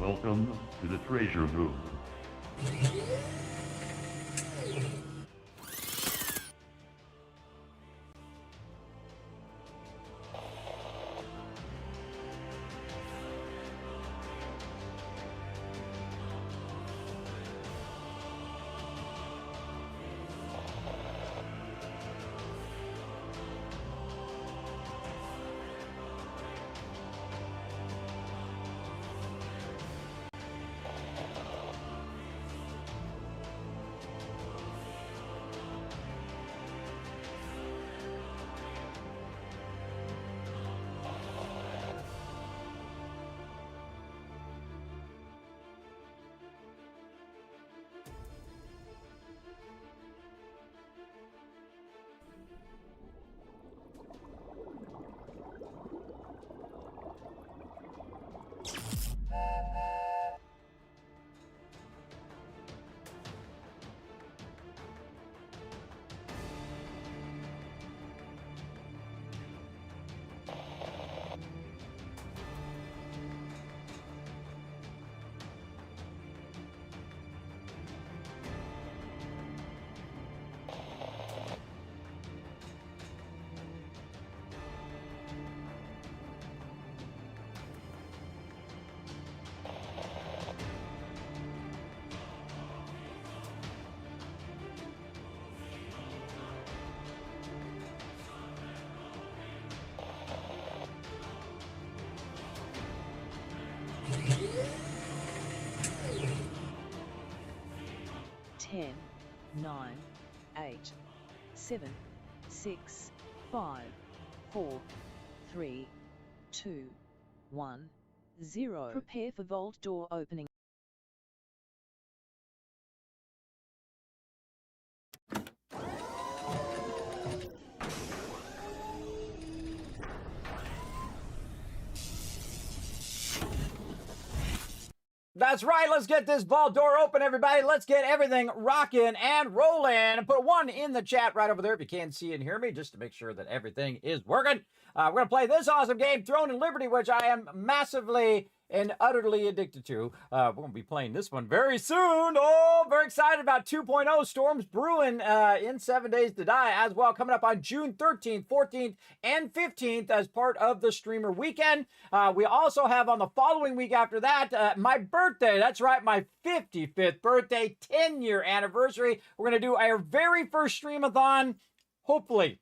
Welcome to the treasure room. Ten, 9, 8, 7, 6, 5, 4, 3, 2, 1, 0. Prepare for vault door opening. That's right. Let's get this vault door open, everybody. Let's get everything rocking and rolling. And put one in the chat right over there if you can see and hear me, just to make sure that everything is working. We're going to play this awesome game, Throne and Liberty, which I am massively and utterly addicted to. We're going to be playing this one very soon. Oh, very excited about 2.0 Storms brewing in 7 Days to Die as well, coming up on June 13th, 14th, and 15th as part of the streamer weekend. We also have on the following week after that, my birthday. That's right, my 55th birthday, 10-year anniversary. We're going to do our very first streamathon, hopefully.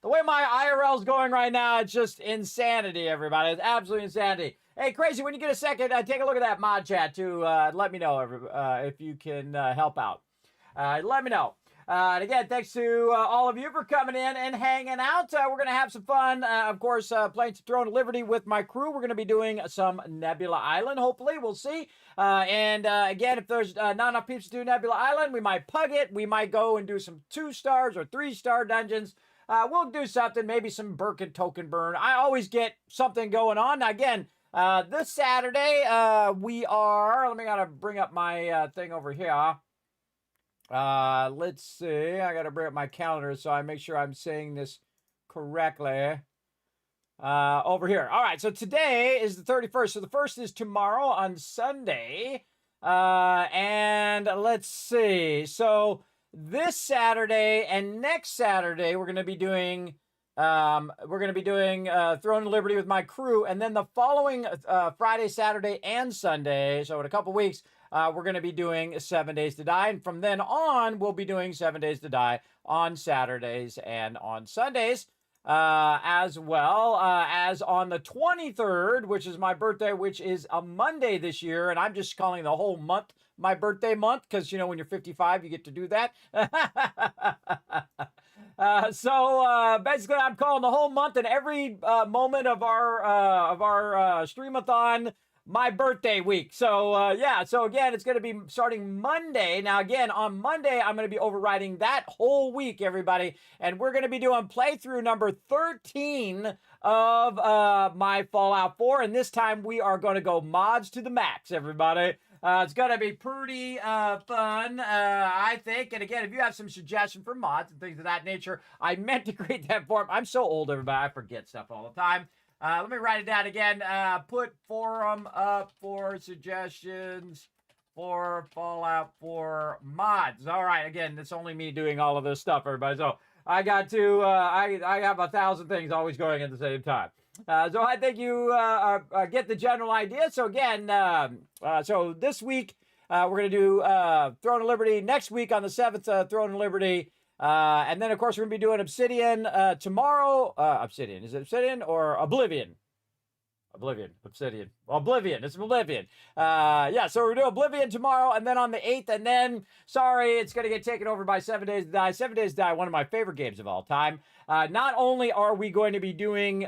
The way my IRL's going right now, it's just insanity, everybody. It's absolute insanity. Hey, Crazy, when you get a second, take a look at that mod chat, too. Let me know if you can help out. Let me know. And again, thanks to all of you for coming in and hanging out. We're going to have some fun, of course, playing Throne of Liberty with my crew. We're going to be doing some Nebula Island, hopefully. We'll see. Again, if there's not enough peeps to do Nebula Island, we might pug it. We might go and do some 2-stars or 3-star dungeons. We'll do something, maybe some Birkin token burn. I always get something going on. Now, again, this Saturday, we are, let me gotta bring up my thing over here. Let's see, I gotta bring up my calendar so I make sure I'm saying this correctly. Over here. All right, so today is the 31st. So the first is tomorrow on Sunday. And let's see. So this Saturday and next Saturday, we're going to be doing Throne of Liberty with my crew, and then the following Friday, Saturday, and Sunday, so in a couple weeks, we're going to be doing 7 Days to Die, and from then on, we'll be doing 7 Days to Die on Saturdays and on Sundays, as well as on the 23rd, which is my birthday, which is a Monday this year, and I'm just calling the whole month my birthday month, because, you know, when you're 55, you get to do that. Basically, I'm calling the whole month and every moment of our streamathon my birthday week. So, yeah. So, again, it's going to be starting Monday. Now, again, on Monday, I'm going to be overriding that whole week, everybody. And we're going to be doing playthrough number 13 of my Fallout 4. And this time, we are going to go mods to the max, everybody. It's going to be pretty fun, I think. And again, if you have some suggestions for mods and things of that nature, I meant to create that form. I'm so old, everybody. I forget stuff all the time. Let me write it down again. Put forum up for suggestions for Fallout 4 mods. All right, again, it's only me doing all of this stuff, everybody. So I got to, I have 1,000 things always going at the same time. So I think you get the general idea. So again, so this week we're going to do Throne of Liberty. Next week on the 7th, Throne of Liberty. And then, of course, we're going to be doing Obsidian tomorrow. Obsidian. Is it Obsidian or Oblivion? Obsidian. Oblivion. It's Oblivion. Yeah, so we're doing Oblivion tomorrow, and then on the 8th, and then, sorry, it's going to get taken over by 7 Days to Die. 7 Days to Die, one of my favorite games of all time. Not only are we going to be doing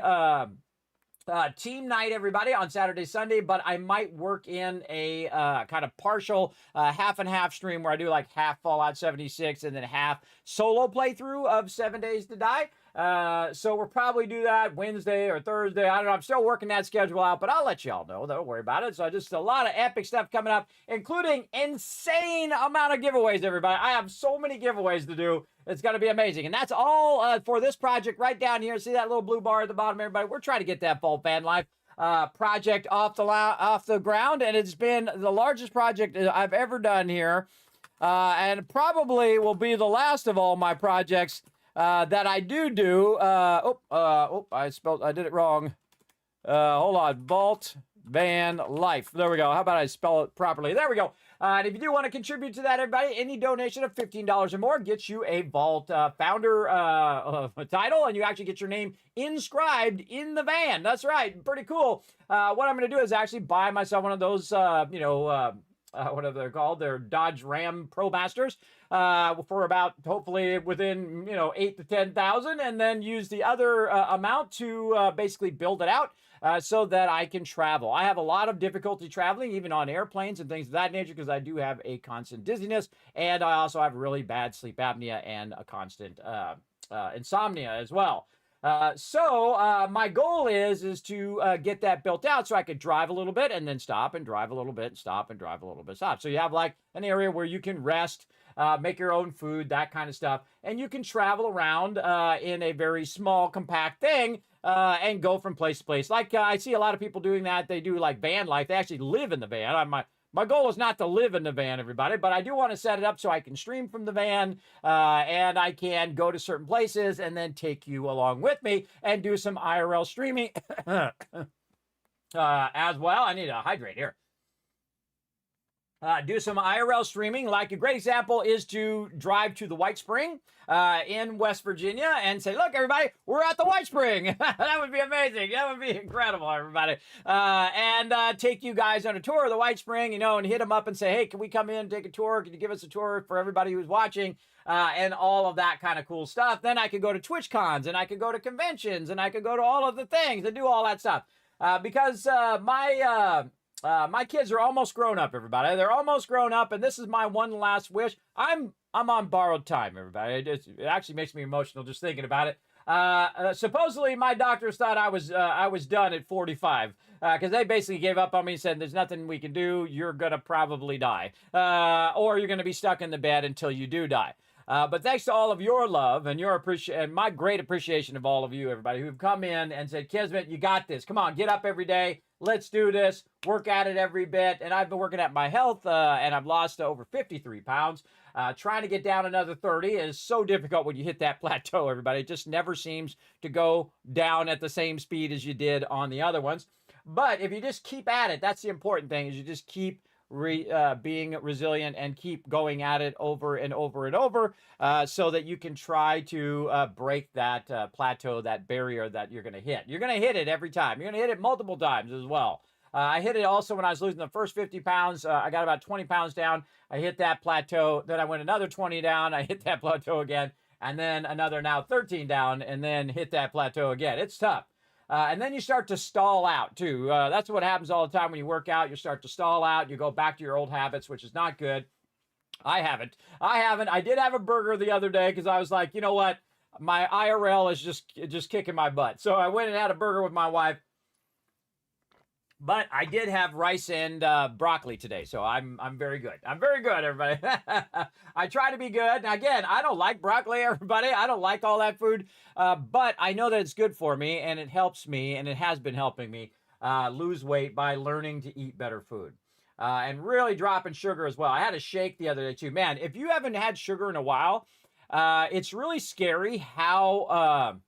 team night, everybody, on Saturday, Sunday, but I might work in a kind of partial half and half stream where I do like half Fallout 76 and then half solo playthrough of 7 Days to Die. So we'll probably do that Wednesday or Thursday. I don't know. I'm still working that schedule out, but I'll let y'all know. Don't worry about it. So just a lot of epic stuff coming up, including insane amount of giveaways, everybody. I have so many giveaways to do. It's going to be amazing. And that's all for this project right down here. See that little blue bar at the bottom, everybody? We're trying to get that Vault Van Life project off the ground, and it's been the largest project I've ever done here, and probably will be the last of all my projects that I do. I did it wrong. Hold on. Vault Van Life. There we go. How about I spell it properly? There we go. And if you do want to contribute to that, everybody, any donation of $15 or more gets you a Vault Founder title, and you actually get your name inscribed in the van. That's right. Pretty cool. What I'm going to do is actually buy myself one of those, whatever they're called, they're Dodge Ram ProMasters, for about, hopefully within, 8 to 10,000, and then use the other amount to basically build it out so that I can travel. I have a lot of difficulty traveling, even on airplanes and things of that nature, because I do have a constant dizziness, and I also have really bad sleep apnea and a constant insomnia as well. So my goal is to get that built out so I could drive a little bit and then stop and drive a little bit, stop and drive a little bit, stop. So you have like an area where you can rest, make your own food, that kind of stuff. And you can travel around in a very small, compact thing and go from place to place. Like I see a lot of people doing that. They do like van life. They actually live in the van. My goal is not to live in the van, everybody, but I do want to set it up so I can stream from the van and I can go to certain places and then take you along with me and do some IRL streaming as well. I need to hydrate here. Do some IRL streaming. Like a great example is to drive to the White Spring in West Virginia and say, look, everybody, we're at the White Spring. That would be amazing. That would be incredible, everybody. And take you guys on a tour of the White Spring, and hit them up and say, hey, can we come in and take a tour? Can you give us a tour for everybody who's watching? And all of that kind of cool stuff. Then I could go to Twitch cons and I could go to conventions and I could go to all of the things and do all that stuff. Because my kids are almost grown up, everybody. They're almost grown up, and this is my one last wish. I'm on borrowed time, everybody. It actually makes me emotional just thinking about it. Supposedly, my doctors thought I was done at 45 because they basically gave up on me and said, "There's nothing we can do. You're gonna probably die, or you're gonna be stuck in the bed until you do die." But thanks to all of your love and your and my great appreciation of all of you, everybody, who've come in and said, Kismet, you got this. Come on, get up every day. Let's do this. Work at it every bit. And I've been working at my health, and I've lost over 53 pounds. Trying to get down another 30 is so difficult when you hit that plateau, everybody. It just never seems to go down at the same speed as you did on the other ones. But if you just keep at it, that's the important thing, is you just keep being resilient and keep going at it over and over and over so that you can try to break that plateau, that barrier that you're going to hit. You're going to hit it every time. You're going to hit it multiple times as well. I hit it also when I was losing the first 50 pounds. I got about 20 pounds down. I hit that plateau. Then I went another 20 down. I hit that plateau again. And then another now 13 down and then hit that plateau again. It's tough. And then you start to stall out, too. That's what happens all the time when you work out. You start to stall out. You go back to your old habits, which is not good. I haven't. I did have a burger the other day because I was like, you know what? My IRL is just kicking my butt. So I went and had a burger with my wife. But I did have rice and broccoli today, so I'm very good. I'm very good, everybody. I try to be good. Now, again, I don't like broccoli, everybody. I don't like all that food, but I know that it's good for me, and it helps me, and it has been helping me lose weight by learning to eat better food. And really dropping sugar as well. I had a shake the other day too. Man, if you haven't had sugar in a while, it's really scary how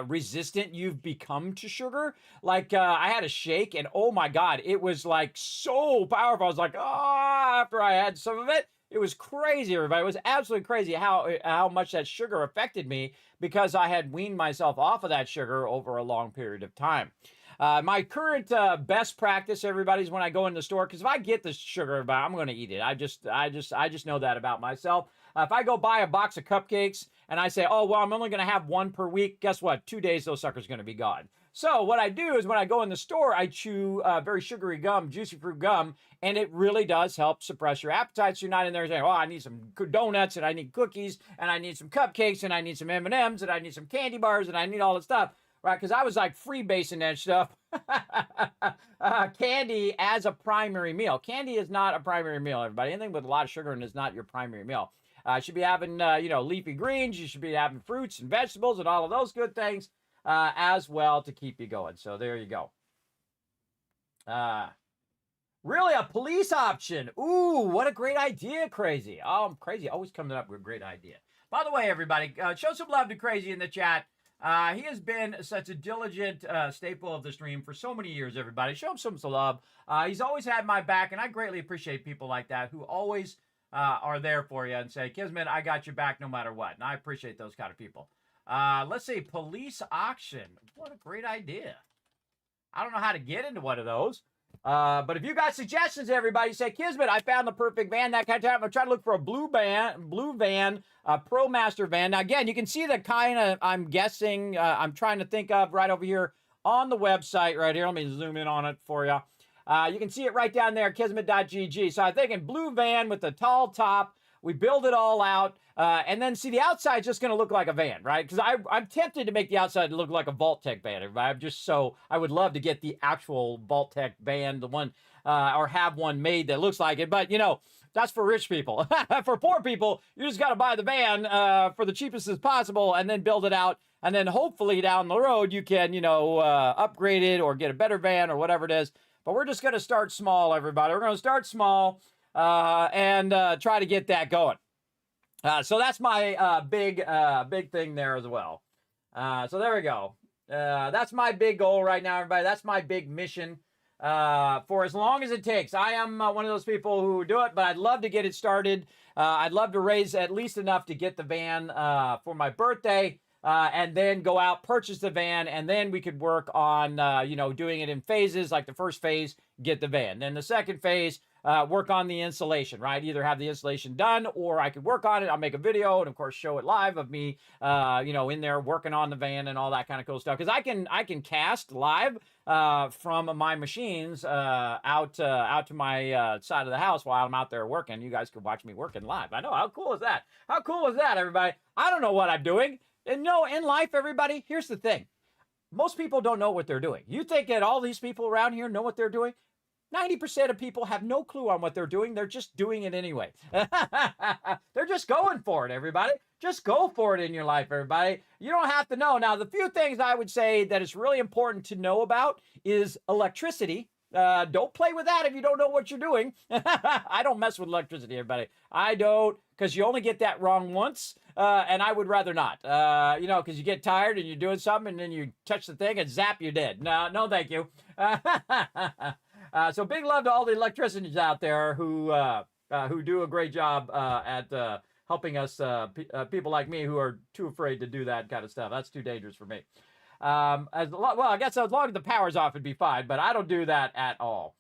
resistant you've become to sugar. Like I had a shake and oh my God, it was like so powerful. I was like, oh, after I had some of it, it was crazy, everybody. It was absolutely crazy how much that sugar affected me because I had weaned myself off of that sugar over a long period of time. My current best practice, everybody, is when I go in the store, because if I get the sugar, I'm going to eat it. I just know that about myself. If I go buy a box of cupcakes and I say, oh, well, I'm only going to have one per week, guess what? 2 days, those suckers are going to be gone. So what I do is when I go in the store, I chew very sugary gum, juicy fruit gum, and it really does help suppress your appetite. So you're not in there saying, oh, I need some donuts, and I need cookies, and I need some cupcakes, and I need some M&Ms, and I need some candy bars, and I need all this stuff. Right, because I was like freebasing that stuff. Candy as a primary meal. Candy is not a primary meal, everybody. Anything with a lot of sugar in is not your primary meal. You should be having, leafy greens. You should be having fruits and vegetables and all of those good things as well to keep you going. So there you go. Really, a police option. Ooh, what a great idea, Crazy. Oh, Crazy always coming up with a great idea. By the way, everybody, show some love to Crazy in the chat. He has been such a diligent staple of the stream for so many years, everybody. Show him some love. He's always had my back, and I greatly appreciate people like that who always are there for you and say, Kismet, I got your back no matter what. And I appreciate those kind of people. Let's see, police auction. What a great idea. I don't know how to get into one of those. But if you got suggestions, everybody, say, Kismet, I found the perfect van, that kind of time. I'm trying to look for a blue van, a ProMaster van. Now, again, you can see the kind of, I'm guessing, I'm trying to think of right over here on the website right here. Let me zoom in on it for you. You can see it right down there, kismet.gg. So I'm thinking blue van with a tall top. We build it all out. And then, see, the outside's just going to look like a van, right? Because I'm tempted to make the outside look like a Vault-Tec van. I would love to get the actual Vault-Tec van, the one, or have one made that looks like it. But, that's for rich people. For poor people, you just got to buy the van for the cheapest as possible and then build it out. And then hopefully down the road, you can, upgrade it or get a better van or whatever it is. But we're just going to start small, everybody. We're going to start small and try to get that going. So that's my big thing there as well. So there we go. That's my big goal right now, everybody. That's my big mission for as long as it takes. I am one of those people who do it, but I'd love to get it started. I'd love to raise at least enough to get the van for my birthday and then go out, purchase the van, and then we could work on, doing it in phases. Like the first phase, get the van. Then the second phase, work on the installation, right? Either have the installation done or I could work on it. I'll make a video and of course show it live of me, in there working on the van and all that kind of cool stuff. Because I can cast live from my machines out to my side of the house while I'm out there working. You guys can watch me working live. I know, how cool is that? How cool is that, everybody? I don't know what I'm doing. And in life, everybody, here's the thing. Most people don't know what they're doing. You think that all these people around here know what they're doing? 90% of people have no clue on what they're doing. They're just doing it anyway. They're just going for it, everybody. Just go for it in your life, everybody. You don't have to know. Now, the few things I would say that is really important to know about is electricity. Don't play with that if you don't know what you're doing. I don't mess with electricity, everybody. I don't, because you only get that wrong once, and I would rather not. Because you get tired and you're doing something, and then you touch the thing and zap, you're dead. No, thank you. So big love to all the electricians out there who do a great job at helping us, people like me who are too afraid to do that kind of stuff. That's too dangerous for me. I guess as long as the power's off, it'd be fine, but I don't do that at all.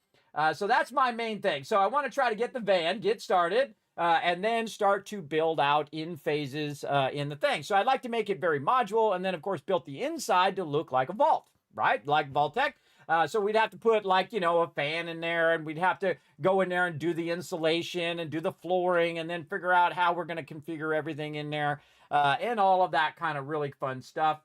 So that's my main thing. So I want to try to get the van, get started, and then start to build out in phases in the thing. So I'd like to make it very modular, and then, of course, build the inside to look like a vault, right? Like Vault-Tec. So we'd have to put a fan in there, and we'd have to go in there and do the insulation and do the flooring and then figure out how we're going to configure everything in there and all of that kind of really fun stuff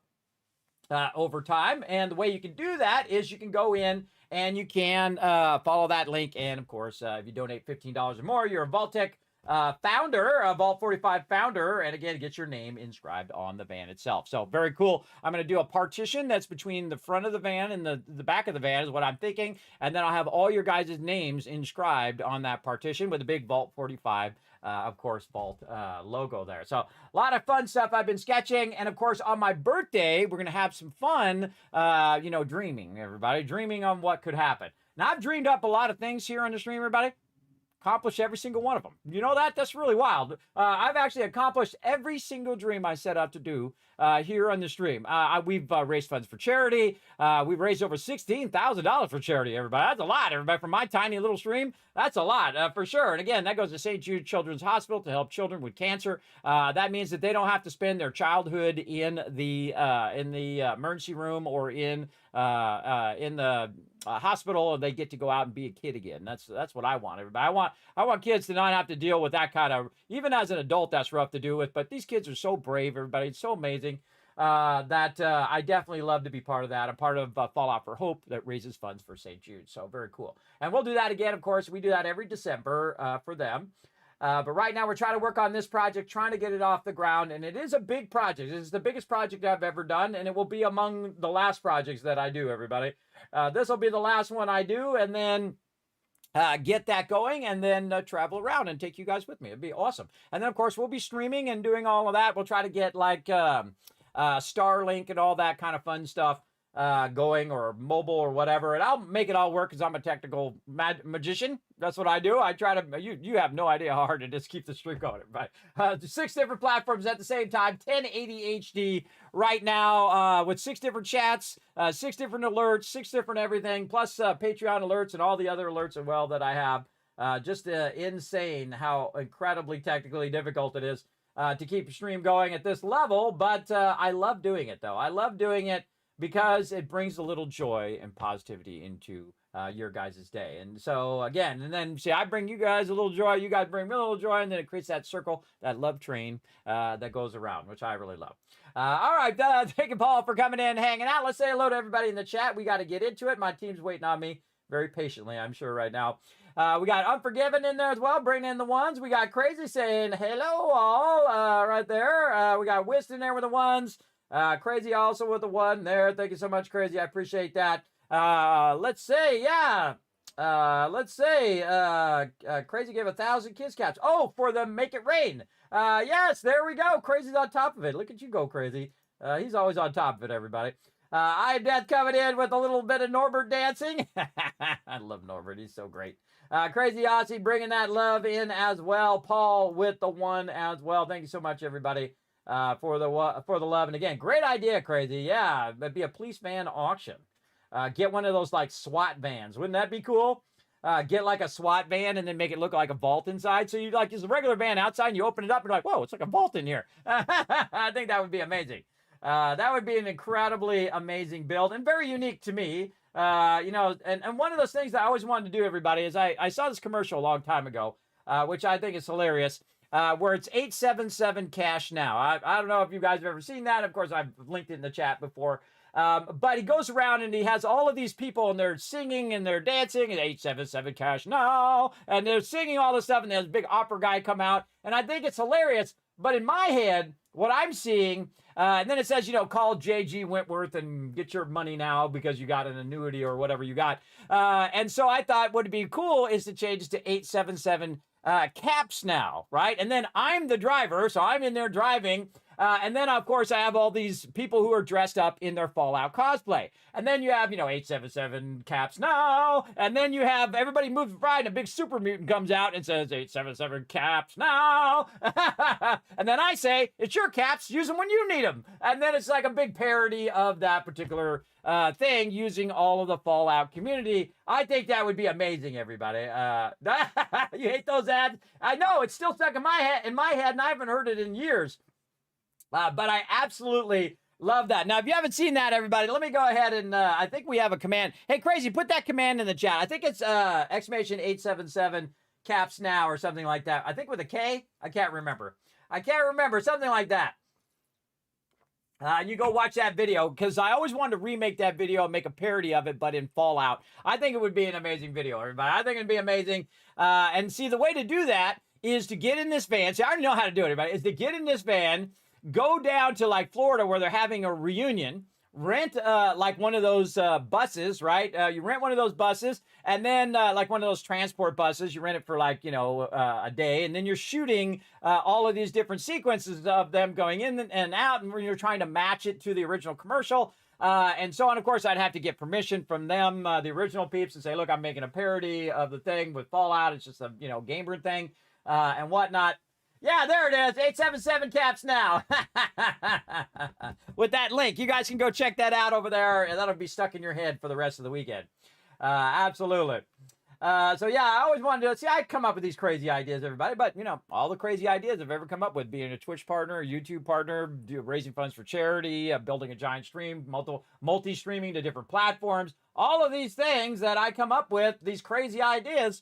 over time. And the way you can do that is you can go in and you can follow that link. And of course, if you donate $15 or more, you're a Vault-Tec founder, a Vault 45 founder, and again, get your name inscribed on the van itself. So very cool. I'm going to do a partition that's between the front of the van and the back of the van is what I'm thinking, and then I'll have all your guys' names inscribed on that partition with a big Vault 45 of course, Vault logo there. So a lot of fun stuff I've been sketching. And of course, on my birthday, we're going to have some fun, dreaming, everybody. Dreaming on what could happen. Now, I've dreamed up a lot of things here on the stream, everybody. Accomplished every single one of them. You know that? That's really wild. I've actually accomplished every single dream I set out to do here on the stream. We've raised funds for charity. We've raised over $16,000 for charity, everybody. That's a lot, everybody. From my tiny little stream, that's a lot for sure. And again, that goes to St. Jude Children's Hospital to help children with cancer. That means that they don't have to spend their childhood in the emergency room or in the hospital, and they get to go out and be a kid again. That's what I want, everybody. I want kids to not have to deal with that kind of, even as an adult, that's rough to deal with. But these kids are so brave, everybody. It's so amazing that I definitely love to be part of that. I'm part of Fallout for Hope that raises funds for St. Jude. So very cool. And we'll do that again, of course. We do that every December for them. But right now we're trying to work on this project, trying to get it off the ground. And it is a big project. It is the biggest project I've ever done. And it will be among the last projects that I do, everybody. This will be the last one I do. And then get that going and then travel around and take you guys with me. It'd be awesome. And then, of course, we'll be streaming and doing all of that. We'll try to get like Starlink and all that kind of fun stuff going, or mobile or whatever. And I'll make it all work because I'm a technical magician. That's what I do. I try to, you have no idea how hard it is to keep the stream going. But 6 different platforms at the same time, 1080 HD right now with 6 different chats, 6 different alerts, 6 different everything, plus Patreon alerts and all the other alerts as well that I have. Just insane how incredibly technically difficult it is to keep a stream going at this level. But I love doing it, though. I love doing it because it brings a little joy and positivity into your guys' day. And so, again, and then, see, I bring you guys a little joy, you guys bring me a little joy, and then it creates that circle, that love train that goes around, which I really love. All right, thank you, Paul, for coming in, hanging out. Let's say hello to everybody in the chat. We got to get into it. My team's waiting on me very patiently, I'm sure, right now. We got Unforgiven in there as well, bringing in the ones. We got Crazy saying hello, all, right there. We got Wist in there with the ones. Crazy also with the 1 there. Thank you so much, Crazy. I appreciate that. Let's say, Crazy gave 1,000 kiss caps. Oh, for the Make It Rain. Yes, there we go. Crazy's on top of it. Look at you go, Crazy. He's always on top of it, everybody. I Death coming in with a little bit of Norbert dancing. I love Norbert. He's so great. Crazy Aussie bringing that love in as well. Paul with the 1 as well. Thank you so much, everybody. For the love. And again, great idea, Crazy. Yeah, it'd be a police van auction. Get one of those like SWAT vans. Wouldn't that be cool? Get like a SWAT van and then make it look like a vault inside. So you like use a regular van outside and you open it up and you're like, whoa, it's like a vault in here. I think that would be amazing. That would be an incredibly amazing build and very unique to me. And one of those things that I always wanted to do, everybody, is I saw this commercial a long time ago, which I think is hilarious. Where it's 877 cash now. I don't know if you guys have ever seen that. Of course, I've linked it in the chat before. But he goes around and he has all of these people and they're singing and they're dancing and 877 cash now. And they're singing all this stuff and there's a big opera guy come out. And I think it's hilarious. But in my head, what I'm seeing, and then it says, call JG Wentworth and get your money now because you got an annuity or whatever you got. And so I thought what would be cool is to change it to 877 caps now, right? And then I'm the driver, so I'm in there driving. And then, of course, I have all these people who are dressed up in their Fallout cosplay. And then you have, 877 caps now. And then you have everybody moving right, and a big super mutant comes out and says 877 caps now. And then I say, it's your caps, use them when you need them. And then it's like a big parody of that particular thing using all of the Fallout community. I think that would be amazing, everybody. You hate those ads? I know, it's still stuck in my head, and I haven't heard it in years. But I absolutely love that. Now, if you haven't seen that, everybody, let me go ahead and I think we have a command. Hey, Crazy, put that command in the chat. I think it's exclamation 877 caps now or something like that. I think with a K. I can't remember. Something like that. You go watch that video, because I always wanted to remake that video and make a parody of it, but in Fallout. I think it would be an amazing video, everybody. I think it'd be amazing. And see, the way to do that is to get in this van. See, I already know how to do it, everybody. Is to get in this van, go down to like Florida where they're having a reunion, rent like one of those buses, right? You rent one of those buses, and then like one of those transport buses, you rent it for like, you know, a day, and then you're shooting all of these different sequences of them going in and out, and you're trying to match it to the original commercial. And so on. Of course, I'd have to get permission from them, the original peeps, and say, look, I'm making a parody of the thing with Fallout. It's just a, you know, gamer thing and whatnot. Yeah, there it is. 877 caps now. With that link. You guys can go check that out over there, and that'll be stuck in your head for the rest of the weekend. Absolutely. So yeah, I always wanted to see, I come up with these crazy ideas, everybody, but you know, all the crazy ideas I've ever come up with, being a Twitch partner, a YouTube partner, raising funds for charity, building a giant stream, multi-streaming to different platforms, all of these things that I come up with, these crazy ideas,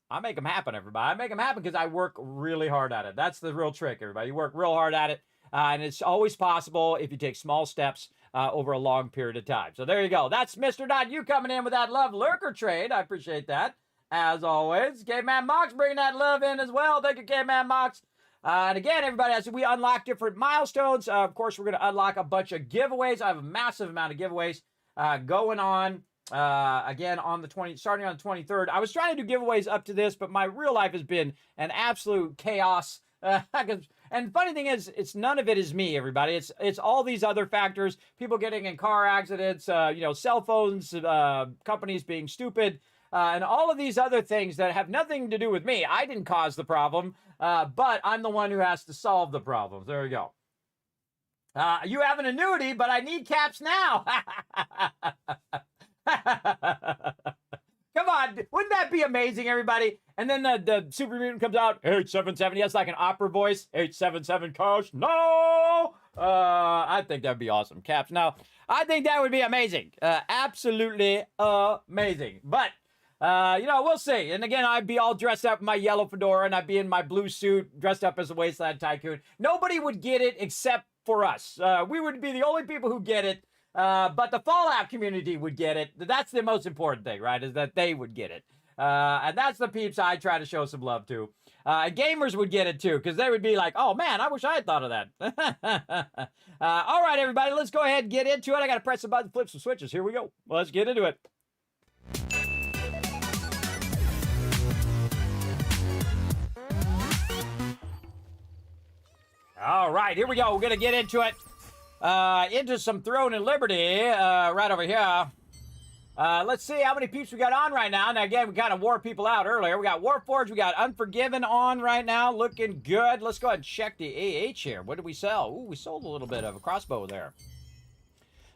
I make them happen, everybody. I make them happen because I work really hard at it. That's the real trick, everybody. You work real hard at it, and it's always possible if you take small steps over a long period of time. So there you go. That's Mr. You coming in with that love lurker trade. I appreciate that, as always. Caveman Mox bringing that love in as well. Thank you, Caveman Mox. And again, everybody, as we unlock different milestones, of course, we're going to unlock a bunch of giveaways. I have a massive amount of giveaways going on. Again, on the starting on the 23rd. I was trying to do giveaways up to this, but my real life has been an absolute chaos. And funny thing is, it's none of it is me, everybody. It's all these other factors. People getting in car accidents, you know, cell phones, companies being stupid, and all of these other things that have nothing to do with me. I didn't cause the problem, but I'm the one who has to solve the problems. There you go. You have an annuity, but I need caps now. Come on, wouldn't that be amazing, everybody? And then the super mutant comes out, 877. He has like an opera voice, 877 cash. No! I think that'd be awesome. Caps. Now, I think that would be amazing. Absolutely amazing. But, you know, we'll see. And again, I'd be all dressed up in my yellow fedora, and I'd be in my blue suit, dressed up as a Wasteland Tycoon. Nobody would get it except for us. We would be the only people who get it. But the Fallout community would get it. That's the most important thing, right? Is that they would get it. And that's the peeps I try to show some love to. Gamers would get it too, because they would be like, oh man, I wish I had thought of that. All right, everybody, let's go ahead and get into it. I got to press the button, flip some switches. Here we go. Let's get into it. All right, here we go. We're going to get into it. Into some Throne and Liberty, right over here. Let's see how many peeps we got on right now. Now, again, we kind of wore people out earlier. We got Warforged, we got Unforgiven on right now, looking good. Let's go ahead and check the AH here. What did we sell? Ooh, we sold a little bit of a crossbow there.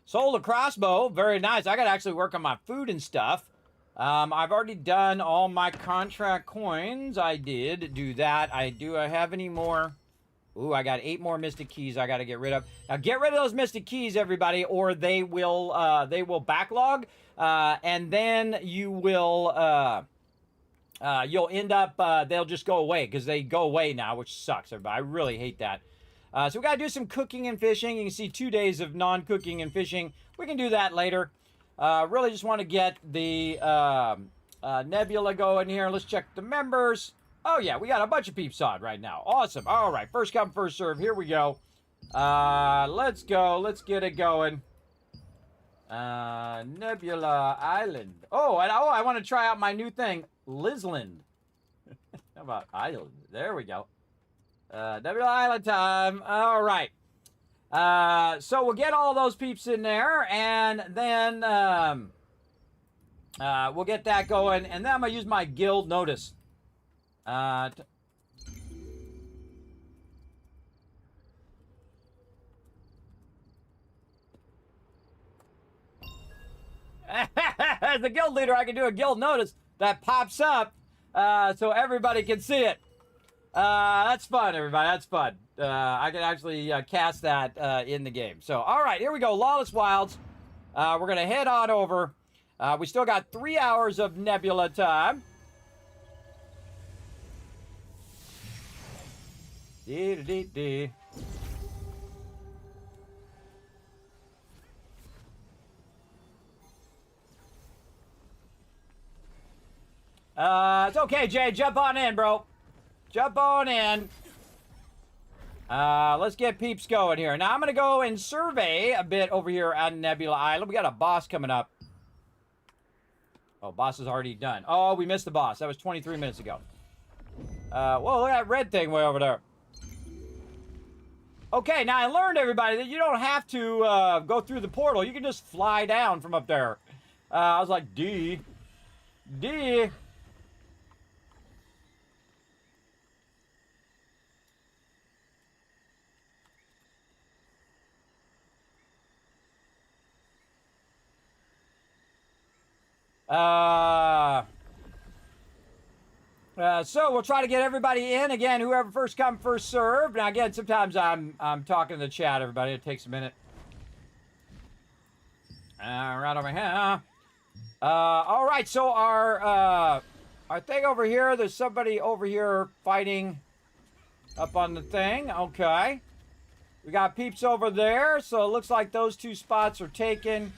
Sold a crossbow, very nice. I got to actually work on my food and stuff. I've already done all my contract coins. I did do that. Do I have any more? Ooh, I got 8 more Mystic Keys I got to get rid of. Now, get rid of those Mystic Keys, everybody, or they will backlog, and then you will, you'll end up, they'll just go away, because they go away now, which sucks, everybody. I really hate that. So we got to do some cooking and fishing. You can see 2 days of non-cooking and fishing. We can do that later. Really just want to get the Nebula going here. Let's check the members. Oh, yeah, we got a bunch of peeps on right now. Awesome. All right, first come, first serve. Here we go. Let's go. Let's get it going. Nebula Island. Oh, and I want to try out my new thing, Lizland. How about Island? There we go. Nebula Island time. All right. So we'll get all those peeps in there, and then we'll get that going, and then I'm going to use my guild notice. The guild leader, I can do a guild notice that pops up so everybody can see it. That's fun, everybody. That's fun. I can actually cast that in the game. So, all right, here we go. Lawless Wilds. We're going to head on over. We still got 3 hours of Nebula time. It's okay, Jay. Jump on in, bro. Jump on in. Let's get peeps going here. Now, I'm going to go and survey a bit over here on Nebula Island. We got a boss coming up. Oh, boss is already done. Oh, we missed the boss. That was 23 minutes ago. Whoa, look at that red thing way over there. Okay, now I learned, everybody, that you don't have to go through the portal. You can just fly down from up there. I was like, D. So we'll try to get everybody in. Again, whoever first come, first serve. Now, again, sometimes I'm talking to the chat, everybody. It takes a minute. Right over here. All right, so our thing over here, there's somebody over here fighting up on the thing. Okay. We got peeps over there, so it looks like those two spots are taken.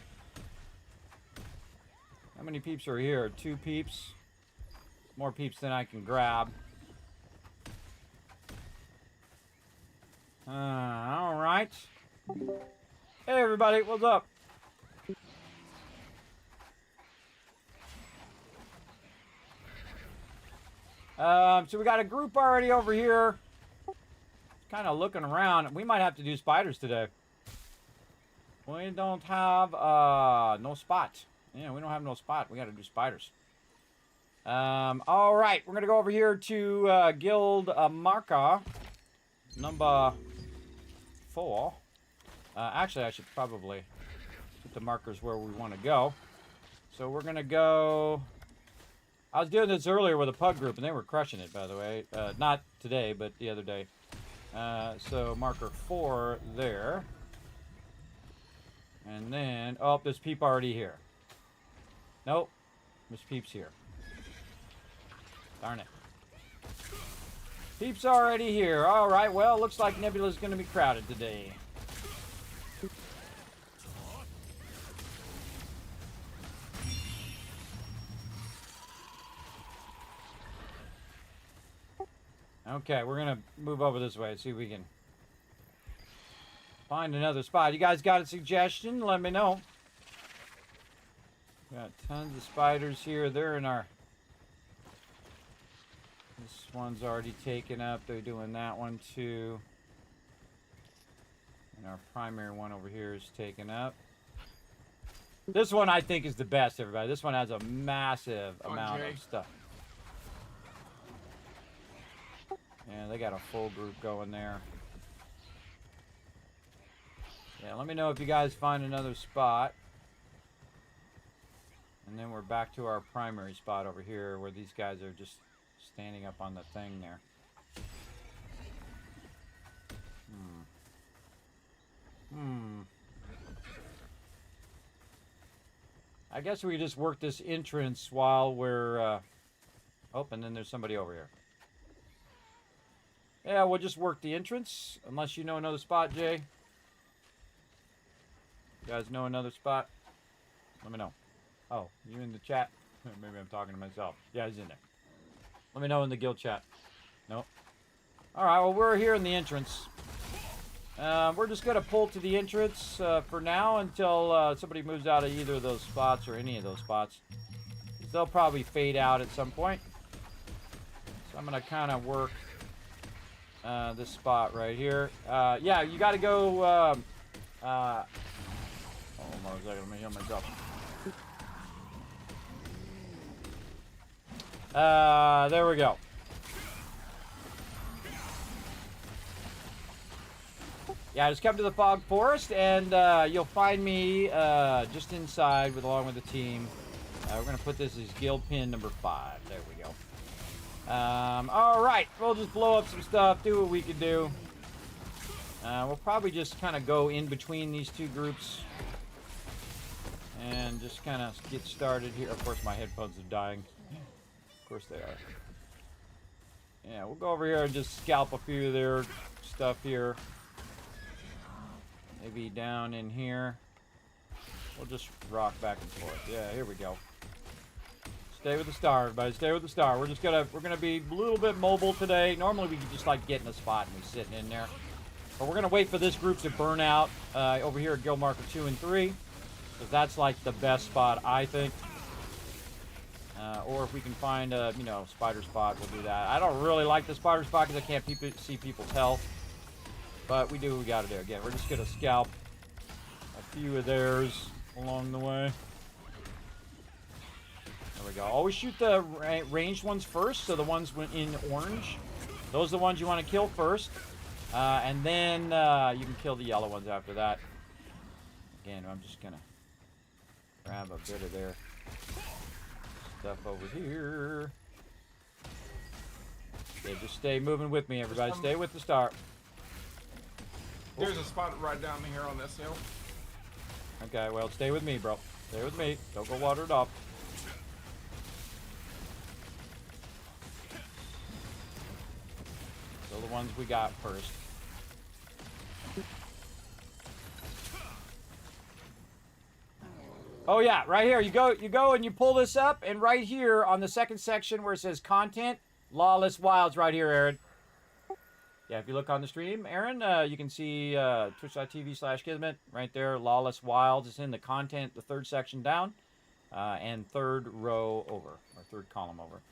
How many peeps are here? 2 peeps. More peeps than I can grab. All right. Hey, everybody. What's up? So we got a group already over here. Kind of looking around. We might have to do spiders today. We don't have no spot. Yeah, we don't have no spot. We got to do spiders. All right, we're gonna go over here to guild marker number 4. Actually, I should probably put the markers where we want to go. So we're gonna go. I was doing this earlier with a pug group, and they were crushing it, by the way. Not today, but the other day. So marker 4 there, and then there's peep already here. Nope, there's peeps here. Darn it. Peeps already here. All right, well, looks like Nebula's going to be crowded today. Okay, we're going to move over this way and see if we can find another spot. You guys got a suggestion? Let me know. Got tons of spiders here. They're in our... This one's already taken up. They're doing that one too. And our primary one over here is taken up. This one I think is the best, everybody. This one has a massive amount of stuff. Yeah, they got a full group going there. Yeah, let me know if you guys find another spot. And then we're back to our primary spot over here where these guys are just standing up on the thing there. I guess we just work this entrance while we're... Oh, and then there's somebody over here. Yeah, we'll just work the entrance. Unless you know another spot, Jay. You guys know another spot? Let me know. Oh, you in the chat? Maybe I'm talking to myself. Yeah, he's in there. Let me know in the guild chat. Nope. Alright, well, we're here in the entrance. We're just going to pull to the entrance for now until somebody moves out of either of those spots or any of those spots. They'll probably fade out at some point. So I'm going to kind of work this spot right here. Yeah, you got to go... hold on a second, let me heal myself. There we go. Yeah, just come to the Fog Forest, and you'll find me just inside, along with the team. We're going to put this as guild pin number 5. There we go. All right, we'll just blow up some stuff, do what we can do. We'll probably just kind of go in between these two groups and just kind of get started here. Of course, my headphones are dying. Of course they are. Yeah, we'll go over here and just scalp a few of their stuff here. Maybe down in here. We'll just rock back and forth. Yeah, here we go. Stay with the star, everybody. Stay with the star. We're gonna be a little bit mobile today. Normally we could just like get in a spot and we sitting in there. But we're gonna wait for this group to burn out over here at guild marker 2 and 3. Because that's like the best spot, I think. Or if we can find a, you know, spider spot, we'll do that. I don't really like the spider spot because I can't see people's health. But we do what we gotta do. Again, we're just gonna scalp a few of theirs along the way. There we go. Always shoot the ranged ones first, so the ones in orange. Those are the ones you want to kill first. And then you can kill the yellow ones after that. Again, I'm just gonna grab a bit of their stuff over here. Okay, just stay moving with me, everybody. Stay with the star. There's a spot right down here on this hill. Okay, well, stay with me, bro. Stay with me. Don't go water it off. So the ones we got first. Oh yeah, right here. You go and you pull this up, and right here on the second section where it says content, Lawless Wilds right here, Aaron. Yeah, if you look on the stream, Aaron, you can see twitch.tv/Kismet right there, Lawless Wilds. It's in the content, the third section down, and third row over, or third column over.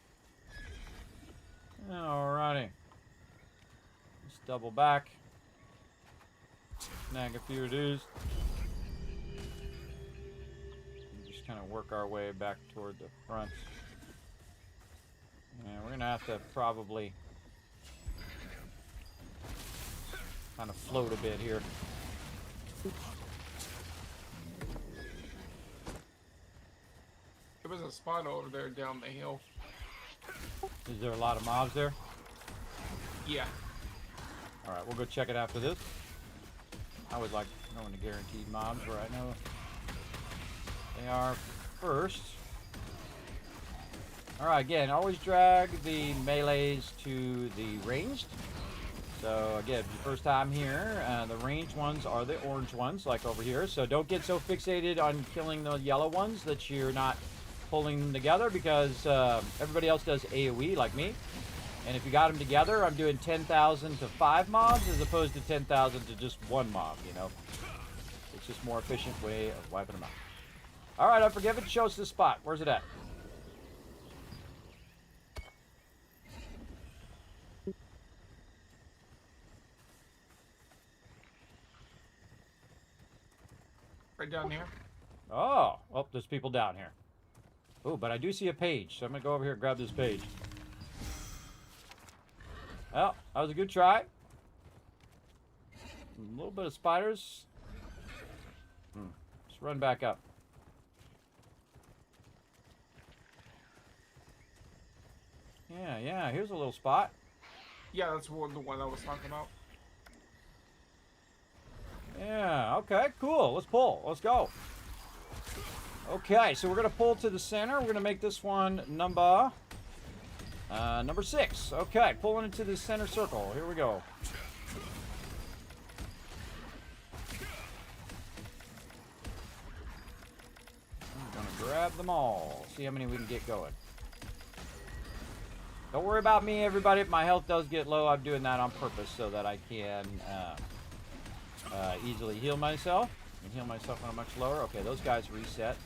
Alrighty. Let's double back. Snag a few of these. Just kind of work our way back toward the front. And we're going to have to probably kind of float a bit here. There was a spot over there down the hill. Is there a lot of mobs there? Yeah. Alright, we'll go check it after this. I would like knowing the guaranteed mobs where I know they are first. Alright, again, always drag the melees to the ranged. So again, first time here, the ranged ones are the orange ones, like over here. So don't get so fixated on killing the yellow ones that you're not pulling them together, because everybody else does AoE like me. And if you got them together, I'm doing 10,000 to 5 mobs as opposed to 10,000 to just 1 mob, you know. It's just a more efficient way of wiping them out. Alright, Unforgive It. Show us the spot. Where's it at? Right down here. Oh, well, there's people down here. Oh, but I do see a page, so I'm going to go over here and grab this page. Well, that was a good try. A little bit of spiders. Let's run back up. Yeah, here's a little spot. Yeah, that's the one I was talking about. Yeah, okay, cool. Let's pull. Let's go. Okay, so we're going to pull to the center. We're going to make this one number 6. Okay, pulling into the center circle. Here we go. I'm going to grab them all. See how many we can get going. Don't worry about me, everybody. If my health does get low, I'm doing that on purpose so that I can easily heal myself. And heal myself when I'm much lower. Okay, those guys reset.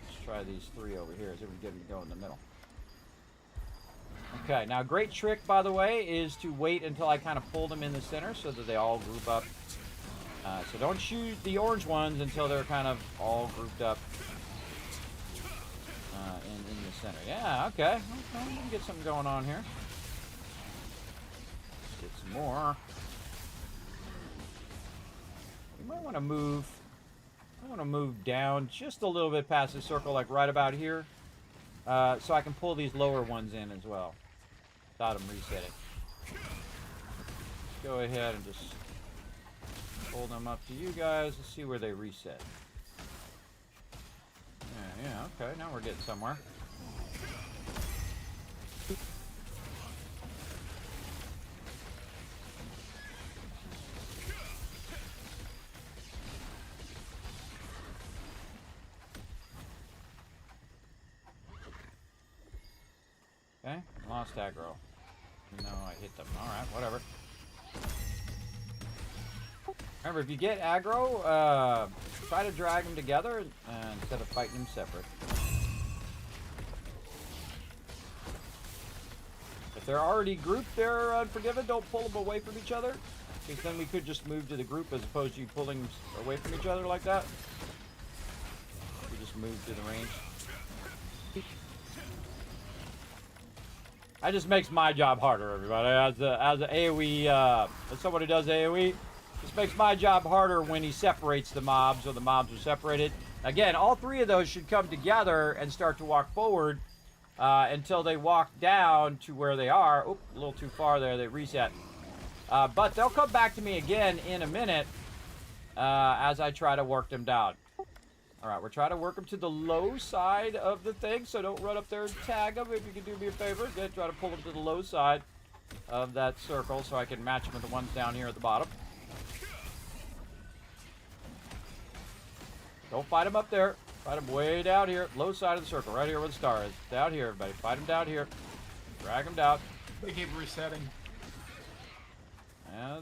Let's try these 3 over here. See if we can get them to go in the middle. Okay, now a great trick, by the way, is to wait until I kind of pull them in the center so that they all group up. So don't shoot the orange ones until they're kind of all grouped up in the center. Yeah, okay. We can get something going on here. Let's get some more. We might want to move. I want to move down just a little bit past the circle, like right about here, so I can pull these lower ones in as well, without them resetting. Let's go ahead and just pull them up to you guys and see where they reset. Yeah, okay, now we're getting somewhere. Lost aggro. No, I hit them. Alright, whatever. Remember, if you get aggro, try to drag them together instead of fighting them separate. If they're already grouped, they're unforgiven. Don't pull them away from each other. Because then we could just move to the group as opposed to you pulling them away from each other like that. We just move to the range. That just makes my job harder, everybody. As an AoE, as someone who does AoE, this makes my job harder when he separates the mobs or the mobs are separated. Again, all three of those should come together and start to walk forward until they walk down to where they are. Oop, a little too far there. They reset. But they'll come back to me again in a minute as I try to work them down. All right, we're trying to work them to the low side of the thing, so don't run up there and tag them. If you can do me a favor, good. Try to pull them to the low side of that circle so I can match them with the ones down here at the bottom. Don't fight them up there. Fight them way down here, low side of the circle, right here where the star is. Down here, everybody. Fight them down here. Drag them down. They keep resetting.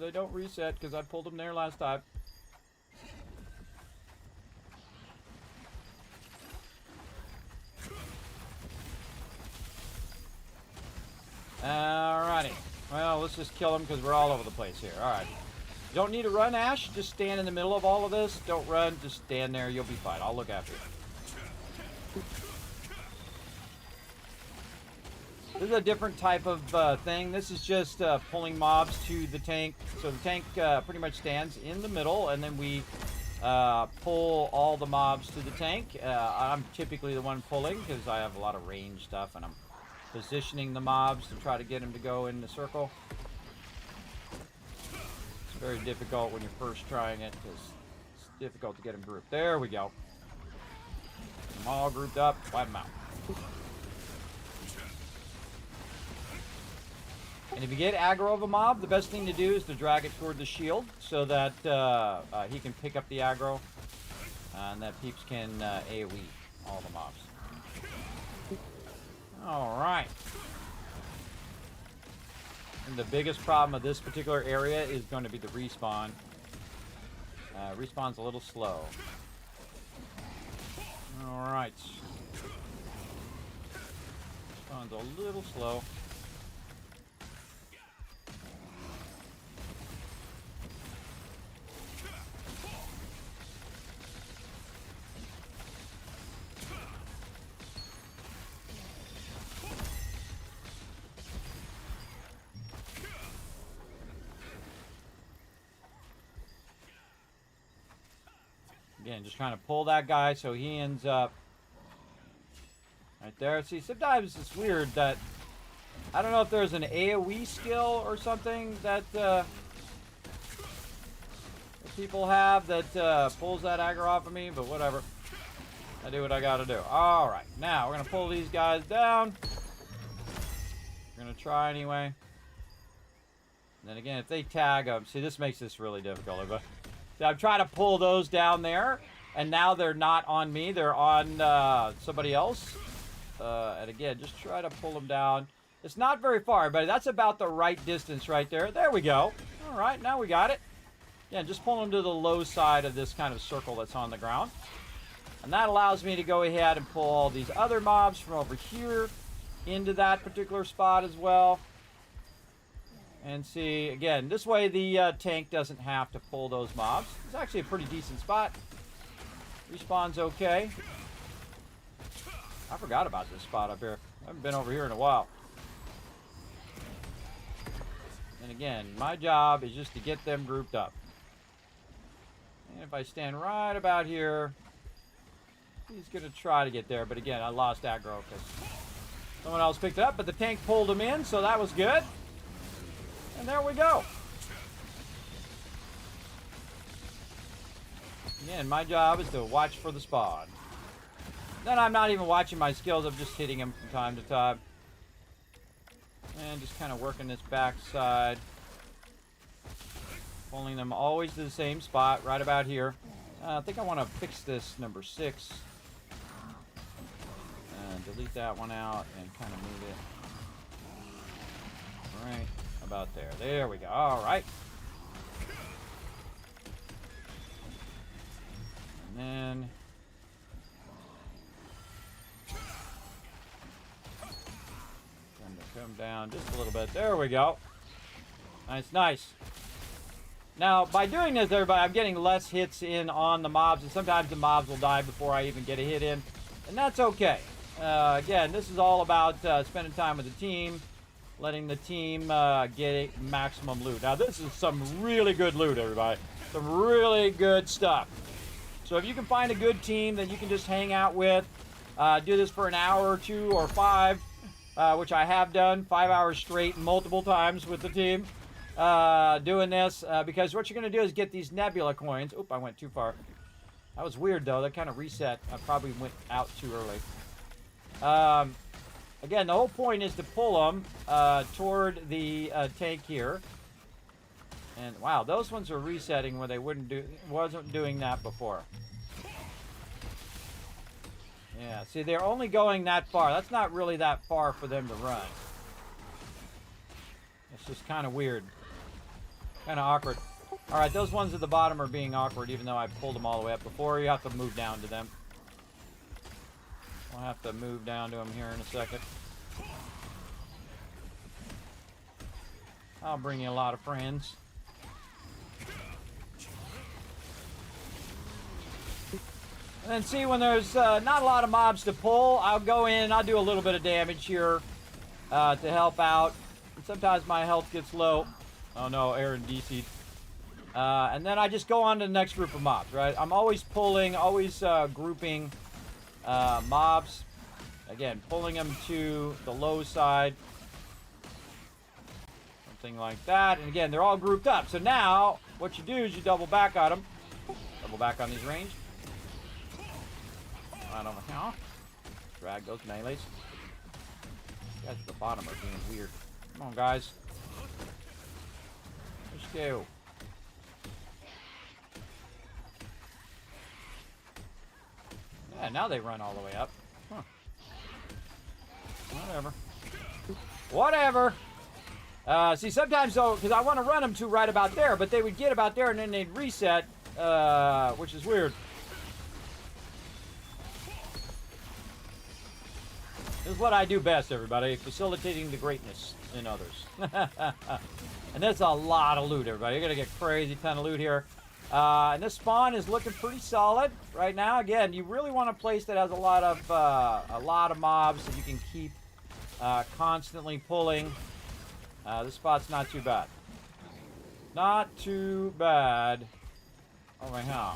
They don't reset because I pulled them there last time. Alrighty. Well, let's just kill them because we're all over the place here. Alright. You don't need to run, Ash. Just stand in the middle of all of this. Don't run. Just stand there. You'll be fine. I'll look after you. This is a different type of thing. This is just pulling mobs to the tank. So the tank pretty much stands in the middle, and then we pull all the mobs to the tank. I'm typically the one pulling because I have a lot of range stuff, and I'm positioning the mobs to try to get them to go in the circle. It's very difficult when you're first trying it because it's difficult to get them grouped. There we go. Get them all grouped up. Wipe them out. And if you get aggro of a mob, the best thing to do is to drag it toward the shield so that he can pick up the aggro and that peeps can AoE all the mobs. Alright. And the biggest problem of this particular area is going to be the respawn. Respawn's a little slow. Alright. Respawn's a little slow. Again, just trying to pull that guy so he ends up right there. See, sometimes it's weird that I don't know if there's an AoE skill or something that people have that pulls that aggro off of me, but whatever. I do what I gotta do. Alright, now we're gonna pull these guys down. We're gonna try anyway. And then again, if they tag them, see, this makes this really difficult. But so I'm trying to pull those down there, and now they're not on me. They're on somebody else. And again, just try to pull them down. It's not very far, but that's about the right distance right there. There we go. All right, now we got it. Yeah, just pull them to the low side of this kind of circle that's on the ground. And that allows me to go ahead and pull all these other mobs from over here into that particular spot as well. And see, again, this way the tank doesn't have to pull those mobs. It's actually a pretty decent spot. Respawn's okay. I forgot about this spot up here. I haven't been over here in a while. And again, my job is just to get them grouped up. And if I stand right about here, he's going to try to get there. But again, I lost aggro because someone else picked it up. But the tank pulled him in, so that was good. And there we go. Again, my job is to watch for the spawn. Then I'm not even watching my skills. I'm just hitting them from time to time. And just kind of working this back side. Pulling them always to the same spot, right about here. I think I want to fix this number 6. And delete that one out and kind of move it Right about there. There we go. All right. And then... come down just a little bit. There we go. Nice, nice. Now, by doing this, everybody, I'm getting less hits in on the mobs, and sometimes the mobs will die before I even get a hit in, and that's okay. Again, this is all about spending time with the team, letting the team get maximum loot. Now, this is some really good loot, everybody. Some really good stuff. So if you can find a good team that you can just hang out with, do this for an hour or 2 or 5, which I have done 5 hours straight multiple times with the team, doing this, because what you're going to do is get these nebula coins. Oop, I went too far. That was weird, though. That kind of reset. I probably went out too early. Again, the whole point is to pull them toward the tank here. And wow, those ones are resetting where they wasn't doing that before. Yeah, see, they're only going that far. That's not really that far for them to run. It's just kind of weird. Kind of awkward. All right, those ones at the bottom are being awkward, even though I pulled them all the way up before. You have to move down to them. We'll have to move down to them here in a second. I'll bring you a lot of friends. And then see, when there's not a lot of mobs to pull, I'll go in, I'll do a little bit of damage here to help out. And sometimes my health gets low. Oh no, Aaron DC'd. And then I just go on to the next group of mobs, right? I'm always pulling, always grouping mobs. Again, pulling them to the low side. Something like that. And again, they're all grouped up. So now, what you do is you double back on them. Double back on these range. Right over here. Drag those melees. You guys at the bottom are being weird. Come on, guys. Let's go. Yeah, now they run all the way up. Huh. Whatever. Whatever. See, sometimes, though, because I want to run them to right about there, but they would get about there and then they'd reset, which is weird. This is what I do best, everybody. Facilitating the greatness in others. And that's a lot of loot, everybody. You're going to get crazy ton of loot here. And this spawn is looking pretty solid right now. Again, you really want a place that has a lot of mobs that you can keep constantly pulling. This spot's not too bad. Not too bad. Over here.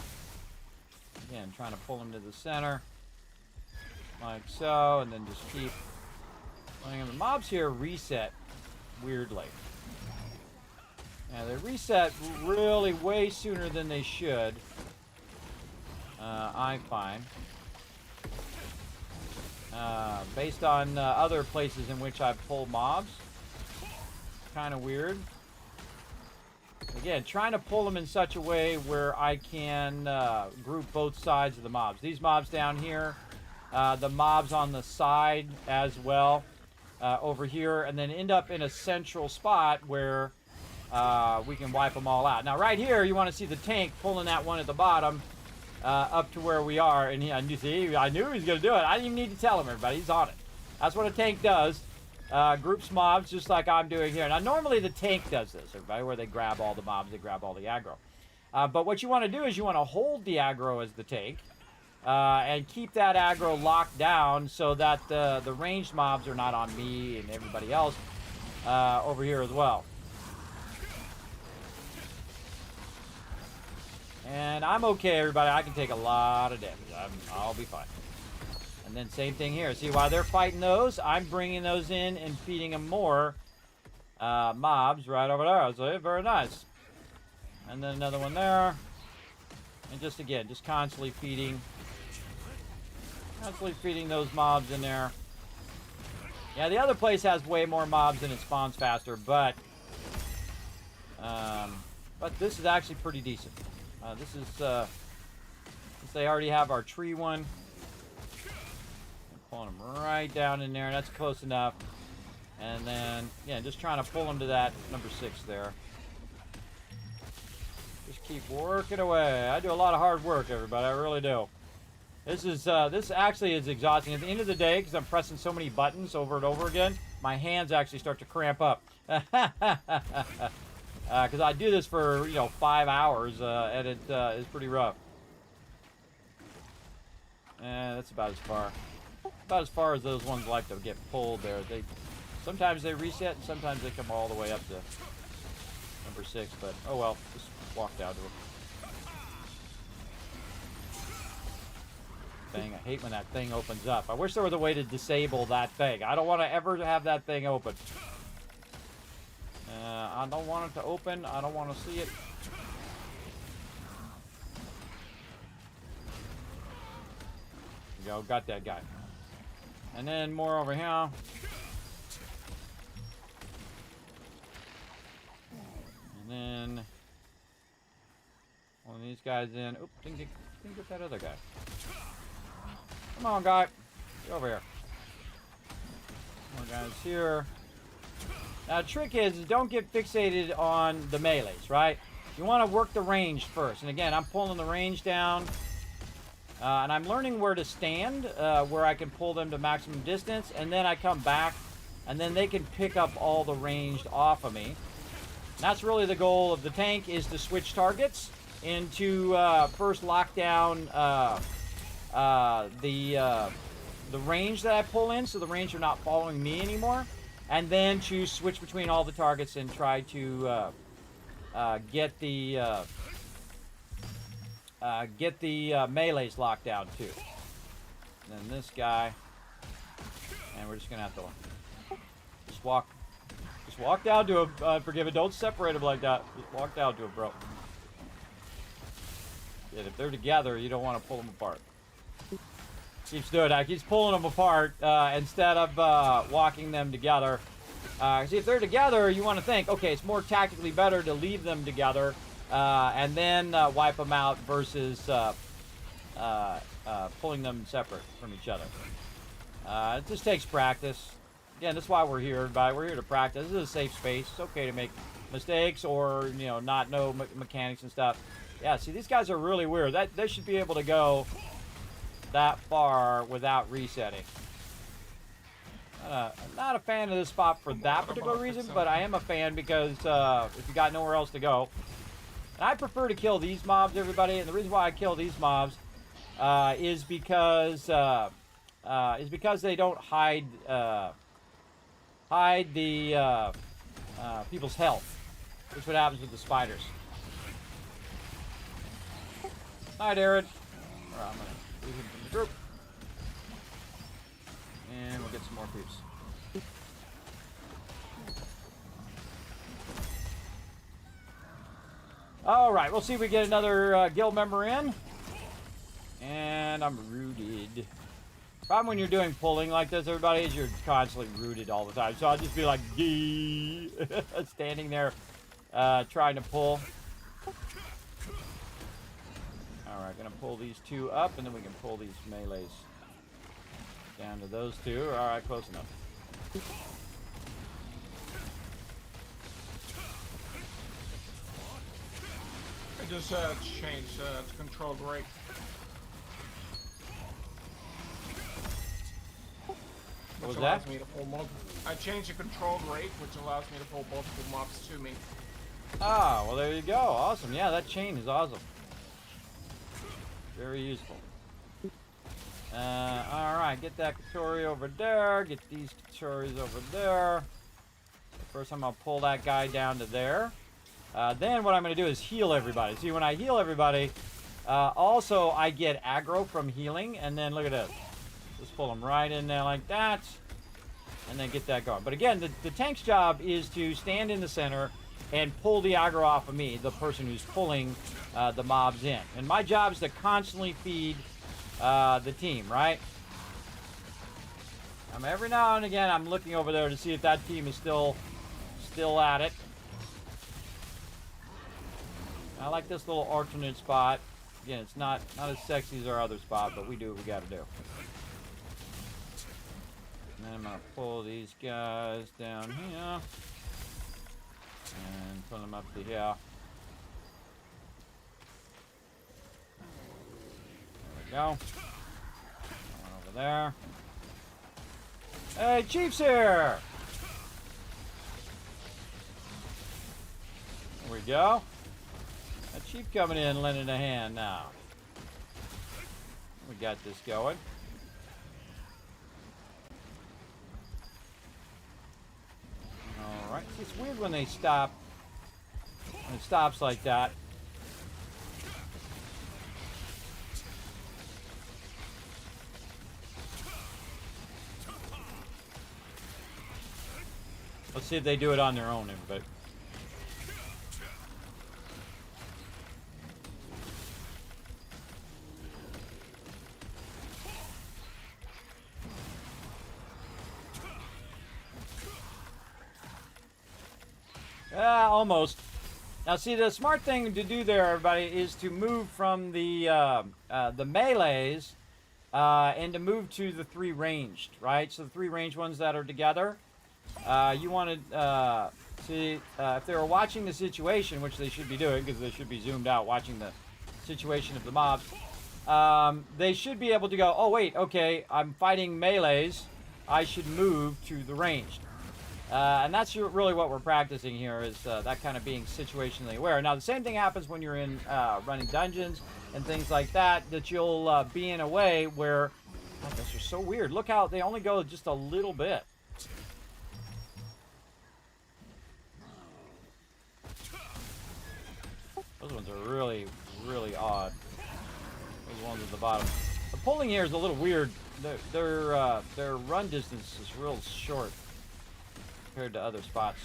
Again, trying to pull them to the center. Like so, and then just keep pulling them. The mobs here reset weirdly. Yeah, they reset really way sooner than they should. I find. Based on other places in which I've pulled mobs. Kind of weird. Again, trying to pull them in such a way where I can group both sides of the mobs. These mobs down here. The mobs on the side as well over here, and then end up in a central spot where we can wipe them all out. Now right here you want to see the tank pulling that one at the bottom up to where we are, and you see, I knew he was going to do it. I didn't even need to tell him, everybody. He's on it. That's what a tank does. Groups mobs just like I'm doing here. Now normally the tank does this, everybody, where they grab all the mobs, they grab all the aggro. But what you want to do is you want to hold the aggro as the tank. And keep that aggro locked down so that the ranged mobs are not on me and everybody else over here as well. And I'm okay, everybody. I can take a lot of damage. I'll be fine. And then same thing here. See, while they're fighting those, I'm bringing those in and feeding them more mobs right over there. So very nice. And then another one there. And just again, just constantly feeding those mobs in there. Yeah, the other place has way more mobs and it spawns faster, but this is actually pretty decent. This is since they already have our tree one. I'm pulling them right down in there. That's close enough. And then, yeah, just trying to pull him to that number 6 there. Just keep working away. I do a lot of hard work, everybody. I really do. This actually is exhausting. At the end of the day, because I'm pressing so many buttons over and over again, my hands actually start to cramp up. Because I do this for, 5 hours, and it is pretty rough. That's about as far as those ones like to get pulled there. Sometimes they reset, and sometimes they come all the way up to number 6, but oh well, just walk down to them. Thing, I hate when that thing opens up. I wish there was a way to disable that thing. I don't want to ever have that thing open. I don't want it to open. I don't want to see it. There we go, got that guy. And then more over here. And then one of these guys in. Oops, didn't get that other guy. Come on, guy. Get over here. More guys here. Now, the trick is don't get fixated on the melees, right? You want to work the range first. And again, I'm pulling the range down. And I'm learning where to stand, where I can pull them to maximum distance. And then I come back, and then they can pick up all the ranged off of me. And that's really the goal of the tank, is to switch targets into first lock down the range that I pull in, so the range are not following me anymore, and then to switch between all the targets and try to get the melees locked down too. And then this guy, and we're just gonna have to just walk down to him. Forgive it, don't separate them like that. Just walk down to him, bro. Yeah, if they're together, you don't want to pull them apart. Keeps doing that. Keeps pulling them apart instead of walking them together. See, if they're together, you want to think, okay, it's more tactically better to leave them together and then wipe them out versus pulling them separate from each other. It just takes practice. Again, that's why we're here, everybody. We're here to practice. This is a safe space. It's okay to make mistakes or, not know mechanics and stuff. Yeah, see, these guys are really weird. They should be able to go that far without resetting. I'm not a fan of this spot for that particular reason, but I am a fan because if you got nowhere else to go. And I prefer to kill these mobs, everybody, and the reason why I kill these mobs is because they don't hide the people's health. That's what happens with the spiders. Alright, Aaron. I'm gonna leave him from the group. And we'll get some more peeps. Alright, we'll see if we get another guild member in. And I'm rooted. Problem when you're doing pulling like this, everybody, is you're constantly rooted all the time. So I'll just be like, gee, standing there trying to pull. Alright, gonna pull these two up, and then we can pull these melees down to those two. Alright, close enough. I just changed to controlled rate. What was that? Me to pull I changed the controlled rate, which allows me to pull multiple mobs to me. Ah, well there you go. Awesome. Yeah, that chain is awesome. Very useful. Alright, get that Katori over there. Get these Katoris over there. First I'm going to pull that guy down to there. Then what I'm going to do is heal everybody. See, when I heal everybody, also I get aggro from healing. And then look at this. Just pull them right in there like that. And then get that going. But again, the tank's job is to stand in the center and pull the aggro off of me, the person who's pulling the mobs in. And my job is to constantly feed the team, right? Every now and again, I'm looking over there to see if that team is still at it. I like this little alternate spot. Again, it's not as sexy as our other spot, but we do what we got to do. then I'm gonna pull these guys down here and pull them up to here. There we go. One over there. Hey, Chief's here! There we go. That Chief coming in, lending a hand now. We got this going. Alright, it's weird when they stop. When it stops like that. Let's see if they do it on their own, everybody. Almost. Now, see, the smart thing to do there, everybody, is to move from the melees and to move to the 3 ranged, right? So the 3 ranged ones that are together. You want to see if they were watching the situation, which they should be doing because they should be zoomed out watching the situation of the mobs. They should be able to go, oh wait, okay, I'm fighting melees. I should move to the ranged. And that's really what we're practicing here is that kind of being situationally aware. Now, the same thing happens when you're in running dungeons and things like that, that you'll be in a way where, oh, this is so weird. Look how they only go just a little bit. Those ones are really, really odd. Those ones at the bottom. The pulling here is a little weird. Their run distance is real short compared to other spots.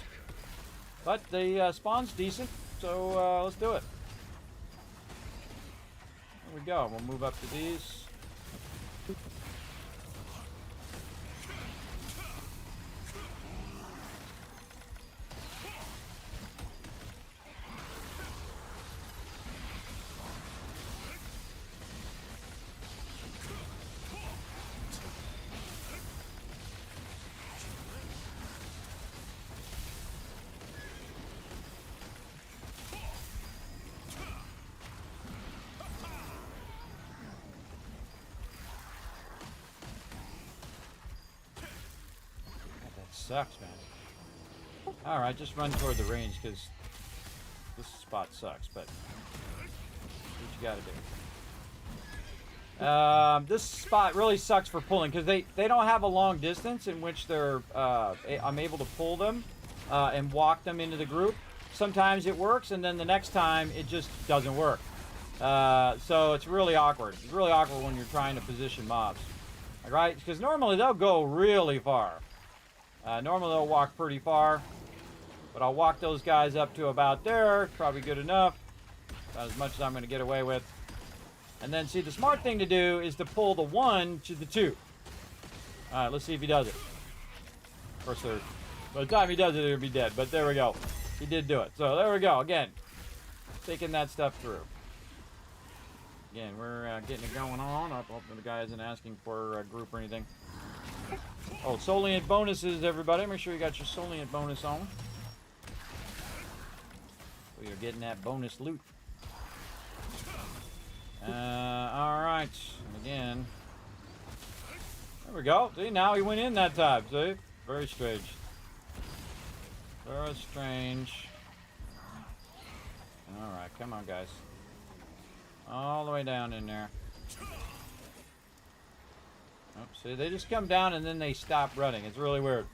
But the spawn's decent, so let's do it. There we go. We'll move up to these. Sucks, man. Alright, just run toward the range because this spot sucks, but what you gotta do. This spot really sucks for pulling because they don't have a long distance in which I'm able to pull them and walk them into the group. Sometimes it works, and then the next time it just doesn't work. So it's really awkward. It's really awkward when you're trying to position mobs. Right? Because normally they'll go really far. Normally they'll walk pretty far, but I'll walk those guys up to about there, probably good enough, about as much as I'm going to get away with. And then, see, the smart thing to do is to pull the 1 to the 2. Alright, let's see if he does it. Of course, by the time he does it, he'll be dead, but there we go. He did do it. So there we go, again, taking that stuff through. Again, we're getting it going on. I hope the guy isn't asking for a group or anything. Oh, Solient bonuses, everybody. Make sure you got your Solient bonus on. We are getting that bonus loot. Alright. Again. There we go. See, now he went in that time. See? Very strange. Very strange. Alright, come on, guys. All the way down in there. Oh, see, they just come down and then they stop running. It's really weird.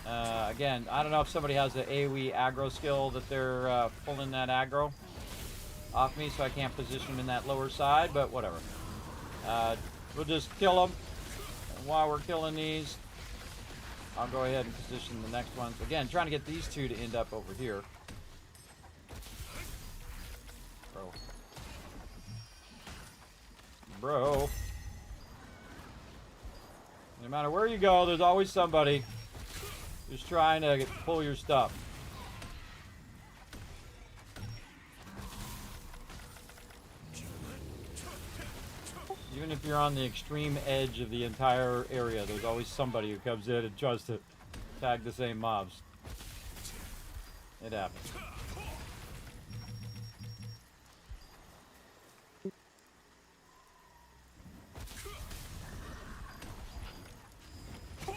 Again, I don't know if somebody has the AoE aggro skill that they're pulling that aggro off me, so I can't position them in that lower side, but whatever. We'll just kill them. And while we're killing these, I'll go ahead and position the next ones. Again, trying to get these 2 to end up over here. Bro. No matter where you go, there's always somebody who's trying to pull your stuff. Even Even if you're on the extreme edge of the entire area, there's always somebody who comes in and tries to tag the same mobs. It happens.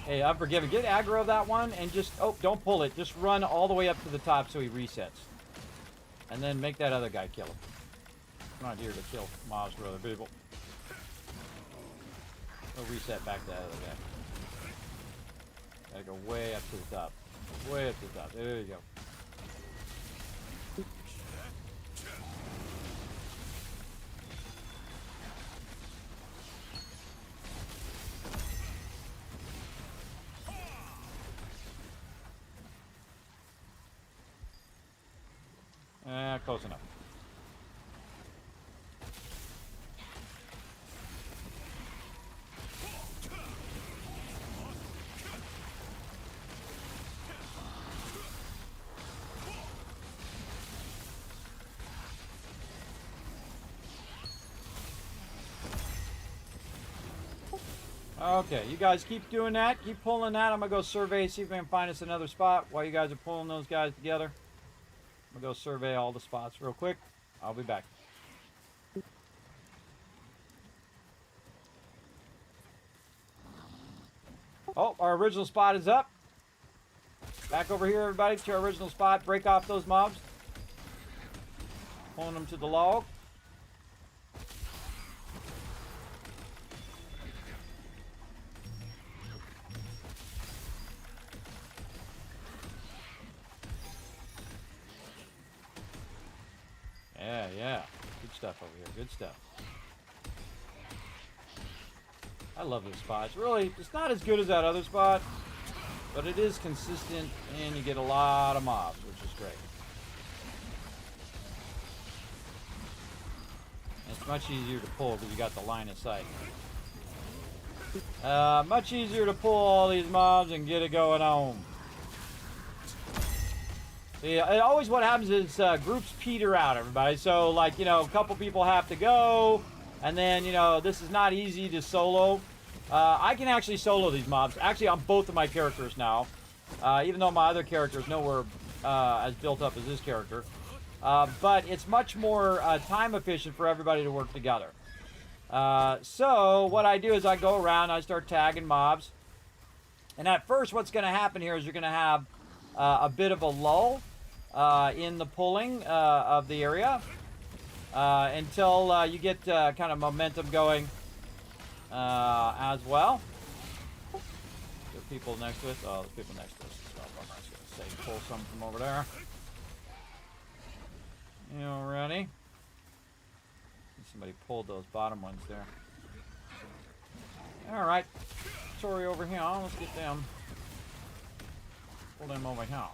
Hey, Unforgiven, get aggro of that one and just, oh, don't pull it. Just run all the way up to the top so he resets. And then make that other guy kill him. I'm not here to kill mobs for other people. Go reset back to that other guy. Gotta go way up to the top. Way up to the top. There you go. Close enough. Okay, you guys keep doing that. Keep pulling that. I'm going to go survey, see if I can find us another spot while you guys are pulling those guys together. I'm going to go survey all the spots real quick. I'll be back. Oh, our original spot is up. Back over here, everybody, to our original spot. Break off those mobs. Pulling them to the log. Yeah. Good stuff over here. Good stuff. I love this spot. It's really, it's not as good as that other spot, but it is consistent, and you get a lot of mobs, which is great. And it's much easier to pull because you got the line of sight. Much easier to pull all these mobs and get it going on. Yeah, it always what happens is groups peter out, everybody. So, like, you know, a couple people have to go, and then, you know, this is not easy to solo. I can actually solo these mobs, actually on both of my characters now, even though my other character is nowhere as built up as this character. But it's much more time efficient for everybody to work together. So, what I do is I go around, I start tagging mobs. And at first, what's going to happen here is you're going to have a bit of a lull in the pulling of the area until you get kind of momentum going as well. There are people next to us. Oh, there's people next to us as well. I'm just going to say pull some from over there. You all ready? Somebody pulled those bottom ones there. All right. Sorry, over here. Let's get them. Pull them over here.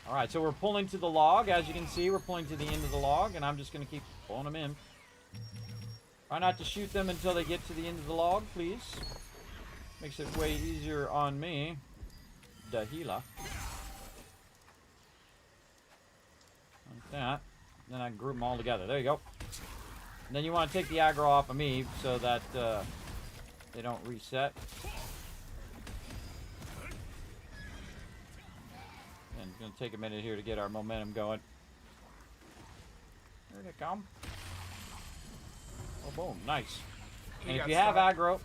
All right, so we're pulling to the log. As you can see, we're pulling to the end of the log, and I'm just going to keep pulling them in. Try not to shoot them until they get to the end of the log, please. Makes it way easier on me. Dahila. Like that. Then I can group them all together. There you go. And then you want to take the aggro off of me so that they don't reset. And it's going to take a minute here to get our momentum going. Here they come. Oh, boom. Nice. And if you have aggro,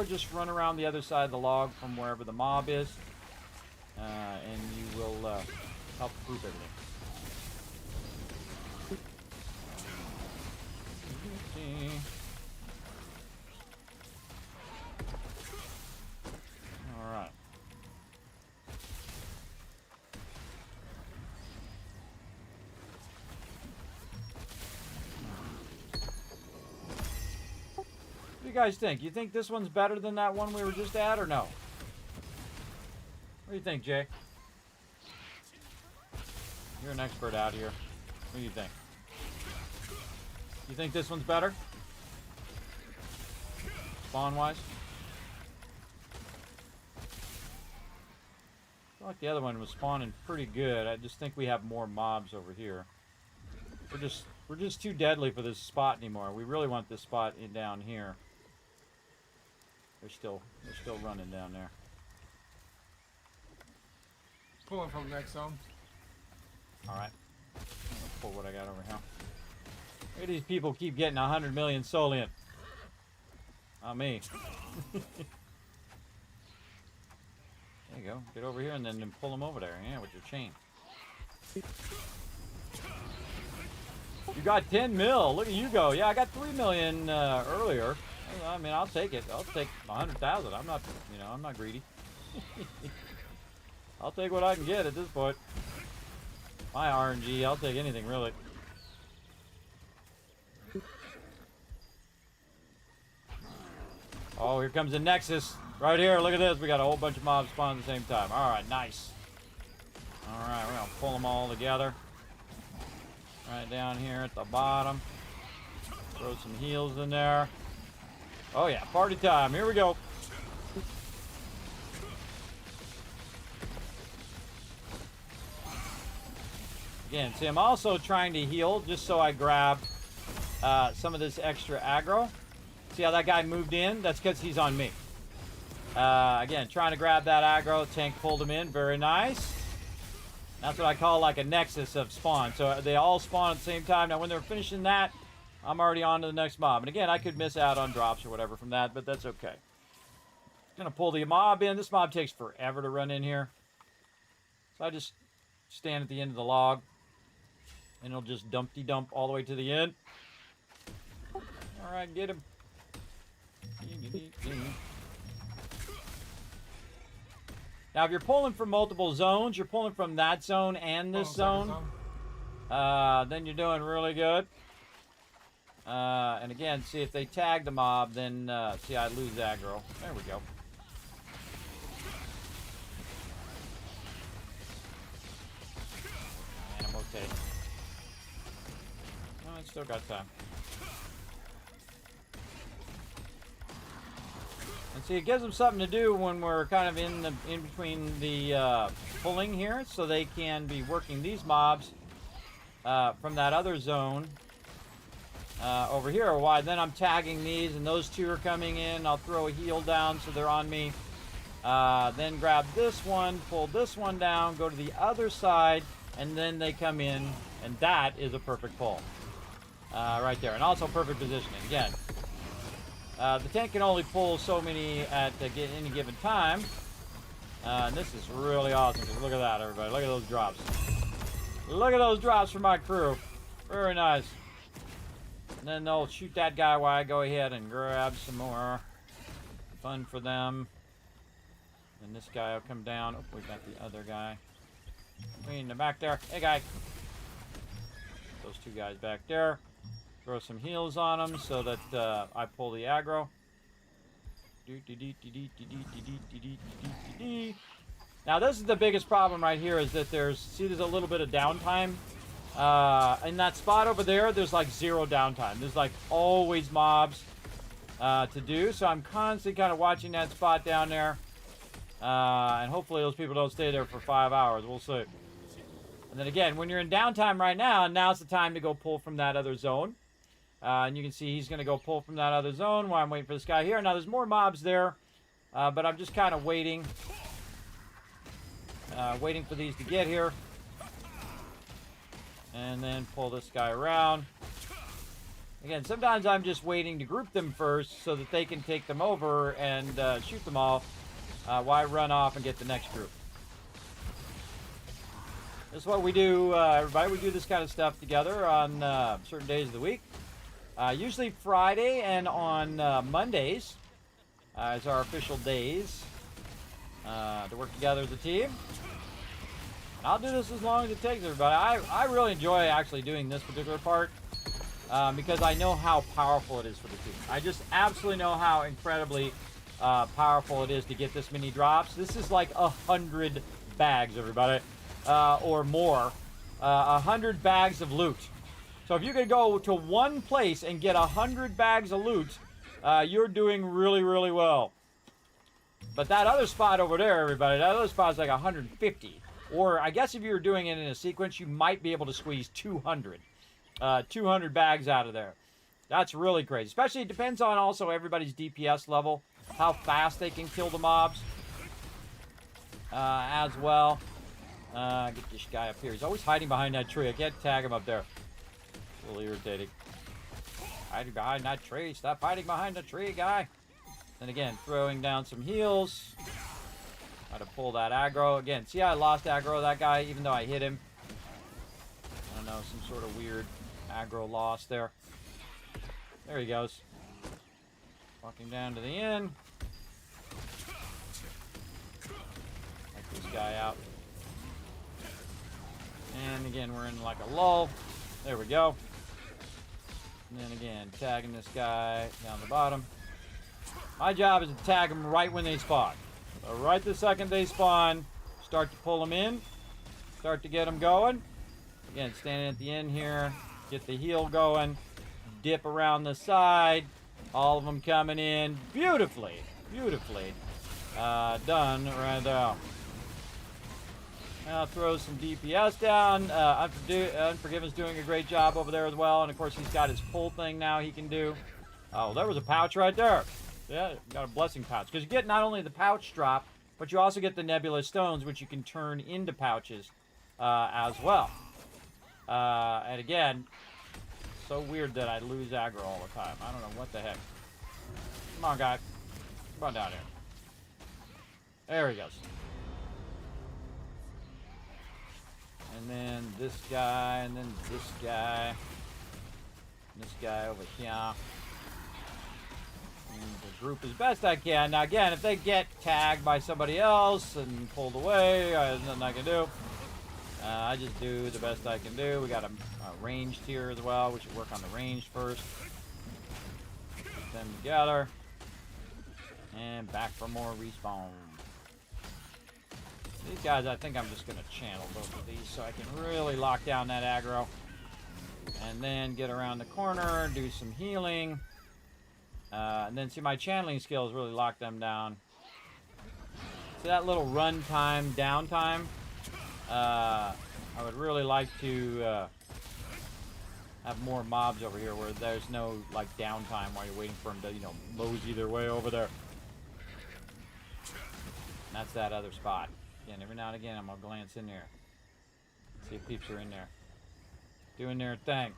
just run around the other side of the log from wherever the mob is. And you will help group everything. All right. What do you guys think? You think this one's better than that one we were just at, or no? What do you think, Jay? You're an expert out here. What do you think? You think this one's better? Spawn-wise? I feel like the other one was spawning pretty good. I just think we have more mobs over here. We're just We're just too deadly for this spot anymore. We really want this spot in down here. They're still running down there. Pulling from the next zone. All right. Let's pull what I got over here. Look at these people keep getting 100 million Solian. Not me. There you go. Get over here and then pull them over there. Yeah, with your chain. You got 10 mil. Look at you go. Yeah, I got 3 million earlier. I mean, I'll take it. I'll take 100,000. I'm not, you know, I'm not greedy. I'll take what I can get at this point. My RNG, I'll take anything really. Oh, here comes the Nexus. Right here, look at this. We got a whole bunch of mobs spawn at the same time. Alright, nice. Alright, we're gonna pull them all together. Right down here at the bottom. Throw some heals in there. Oh yeah, party time. Here we go. Again, see, I'm also trying to heal just so I grab some of this extra aggro. See how that guy moved in? That's because he's on me. Again, trying to grab that aggro. Tank pulled him in. Very nice. That's what I call like a nexus of spawn. So they all spawn at the same time. Now, when they're finishing that, I'm already on to the next mob. And again, I could miss out on drops or whatever from that, but that's okay. Gonna pull the mob in. This mob takes forever to run in here. So I just stand at the end of the log. And it'll just dumpty-dump all the way to the end. Alright, get him. Now, if you're pulling from multiple zones, you're pulling from that zone and this zone. Then you're doing really good. And again, see, if they tag the mob, then, see, I lose aggro. There we go. And I'm okay. Oh, I still got time. And see, it gives them something to do when we're kind of in between the pulling here, so they can be working these mobs from that other zone over here. Why? Then I'm tagging these, and those two are coming in. I'll throw a heal down so they're on me. Then grab this one, pull this one down, go to the other side, and then they come in, and that is a perfect pull right there. And also perfect positioning. Again, the tank can only pull so many at any given time. And this is really awesome. Look at that, everybody. Look at those drops. Look at those drops from my crew. Very nice. And then they'll shoot that guy while I go ahead and grab some more. Fun for them. And this guy will come down. Oh, we got the other guy. In the back there. Hey, guy. Those two guys back there. Throw some heals on them so that I pull the aggro. Now this is the biggest problem right here, is that there's a little bit of downtime. In that spot over there, there's like zero downtime. There's like always mobs to do. So I'm constantly kind of watching that spot down there. And hopefully those people don't stay there for 5 hours. We'll see. And then again, when you're in downtime right now, now's the time to go pull from that other zone. And you can see he's going to go pull from that other zone while I'm waiting for this guy here. Now, there's more mobs there, but I'm just kind of waiting. Waiting for these to get here. And then pull this guy around. Again, sometimes I'm just waiting to group them first so that they can take them over and shoot them all while I run off and get the next group. This is what we do, everybody. We do this kind of stuff together on certain days of the week. Usually Friday and on Mondays is our official days to work together as a team. And I'll do this as long as it takes, everybody. I really enjoy actually doing this particular part because I know how powerful it is for the team. I just absolutely know how incredibly powerful it is to get this many drops. This is like 100 bags, everybody, or more. 100 bags of loot. So if you could go to one place and get 100 bags of loot, you're doing really, really well. But that other spot over there, everybody, that other spot is like 150. Or I guess if you were doing it in a sequence, you might be able to squeeze 200. 200 bags out of there. That's really crazy. Especially, it depends on also everybody's DPS level, how fast they can kill the mobs as well. Get this guy up here. He's always hiding behind that tree. I can't tag him up there. A little irritating. Hiding behind that tree. Stop hiding behind the tree, guy. Then again, throwing down some heals. Try to pull that aggro. Again, see how I lost aggro that guy even though I hit him? I don't know, some sort of weird aggro loss there. There he goes. Walking down to the inn. Take this guy out. And again, we're in like a lull. There we go. And then again, tagging this guy down the bottom. My job is to tag them right when they spawn. So right the second they spawn, start to pull them in. Start to get them going. Again, standing at the end here. Get the heal going. Dip around the side. All of them coming in beautifully. Beautifully done right there. Now throw some DPS down. Unforgiven's doing a great job over there as well. And of course, he's got his pull thing now he can do. Oh, there was a pouch right there. Yeah, got a blessing pouch. Because you get not only the pouch drop, but you also get the nebulous stones, which you can turn into pouches as well. And again, so weird that I lose aggro all the time. I don't know what the heck. Come on, guy. Come on down here. There he goes. And then this guy, and then this guy. And this guy over here. And the group as best I can. Now again, if they get tagged by somebody else and pulled away, there's nothing I can do. I just do the best I can do. We got a ranged here as well. We should work on the ranged first. Put them together. And back for more respawn. These guys, I think I'm just going to channel both of these so I can really lock down that aggro. And then get around the corner, do some healing. And then see my channeling skills really lock them down. See that little run time, downtime? I would really like to have more mobs over here where there's no like downtime while you're waiting for them to, you know, mosey their way over there. And that's that other spot. Again, every now and again, I'm gonna glance in there, see if peeps are in there, doing their thing.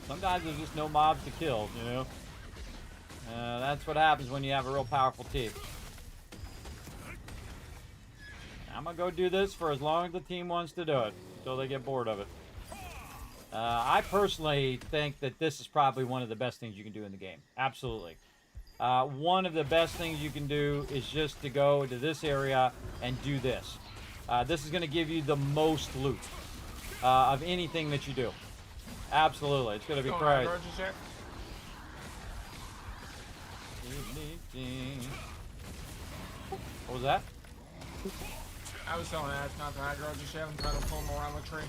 Sometimes there's just no mobs to kill, you know. That's what happens when you have a real powerful team. I'm gonna go do this for as long as the team wants to do it, until they get bored of it. I personally think that this is probably one of the best things you can do in the game. Absolutely. One of the best things you can do is just to go to this area and do this. This is going to give you the most loot of anything that you do. Absolutely. It's going to be crazy. What was that? I was telling Ash not to aggro just yet. I'm trying to pull him around the tree.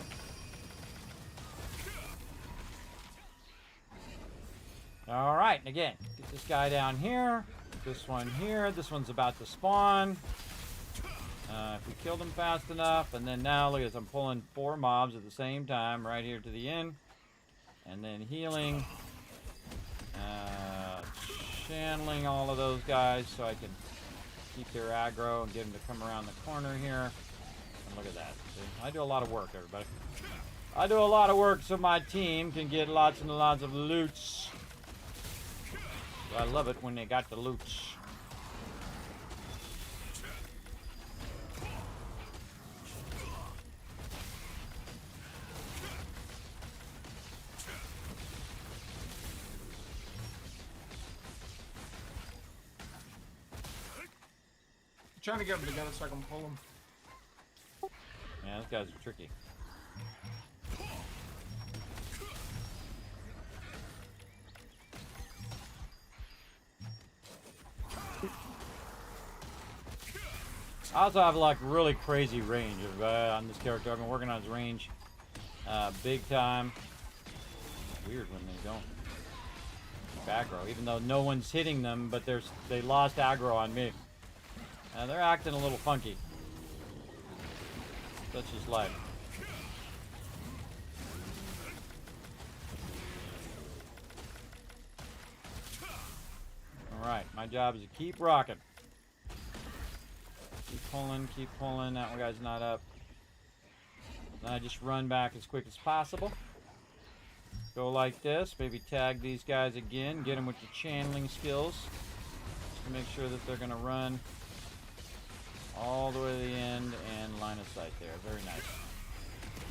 All right, and again, get this guy down here. This one here. This one's about to spawn. If we kill them fast enough, and then now look at this. I'm pulling 4 mobs at the same time right here to the end, and then healing, channeling all of those guys so I can keep their aggro and get them to come around the corner here. And look at that. See? I do a lot of work, everybody. I do a lot of work so my team can get lots and lots of loots. I love it when they got the loots. I'm trying to get them together so I can pull them. Yeah, those guys are tricky. I also have like really crazy range on this character. I've been working on his range big time. It's weird when they don't keep aggro, even though no one's hitting them, but they lost aggro on me. They're acting a little funky. Such is life. My job is to keep rocking. Keep pulling, keep pulling. That one guy's not up. Then I just run back as quick as possible. Go like this. Maybe tag these guys again. Get them with your channeling skills. Just to make sure that they're going to run all the way to the end and line of sight there. Very nice.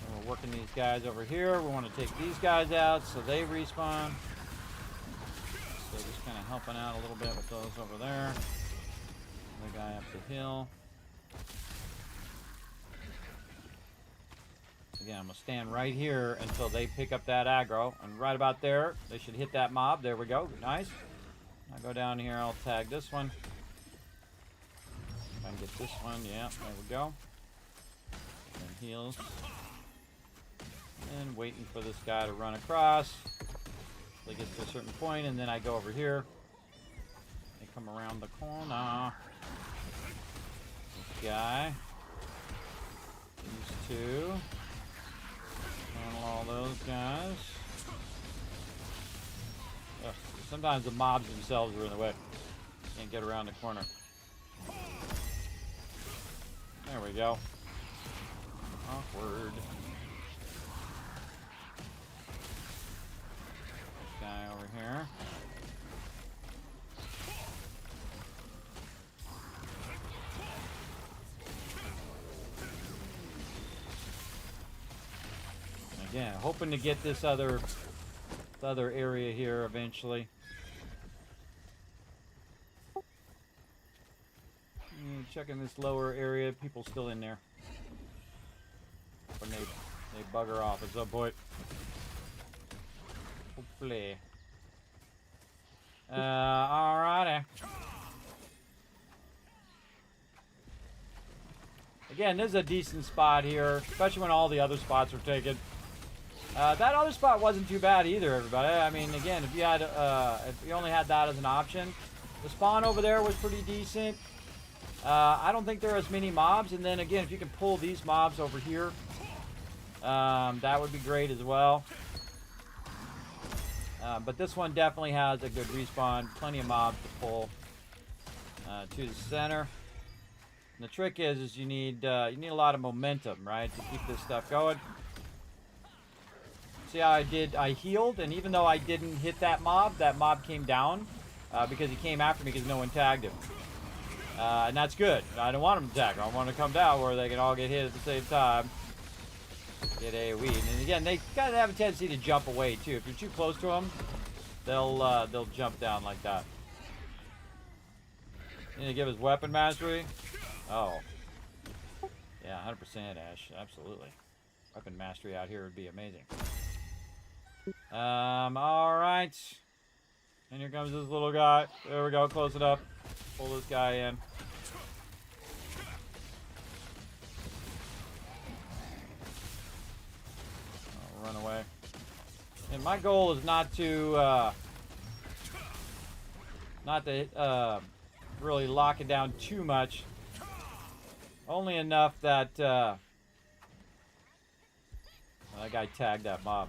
And we're working these guys over here. We want to take these guys out so they respawn. So just kind of helping out a little bit with those over there. The guy up the hill. Again, I'm going to stand right here until they pick up that aggro. And right about there, they should hit that mob. There we go. Nice. I'll go down here. I'll tag this one. If I can get this one. Yeah, there we go. And heals. And waiting for this guy to run across. They get to a certain point, and then I go over here. They come around the corner. This guy. These two. Handle all those guys. Ugh, sometimes the mobs themselves are in the way. Can't get around the corner. There we go. Awkward. This guy over here. Yeah, hoping to get this other area here eventually. Checking this lower area, people still in there. When they bugger off at some point. Hopefully. Alrighty. Again, this is a decent spot here, especially when all the other spots are taken. That other spot wasn't too bad either, everybody. I mean, again, if you only had that as an option, the spawn over there was pretty decent. I don't think there are as many mobs, and then again, if you can pull these mobs over here, that would be great as well. But this one definitely has a good respawn, plenty of mobs to pull to the center. And the trick is you need a lot of momentum, right, to keep this stuff going. See how I did? I healed, and even though I didn't hit that mob came down because he came after me because no one tagged him. And that's good. I don't want him to tag. I want to come down where they can all get hit at the same time. Get AoE. And again, they kind of have a tendency to jump away too. If you're too close to them, they'll jump down like that. Need to give his weapon mastery. Oh. Yeah, 100% Ash. Absolutely. Weapon mastery out here would be amazing. Alright. And here comes this little guy. There we go, close it up. Pull this guy in. I'll run away. And my goal is not to really lock it down too much. Only enough that that guy tagged that mob.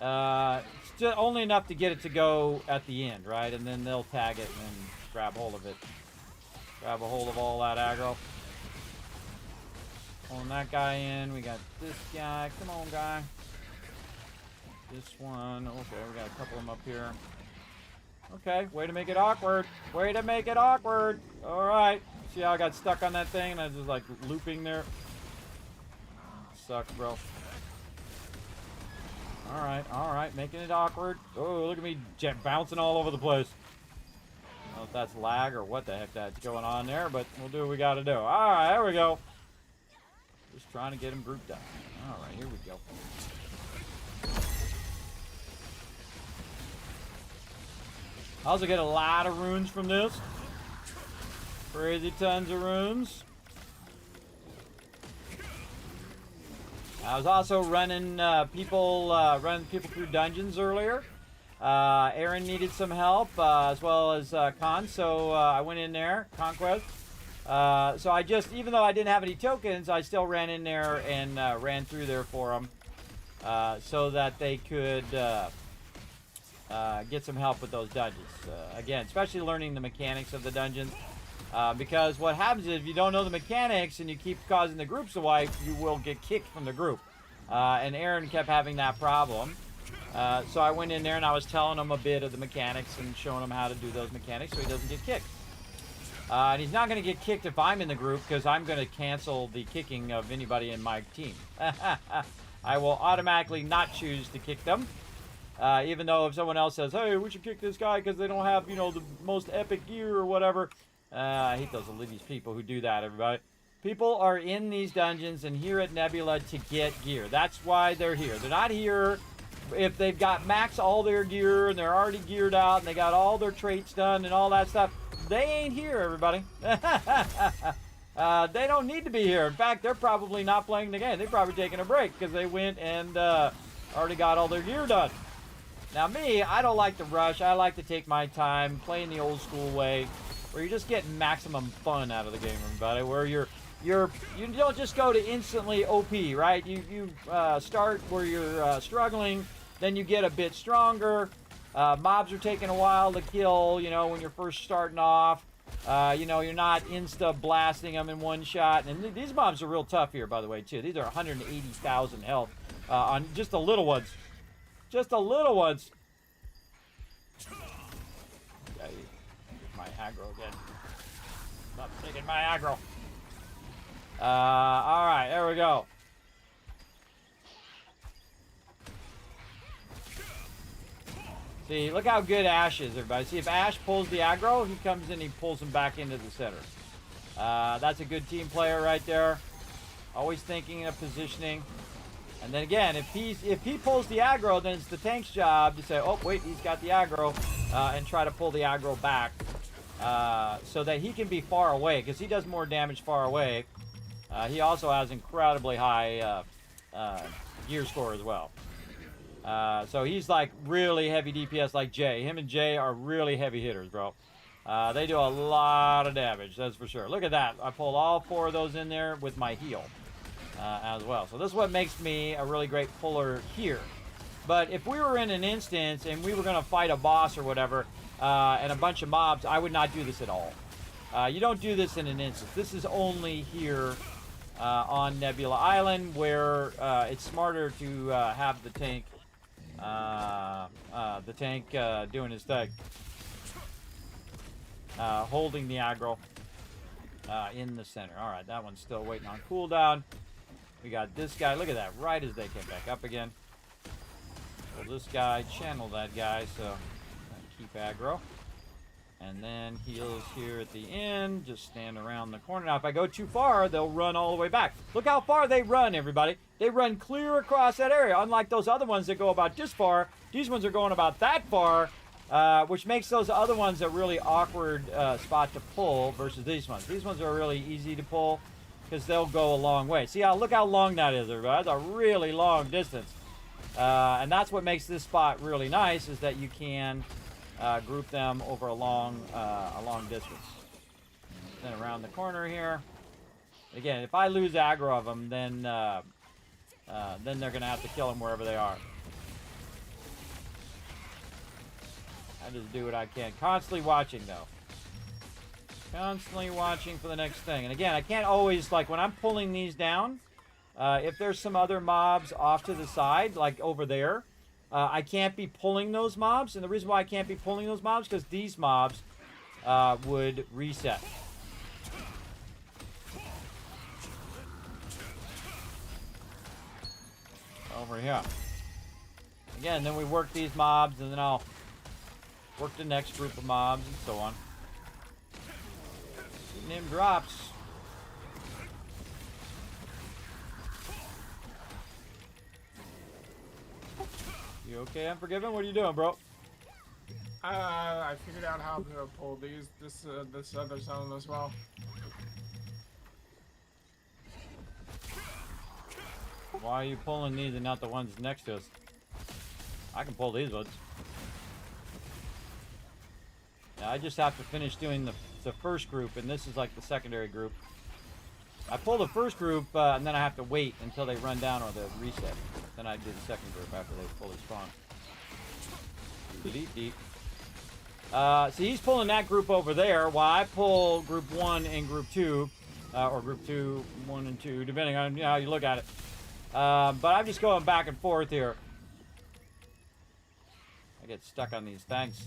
It's just only enough to get it to go at the end, right? And then they'll tag it and then grab hold of it. Grab a hold of all that aggro. Pulling that guy in. We got this guy. Come on, guy. This one. Okay, we got a couple of them up here. Okay, way to make it awkward. Way to make it awkward. All right. See how I got stuck on that thing and I was just like looping there? Sucks, bro. All right, making it awkward. Oh, look at me bouncing all over the place. I don't know if that's lag or what the heck that's going on there, but we'll do what we got to do. All right, there we go. Just trying to get them grouped up. All right, here we go. I also get a lot of runes from this. Crazy tons of runes. I was also running people through dungeons earlier. Aaron needed some help as well as Con, so I went in there, Conquest. So I just, even though I didn't have any tokens, I still ran in there and ran through there for him. so that they could get some help with those dungeons. Again, especially learning the mechanics of the dungeons. Because what happens is if you don't know the mechanics and you keep causing the groups to wipe, you will get kicked from the group. And Aaron kept having that problem. So I went in there and I was telling him a bit of the mechanics and showing him how to do those mechanics so he doesn't get kicked. And he's not going to get kicked if I'm in the group because I'm going to cancel the kicking of anybody in my team. I will automatically not choose to kick them. Even though if someone else says, hey, we should kick this guy because they don't have, you know, the most epic gear or whatever. I hate these people who do that, everybody. People are in these dungeons and here at Nebula to get gear. That's why they're here. They're not here if they've got max all their gear and they're already geared out and they got all their traits done and all that stuff. They ain't here, everybody. They don't need to be here. In fact, they're probably not playing the game. They're probably taking a break because they went and already got all their gear done. Now me, I don't like to rush. I like to take my time, playing the old school way, where you're just getting maximum fun out of the game, everybody. Where you don't just go to instantly OP, right? You start where you're struggling, then you get a bit stronger. Mobs are taking a while to kill, you know, when you're first starting off. You know, you're not insta blasting them in one shot. And these mobs are real tough here, by the way, too. These are 180,000 health on just the little ones. Just the little ones. Okay, my aggro again. Not taking my aggro. All right, there we go. See, look how good Ash is, everybody. See, if Ash pulls the aggro, he comes in, he pulls him back into the center. That's a good team player right there. Always thinking of positioning. And then again, if he pulls the aggro, then it's the tank's job to say, oh, wait, he's got the aggro, and try to pull the aggro back so that he can be far away, because he does more damage far away. He also has incredibly high gear score as well. So he's like really heavy DPS like Jay. Him and Jay are really heavy hitters, bro. They do a lot of damage, that's for sure. Look at that. I pulled all 4 of those in there with my heal as well. So this is what makes me a really great puller here. But if we were in an instance and we were going to fight a boss or whatever and a bunch of mobs, I would not do this at all. You don't do this in an instance. This is only here on Nebula Island where it's smarter to have the tank doing his thing. Holding the aggro in the center. Alright, that one's still waiting on cooldown. We got this guy. Look at that. Right as they came back up again. Pull this guy. Channel that guy. So keep aggro. And then heals here at the end. Just stand around the corner. Now, if I go too far, they'll run all the way back. Look how far they run, everybody. They run clear across that area. Unlike those other ones that go about this far, these ones are going about that far, which makes those other ones a really awkward spot to pull versus these ones. These ones are really easy to pull because they'll go a long way. See how, look how long that is, everybody. That's a really long distance. And that's what makes this spot really nice, is that you can group them over a long distance. Then around the corner here. Again, if I lose aggro of them, then they're going to have to kill them wherever they are. I just do what I can. Constantly watching, though. Constantly watching for the next thing. And again, I can't always, like, when I'm pulling these down, if there's some other mobs off to the side, like over there, I can't be pulling those mobs. And the reason why I can't be pulling those mobs, because these mobs would reset. Over here. Again, then we work these mobs, and then I'll work the next group of mobs, and so on. Getting them drops. You okay, Unforgiven? What are you doing, bro? I figured out how to pull this other zone as well. Why are you pulling these and not the ones next to us? I can pull these ones. Yeah, I just have to finish doing the first group, and this is like the secondary group. I pull the first group, and then I have to wait until they run down or the reset. Then I do the second group after they fully spawn. Deep, deep. So he's pulling that group over there, while I pull group 1 and group 2, or group 2, 1 and 2, depending on how you look at it. But I'm just going back and forth here. I get stuck on these things.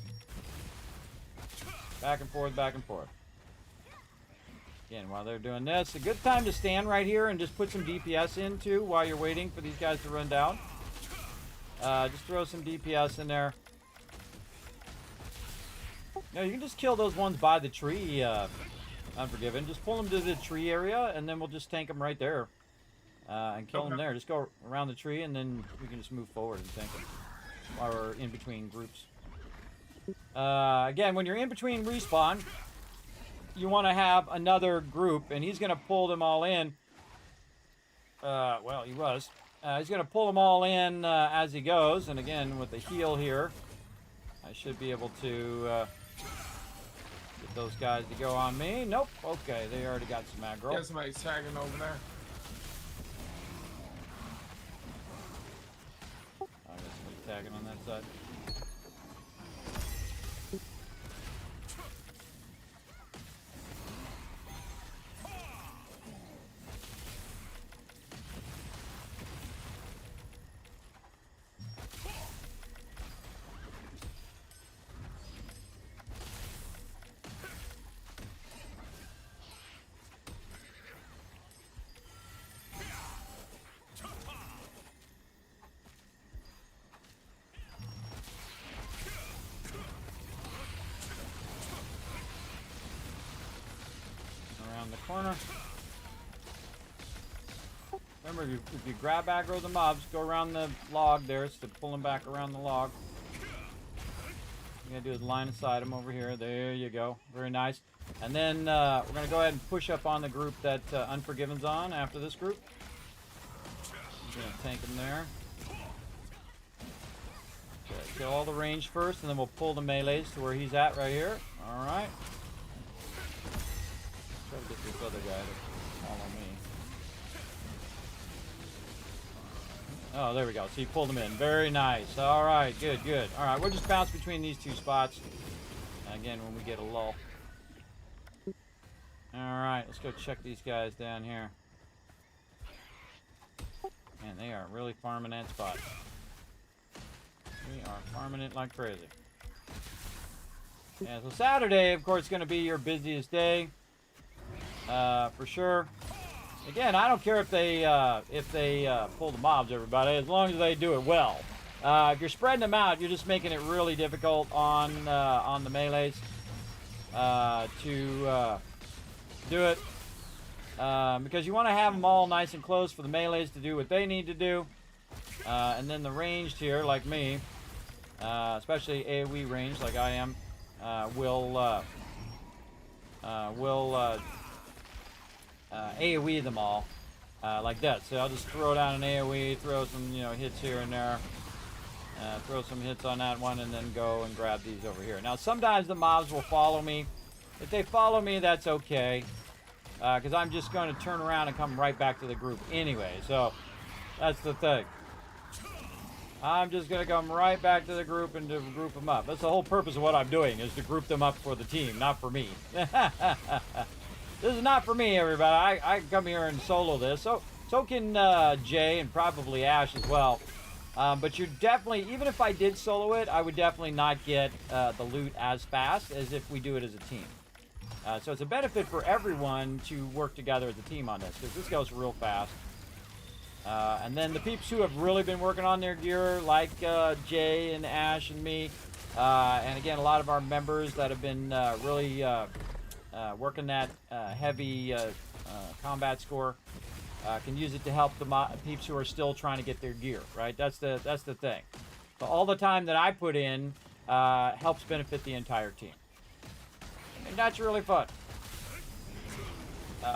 Back and forth, back and forth. Again, while they're doing this, a good time to stand right here and just put some DPS in too while you're waiting for these guys to run down. Just throw some DPS in there. You know, you can just kill those ones by the tree, Unforgiven. Just pull them to the tree area, and then we'll just tank them right there. And kill them there. Just go around the tree, and then we can just move forward and tank them while we're in between groups. Again, when you're in between respawn, you want to have another group, and he's going to pull them all in. Well, he was. He's going to pull them all in as he goes, and again, with the heal here, I should be able to get those guys to go on me. Nope. Okay, they already got some aggro. Yeah, somebody's tagging over there. I got somebody tagging on that side. Corner. Remember, if you grab aggro the mobs, go around the log there, so pull them back around the log. You're gonna do is line aside them over here. There you go. Very nice. And then we're gonna go ahead and push up on the group that Unforgiven's on after this group. I'm gonna tank him there. Okay, kill all the range first, and then we'll pull the melees to where he's at right here. All right. Try to get this other guy to follow me. Oh, there we go. So you pulled him in. Very nice. All right, good, good. All right, we'll just bounce between these two spots. Again, when we get a lull. All right, let's go check these guys down here. Man, they are really farming that spot. We are farming it like crazy. Yeah, so Saturday, of course, is going to be your busiest day. For sure. Again, I don't care if they pull the mobs, everybody, as long as they do it well. If you're spreading them out, you're just making it really difficult on the melees to do it. Because you want to have them all nice and close for the melees to do what they need to do. And then the ranged here, like me, especially AoE range, like I am, will AoE them all like that. So I'll just throw down an AoE, throw some hits here and there, throw some hits on that one, and then go and grab these over here. Now sometimes the mobs will follow me. If they follow me, that's okay, because I'm just going to turn around and come right back to the group anyway. So that's the thing. I'm just going to come right back to the group and to group them up. That's the whole purpose of what I'm doing, is to group them up for the team, not for me. This is not for me, everybody. I come here and solo this. So can Jay and probably Ash as well. But you're definitely, even if I did solo it, I would definitely not get the loot as fast as if we do it as a team. So it's a benefit for everyone to work together as a team on this, because this goes real fast. And then the peeps who have really been working on their gear, like Jay and Ash and me, and again, a lot of our members that have been really working that heavy combat score, can use it to help the peeps who are still trying to get their gear, right? That's the thing. So all the time that I put in helps benefit the entire team. And that's really fun.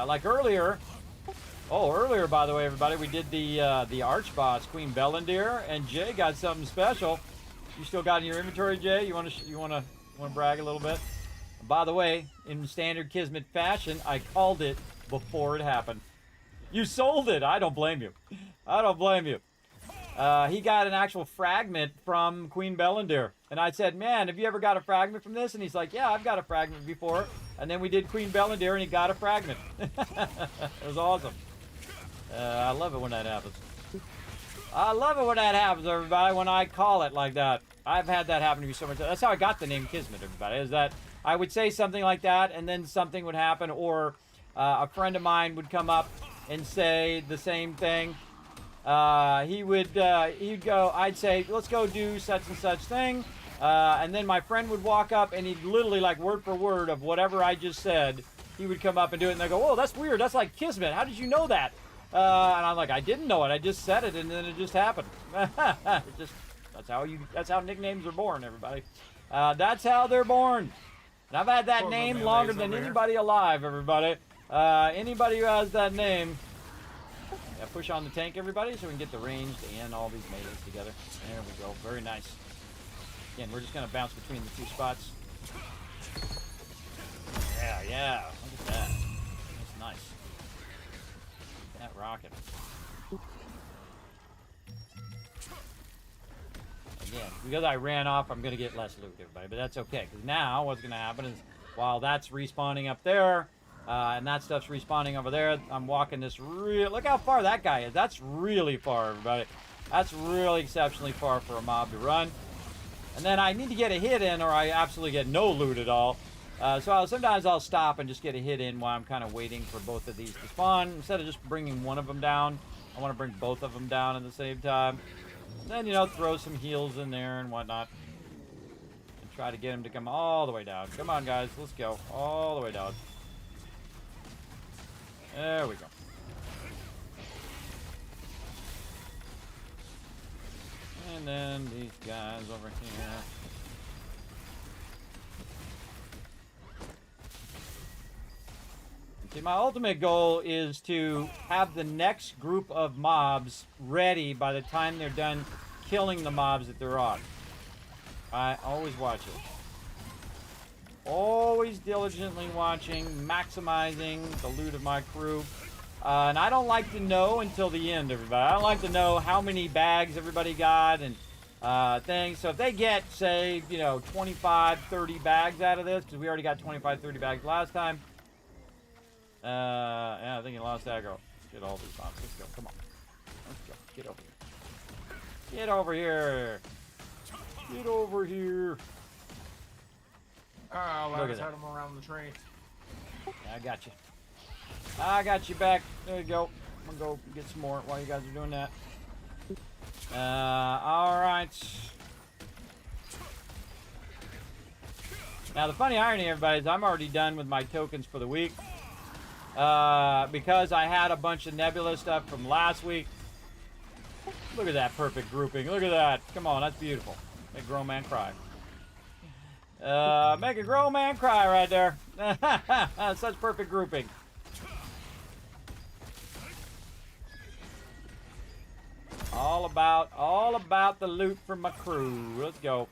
Like earlier, by the way, everybody, we did the arch boss, Queen Bellendir, and Jay got something special. You still got in your inventory, Jay? You want to brag a little bit? By the way, in standard Kismet fashion, I called it before it happened. You sold it. I don't blame you. I don't blame you. He got an actual fragment from Queen Bellendir. And I said, man, have you ever got a fragment from this? And he's like, yeah, I've got a fragment before. And then we did Queen Bellendir and he got a fragment. It was awesome. I love it when that happens. I love it when that happens, everybody, when I call it like that. I've had that happen to me so much. That's how I got the name Kismet, everybody, is that I would say something like that and then something would happen, or a friend of mine would come up and say the same thing. He'd go, I'd say, let's go do such and such thing. And then my friend would walk up and he'd literally, like, word for word of whatever I just said, he would come up and do it. And they go, whoa, that's weird. That's like Kismet. How did you know that? And I'm like, I didn't know it. I just said it and then it just happened. That's how nicknames are born, everybody. That's how they're born. And I've had that name longer than anybody alive, everybody. Anybody who has that name. Yeah, push on the tank, everybody, so we can get the ranged and all these melees together. There we go. Very nice. Again, we're just going to bounce between the two spots. Yeah. Look at that. That's nice. That rocket. Again, because I ran off, I'm going to get less loot, everybody. But that's okay, because now what's going to happen is while that's respawning up there, and that stuff's respawning over there, I'm walking this look how far that guy is. That's really far, everybody. That's really exceptionally far for a mob to run. And then I need to get a hit in or I absolutely get no loot at all. So sometimes I'll stop and just get a hit in while I'm kind of waiting for both of these to spawn. Instead of just bringing one of them down, I want to bring both of them down at the same time. And then, you know, throw some heals in there and whatnot. And try to get him to come all the way down. Come on, guys. Let's go. All the way down. There we go. And then these guys over here. See, my ultimate goal is to have the next group of mobs ready by the time they're done killing the mobs that they're on. I always watch it. Always diligently watching, maximizing the loot of my crew. And I don't like to know until the end, everybody. I don't like to know how many bags everybody got and things. So if they get, say, you know, 25, 30 bags out of this, because we already got 25, 30 bags last time. Yeah, I think he lost aggro. Let's get all these mobs. Let's go. Come on. Let's go. Get over here. Get over here. Get over here. Oh, let's head him around the tree. I got you. I got you back. There you go. I'm gonna go get some more while you guys are doing that. Alright. Now the funny irony, everybody, is I'm already done with my tokens for the week. Because I had a bunch of nebula stuff from last week. Look at that perfect grouping. Look at that. Come on, that's beautiful. Make a grown man cry. Make a grown man cry right there. Such perfect grouping. All about the loot from my crew. Let's go.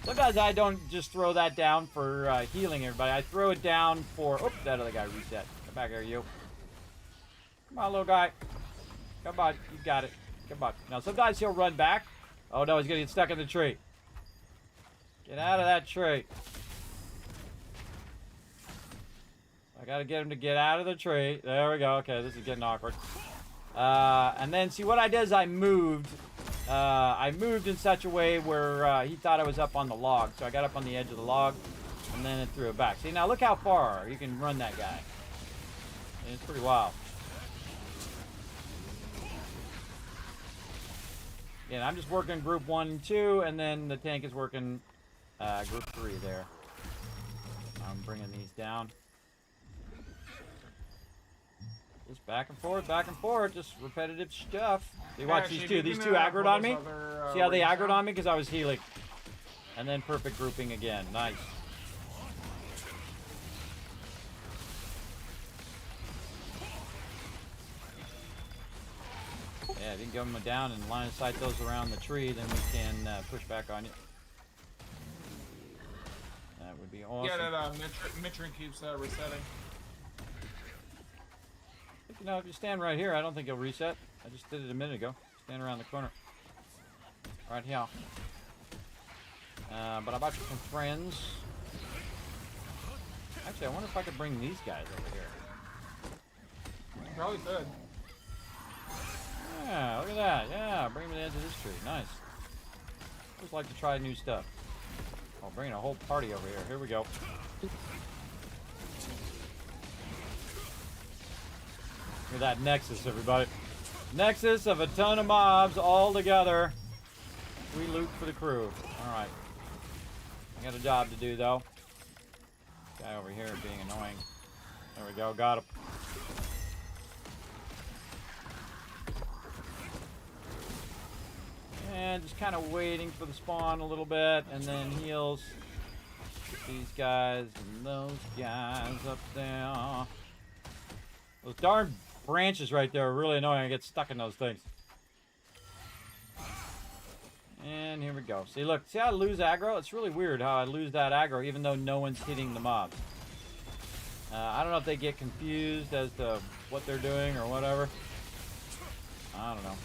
Sometimes I don't just throw that down for healing everybody. I throw it down for... Oops, that other guy reset. Come back here, you. Come on, little guy. Come on, you got it. Come on. Now, sometimes he'll run back. Oh, no, he's going to get stuck in the tree. Get out of that tree. I got to get him to get out of the tree. There we go. Okay, this is getting awkward. And then, see, what I did is I moved. I moved in such a way where he thought I was up on the log. So I got up on the edge of the log, and then it threw it back. See, now look how far you can run that guy. And it's pretty wild. Yeah, I'm just working group 1 and 2, and then the tank is working group 3 there. I'm bringing these down. Just back and forth, just repetitive stuff. See, watch these two. These two aggroed on me. See how they aggroed on me? Because I was healing. And then perfect grouping again. Nice. Yeah, if you can get them down and line of sight those around the tree, then we can push back on you. That would be awesome. Yeah, that Mitrin keeps resetting. You know, if you stand right here, I don't think it'll reset. I just did it a minute ago. Stand around the corner. Right here. But I bought you some friends. Actually, I wonder if I could bring these guys over here. Probably could. Yeah, look at that. Yeah, bring them to the edge of this tree. Nice. Just like to try new stuff. Oh, bringing a whole party over here. Here we go. Look at that nexus, everybody. Nexus of a ton of mobs all together. We loot for the crew. Alright. I got a job to do, though. Guy over here being annoying. There we go. Got him. And just kind of waiting for the spawn a little bit, and then heals. These guys and those guys up there. Those darn branches right there are really annoying. I get stuck in those things. And here we go. See, look. See how I lose aggro? It's really weird how I lose that aggro even though no one's hitting the mobs. I don't know if they get confused as to what they're doing or whatever. I don't know.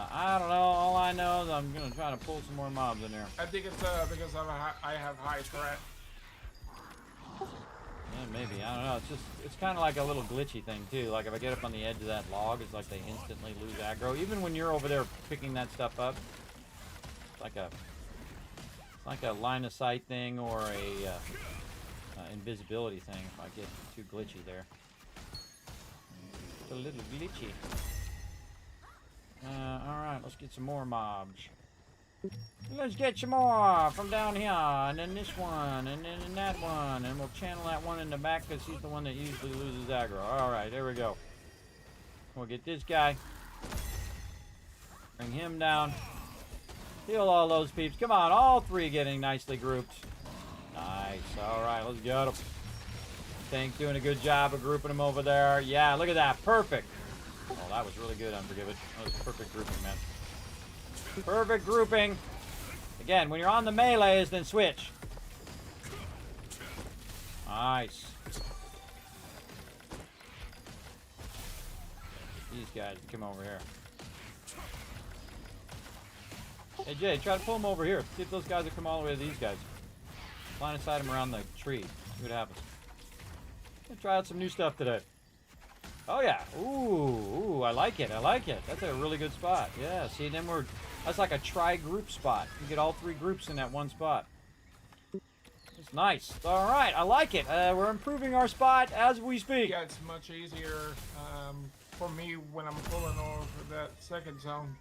I don't know. All I know is I'm going to try to pull some more mobs in here. I think it's because I have high threat. Yeah, maybe. I don't know. It's kind of like a little glitchy thing too. Like if I get up on the edge of that log, it's like they instantly lose aggro. Even when you're over there picking that stuff up, it's like a line of sight thing or a invisibility thing. If I get too glitchy there, it's a little glitchy. All right, let's get some more mobs. Let's get some more from down here, and then this one, and then that one, and we'll channel that one in the back because he's the one that usually loses aggro. All right, there we go. We'll get this guy. Bring him down. Heal all those peeps. Come on, all three getting nicely grouped. Nice. All right, let's get them. Tank doing a good job of grouping them over there. Yeah, look at that. Perfect. Oh, that was really good, Unforgiven. That was perfect grouping, man. Perfect grouping. Again, when you're on the melees, then switch. Nice. These guys come over here. Hey, Jay, try to pull them over here. See if those guys will come all the way to these guys. Line of sight them around the tree. See what happens. Let's try out some new stuff today. Oh yeah, ooh, I like it, I like it. That's a really good spot. Yeah, see, then that's like a tri-group spot. You get all three groups in that one spot. It's nice. All right, I like it. We're improving our spot as we speak. Yeah, it's much easier for me when I'm pulling over that second zone.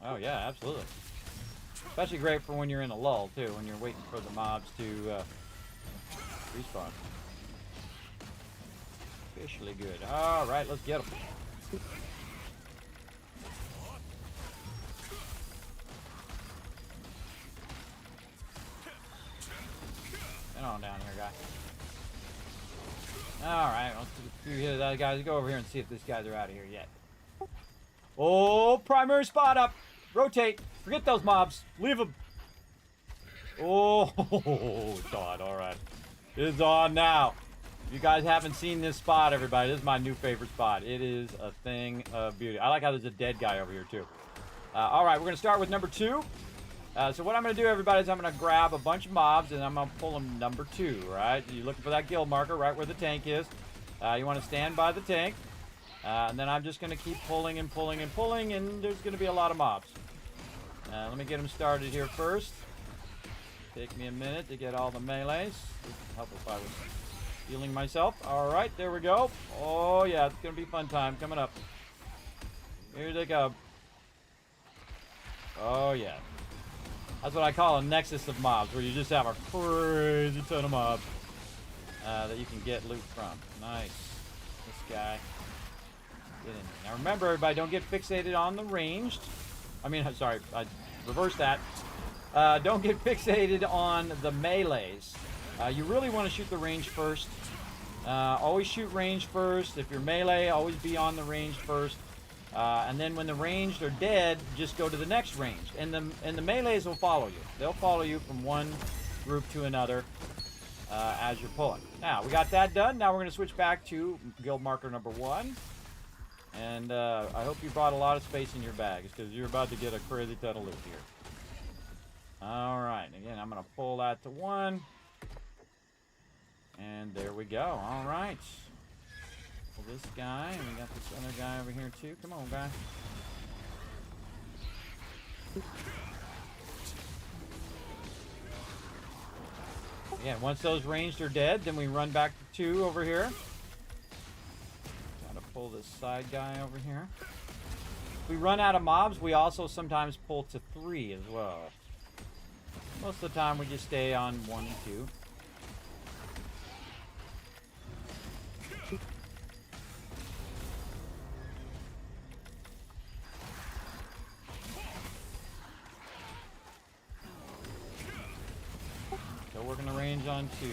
Oh yeah, absolutely. Especially great for when you're in a lull too, when you're waiting for the mobs to respawn. Officially good. All right, let's get them. Get on down here, guy. All right, let's do here, that guys. Go over here and see if these guys are out of here yet. Oh, primary spot up. Rotate. Forget those mobs. Leave them. Oh, it's on. All right, it's on now. If you guys haven't seen this spot, everybody, this is my new favorite spot. It is a thing of beauty. I like how there's a dead guy over here, too. All right, we're going to start with number 2. So what I'm going to do, everybody, is I'm going to grab a bunch of mobs, and I'm going to pull them number 2, right? You're looking for that guild marker right where the tank is. You want to stand by the tank. And then I'm just going to keep pulling and pulling and pulling, and there's going to be a lot of mobs. Let me get them started here first. Take me a minute to get all the melees. Help if I was healing myself. All right, there we go. Oh, yeah, it's going to be fun time coming up. Here they go. Oh, yeah. That's what I call a nexus of mobs, where you just have a crazy ton of mobs that you can get loot from. Nice. This guy. Get in there. Now, remember, everybody, don't get fixated on the ranged. I mean, sorry, I reversed that. Don't get fixated on the melees. You really want to shoot the range first. Always shoot range first. If you're melee, always be on the range first. And then when the ranged are dead, just go to the next range. And the melees will follow you. They'll follow you from one group to another. as you're pulling. Now, we got that done. Now we're going to switch back to guild marker number 1. And I hope you brought a lot of space in your bags, because you're about to get a crazy ton of loot here. Alright, again, I'm going to pull that to 1. And there we go. Alright. Pull this guy, and we got this other guy over here too. Come on, guy. Again, once those ranged are dead, then we run back to 2 over here. Gotta pull this side guy over here. If we run out of mobs, we also sometimes pull to 3 as well. Most of the time, we just stay on 1 and 2. So we're going to range on 2.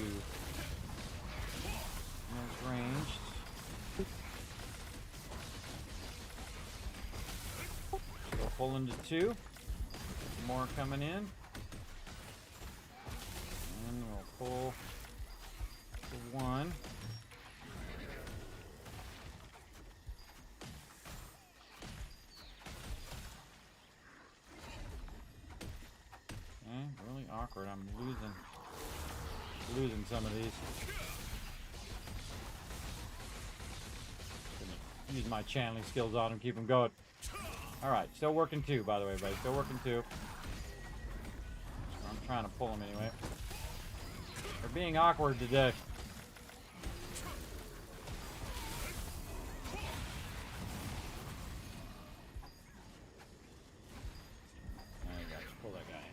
There's ranged. So pull into 2. More coming in. And we'll pull to 1. Okay, really awkward. I'm losing some of these. Gonna use my channeling skills on them, keep them going. Alright, still working 2, by the way, buddy. Still working 2. I'm trying to pull them anyway. They're being awkward today. There you go. Pull that guy.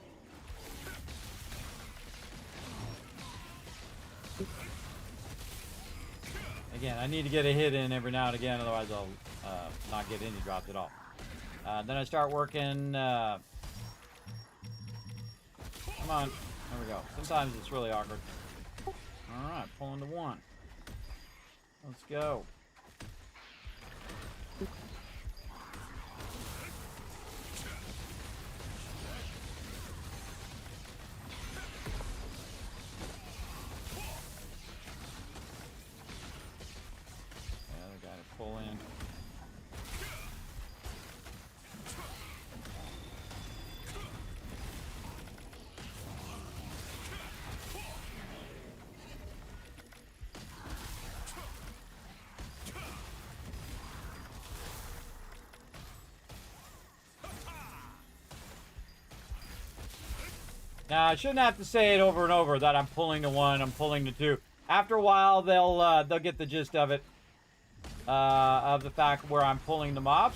Again, I need to get a hit in every now and again, otherwise I'll not get any drops at all. Then I start working. Come on. There we go. Sometimes it's really awkward. Alright, pulling to 1. Let's go. Pull in. Now, I shouldn't have to say it over and over that I'm pulling to 1, I'm pulling to 2. After a while, they'll get the gist of it. Of the fact where I'm pulling the mobs.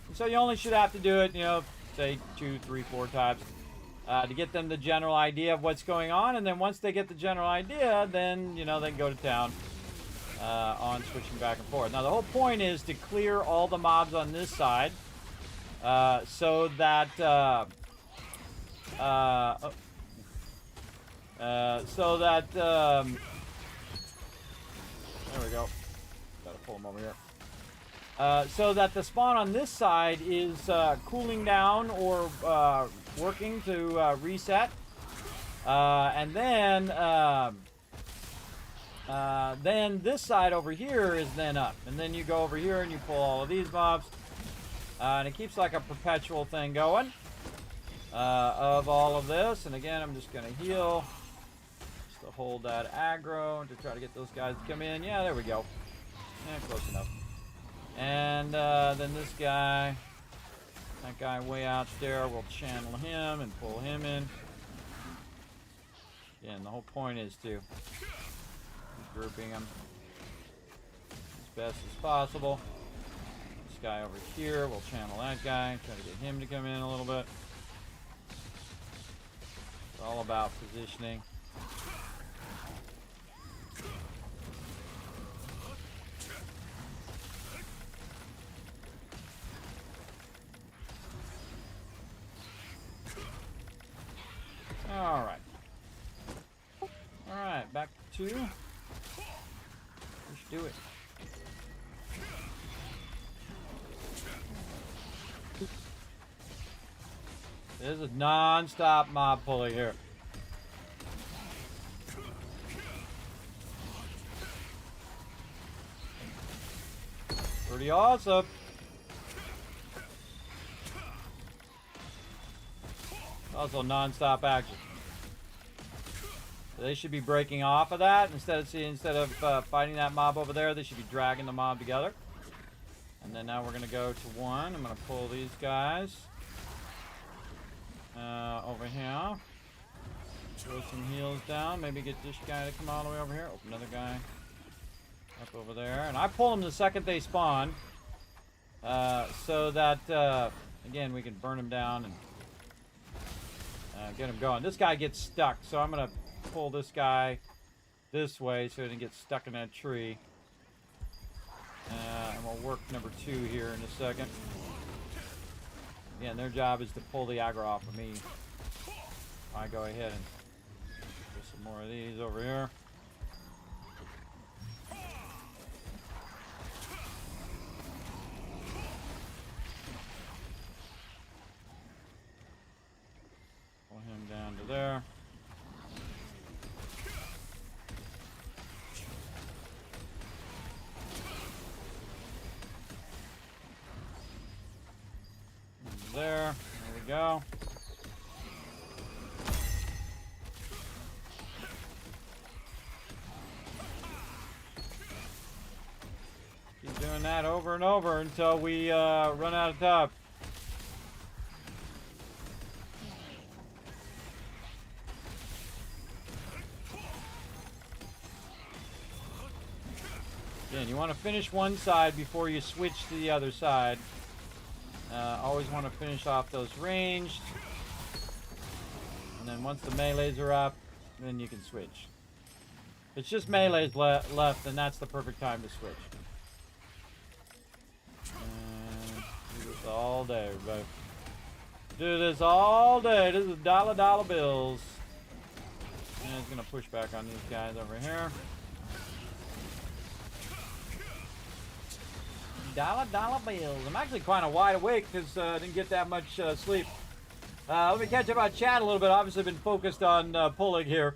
And so you only should have to do it, you know, say 2, 3, 4 times to get them the general idea of what's going on. And then once they get the general idea, then, you know, they can go to town on switching back and forth. Now, the whole point is to clear all the mobs on this side so that there we go. Gotta pull them over here. So that the spawn on this side is cooling down or working to reset. And then this side over here is then up. And then you go over here and you pull all of these mobs. And it keeps like a perpetual thing going of all of this. And again, I'm just going to heal. Just to hold that aggro and to try to get those guys to come in. Yeah, there we go. Yeah, close enough. And then this guy, that guy way out there, we'll channel him and pull him in. Again, the whole point is to grouping them as best as possible. This guy over here, we'll channel that guy, try to get him to come in a little bit. It's all about positioning. Alright. Alright, back to 2. We should do it. This is non-stop mob pulling here. Pretty awesome. Also non-stop action. So they should be breaking off of that instead of fighting that mob over there. They should be dragging the mob together. And then now we're gonna go to one. I'm gonna pull these guys over here. Throw some heals down. Maybe get this guy to come all the way over here. Oh, another guy up over there. And I pull them the second they spawn, so that again we can burn them down and get him going. This guy gets stuck, so I'm gonna pull this guy this way so he doesn't get stuck in that tree. And we'll work number 2 here in a second. Again, their job is to pull the aggro off of me. I go ahead and put some more of these over here. Pull him down to there. There we go. Keep doing that over and over until we run out of time. Again, you want to finish one side before you switch to the other side. Always want to finish off those ranged. And then once the melees are up, then you can switch. If it's just melees left, then that's the perfect time to switch. Do this all day, everybody. Do this all day. This is dollar bills. And it's going to push back on these guys over here. Dollar bills. I'm actually kind of wide awake because I didn't get that much sleep. Let me catch up on chat a little bit. Obviously been focused on pulling here.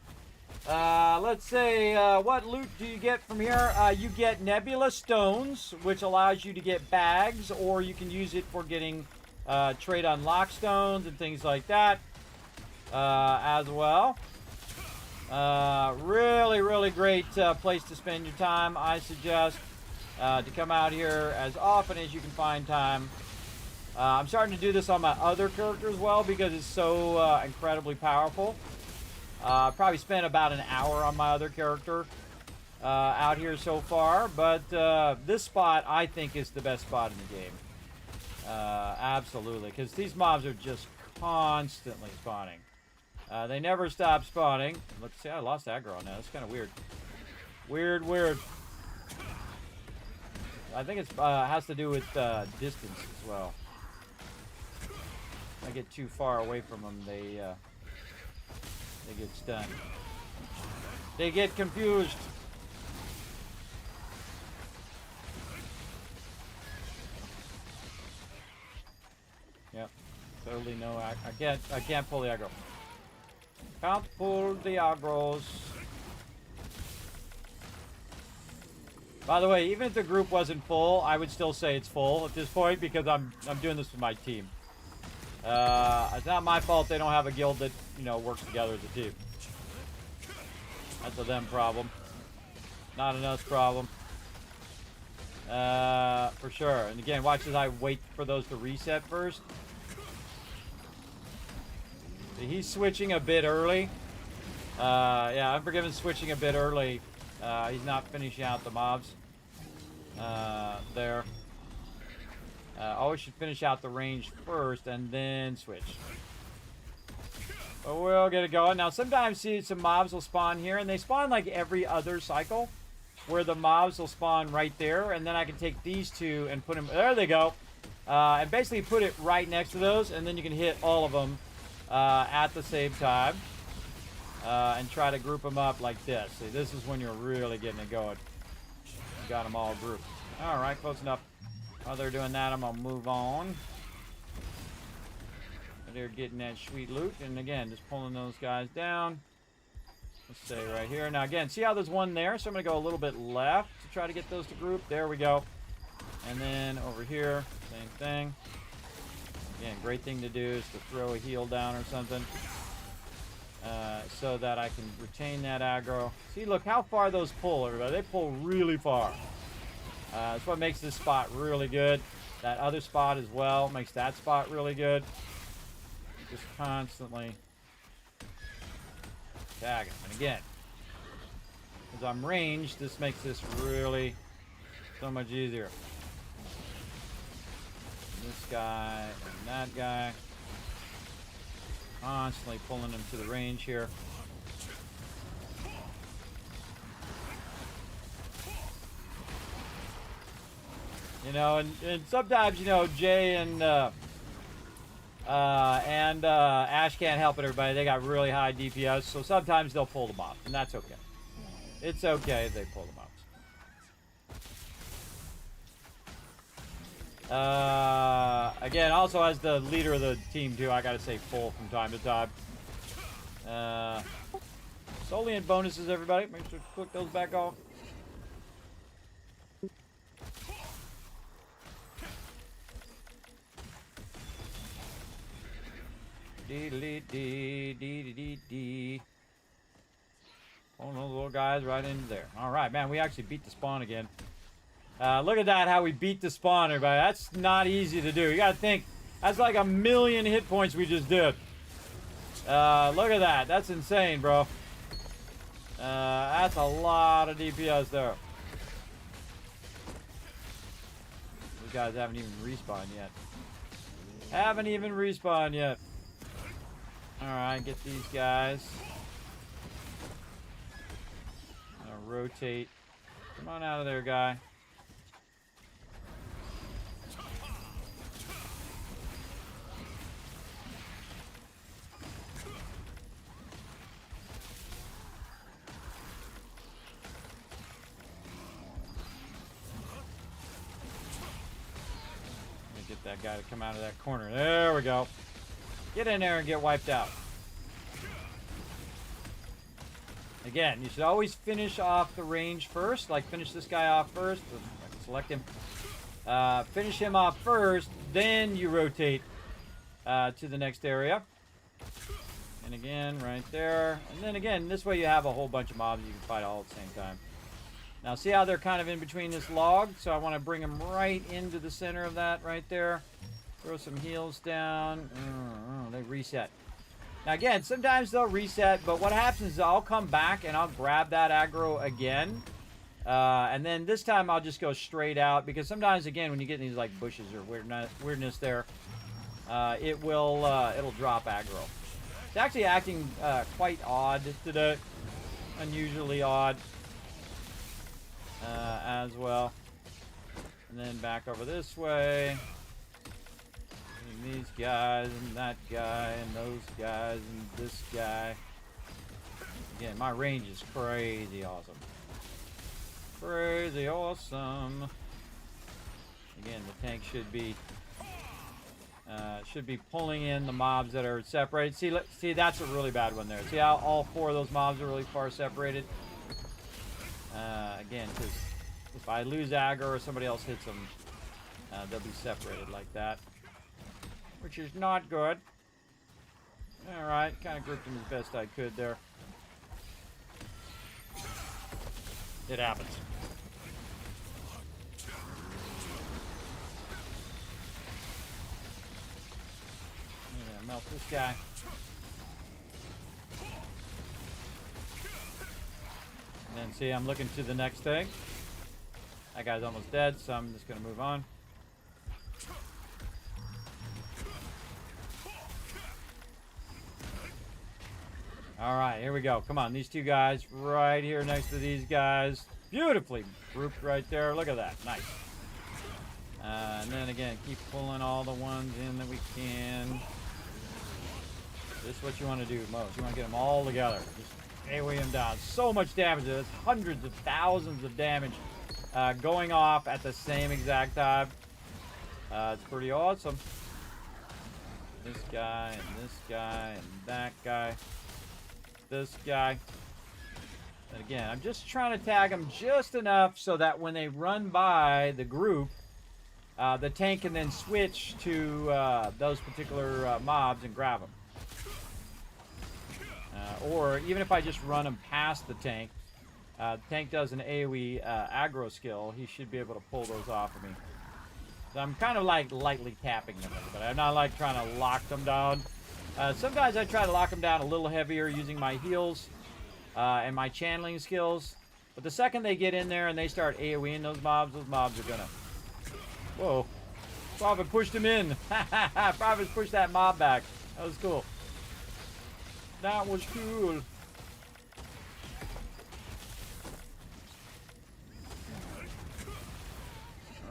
Let's say, what loot do you get from here? You get nebula stones, which allows you to get bags, or you can use it for getting trade unlock stones and things like that as well. Really great place to spend your time. I suggest to come out here as often as you can find time. I'm starting to do this on my other character as well because it's so incredibly powerful. Probably spent about an hour on my other character out here so far, but this spot I think is the best spot in the game. Absolutely, because these mobs are just constantly spawning. They never stop spawning. Let's see, I lost aggro on that. That's kind of weird. Weird. I think it has to do with distance as well. If I get too far away from them, they get stunned. They get confused. Yep. Totally no. I can't pull the aggro. Can't pull the aggros. By the way, even if the group wasn't full, I would still say it's full at this point because I'm doing this with my team. It's not my fault they don't have a guild that, you know, works together as a team. That's a them problem. Not an us problem. For sure. And again, watch as I wait for those to reset first. See, he's switching a bit early. Yeah, Unforgiven switching a bit early. He's not finishing out the mobs. There. Always should finish out the range first and then switch. But we'll get it going. Now, sometimes see some mobs will spawn here, and they spawn like every other cycle, where the mobs will spawn right there, and then I can take these two and put them. There they go. And basically put it right next to those, and then you can hit all of them at the same time. And try to group them up like this. See, this is when you're really getting it going. Got them all grouped. All right, close enough. While they're doing that, I'm gonna move on. They're getting that sweet loot, and again, just pulling those guys down. Let's say right here. Now again, see how there's one there? So I'm gonna go a little bit left to try to get those to group. There we go. And then over here, same thing. Again, great thing to do is to throw a heal down or something. So that I can retain that aggro. See, look how far those pull, everybody. They pull really far. That's what makes this spot really good. That other spot as well makes that spot really good. Just constantly tag him. And again, as I'm ranged, this makes this really so much easier. This guy and that guy. Constantly pulling him to the range here. You know, and sometimes, you know, Jay and Ash can't help it, everybody. They got really high DPS, so sometimes they'll pull them off, and that's okay. It's okay if they pull them off. Again, also as the leader of the team, too, I gotta say full from time to time. Solely in bonuses, everybody. Make sure to click those back off. Dee. Oh, those little guys right into there. All right, man, we actually beat the spawn again. Look at that, how we beat the spawn, everybody. That's not easy to do. You gotta think, that's like 1,000,000 hit points we just did. Look at that. That's insane, bro. That's a lot of DPS there. These guys haven't even respawned yet. Haven't even respawned yet. Alright, get these guys. Rotate. Come on out of there, guy. Get that guy to come out of that corner. There we go. Get in there and get wiped out. Again, you should always finish off the range first. Like, finish this guy off first. I can select him. Finish him off first, then you rotate to the next area. And again, right there. And then again, this way you have a whole bunch of mobs you can fight all at the same time. Now, see how they're kind of in between this log? So I want to bring them right into the center of that right there. Throw some heals down. They reset. Now, again, sometimes they'll reset, but what happens is I'll come back and I'll grab that aggro again. And then this time I'll just go straight out, because sometimes, again, when you get these like bushes or weirdness there, it'll drop aggro. It's actually acting quite odd today. Unusually odd as well. And then back over this way. These guys and that guy and those guys and this guy. Again, my range is crazy awesome. Crazy awesome. Again, the tank should be pulling in the mobs that are separated. See, that's a really bad one there. See how all four of those mobs are really far separated? Again, because if I lose aggro or somebody else hits them, they'll be separated like that. Which is not good. Alright, kind of grouped them as best I could there. It happens. I'm gonna melt this guy. And then see, I'm looking to the next thing. That guy's almost dead, so I'm just gonna move on. Alright, here we go. Come on, these two guys right here next to these guys. Beautifully grouped right there. Look at that. Nice. And then again, keep pulling all the ones in that we can. This is what you want to do most. You want to get them all together. Just AoE them down. So much damage. There's hundreds of thousands of damage going off at the same exact time. It's pretty awesome. This guy and this guy and that guy. This guy. And again, I'm just trying to tag them just enough so that when they run by the group, the tank can then switch to those particular mobs and grab them. Or even if I just run him past the tank does an AoE aggro skill, he should be able to pull those off of me. So I'm kind of like lightly tapping them, but I'm not like trying to lock them down. Sometimes I try to lock them down a little heavier using my heals and my channeling skills. But the second they get in there and they start AoEing those mobs are gonna... Whoa. Prophet pushed him in. Prophet pushed that mob back. That was cool. That was cool.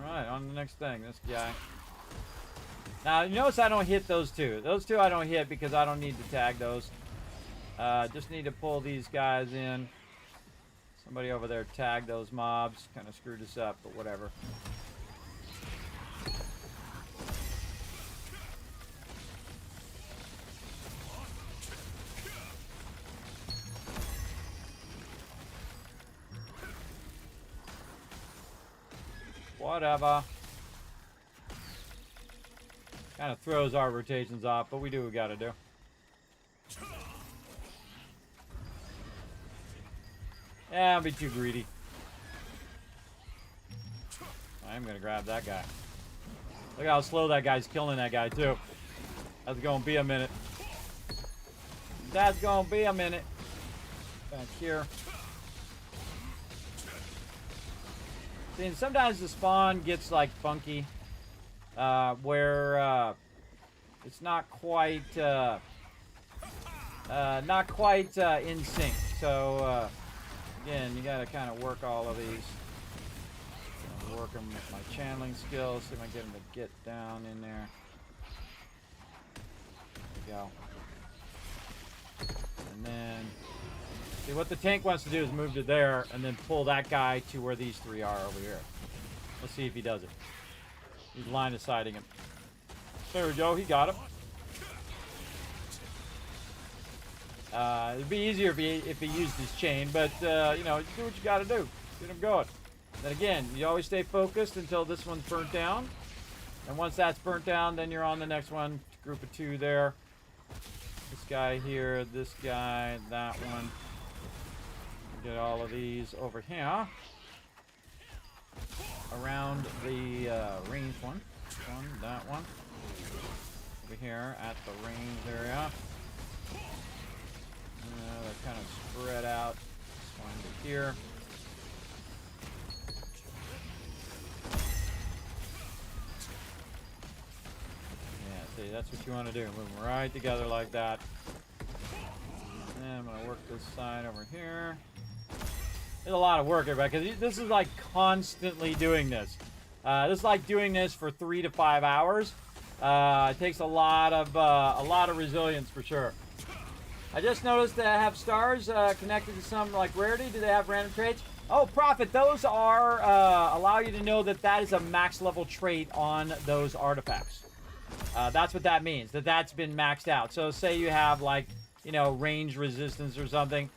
Alright, on to the next thing. This guy. Now, you notice I don't hit those two. Those two I don't hit because I don't need to tag those. Just need to pull these guys in. Somebody over there tagged those mobs. Kind of screwed us up, but whatever. Whatever. Kind of throws our rotations off, but we do what we gotta do. Yeah, I'll be too greedy. I'm gonna grab that guy. Look how slow that guy's killing that guy, too. That's gonna be a minute. That's gonna be a minute. Back here. See, and sometimes the spawn gets, like, funky. Where, it's not quite in sync. So, again, you gotta kind of work all of these. Work them with my channeling skills. See if I can get them to get down in there. There we go. And then, see what the tank wants to do is move to there and then pull that guy to where these three are over here. Let's see if he does it. He's line of sighting him. There we go. He got him. It'd be easier if he used his chain, but you know, do what you got to do. Get him going. Then again, you always stay focused until this one's burnt down. And once that's burnt down, then you're on the next one. Group of two there. This guy here, this guy, that one. Get all of these over here. Around the ranged one. This one, that one. Over here at the range area. They're kind of spread out. This one to here. Yeah, see, that's what you want to do. Move them right together like that. And I'm going to work this side over here. It's a lot of work, everybody, because this is like constantly doing this. This is like doing this for 3 to 5 hours. It takes a lot of resilience for sure. I just noticed that I have stars connected to some like rarity. Do they have random traits? Oh, Prophet, those are allow you to know that that is a max level trait on those artifacts. That's what that means. That's been maxed out. So say you have like, you know, range resistance or something.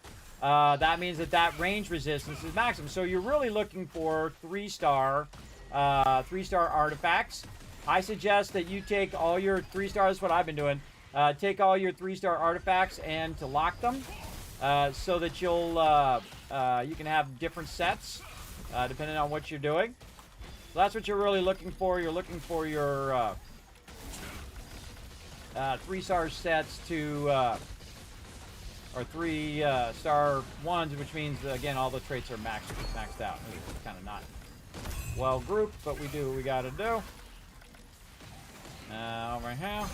That means that range resistance is maximum. So you're really looking for 3-star artifacts. I suggest that you take all your 3-stars. What I've been doing. Take all your 3-star artifacts and to lock them, so that you can have different sets, depending on what you're doing. So that's what you're really looking for. You're looking for your 3-star sets to. Or 3-star ones, which means, again, all the traits are maxed out. It's kind of not well grouped, but we do what we got to do. Over here.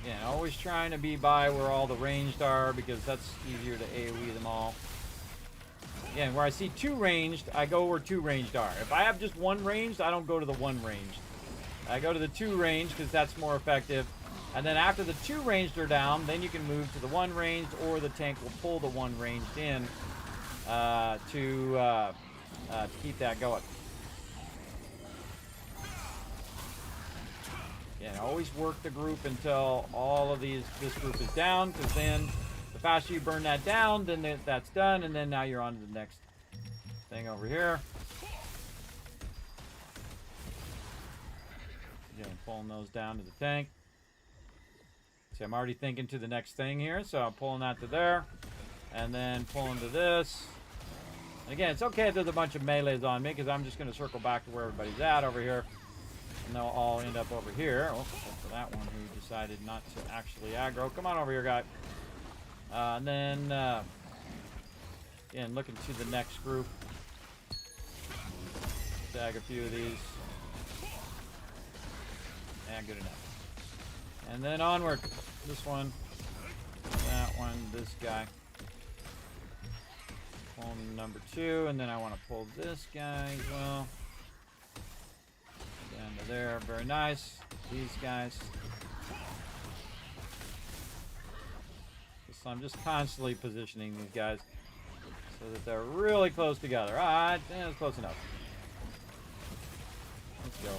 Again, always trying to be by where all the ranged are, because that's easier to AoE them all. Again, where I see 2 ranged, I go where 2 ranged are. If I have just 1 ranged, I don't go to the 1 ranged. I go to the 2 ranged because that's more effective. And then after the 2 ranged are down, then you can move to the 1 ranged, or the tank will pull the 1 ranged in to keep that going. Yeah, always work the group until all of this group is down, because then the faster you burn that down, then that's done, and then now you're on to the next thing over here. Again, pulling those down to the tank. See, I'm already thinking to the next thing here, so I'm pulling that to there. And then pulling to this. And again, it's okay if there's a bunch of melees on me, because I'm just going to circle back to where everybody's at over here. And they'll all end up over here. Oh, except for that one who decided not to actually aggro. Come on over here, guy. And then, again, looking to the next group. Tag a few of these. And good enough. And then onward. This one. That one. This guy. Pull number 2. And then I want to pull this guy as well. Down to there. Very nice. These guys. So I'm just constantly positioning these guys so that they're really close together. Alright. That's close enough. Let's go.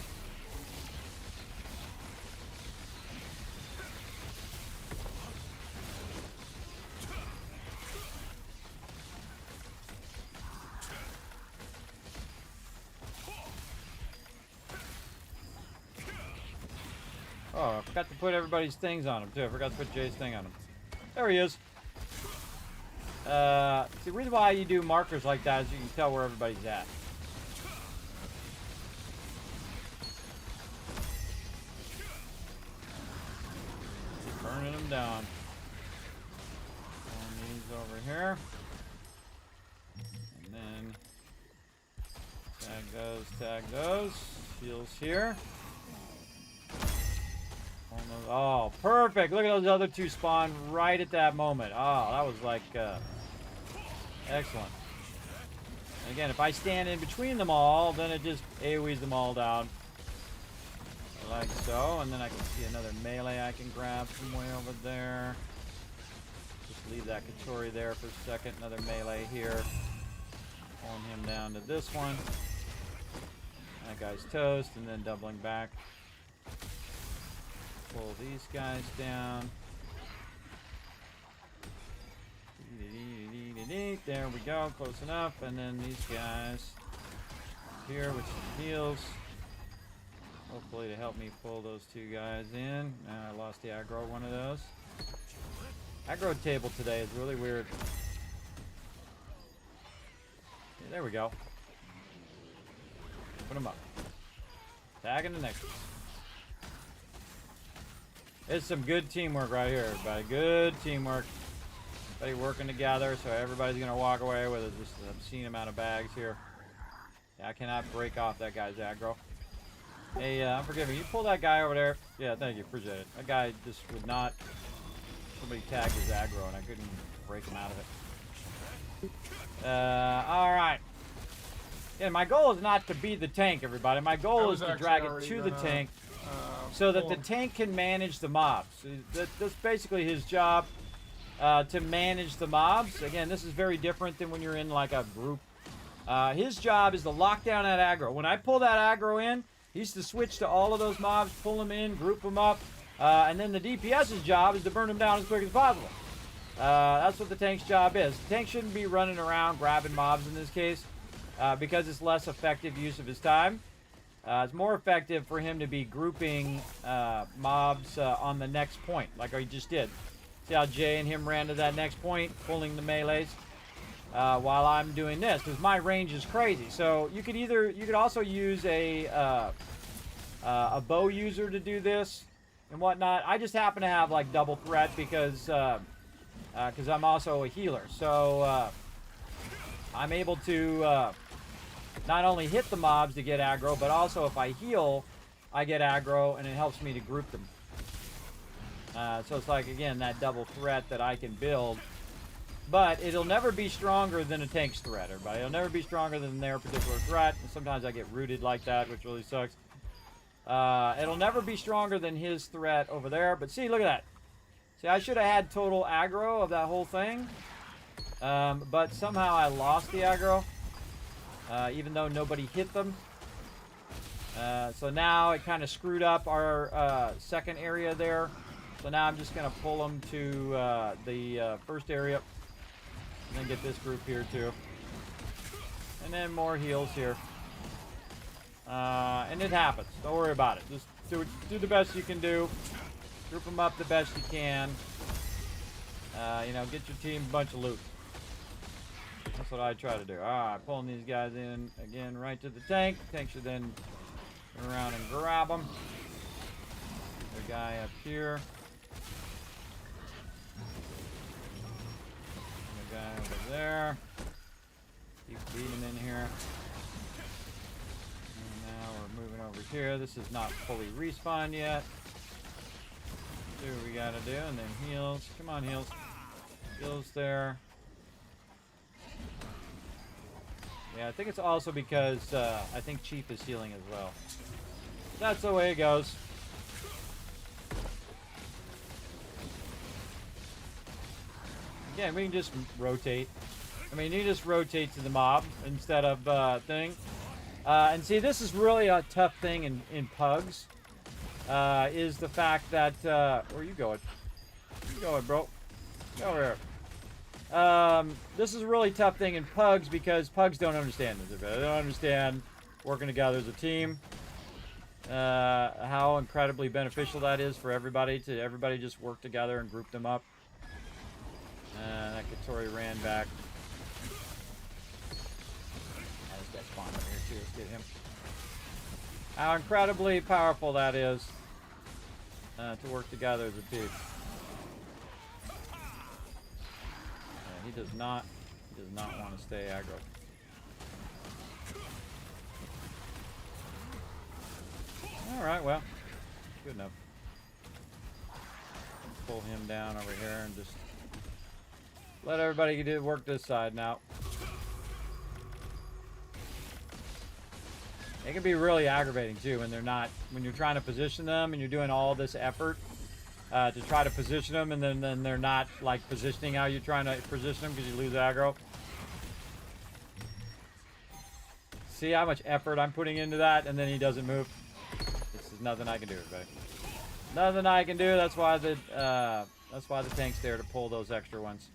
Oh, I forgot to put everybody's things on him, too. I forgot to put Jay's thing on him. There he is. See, the reason why you do markers like that is you can tell where everybody's at. Keep burning them down. Pulling these over here. And then tag those. Shields here. Oh, perfect. Look at those other two spawn right at that moment. Oh, that was like excellent. And again, if I stand in between them all, then it just AoEs them all down. Like so. And then I can see another melee I can grab from way over there. Just leave that Katori there for a second. Another melee here. Pulling him down to this one. That guy's toast. And then doubling back. Pull these guys down. There we go, close enough. And then these guys here with some heals. Hopefully to help me pull those two guys in. I lost the aggro one of those. Aggro table today is really weird. Yeah, there we go. Put them up. Tagging the next one. It's some good teamwork right here, everybody. Good teamwork. Everybody working together, so everybody's going to walk away with just an obscene amount of bags here. Yeah, I cannot break off that guy's aggro. Hey, I'm forgiving. You pull that guy over there. Yeah, thank you. Appreciate it. That guy just would not... Somebody tagged his aggro, and I couldn't break him out of it. Alright. Yeah, my goal is not to beat the tank, everybody. My goal is to drag it to the tank. So that the tank can manage the mobs. That's basically his job, to manage the mobs. Again, this is very different than when you're in like a group. His job is to lock down that aggro. When I pull that aggro in, he's to switch to all of those mobs, pull them in, group them up, and then the DPS's job is to burn them down as quick as possible. That's what the tank's job is. The tank shouldn't be running around grabbing mobs in this case, because it's less effective use of his time. It's more effective for him to be grouping mobs on the next point, like I just did. See how Jay and him ran to that next point, pulling the melees, while I'm doing this, because my range is crazy. So you could also use a bow user to do this and whatnot. I just happen to have like double threat because I'm also a healer. So I'm able to not only hit the mobs to get aggro, but also if I heal, I get aggro, and it helps me to group them. So it's like, again, that double threat that I can build. But it'll never be stronger than a tank's threat, everybody. It'll never be stronger than their particular threat. And sometimes I get rooted like that, which really sucks. It'll never be stronger than his threat over there. But see, look at that. See, I should have had total aggro of that whole thing. But somehow I lost the aggro. Even though nobody hit them. So now it kind of screwed up our second area there. So now I'm just going to pull them to the first area. And then get this group here too. And then more heals here. And it happens. Don't worry about it. Just do the best you can do. Group them up the best you can. You know, get your team a bunch of loot. That's what I try to do. Alright, pulling these guys in again right to the tank. Tank should then turn around and grab them. The guy up here. The guy over there. Keep beating in here. And now we're moving over here. This is not fully respawned yet. Do what we gotta do, and then heals. Come on, heals. Heals there. Yeah, I think it's also because I think Chief is healing as well. That's the way it goes. Again, we can just rotate. I mean, you just rotate to the mob instead of thing. And see, this is really a tough thing in pugs. Is the fact that where are you going? Where you going, bro? Get over here. This is a really tough thing in pugs because pugs don't understand this. They don't understand working together as a team. How incredibly beneficial that is for everybody to just work together and group them up. That Katori ran back. This guy spawned over here too. Let's get him. How incredibly powerful that is to work together as a team. He does not want to stay aggro. All right, well, good enough. Pull him down over here and just let everybody do work this side now. It can be really aggravating too when you're trying to position them and you're doing all this effort to try to position them, and then they're not like positioning how you're trying to position them because you lose aggro. See how much effort I'm putting into that, and then he doesn't move. This is nothing I can do, everybody. Nothing I can do. That's why the tank's there to pull those extra ones.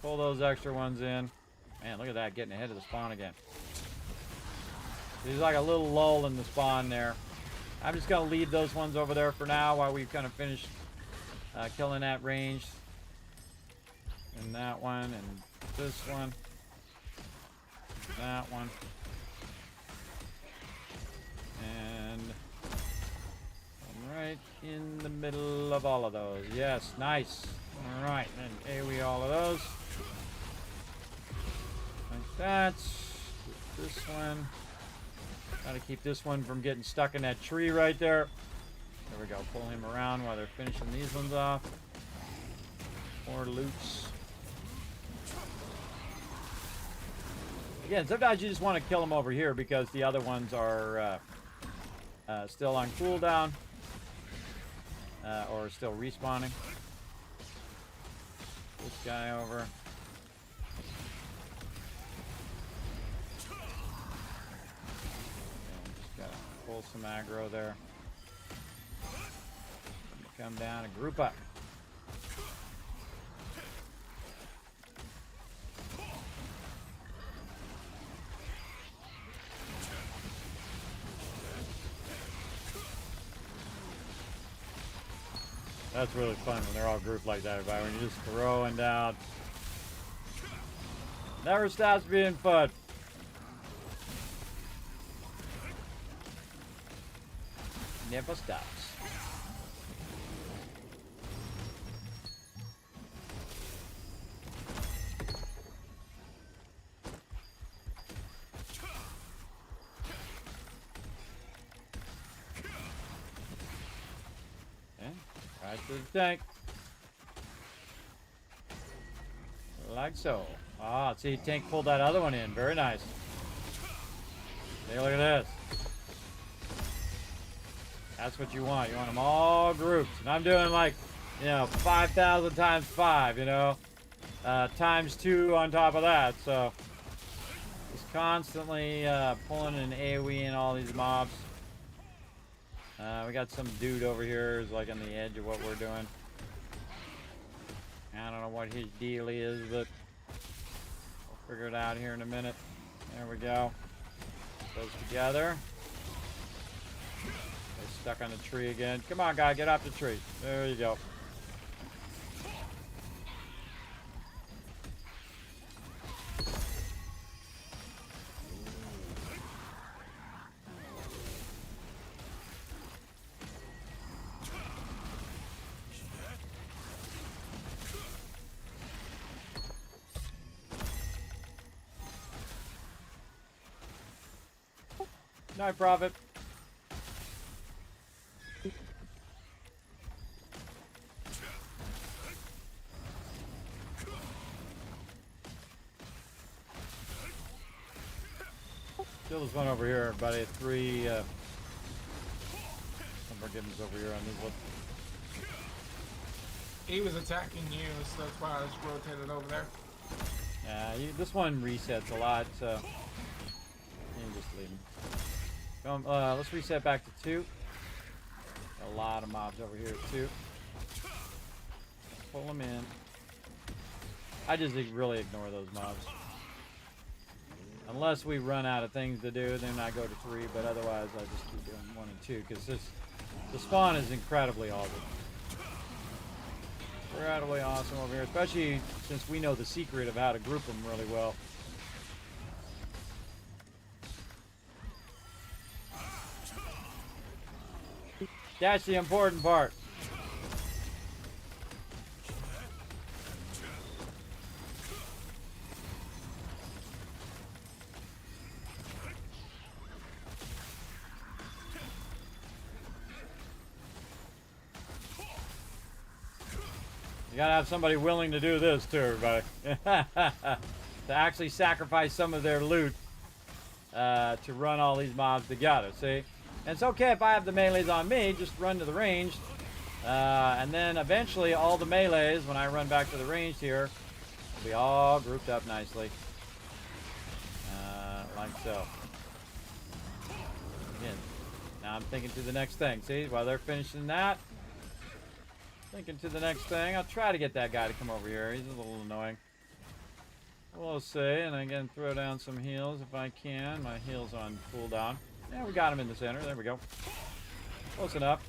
Pull those extra ones in. Man, look at that, getting ahead of the spawn again. There's like a little lull in the spawn there. I'm just going to leave those ones over there for now while we kind of finish killing that range. And that one, and this one. That one. And I'm right in the middle of all of those. Yes, nice. Alright, and AoE all of those. Like that. This one. Gotta keep this one from getting stuck in that tree right there. There we go. Pull him around while they're finishing these ones off. More loots. Again, sometimes you just want to kill them over here because the other ones are still on cooldown or still respawning. This guy over. Pull some aggro there. Come down and group up. That's really fun when they're all grouped like that, everybody. When you're just throwing down. Never stops being fun. Never stops. Okay, right to the tank. Like so. Ah, see, tank pulled that other one in. Very nice. Take a look at this. That's what you want. You want them all grouped. And I'm doing like, 5,000 times 5, times 2 on top of that. So just constantly pulling an AoE in all these mobs. We got some dude over here who's like on the edge of what we're doing. I don't know what his deal is, but we'll figure it out here in a minute. There we go. Those together. They're stuck on the tree again. Come on, guy, get off the tree. There you go. Night, Prophet. Kill this one over here, buddy. 3 forgiveness over here on these ones. He was attacking you, so that's why I just rotated over there. Yeah, this one resets a lot, so you just leave him. Let's reset back to 2. A lot of mobs over here too. Pull them in. I just really ignore those mobs. Unless we run out of things to do, then I go to 3, but otherwise I just keep doing 1 and 2, because the spawn is incredibly awesome. Incredibly awesome over here, especially since we know the secret of how to group them really well. That's the important part. You gotta have somebody willing to do this too, everybody. To actually sacrifice some of their loot to run all these mobs together, see? And it's okay if I have the melees on me, just run to the range. And then eventually all the melees, when I run back to the range here, will be all grouped up nicely. Like so. Again, now I'm thinking to the next thing. See, while they're finishing that, thinking to the next thing. I'll try to get that guy to come over here. He's a little annoying. We'll see, and again, throw down some heals if I can. My heals on cooldown. Yeah, we got him in the center. There we go. Close enough.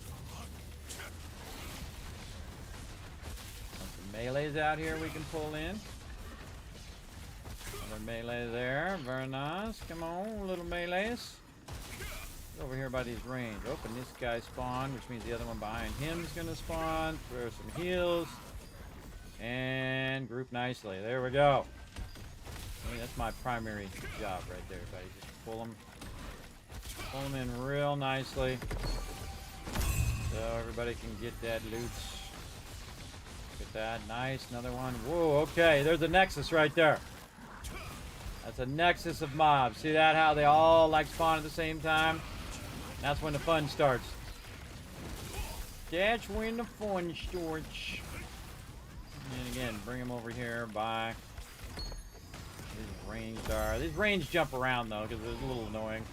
Some melees out here we can pull in. Another melee there. Very nice. Come on, little melees. Over here by these range. Open this guy spawn, which means the other one behind him is going to spawn. Throw some heals. And group nicely. There we go. I mean, that's my primary job right there, buddy. Just pull them. Pull them in real nicely. So everybody can get that loot. Look at that. Nice. Another one. Whoa, okay. There's a nexus right there. That's a nexus of mobs. See that? How they all like spawn at the same time? That's when the fun starts. That's when the fun starts. And again, bring them over here by these ranged are. These range jump around though, because it's a little annoying.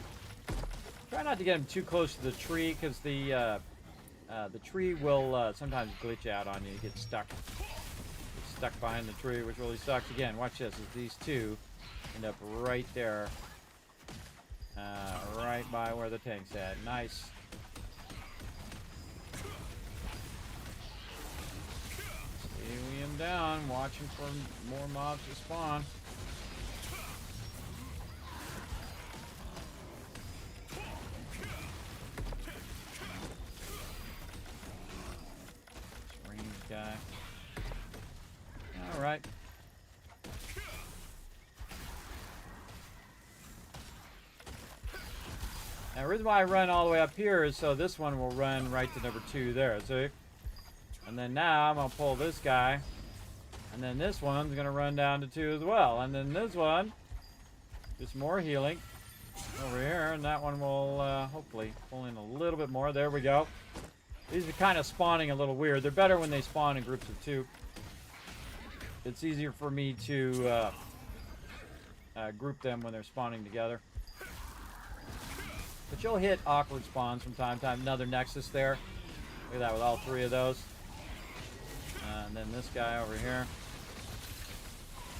Try not to get them too close to the tree, because the tree will sometimes glitch out on you. You get stuck. Get stuck behind the tree, which really sucks. Again, watch this. As these two end up right there. Right by where the tank's at. Nice. Steely him down, watching for more mobs to spawn. This range guy. Alright. Now, the reason why I run all the way up here is so this one will run right to number 2 there, see? And then now I'm going to pull this guy. And then this one's going to run down to 2 as well. And then this one, just more healing over here. And that one will hopefully pull in a little bit more. There we go. These are kind of spawning a little weird. They're better when they spawn in groups of 2. It's easier for me to group them when they're spawning together. But you'll hit awkward spawns from time to time. Another nexus there. Look at that with all 3 of those. And then this guy over here.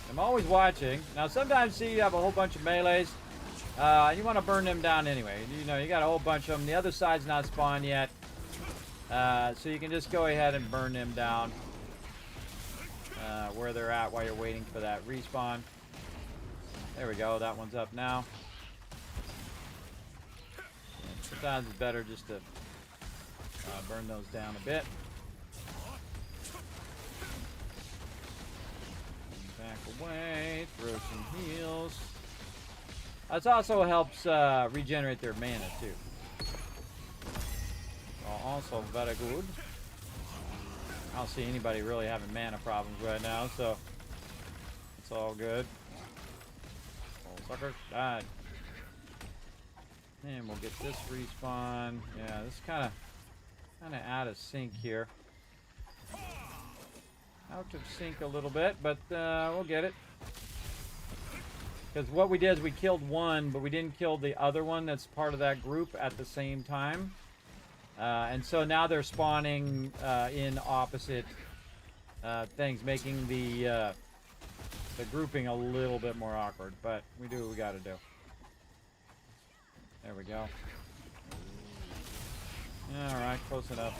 I'm always watching. Now sometimes see you have a whole bunch of melees. You want to burn them down anyway. You know, you got a whole bunch of them. The other side's not spawned yet. So you can just go ahead and burn them down where they're at while you're waiting for that respawn. There we go. That one's up now. And sometimes it's better just to burn those down a bit. Back away. Throw some heals. This also helps regenerate their mana too. Also very good. I don't see anybody really having mana problems right now, so it's all good. Oh, sucker, died. And we'll get this respawn. Yeah, this is kind of out of sync here. Out of sync a little bit, but we'll get it. Because what we did is we killed one, but we didn't kill the other one that's part of that group at the same time. And so now they're spawning in opposite things, making the grouping a little bit more awkward. But we do what we got to do. There we go. All right, close enough.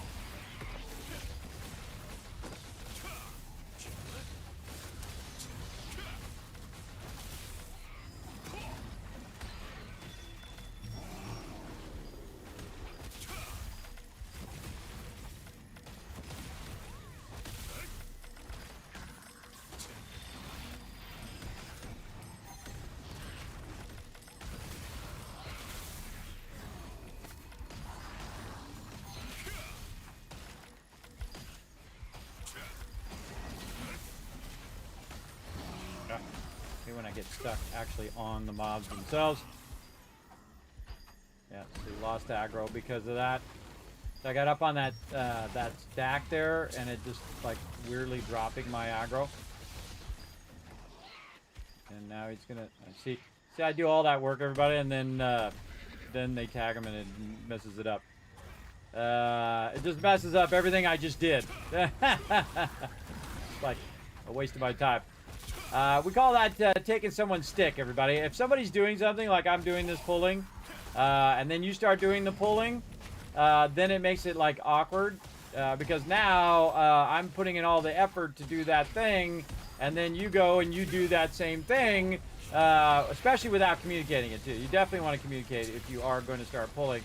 When I get stuck actually on the mobs themselves. Yeah, so we lost aggro because of that. So I got up on that that stack there, and it just like weirdly dropping my aggro. And now he's gonna see I do all that work, everybody, and then they tag him and it messes it up. It just messes up everything I just did. Like a waste of my time. We call that taking someone's stick, everybody. If somebody's doing something like I'm doing this pulling, and then you start doing the pulling, then it makes it like awkward, because now I'm putting in all the effort to do that thing, and then you go and you do that same thing, especially without communicating it too. You definitely want to communicate if you are going to start pulling.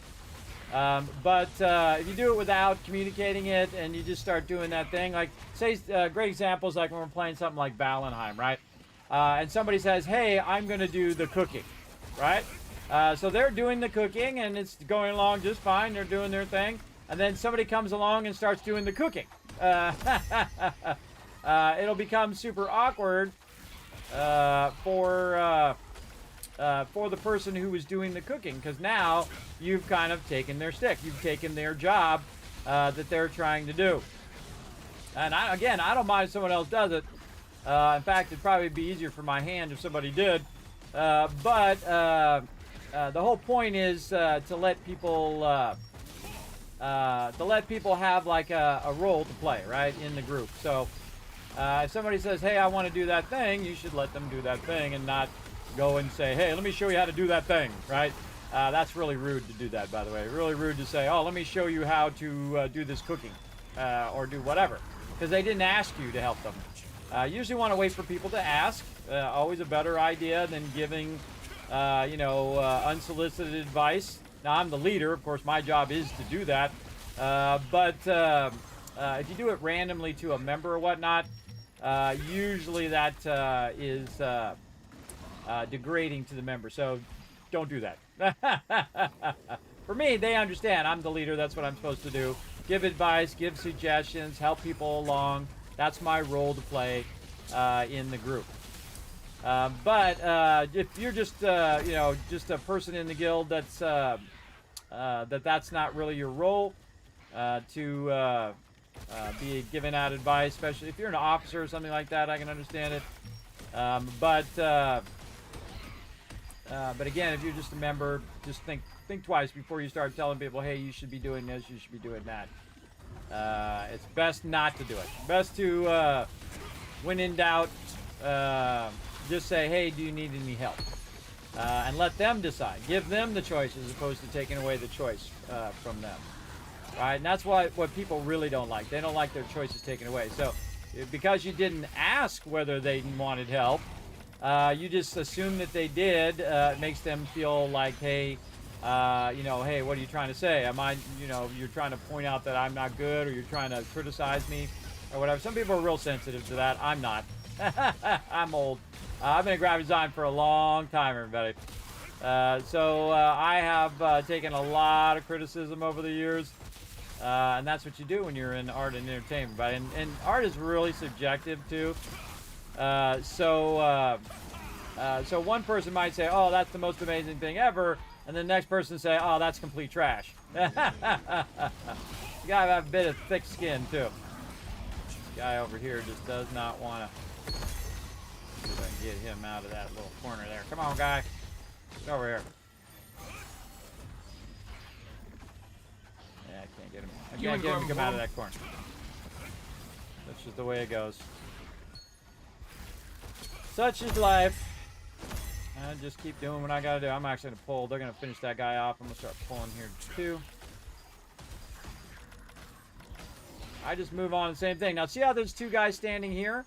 But if you do it without communicating it and you just start doing that thing, like say, great examples like when we're playing something like Valheim, right? And somebody says, hey, I'm going to do the cooking, right? So they're doing the cooking and it's going along just fine. They're doing their thing. And then somebody comes along and starts doing the cooking. It'll become super awkward for the person who was doing the cooking, because now you've kind of taken their stick. You've taken their job that they're trying to do. And I don't mind if someone else does it. In fact, it'd probably be easier for my hand if somebody did. But the whole point is to let people have like a role to play, right, in the group. So if somebody says, hey, I want to do that thing, you should let them do that thing and not go and say, hey, let me show you how to do that thing, right? That's really rude to do that, by the way. Really rude to say, oh, let me show you how to do this cooking or do whatever, because they didn't ask you to help them. Usually want to wait for people to ask. Always a better idea than giving, unsolicited advice. Now, I'm the leader. Of course, my job is to do that. But if you do it randomly to a member or whatnot, usually that is degrading to the member. So don't do that. For me, they understand. I'm the leader. That's what I'm supposed to do. Give advice, give suggestions, help people along. That's my role to play in the group. But if you're just just a person in the guild that's that's not really your role to be giving out advice, especially if you're an officer or something like that, I can understand it. But again, if you're just a member, just think twice before you start telling people, hey, you should be doing this, you should be doing that. It's best not to do it. Best to, when in doubt, just say, hey, do you need any help? and let them decide. Give them the choice as opposed to taking away the choice from them. Right? And that's what people really don't like. They don't like their choices taken away. So because you didn't ask whether they wanted help, you just assume that they did. It makes them feel like, hey, hey, what are you trying to say? Am I, you're trying to point out that I'm not good, or you're trying to criticize me, or whatever. Some people are real sensitive to that. I'm not. I'm old. I've been a graphic designer for a long time, everybody. So I have taken a lot of criticism over the years. And that's what you do when you're in art and entertainment. But and art is really subjective too. So one person might say, "Oh, that's the most amazing thing ever," and the next person say, "Oh, that's complete trash." You gotta have a bit of thick skin too. This guy over here just does not want to. See if I can get him out of that little corner there. Come on, guy. Get over here. Yeah, I can't get him. I can't get him to come out of that corner. That's just the way it goes. Such is life. I just keep doing what I gotta do. I'm actually gonna pull. They're gonna finish that guy off. I'm gonna start pulling here too. I just move on the same thing. Now see how there's two guys standing here?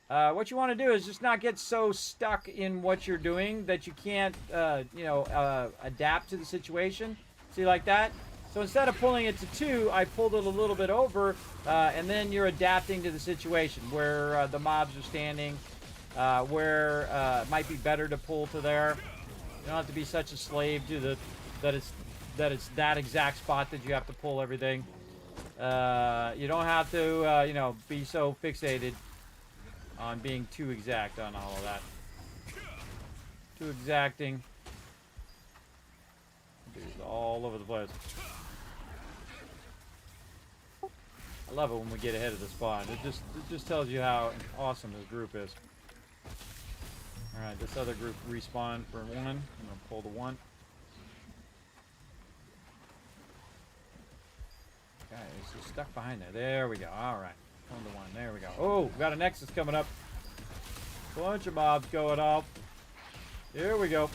What you want to do is just not get so stuck in what you're doing that you can't, adapt to the situation. See, like that? So instead of pulling it to 2, I pulled it a little bit over, and then you're adapting to the situation where the mobs are standing, where it might be better to pull to there. You don't have to be such a slave to that it's that exact spot that you have to pull everything. You don't have to, be so fixated on being too exact on all of that. Too exacting. Dudes all over the place. I love it when we get ahead of the spawn. It just tells you how awesome this group is. Alright, this other group respawned for 1. I'm gonna pull the 1. Guy is just stuck behind there. There we go. Alright. On the 1. There we go. Oh, we got a Nexus coming up. Bunch of mobs going up. Here we go.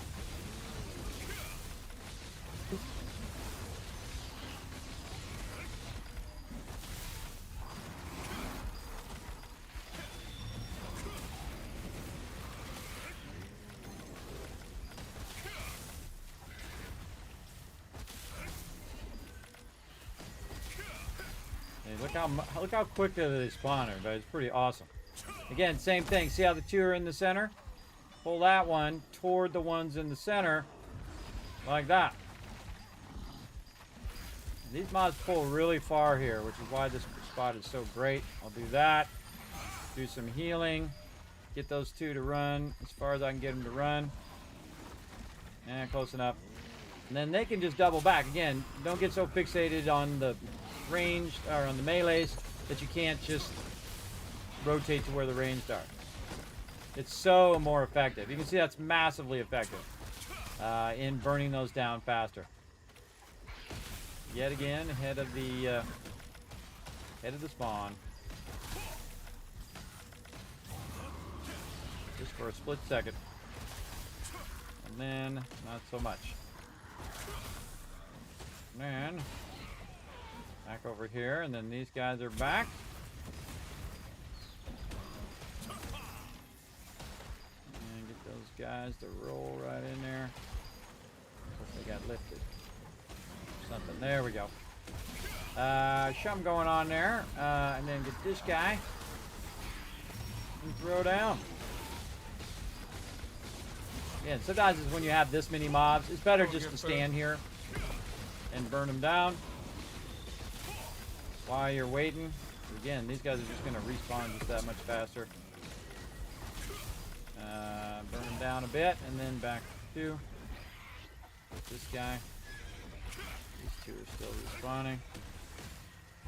Look how quickly they spawn, everybody. It's pretty awesome. Again, same thing. See how the 2 are in the center? Pull that one toward the ones in the center, like that. And these mobs pull really far here, which is why this spot is so great. I'll do that. Do some healing. Get those 2 to run as far as I can get them to run. And close enough. And then they can just double back. Again, don't get so fixated on the range or on the melees that you can't just rotate to where the ranged are. It's so more effective. You can see that's massively effective in burning those down faster. Yet again, ahead of the spawn, just for a split second, and then not so much. And then back over here, and then these guys are back. And get those guys to roll right in there. Hope they got lifted. Something. There we go. Shum going on there. And then get this guy. And throw down. Yeah, sometimes it's when you have this many mobs, it's better just to stand here and burn them down. While you're waiting, again, these guys are just going to respawn just that much faster. Burn them down a bit, and then back to this guy. These 2 are still respawning.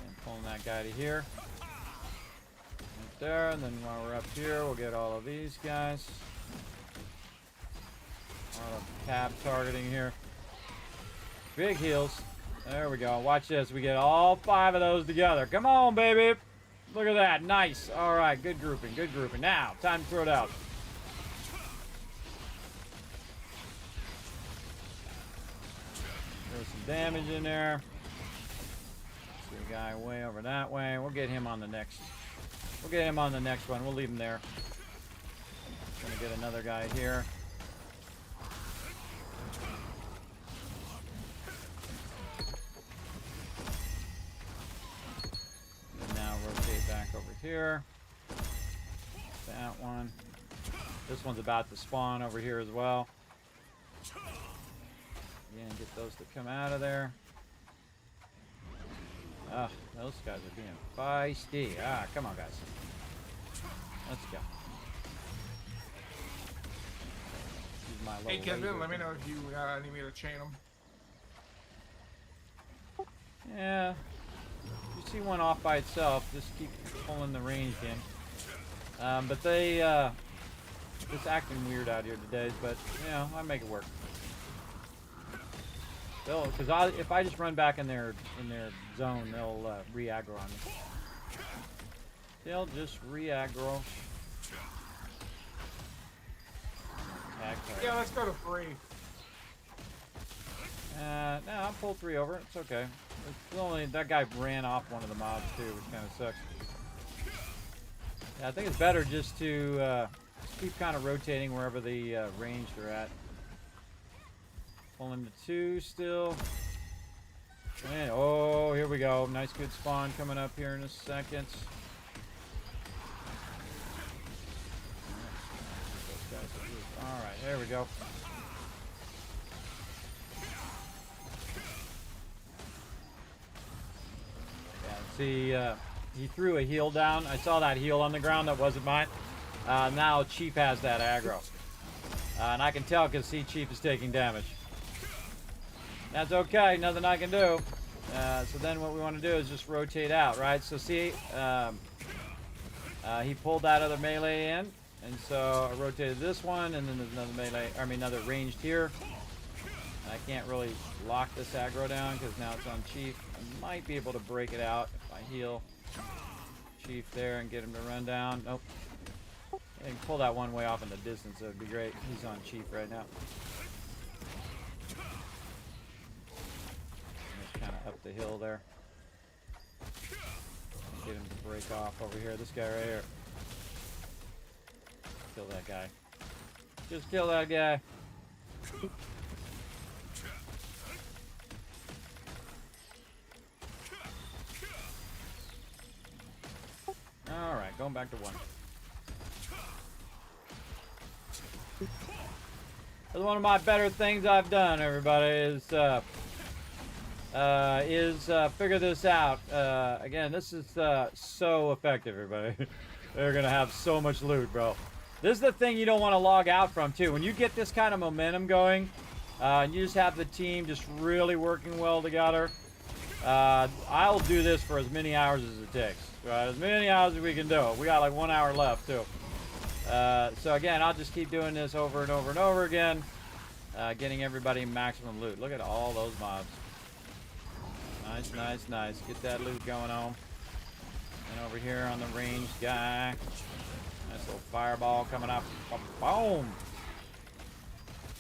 And pulling that guy to here. Right there, and then while we're up here, we'll get all of these guys. A lot of tab targeting here. Big heals. There we go. Watch this. We get all 5 of those together. Come on, baby. Look at that. Nice. All right. Good grouping. Good grouping. Now, time to throw it out. some damage in there. See a guy way over that way. We'll get him on the next. We'll get him on the next one. We'll leave him there. Gonna get another guy here. And now rotate back over here. That one. This one's about to spawn over here as well. Again, get those to come out of there. Ah, those guys are being feisty. Ah, come on, guys. Let's go. Use my Hey, little Kismet, laser let me thing. know if you need me to chain them. Yeah. You see one off by itself, just keep pulling the range in. But they, it's acting weird out here today, but, you know, I make it work. Because if I just run back in their zone, they'll re-aggro on me. They'll just re-aggro. Yeah, let's go to 3. No, I'll pull 3 over. It's okay. It's only that guy ran off one of the mobs too, which kind of sucks. Yeah, I think it's better just to just keep kind of rotating wherever the ranged are at. Pulling to 2 still. And, oh, here we go. Nice good spawn coming up here in a second. Alright, there we go. Yeah, see, he threw a heal down. I saw that heal on the ground. That wasn't mine. Now Chief has that aggro. And I can tell because see Chief is taking damage. That's okay, nothing I can do. So then what we want to do is just rotate out, right? So see, he pulled that other melee in, and so I rotated this one, and then there's another melee, another ranged here. I can't really lock this aggro down because now it's on Chief. I might be able to break it out if I heal Chief there and get him to run down. Nope. I can pull that one way off in the distance, so it'd be great. He's on Chief right now. Kind of up the hill there. Get him to break off over here. This guy right here. Kill that guy. Just kill that guy. Alright, going back to 1. That's one of my better things I've done, everybody, is figure this out. Again, this is so effective, everybody. They're gonna have so much loot, bro. This is the thing you don't want to log out from, too. When you get this kind of momentum going, and you just have the team just really working well together, I'll do this for as many hours as it takes. Right? As many hours as we can do. We got like 1 hour left, too. So again, I'll just keep doing this over and over and over again, getting everybody maximum loot. Look at all those mobs. Nice, nice, nice. Get that loot going on. And over here on the ranged guy. Nice little fireball coming up. Boom!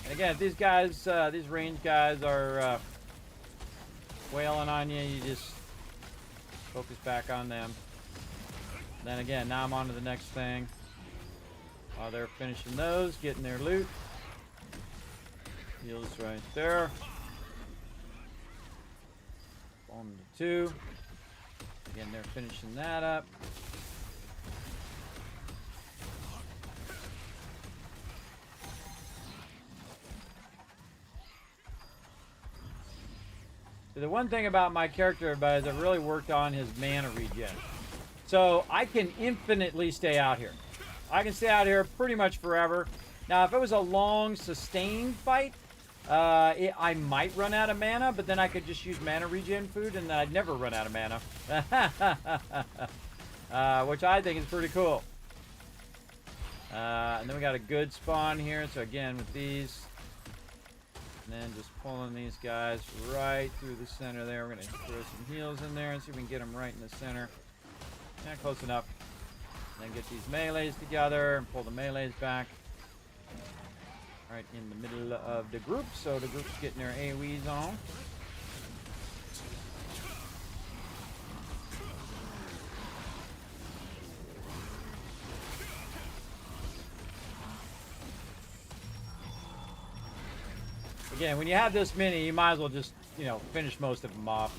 And again, if these guys, these ranged guys are wailing on you, you just focus back on them. Then again, now I'm on to the next thing. While they're finishing those, getting their loot. Heals right there. Boom to 2. Again, they're finishing that up. So the one thing about my character, everybody, is I've really worked on his mana regen. So I can infinitely stay out here. I can stay out here pretty much forever. Now, if it was a long, sustained fight, I might run out of mana, but then I could just use mana regen food, and then I'd never run out of mana. Which I think is pretty cool. And then we got a good spawn here. So again, with these, and then just pulling these guys right through the center there. We're going to throw some heals in there and see if we can get them right in the center. Yeah, close enough. Then get these melees together and pull the melees back. Right in the middle of the group, so the group's getting their AoEs on. Again, when you have this many, you might as well just, you know, finish most of them off.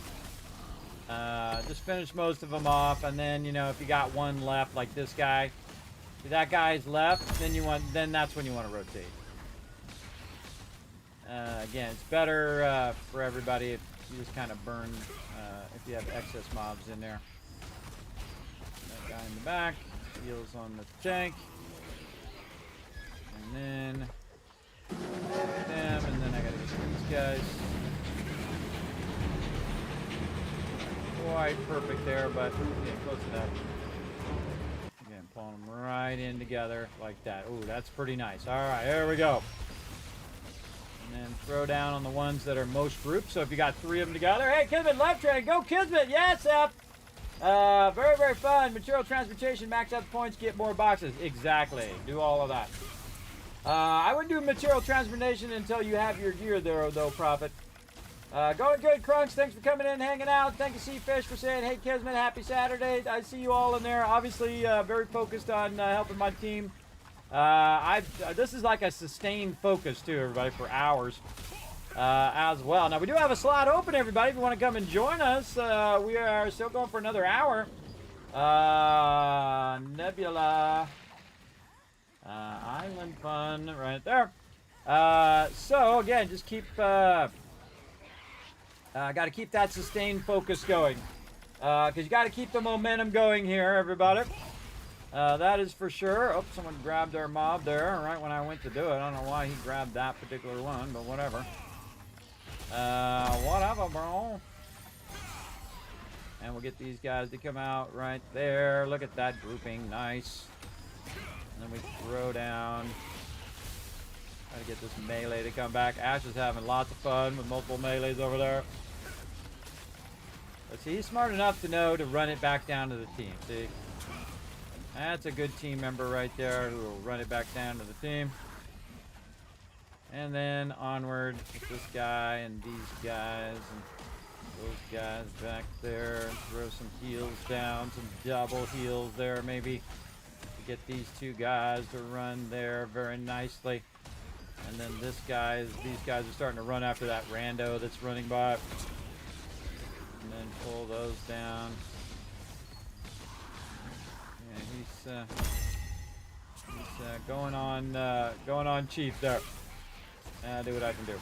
Just finish most of them off, and then, you know, if you got one left, like this guy, if that guy's left, then that's when you want to rotate. Again, it's better for everybody if you just kind of burn, if you have excess mobs in there. That guy in the back, heals on the tank. And then them, and then I gotta get these guys. Quite perfect there, but yeah, close enough. Again, pulling them right in together like that. Ooh, that's pretty nice. All right, there we go. And then throw down on the ones that are most grouped. So if you got 3 of them together, hey, Kismet, left train, go Kismet, yes, F. Very, very fun. Material transportation, max out the points, get more boxes. Exactly, do all of that. I wouldn't do material transportation until you have your gear there, though, Prophet. Going good, Crunks. Thanks for coming in and hanging out. Thank you, Seafish, for saying, hey, Kismet, happy Saturday. I see you all in there. Obviously, very focused on helping my team. This is like a sustained focus, too, everybody, for hours as well. Now, we do have a slot open, everybody. If you want to come and join us, we are still going for another hour. Nebula. Island fun right there. So again, just keep got to keep that sustained focus going, because you got to keep the momentum going here, everybody. That is for sure. Oh, someone grabbed our mob there right when I went to do it. I don't know why he grabbed that particular one, but whatever. Whatever, bro. And we'll get these guys to come out right there. Look at that grouping, nice. And then we throw down. Try to get this melee to come back. Ash is having lots of fun with multiple melees over there. But see, he's smart enough to know to run it back down to the team. See? That's a good team member right there who will run it back down to the team. And then onward with this guy and these guys and those guys back there. Throw some heals down, some double heals there maybe. Get these 2 guys to run there very nicely, and then these guys are starting to run after that rando that's running by, and then pull those down. Yeah, he's going on chief there. Do what I can do.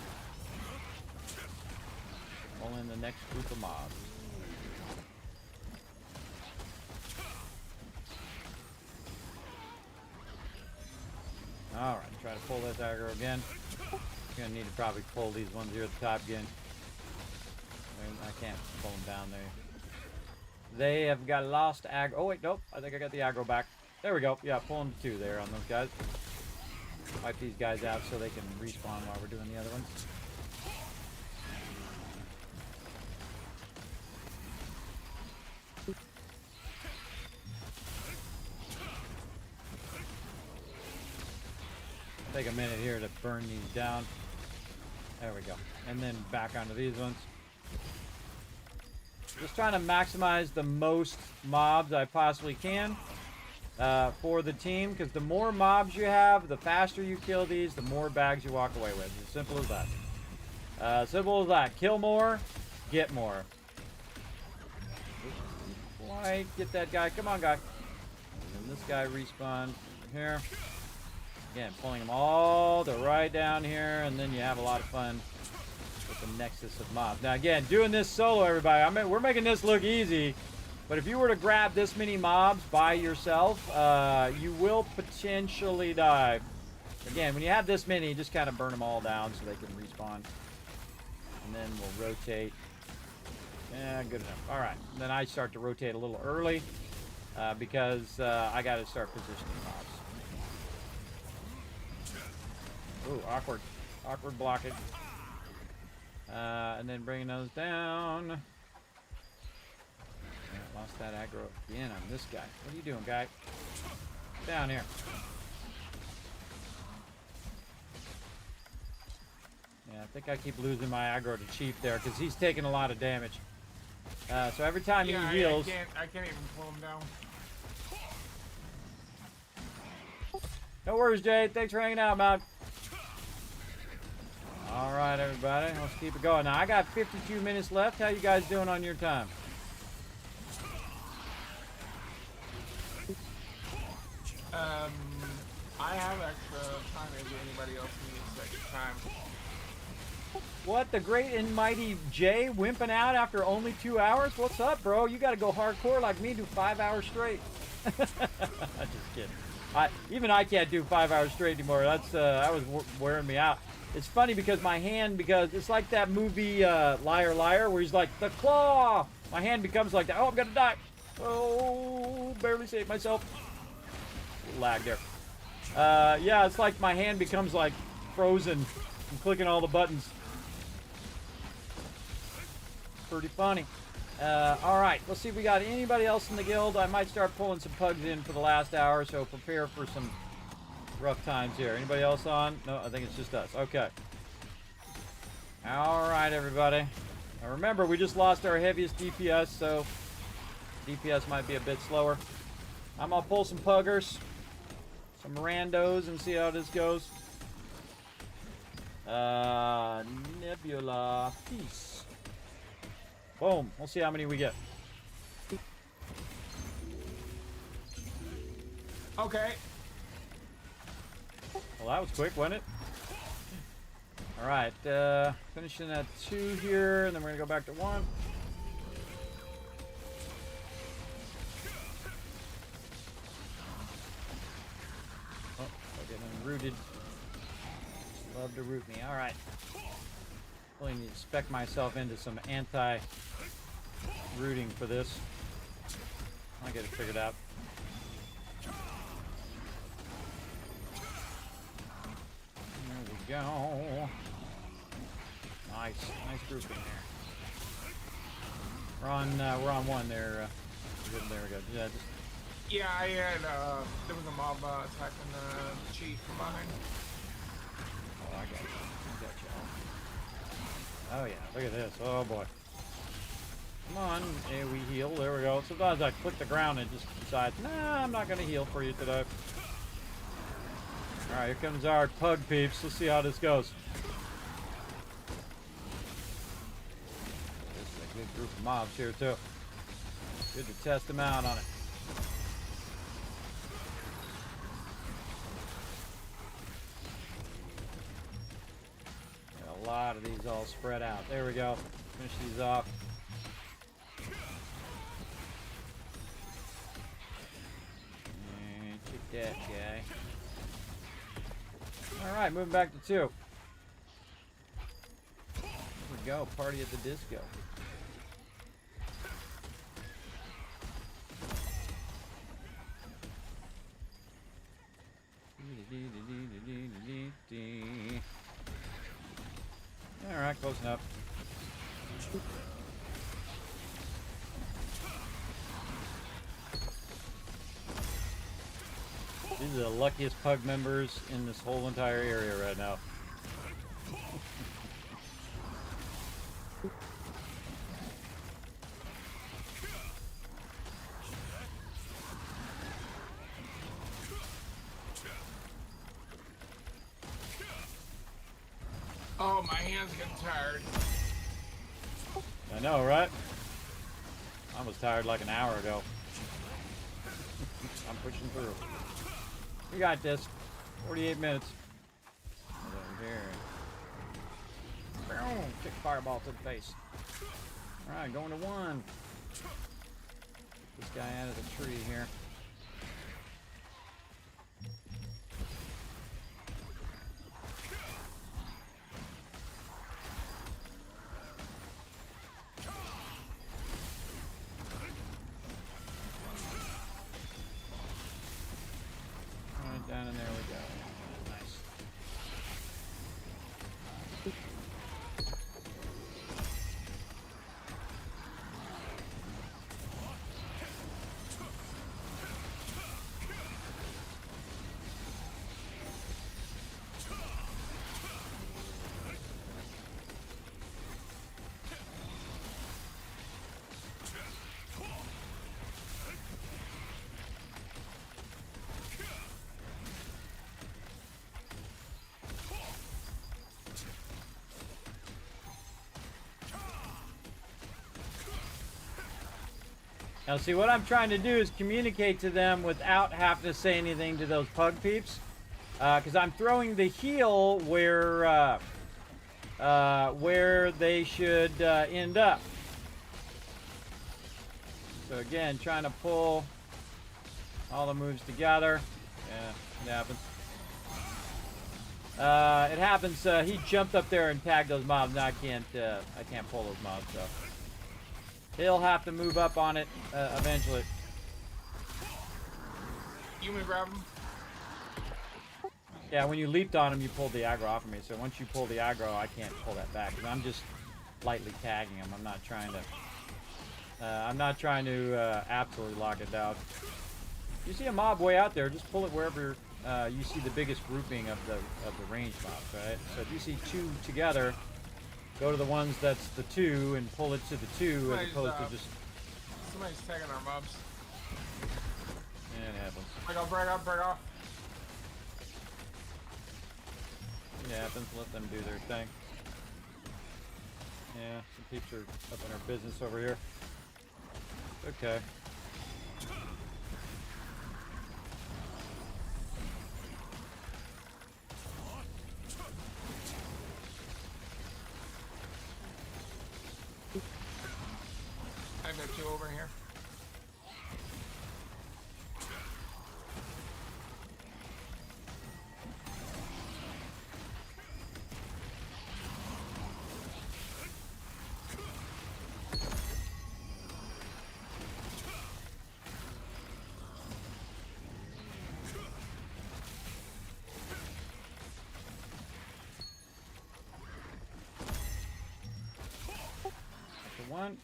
Pull in the next group of mobs. Alright, try to pull this aggro again. Gonna need to probably pull these ones here at the top again. I can't pull them down there. They have got lost aggro. Oh wait, nope. I think I got the aggro back. There we go. Yeah, pulling 2 there on those guys. Wipe these guys out so they can respawn while we're doing the other ones. Take a minute here to burn these down. There we go. And then back onto these ones. Just trying to maximize the most mobs I possibly can for the team, because the more mobs you have, the faster you kill these, the more bags you walk away with. As simple as that. Simple as that. Kill more, get more. Quite get that guy. Come on, guy. And this guy respawn here. Again, pulling them all to right down here, and then you have a lot of fun with the nexus of mobs. Now, again, doing this solo, everybody, we're making this look easy, but if you were to grab this many mobs by yourself, you will potentially die. Again, when you have this many, just kind of burn them all down so they can respawn. And then we'll rotate. Yeah, good enough. All right. Then I start to rotate a little early because I got to start positioning mobs. Ooh, awkward. Awkward blockage. And then bringing those down. Yeah, lost that aggro again on this guy. What are you doing, guy? Down here. Yeah, I think I keep losing my aggro to Chief there because he's taking a lot of damage. So every time he heals... I can't even pull him down. No worries, Jade. Thanks for hanging out, man. Alright, right, everybody. Let's keep it going. Now, I got 52 minutes left. How you guys doing on your time? I have extra time if anybody else needs extra time. What, the great and mighty Jay wimping out after only 2 hours? What's up, bro? You got to go hardcore like me, do 5 hours straight. Just kidding. Even I can't do 5 hours straight anymore. That was wearing me out. It's funny because my hand, because it's like that movie Liar Liar where he's like, the claw. My hand becomes like that. Oh, I'm going to die. Oh, barely saved myself. Lag there. Yeah, it's like my hand becomes like frozen. I'm clicking all the buttons. Pretty funny. All right, let's see if we got anybody else in the guild. I might start pulling some pugs in for the last hour, so prepare for some rough times here. Anybody else on? No, I think it's just us. Okay. All right, everybody. Now remember, we just lost our heaviest DPS, so DPS might be a bit slower. I'm gonna pull some puggers, some randos, and see how this goes. Nebula, peace. Boom. We'll see how many we get. Okay. Well, that was quick, wasn't it? All right. Finishing at 2 here, and then we're going to go back to 1. Oh, I'm getting rooted. Love to root me. All right. Really need to spec myself into some anti-rooting for this. I'll get it figured out. There we go. Nice group in there. We're on 1 there. There we go. Yeah, Yeah, I had there was a mob attacking the chief from behind. Oh, I got you. Oh yeah, look at this. Oh boy. Come on. Hey, we heal. There we go. Sometimes I click the ground and just decide, nah, I'm not going to heal for you today. Alright, here comes our pug peeps. Let's see how this goes. This is a good group of mobs here too. Good to test them out on it. A lot of these all spread out. There we go. Finish these off. And kick that guy. Alright, moving back to 2. Here we go. Party at the disco. Alright, close enough. These are the luckiest pug members in this whole entire area right now. Oh, my hands getting tired. I know, right? I was tired like an hour ago. I'm pushing through. We got this. 48 minutes. Over here. Boom! Kick fireball to the face. Alright, going to 1. This guy out of the tree here. Down and there we go. Nice. Now, see, what I'm trying to do is communicate to them without having to say anything to those pug peeps. Because I'm throwing the heel where they should end up. So again, trying to pull all the moves together. Yeah, it happens. It happens. He jumped up there and tagged those mobs. Now I can't pull those mobs. So he'll have to move up on it eventually. You may grab him. Yeah, when you leaped on him, you pulled the aggro off of me. So once you pull the aggro, I can't pull that back. Because I'm just lightly tagging him. I'm not trying to absolutely lock it down. If you see a mob way out there, just pull it wherever you see the biggest grouping of the range mobs, right? So if you see two together, go to the ones that's the two and pull it to the two as opposed to just... Somebody's tagging our mobs. Yeah, it happens. Break off. It happens. Let them do their thing. Yeah, some peeps are up in our business over here. Okay. I've got two over here. One.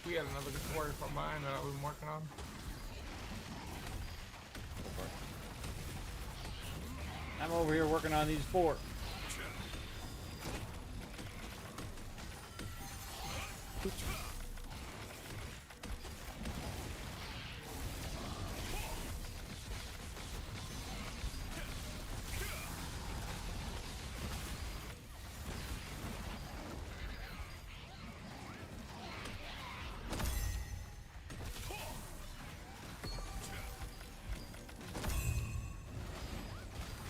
We had another good warrior from mine that we've been working on. I'm over here working on these four.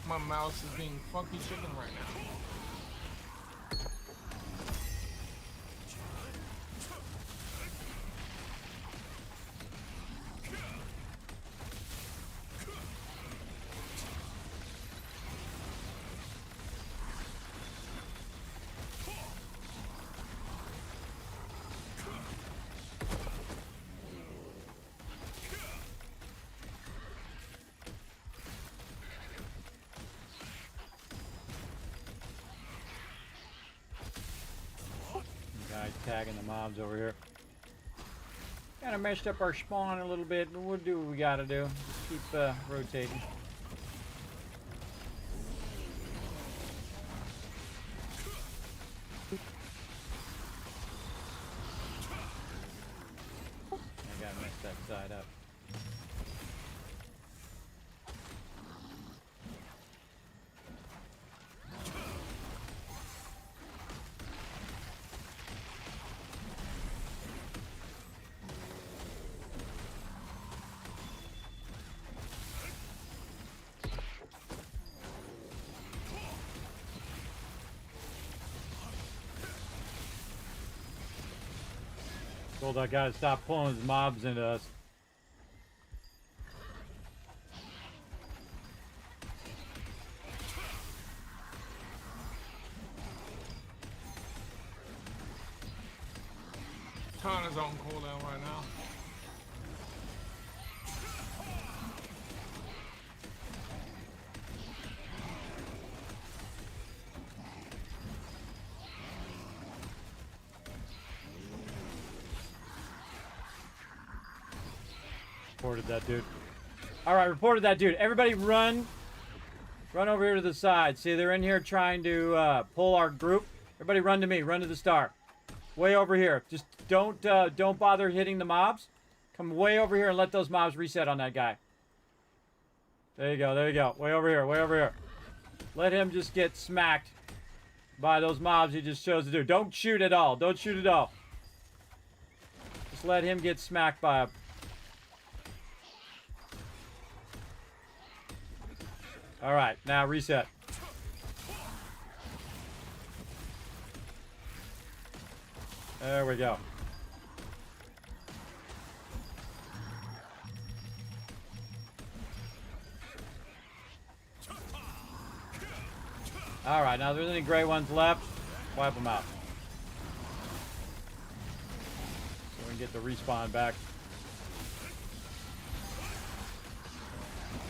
My mouse is being funky chicken right now. Guys tagging the mobs over here. Kind of messed up our spawn a little bit, but we'll do what we gotta do. Just keep rotating. I gotta mess that side up. Told that guy to stop pulling his mobs into us. Ton is on cooldown right now. Reported that dude. Alright, reported that dude. Everybody run. Run over here to the side. See, they're in here trying to pull our group. Everybody run to me. Run to the star. Way over here. Just don't bother hitting the mobs. Come way over here and let those mobs reset on that guy. There you go. There you go. Way over here. Way over here. Let him just get smacked. by those mobs he just chose to do. Don't shoot at all. Don't shoot at all. Just let him get smacked by a... Alright, now reset. There we go. Alright, now if there's any gray ones left, wipe them out. So we can get the respawn back.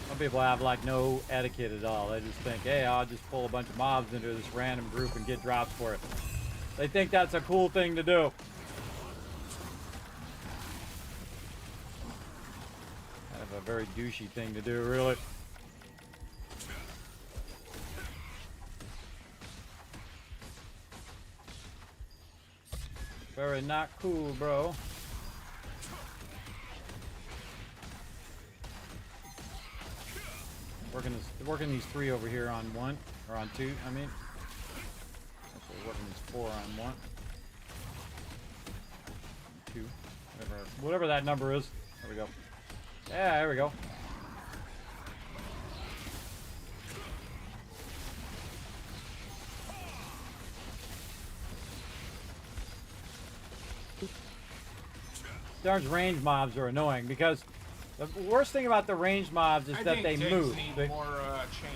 Some people have like no etiquette at all. They just think, hey, I'll just pull a bunch of mobs into this random group and get drops for it. They think that's a cool thing to do. Kind of a very douchey thing to do, really. Very not cool, bro. Working these 3 over here on 1, or on 2, I mean. Actually, working these 4 on 1. 2, whatever that number is. There we go. Yeah, there we go. Darn range mobs are annoying because the worst thing about the range mobs is that they move. I think need more chain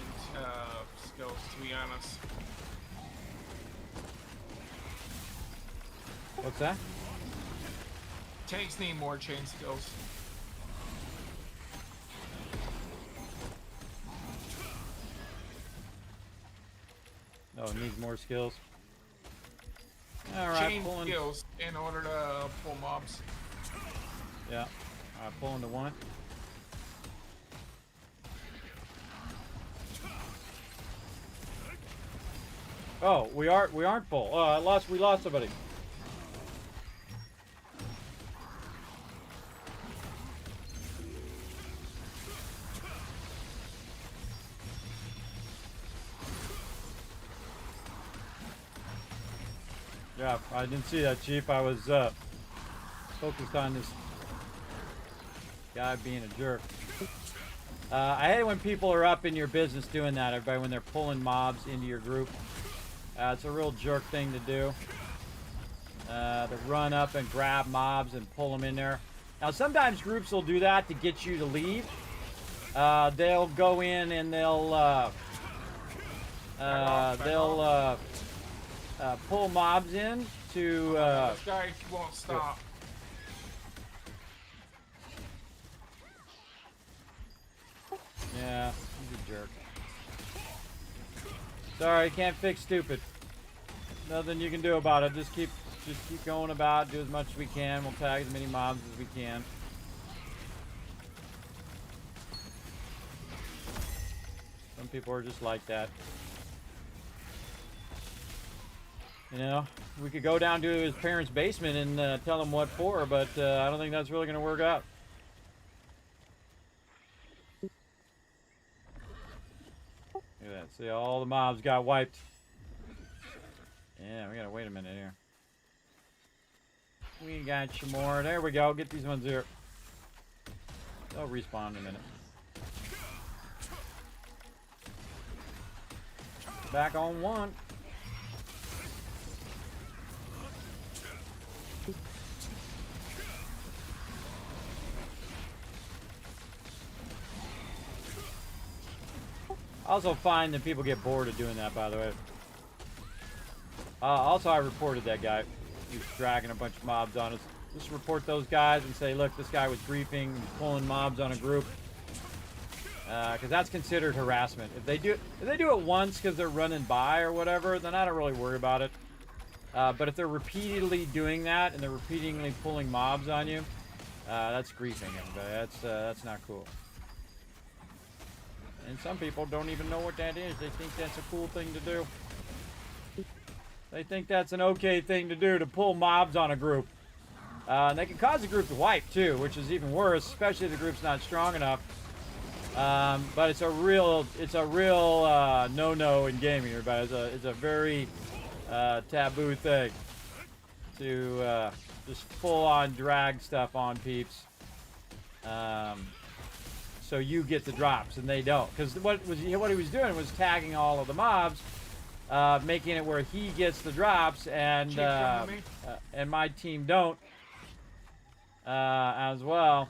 skills, to be honest. What's that? Tanks need more chain skills. Oh, it needs more skills. Alright, Chain pulling skills in order to pull mobs. Yeah. Alright, pulling the 1. Oh, we aren't full. Oh, we lost somebody. Yeah, I didn't see that, Chief. I was focused on this guy being a jerk. I hate when people are up in your business doing that, everybody, when they're pulling mobs into your group. It's a real jerk thing to do. To run up and grab mobs and pull them in there. Now, sometimes groups will do that to get you to leave. They'll go in and they'll pull mobs in to... this guy won't stop. Yeah, he's a jerk. Sorry, can't fix stupid. Nothing you can do about it. Just keep going about. Do as much as we can. We'll tag as many mobs as we can. Some people are just like that. You know, we could go down to his parents' basement and tell him what for, but I don't think that's really going to work out. Look at that. See, all the mobs got wiped. Yeah, we gotta wait a minute here. We got some more. There we go. Get these ones here. They'll respawn in a minute. Back on 1. I also find that people get bored of doing that, by the way. Also, I reported that guy. He was dragging a bunch of mobs on us. Just report those guys and say, look, this guy was griefing, pulling mobs on a group. Because that's considered harassment. If they do it once because they're running by or whatever, then I don't really worry about it. But if they're repeatedly doing that and they're repeatedly pulling mobs on you, that's griefing everybody. That's not cool. And some people don't even know what that is. They think that's a cool thing to do. They think that's an okay thing to do, to pull mobs on a group. And they can cause a group to wipe too, which is even worse, especially if the group's not strong enough. But it's a real no-no in gaming, everybody. It's a very taboo thing to just full-on drag stuff on peeps. So you get the drops and they don't. Because what he was doing was tagging all of the mobs, making it where he gets the drops and my team don't as well.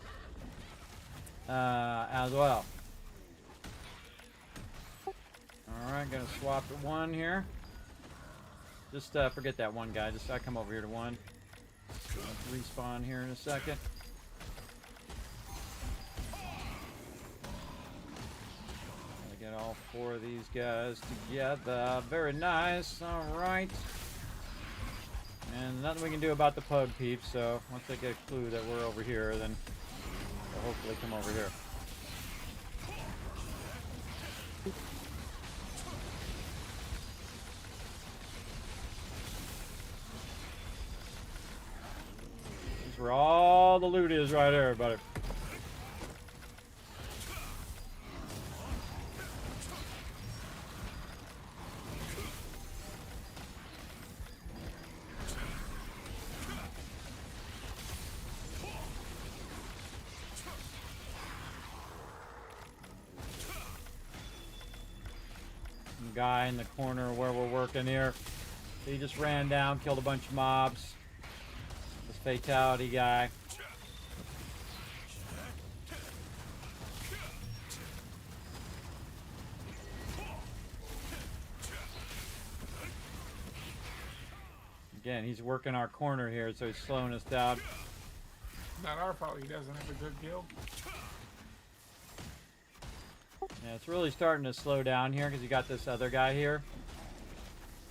All right, gonna swap to 1 here. Just forget that 1 guy. Just I come over here to 1. Respawn here in a second. Get all 4 of these guys together. Very nice. All right. And nothing we can do about the pug peeps, so once they get a clue that we're over here, then they'll hopefully come over here. This is where all the loot is right here, buddy. Guy in the corner where we're working here. He just ran down, killed a bunch of mobs. This fatality guy. Again, he's working our corner here, so he's slowing us down. Not our fault he doesn't have a good guild. Yeah, it's really starting to slow down here because you got this other guy here.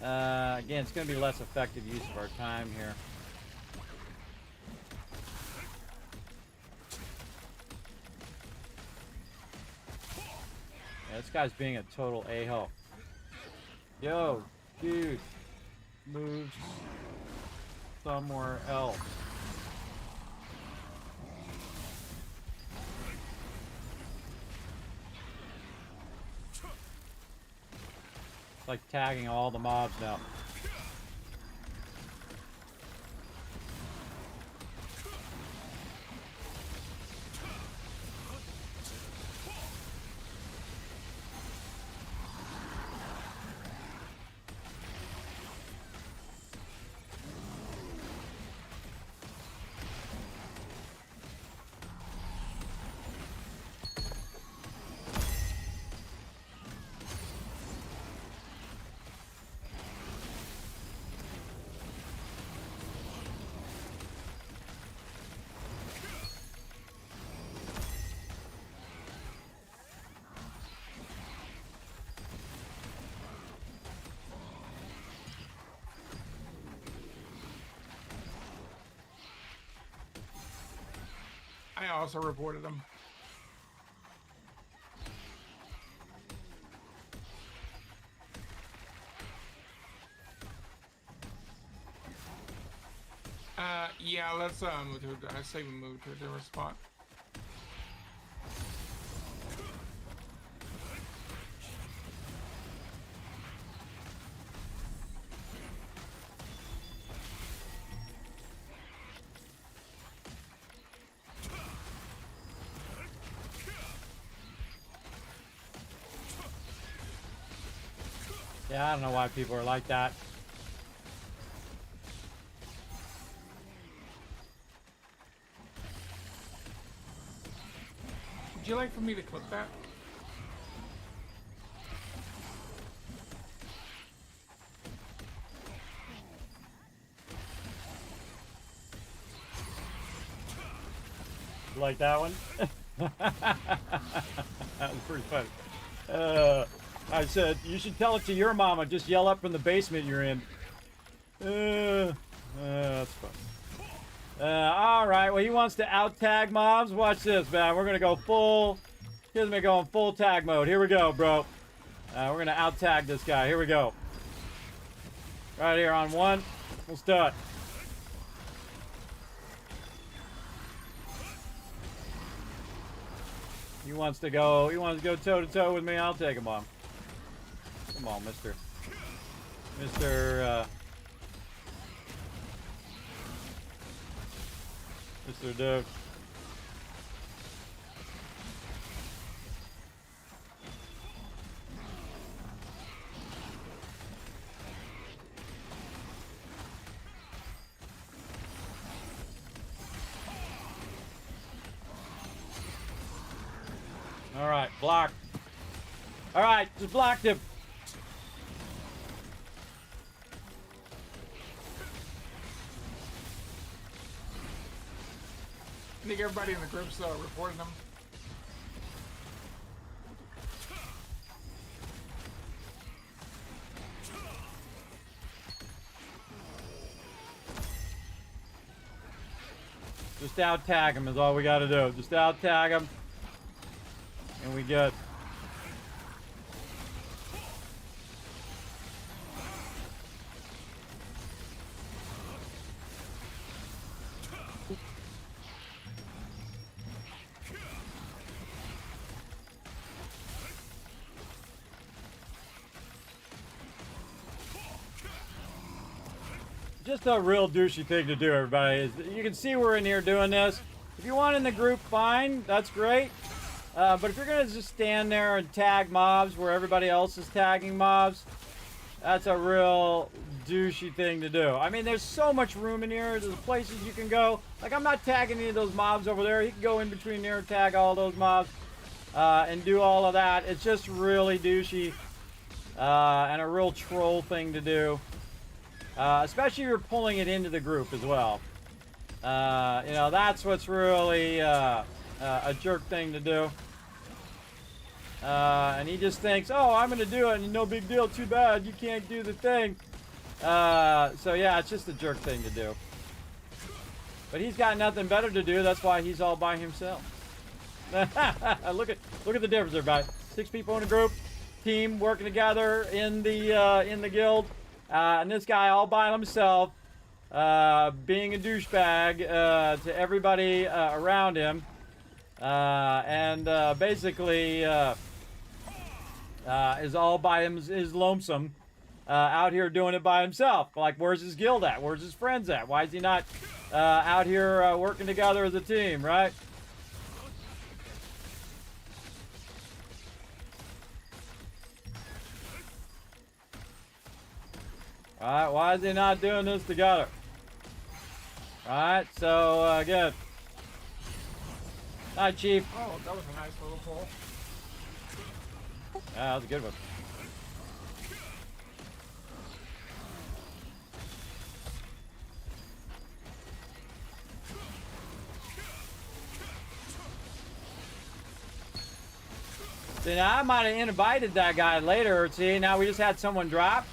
Again, it's going to be less effective use of our time here. Yeah, this guy's being a total a-hole. Yo, dude. Moves somewhere else. Like tagging all the mobs now. I also reported him. Yeah, let's move to. I say we move to a different spot. Yeah, I don't know why people are like that. Would you like for me to clip that? You like that one? That was pretty funny. I said, you should tell it to your mama. Just yell up from the basement you're in. That's fun. All right, well, he wants to out-tag mobs. Watch this, man. We're going to go full. Here's me going full tag mode. Here we go, bro. We're going to out-tag this guy. Here we go. Right here on 1. Let's do it. He wants to go toe-to-toe with me. I'll take him on. Come on, Mr. Mr. Dude. All right, block. All right, just blocked him. I think everybody in the group's reporting them. Just out tag him is all we got to do. Just out tag him, and we good. Just a real douchey thing to do, everybody. Is you can see we're in here doing this. If you want in the group, fine. That's great. But if you're going to just stand there and tag mobs where everybody else is tagging mobs, that's a real douchey thing to do. I mean, there's so much room in here. There's places you can go. Like, I'm not tagging any of those mobs over there. You can go in between there and tag all those mobs and do all of that. It's just really douchey and a real troll thing to do. Especially if you're pulling it into the group as well. You know, that's what's really a jerk thing to do. And he just thinks, oh, I'm going to do it, and no big deal, too bad, you can't do the thing. So yeah, it's just a jerk thing to do. But he's got nothing better to do, that's why he's all by himself. Look at the difference, everybody. 6 people in a group, team working together in the guild. And this guy all by himself, being a douchebag to everybody around him, and basically is all by him, is lonesome, out here doing it by himself. Like, where's his guild at? Where's his friends at? Why is he not out here working together as a team, right? Alright, why is he not doing this together? Alright, so again. Hi, Chief. Oh, that was a nice little pull. Yeah, that was a good one. See, now I might have invited that guy later. See, now we just had someone drop.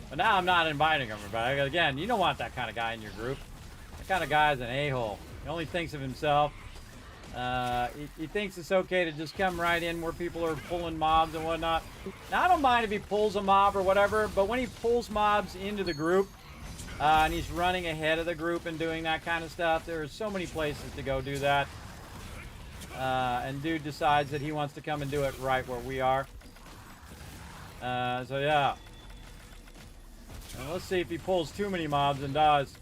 But now I'm not inviting him, everybody. Again, you don't want that kind of guy in your group. That kind of guy is an a-hole. He only thinks of himself. He thinks it's okay to just come right in where people are pulling mobs and whatnot. Now, I don't mind if he pulls a mob or whatever, but when he pulls mobs into the group, and he's running ahead of the group and doing that kind of stuff, there are so many places to go do that. And dude decides that he wants to come and do it right where we are. So yeah. And let's see if he pulls too many mobs and dies.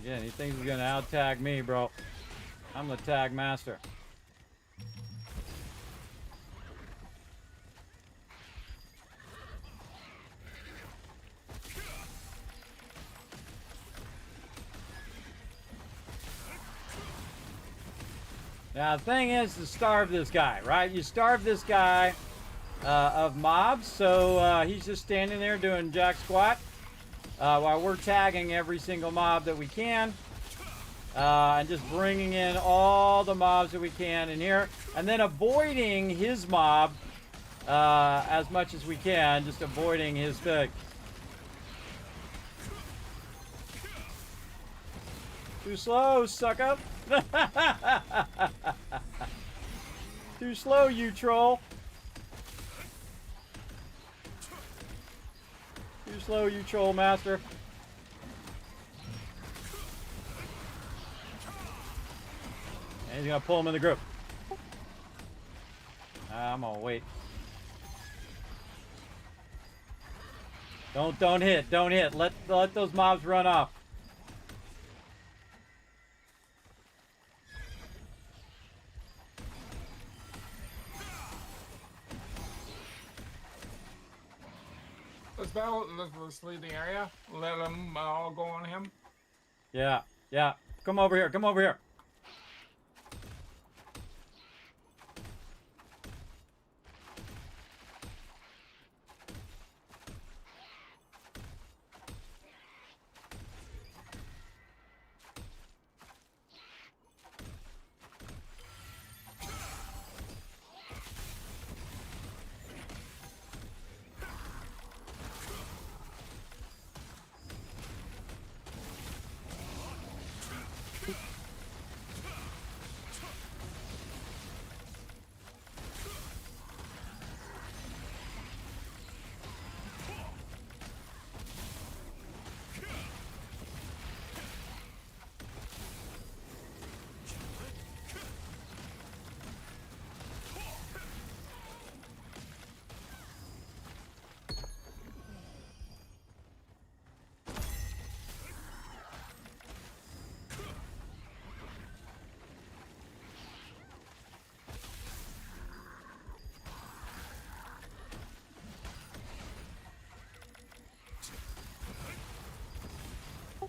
Again, he thinks he's gonna out-tag me, bro. I'm the tag master. Now, the thing is to starve this guy, right? You starve this guy of mobs, so he's just standing there doing jack squat while we're tagging every single mob that we can. And just bringing in all the mobs that we can in here. And then avoiding his mob as much as we can. Just avoiding his thing. Too slow, sucker. Too slow, you troll. Too slow, you troll master. And he's gonna pull him in the group. I'm gonna wait. Don't hit. Don't hit. Let those mobs run off. Let's battle. Let's leave the area. Let them all go on him. Yeah. Yeah. Come over here. Come over here.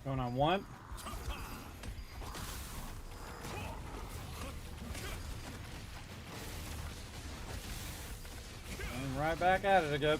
Going on one. And right back at it again.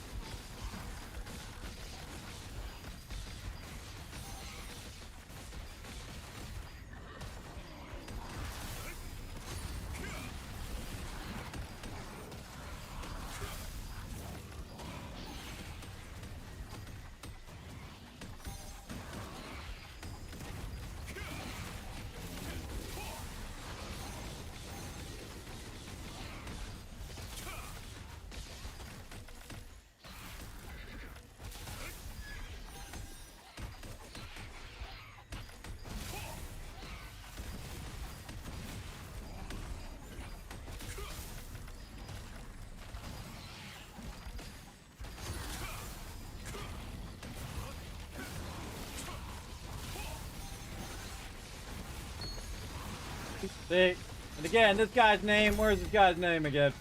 See, and again, this guy's name, where's this guy's name again?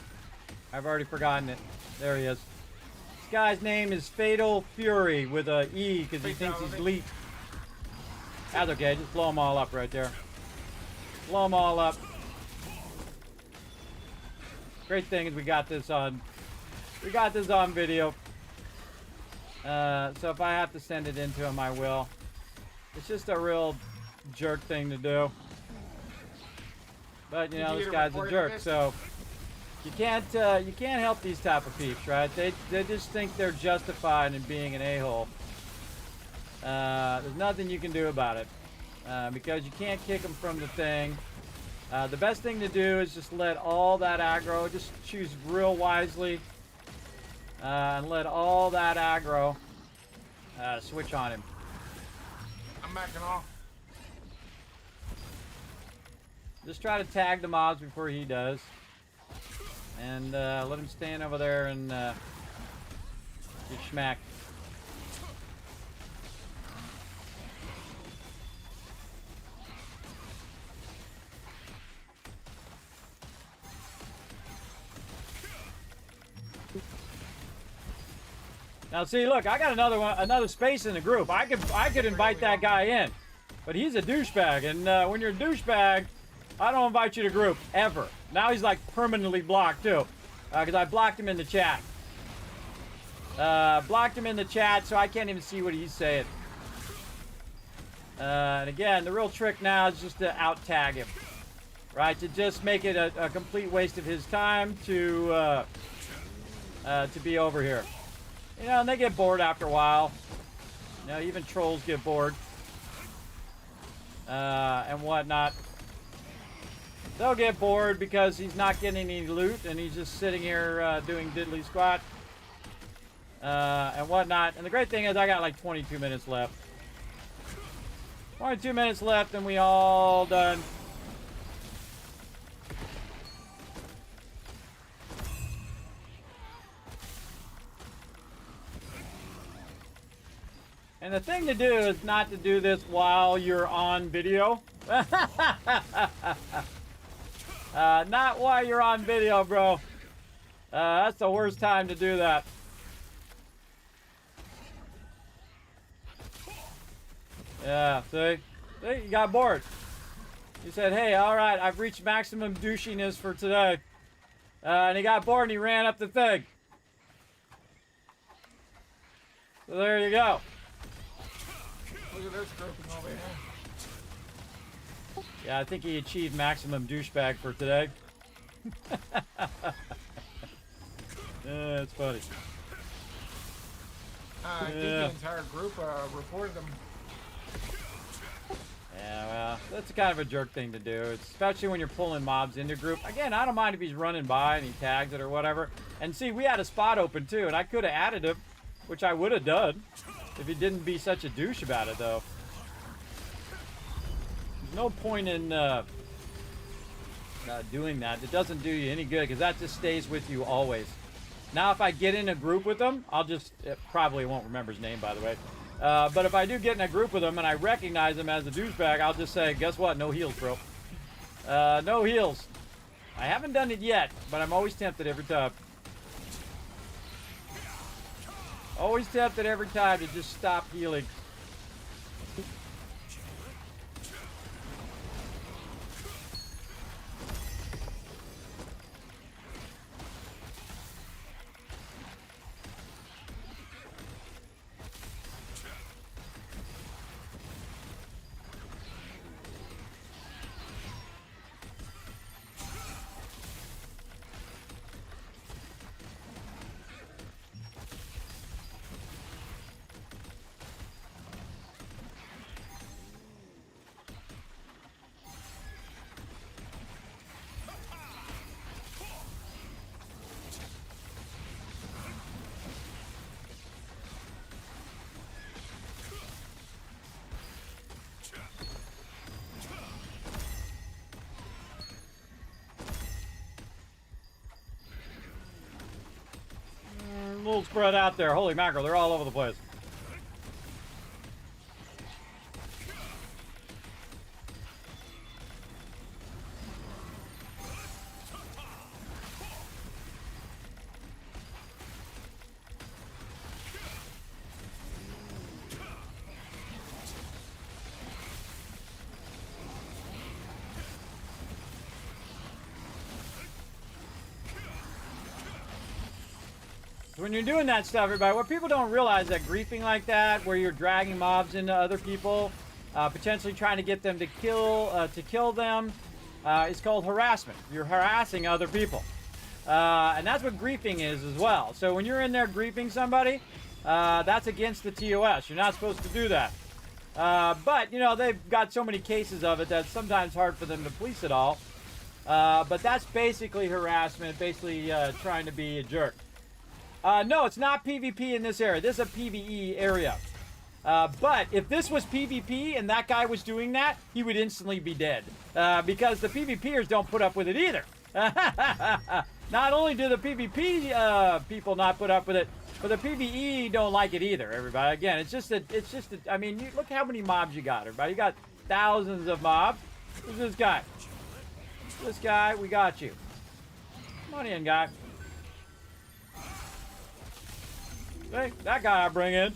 I've already forgotten it. There he is. This guy's name is Fatal Fury with a E because he thinks he's elite. That's okay, just blow them all up right there. Blow them all up. Great thing is we got this on video. So if I have to send it into him, I will. It's just a real jerk thing to do. But you know, this guy's a jerk, so you can't help these type of peeps, right? They just think they're justified in being an a-hole. There's nothing you can do about it because you can't kick them from the thing. The best thing to do is just let all that aggro, just choose real wisely, and let all that aggro switch on him. I'm backing off. Just try to tag the mobs before he does. And let him stand over there and get schmacked. Now see, look, I got another space in the group. I could invite that guy in, but he's a douchebag, and when you're a douchebag, I don't invite you to group ever. Now he's like permanently blocked too, because I blocked him in the chat. Blocked him in the chat, so I can't even see what he's saying. And again, the real trick now is just to out tag him, right? To just make it a complete waste of his time to be over here. You know, and they get bored after a while. You know, even trolls get bored. And whatnot. They'll get bored because he's not getting any loot and he's just sitting here doing diddly squat. and whatnot. And the great thing is I got like 22 minutes left. 22 minutes left and we all done. And the thing to do is not to do this while you're on video. Not while you're on video, bro. That's the worst time to do that. Yeah, see? See, you got bored. You said, hey, all right, I've reached maximum douchiness for today. And he got bored and he ran up the thing. So there you go. Look at this grouping over here. Yeah, I think he achieved maximum douchebag for today. It's funny. I think the entire group reported him. Yeah, well, that's kind of a jerk thing to do, especially when you're pulling mobs into group. Again, I don't mind if he's running by and he tags it or whatever. And see, we had a spot open too, and I could have added him, which I would have done if he didn't be such a douche about it, though. There's no point in doing that. It doesn't do you any good because that just stays with you always. Now, if I get in a group with him, I'll just probably won't remember his name, by the way. But if I do get in a group with him and I recognize him as a douchebag, I'll just say, guess what? No heals, bro. No heals. I haven't done it yet, but I'm always tempted every time. Always tempted every time to just stop healing. A little spread out there. Holy mackerel, they're all over the place. When you're doing that stuff, everybody, what people don't realize that griefing like that, where you're dragging mobs into other people, potentially trying to get them to kill them, is called harassment. You're harassing other people, and that's what griefing is as well. So when you're in there griefing somebody, that's against the TOS. You're not supposed to do that. But you know they've got so many cases of it that it's sometimes hard for them to police it all. But that's basically harassment, basically trying to be a jerk. No, it's not PvP in this area. This is a PvE area. But if this was PvP and that guy was doing that, he would instantly be dead. Because the PvPers don't put up with it either. Not only do the PvP people not put up with it, but the PvE don't like it either, everybody. Again, I mean, look how many mobs you got, everybody. You got thousands of mobs. Who's this guy? This guy, we got you. Come on in, guy. Hey, that guy I bring in.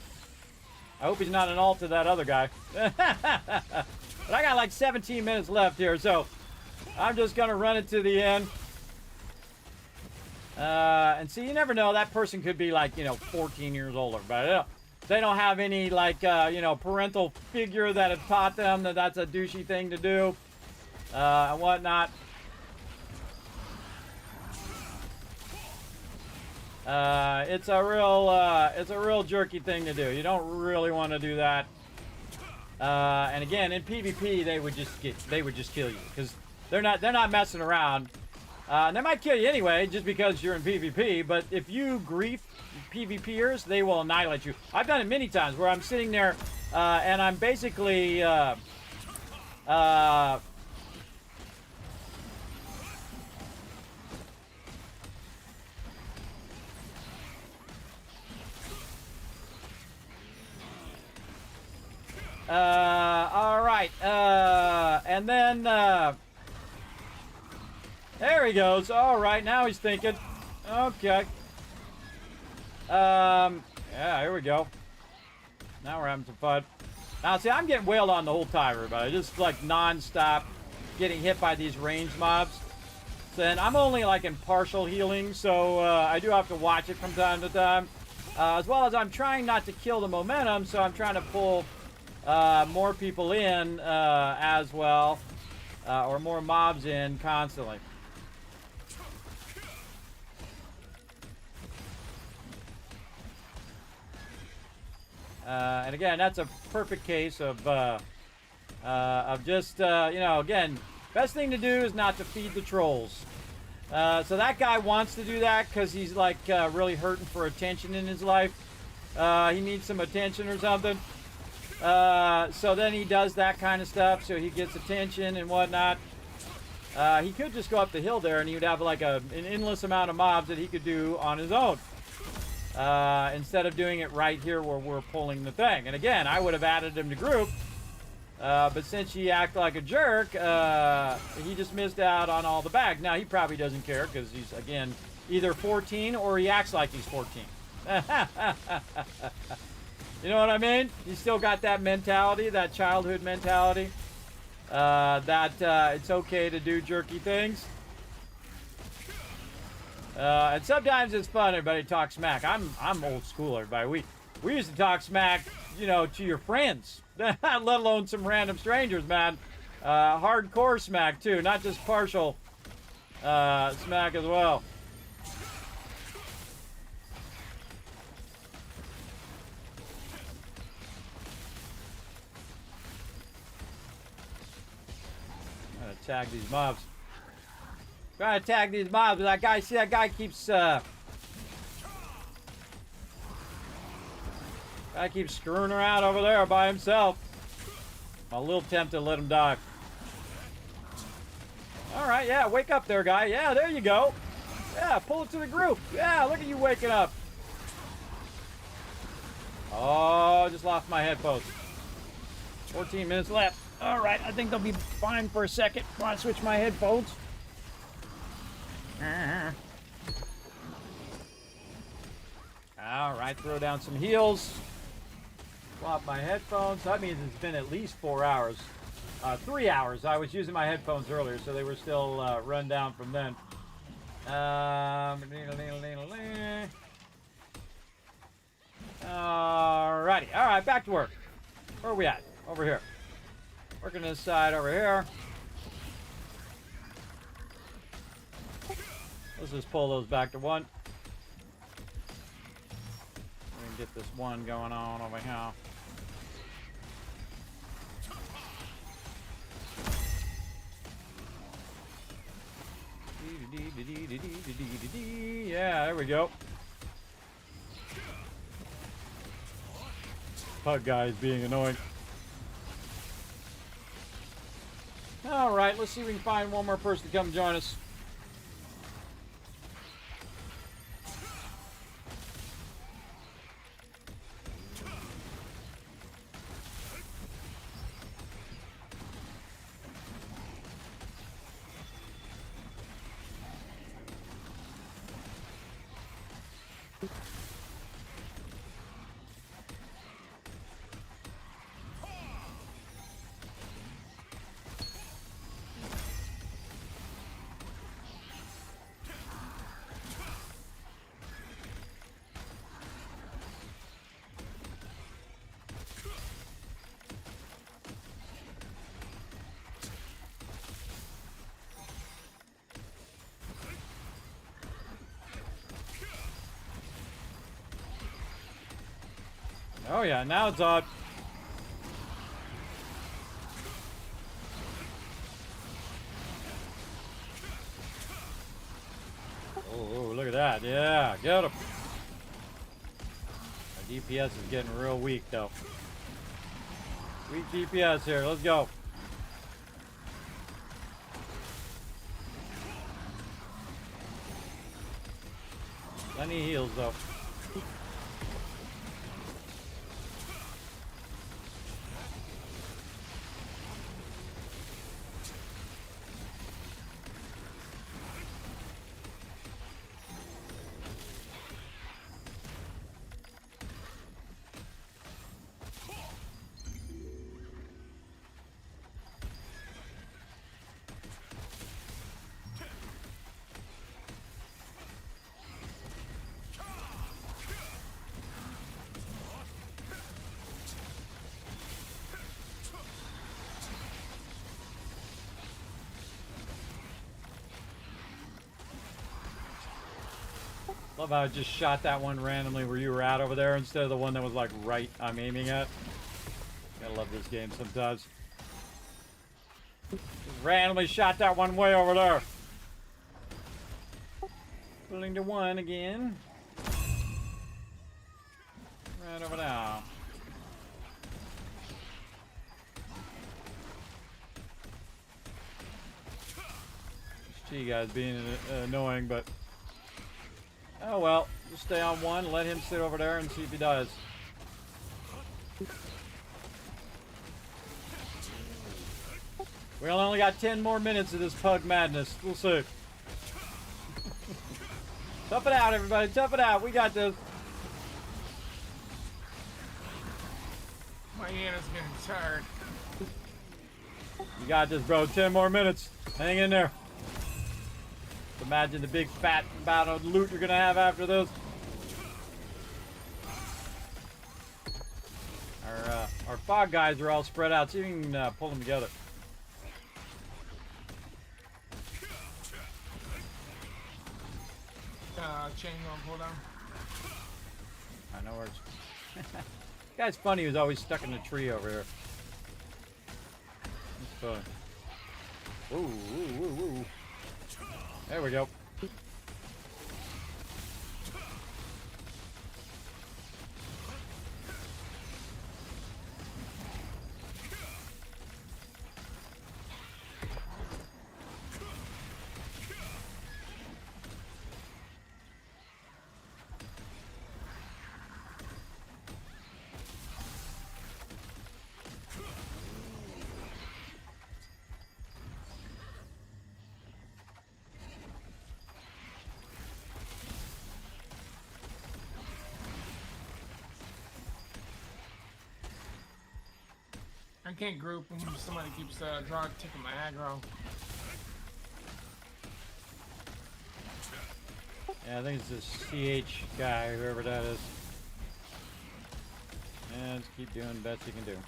I hope he's not an alt to that other guy. But I got like 17 minutes left here, so I'm just going to run it to the end. And see, you never know. That person could be like, 14 years older. But they don't have any, like, parental figure that have taught them that that's a douchey thing to do. And whatnot. It's a real jerky thing to do. You don't really want to do that. And again, in PvP, they would just kill you because they're not messing around. They might kill you anyway, just because you're in PvP, but if you grief PvPers, they will annihilate you. I've done it many times where I'm sitting there, and I'm basically, all right, and then, there he goes. All right, now he's thinking. Okay. Yeah, here we go. Now we're having some fun. Now, see, I'm getting wailed on the whole time, everybody. Just, like, non-stop getting hit by these ranged mobs. And I'm only, like, in partial healing, so I do have to watch it from time to time. As well as I'm trying not to kill the momentum, so I'm trying to pull more people in as well. Or more mobs in constantly. And again, that's a perfect case of just, you know, again, best thing to do is not to feed the trolls. So that guy wants to do that because he's, like, really hurting for attention in his life. He needs some attention or something. So then he does that kind of stuff, so he gets attention and whatnot. He could just go up the hill there and he would have, like, an endless amount of mobs that he could do on his own. Instead of doing it right here where we're pulling the thing. And again, I would have added him to group, but since he acted like a jerk, he just missed out on all the bags. Now, he probably doesn't care because he's, again, either 14 or he acts like he's 14. You know what I mean? He's still got that mentality, that childhood mentality, that it's okay to do jerky things. And sometimes it's fun, everybody talk smack. I'm old school, everybody. We used to talk smack, you know, to your friends, let alone some random strangers, man. Hardcore smack too, not just partial smack as well. I'm gonna tag these mobs. Trying to tag these mobs, but that guy, see that guy keeps screwing around over there by himself. I'm a little tempted to let him die. All right, yeah, wake up there, guy. Yeah, there you go. Yeah, pull it to the group. Yeah, look at you waking up. Oh, just lost my headphones. 14 minutes left. All right, I think they'll be fine for a second. Want to switch my headphones? All right, throw down some heals. Swap my headphones. That means it's been at least 4 hours. 3 hours. I was using my headphones earlier, so they were still run down from then. Alrighty. All right, back to work. Where are we at? Over here. Working this side over here. Let's just pull those back to one. We can get this one going on over here. Yeah, there we go. Pug guy is being annoying. All right, let's see if we can find one more person to come join us. Oh yeah, now it's odd. that. Yeah, get him. Our DPS is getting real weak, though. Weak DPS here. Let's go. Plenty of heals, though. Love how I just shot that one randomly where you were at over there instead of the one that was like right I'm aiming at. Gotta love this game sometimes. Just randomly shot that one way over there. Pulling to one again. Right over now. Gee, guys being annoying, but oh well, just stay on one, let him sit over there and see if he does. We only got 10 more minutes of this pug madness. We'll see. Tough it out, everybody. Tough it out. We got this. My Anna's getting tired. You got this, bro. 10 more minutes. Hang in there. Imagine the big fat amount of loot you're gonna have after this. Our fog guys are all spread out, so you can pull them together. Chain on pull down. I know where it's. This guy's funny. He's always stuck in a tree over here. That's funny. Ooh, ooh, ooh, ooh. There we go. I can't group them. Somebody keeps taking my aggro. Yeah, I think it's this CH guy, whoever that is. Yeah, just keep doing the best you can do.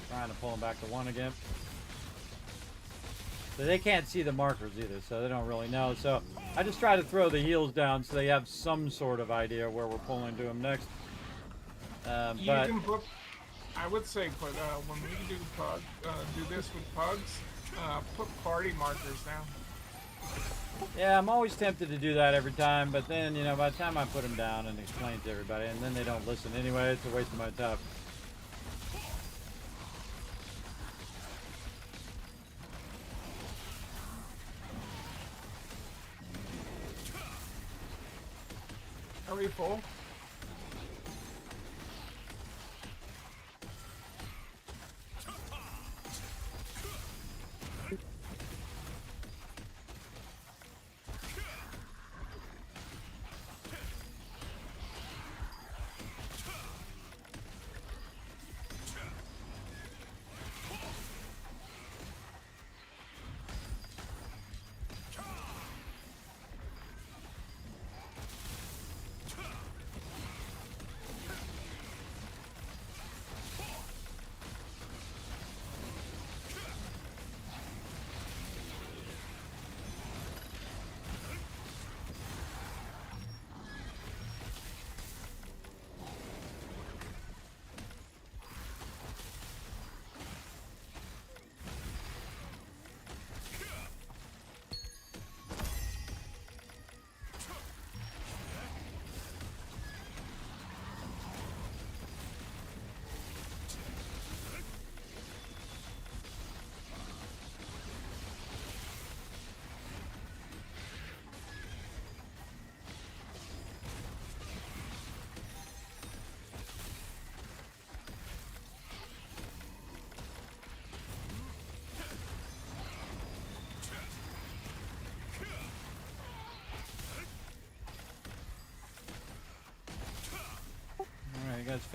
Trying to pull him back to one again. So they can't see the markers either, so they don't really know. So I just try to throw the heals down so they have some sort of idea where we're pulling to them next. You But can put, I would say, put when we do this with pugs, put party markers down. yeah, I'm always tempted to do that every time, but then, you know, by the time I put them down and explain to everybody, and then they don't listen anyway, it's a waste of my time. Are we full?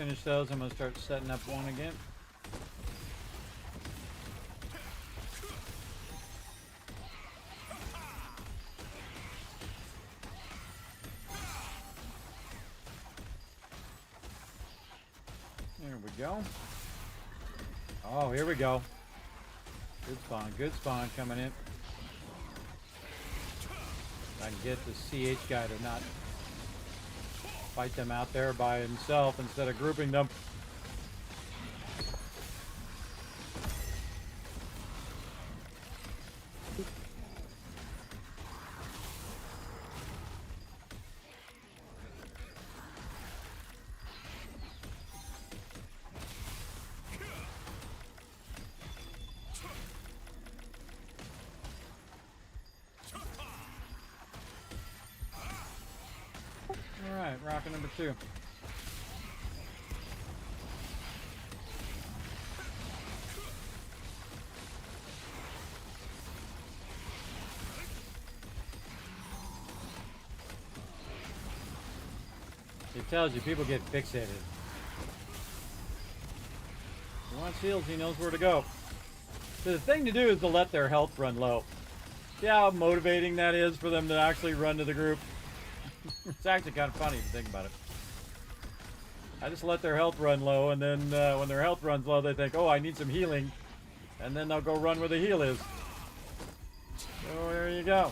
finish those, I'm going to start setting up one again. There we go. Oh, here we go. Good spawn coming in. I can get the CH guy to not fight them out there by himself instead of grouping them. Alright, rocket number 2. It tells you people get fixated. He wants heals, he knows where to go. So the thing to do is to let their health run low. See how motivating that is for them to actually run to the group? It's actually kind of funny if you think about it. I just let their health run low, and then when their health runs low, they think, oh, I need some healing. And then they'll go run where the heal is. So there you go.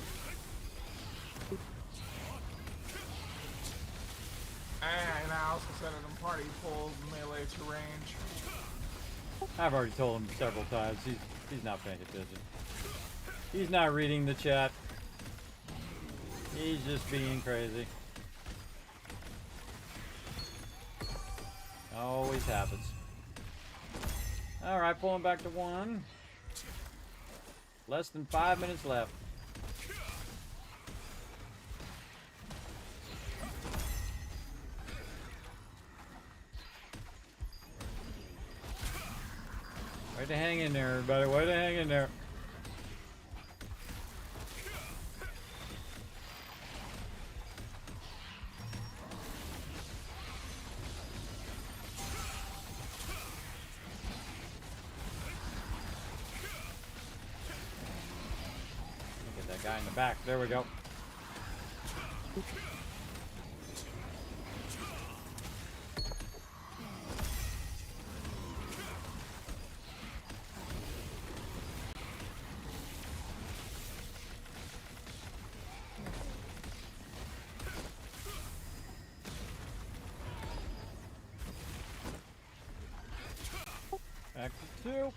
And I also said it in party, pull melee to range. I've already told him several times. He's not paying attention. He's not reading the chat. He's just being crazy. Always happens. Alright, pulling back to 1. Less than 5 minutes left. Way to hang in there, everybody. Way to hang in there. Guy in the back. There we go. Back to 2.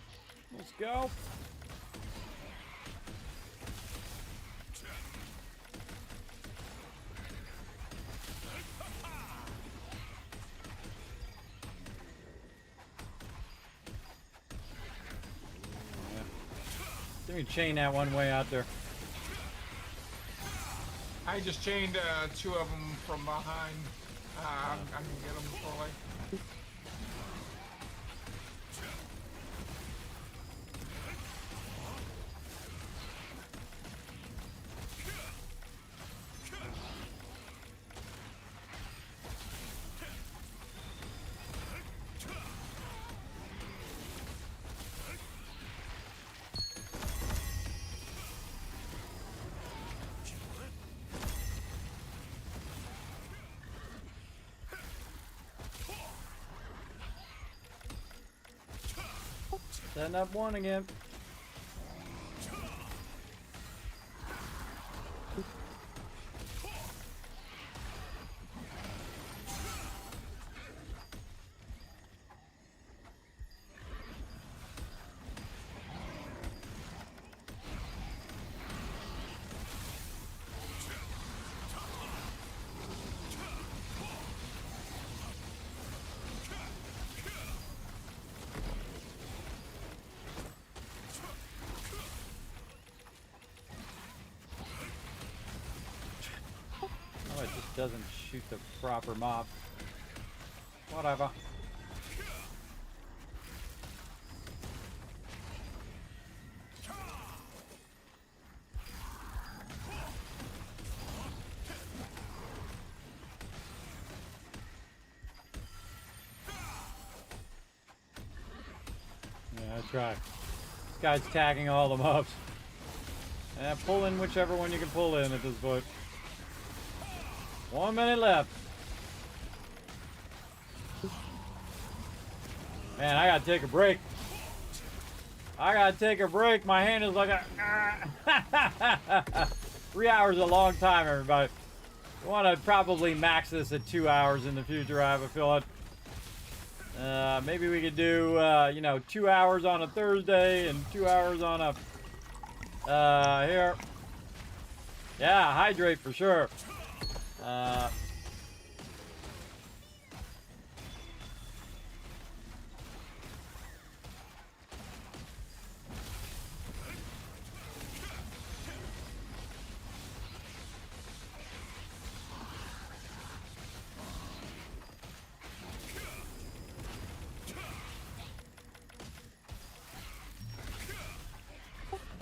Let's go. Let me chain that one way out there. I just chained 2 of them from behind. I can get them fully. Setting up 1 again. Oh, it just doesn't shoot the proper mob. Whatever. try. This guy's tagging all the mobs. Pull in whichever one you can pull in at this point. 1 minute left. Man, I gotta take a break. I gotta take a break. My hand is like a... 3 hours is a long time, everybody. I want to probably max this at 2 hours in the future, I have a feeling. Maybe we could do, you know, 2 hours on a Thursday and 2 hours on a... here. Yeah, hydrate for sure.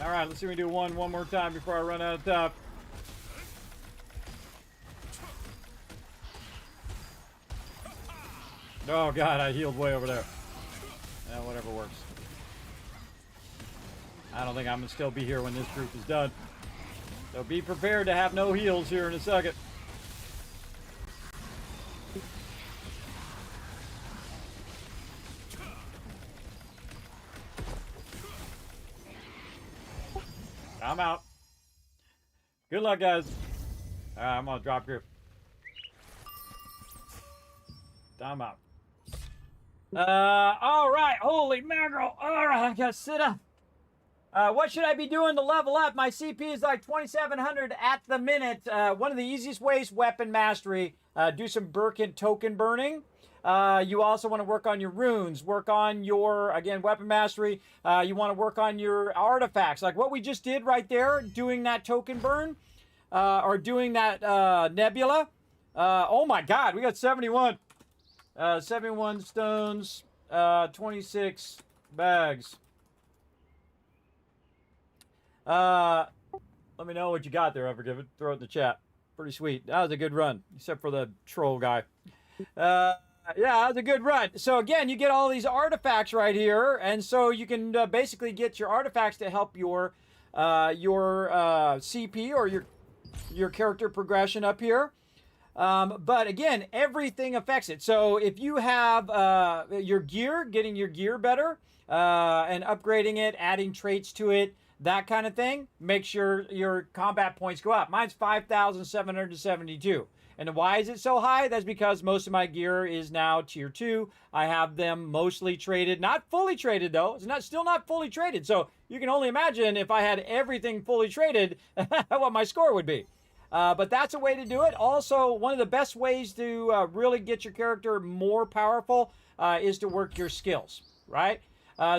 All right, let's see if we do one more time before I run out of time. Oh God, I healed way over there. Yeah, whatever works. I don't think I'm gonna still be here when this group is done. So be prepared to have no heals here in a second. I'm out. Good luck, guys. All right, I'm gonna drop here. I'm out. All right. Holy mackerel. All right, I gotta sit up. What should I be doing to level up? My CP is like 2,700 at the minute. One of the easiest ways, weapon mastery. Do some Birkin token burning. You also want to work on your runes, work on your, again, weapon mastery. You want to work on your artifacts, like what we just did right there, doing that token burn, or doing that nebula. Oh my God, we got 71. 71 stones, 26 bags. Let me know what you got there. I forgive it. Throw it in the chat. Pretty sweet. That was a good run, except for the troll guy. Yeah, that was a good run. So again, you get all these artifacts right here, and so you can basically get your artifacts to help your CP or your character progression up here. But again, everything affects it. So if you have your gear, getting your gear better, and upgrading it, adding traits to it, that kind of thing, make sure your combat points go up. Mine's 5,772. And why is it so high? That's because most of my gear is now tier 2. I have them mostly traded, not fully traded though. It's still not fully traded. So you can only imagine if I had everything fully traded, what my score would be. But that's a way to do it. Also, one of the best ways to really get your character more powerful is to work your skills, right?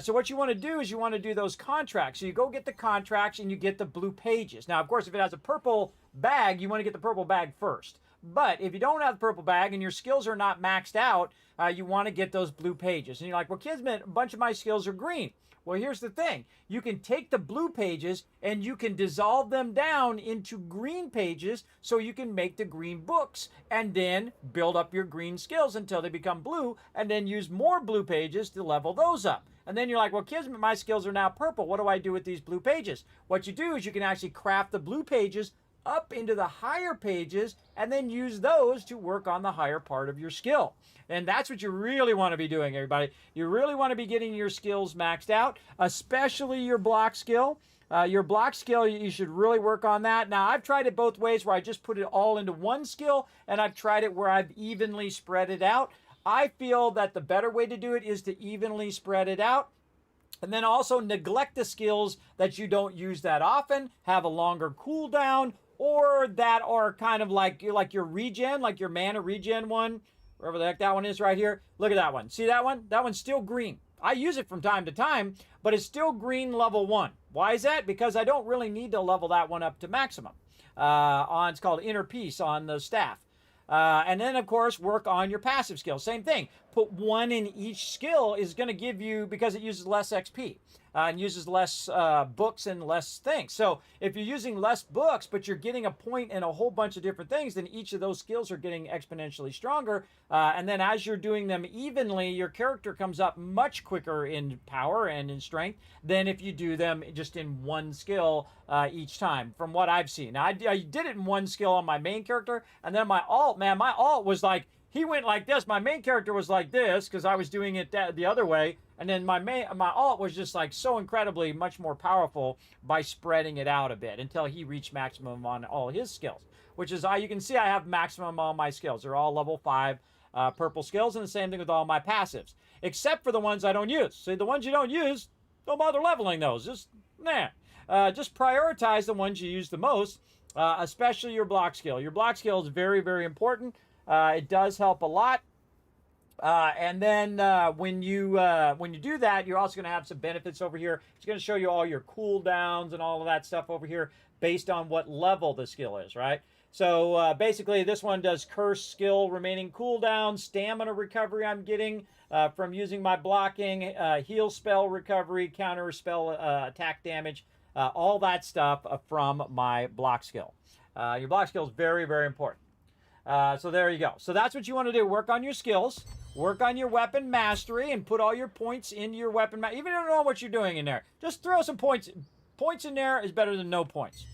So what you want to do is you want to do those contracts. So you go get the contracts and you get the blue pages. Now, of course, if it has a purple bag, you want to get the purple bag first. But if you don't have the purple bag and your skills are not maxed out, you want to get those blue pages. And you're like, well, Kismet, a bunch of my skills are green. Well, here's the thing. You can take the blue pages and you can dissolve them down into green pages so you can make the green books and then build up your green skills until they become blue and then use more blue pages to level those up. And then you're like, well, Kismet, my skills are now purple. What do I do with these blue pages? What you do is you can actually craft the blue pages up into the higher pages and then use those to work on the higher part of your skill. And that's what you really want to be doing, everybody. You really want to be getting your skills maxed out, especially your block skill. Your block skill, you should really work on that. Now, I've tried it both ways where I just put it all into one skill, and I've tried it where I've evenly spread it out. I feel that the better way to do it is to evenly spread it out. And then also neglect the skills that you don't use that often, have a longer cooldown, or that are kind of like your regen, like your mana regen one, wherever the heck that one is right here. Look at that one. See that one? That one's still green. I use it from time to time, but it's still green level 1. Why is that? Because I don't really need to level that one up to maximum. It's called Inner Peace on the staff. And then, of course, work on your passive skills. Same thing. Put one in each skill is going to give you, because it uses less XP. and uses less books and less things. So if you're using less books, but you're getting a point in a whole bunch of different things, then each of those skills are getting exponentially stronger. And then as you're doing them evenly, your character comes up much quicker in power and in strength than if you do them just in one skill each time, from what I've seen. Now, I did it in one skill on my main character, and then my alt, man, my alt was like, he went like this. My main character was like this because I was doing it the other way. And then my alt was just like so incredibly much more powerful by spreading it out a bit until he reached maximum on all his skills, which is, you can see I have maximum on all my skills. They're all level 5 purple skills, and the same thing with all my passives, except for the ones I don't use. See, the ones you don't use, don't bother leveling those. Just, just prioritize the ones you use the most, especially your block skill. Your block skill is very, very important. It does help a lot. And then when you do that, you're also going to have some benefits over here. It's going to show you all your cooldowns and all of that stuff over here based on what level the skill is, right? So basically, this one does curse skill remaining cooldown, stamina recovery I'm getting from using my blocking, heal spell recovery, counter spell attack damage, all that stuff from my block skill. Your block skill is very, very important. So there you go. So that's what you want to do. Work on your skills. Work on your weapon mastery and put all your points into your weapon mastery. Even if you don't know what you're doing in there, just throw some points. Points in there is better than no points.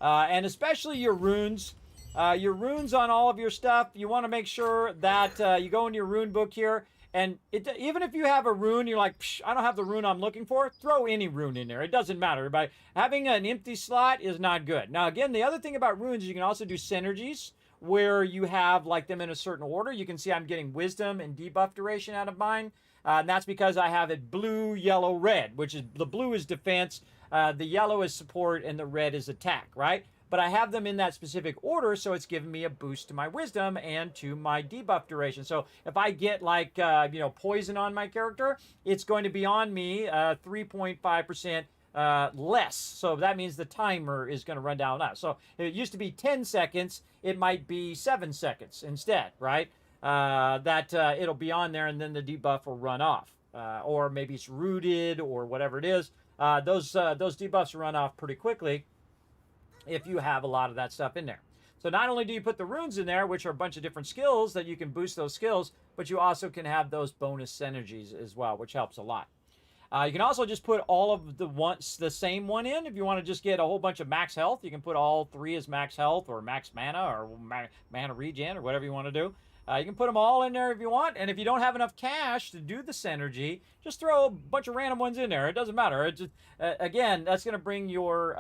And especially your runes. Your runes on all of your stuff, you want to make sure that you go into your rune book here. And even if you have a rune, you're like, I don't have the rune I'm looking for, throw any rune in there. It doesn't matter. But having an empty slot is not good. Now, again, the other thing about runes is you can also do synergies, where you have like them in a certain order. You can see I'm getting wisdom and debuff duration out of mine. And that's because I have it blue, yellow, red, which is the blue is defense, the yellow is support, and the red is attack, right? But I have them in that specific order, so it's giving me a boost to my wisdom and to my debuff duration. So if I get like, poison on my character, it's going to be on me 3.5% less. So that means the timer is going to run down now. So if it used to be 10 seconds, it might be 7 seconds instead, right? It'll be on there, and then the debuff will run off. Or maybe it's rooted or whatever it is. Those debuffs run off pretty quickly if you have a lot of that stuff in there. So not only do you put the runes in there, which are a bunch of different skills that you can boost those skills, but you also can have those bonus synergies as well, which helps a lot. You can also just put all of the same one in. If you want to just get a whole bunch of max health, you can put all 3 as max health or max mana or mana regen or whatever you want to do. You can put them all in there if you want. And if you don't have enough cash to do the synergy, just throw a bunch of random ones in there. It doesn't matter. It just, again, that's going to bring your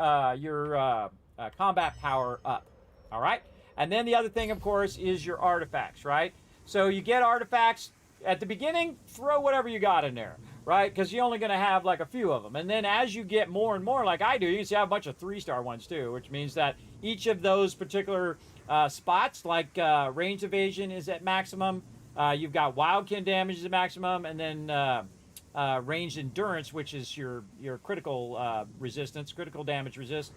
combat power up. All right? And then the other thing, of course, is your artifacts, right? So you get artifacts. At the beginning, throw whatever you got in there, right? Because you're only going to have like a few of them. And then as you get more and more, like I do, you can see I have a bunch of 3-star ones too, which means that each of those particular spots, like range evasion is at maximum. You've got wildkin damage is at maximum, and then ranged endurance, which is your critical resistance, critical damage resist,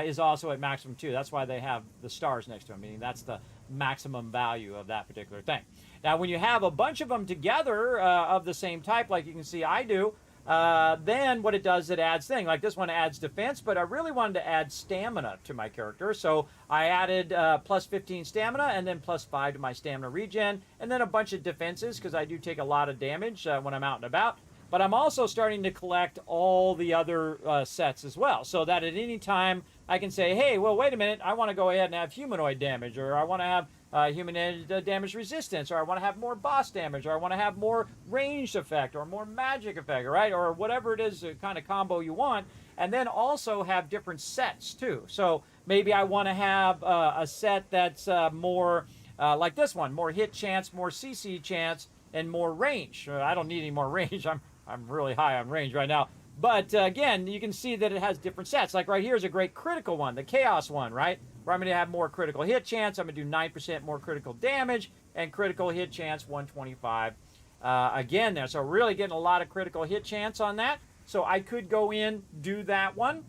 is also at maximum too. That's why they have the stars next to them, meaning that's the maximum value of that particular thing. Now, when you have a bunch of them together of the same type, like you can see I do, then what it does, it adds things. Like this one adds defense, but I really wanted to add stamina to my character. So I added plus 15 stamina and then plus 5 to my stamina regen, and then a bunch of defenses because I do take a lot of damage when I'm out and about. But I'm also starting to collect all the other sets as well, so that at any time I can say, hey, well, wait a minute, I want to go ahead and have humanoid damage, or I want to have humanoid damage resistance, or I want to have more boss damage, or I want to have more ranged effect, or more magic effect, right? Or whatever it is, the kind of combo you want, and then also have different sets too. So maybe I want to have a set that's more like this one, more hit chance, more CC chance, and more range. I don't need any more range. I'm really high on range right now. But again, you can see that it has different sets. Like right here is a great critical one, the Chaos one, right? Where I'm going to have more critical hit chance. I'm going to do 9% more critical damage and critical hit chance 125 again there. So really getting a lot of critical hit chance on that. So I could go in, do that one,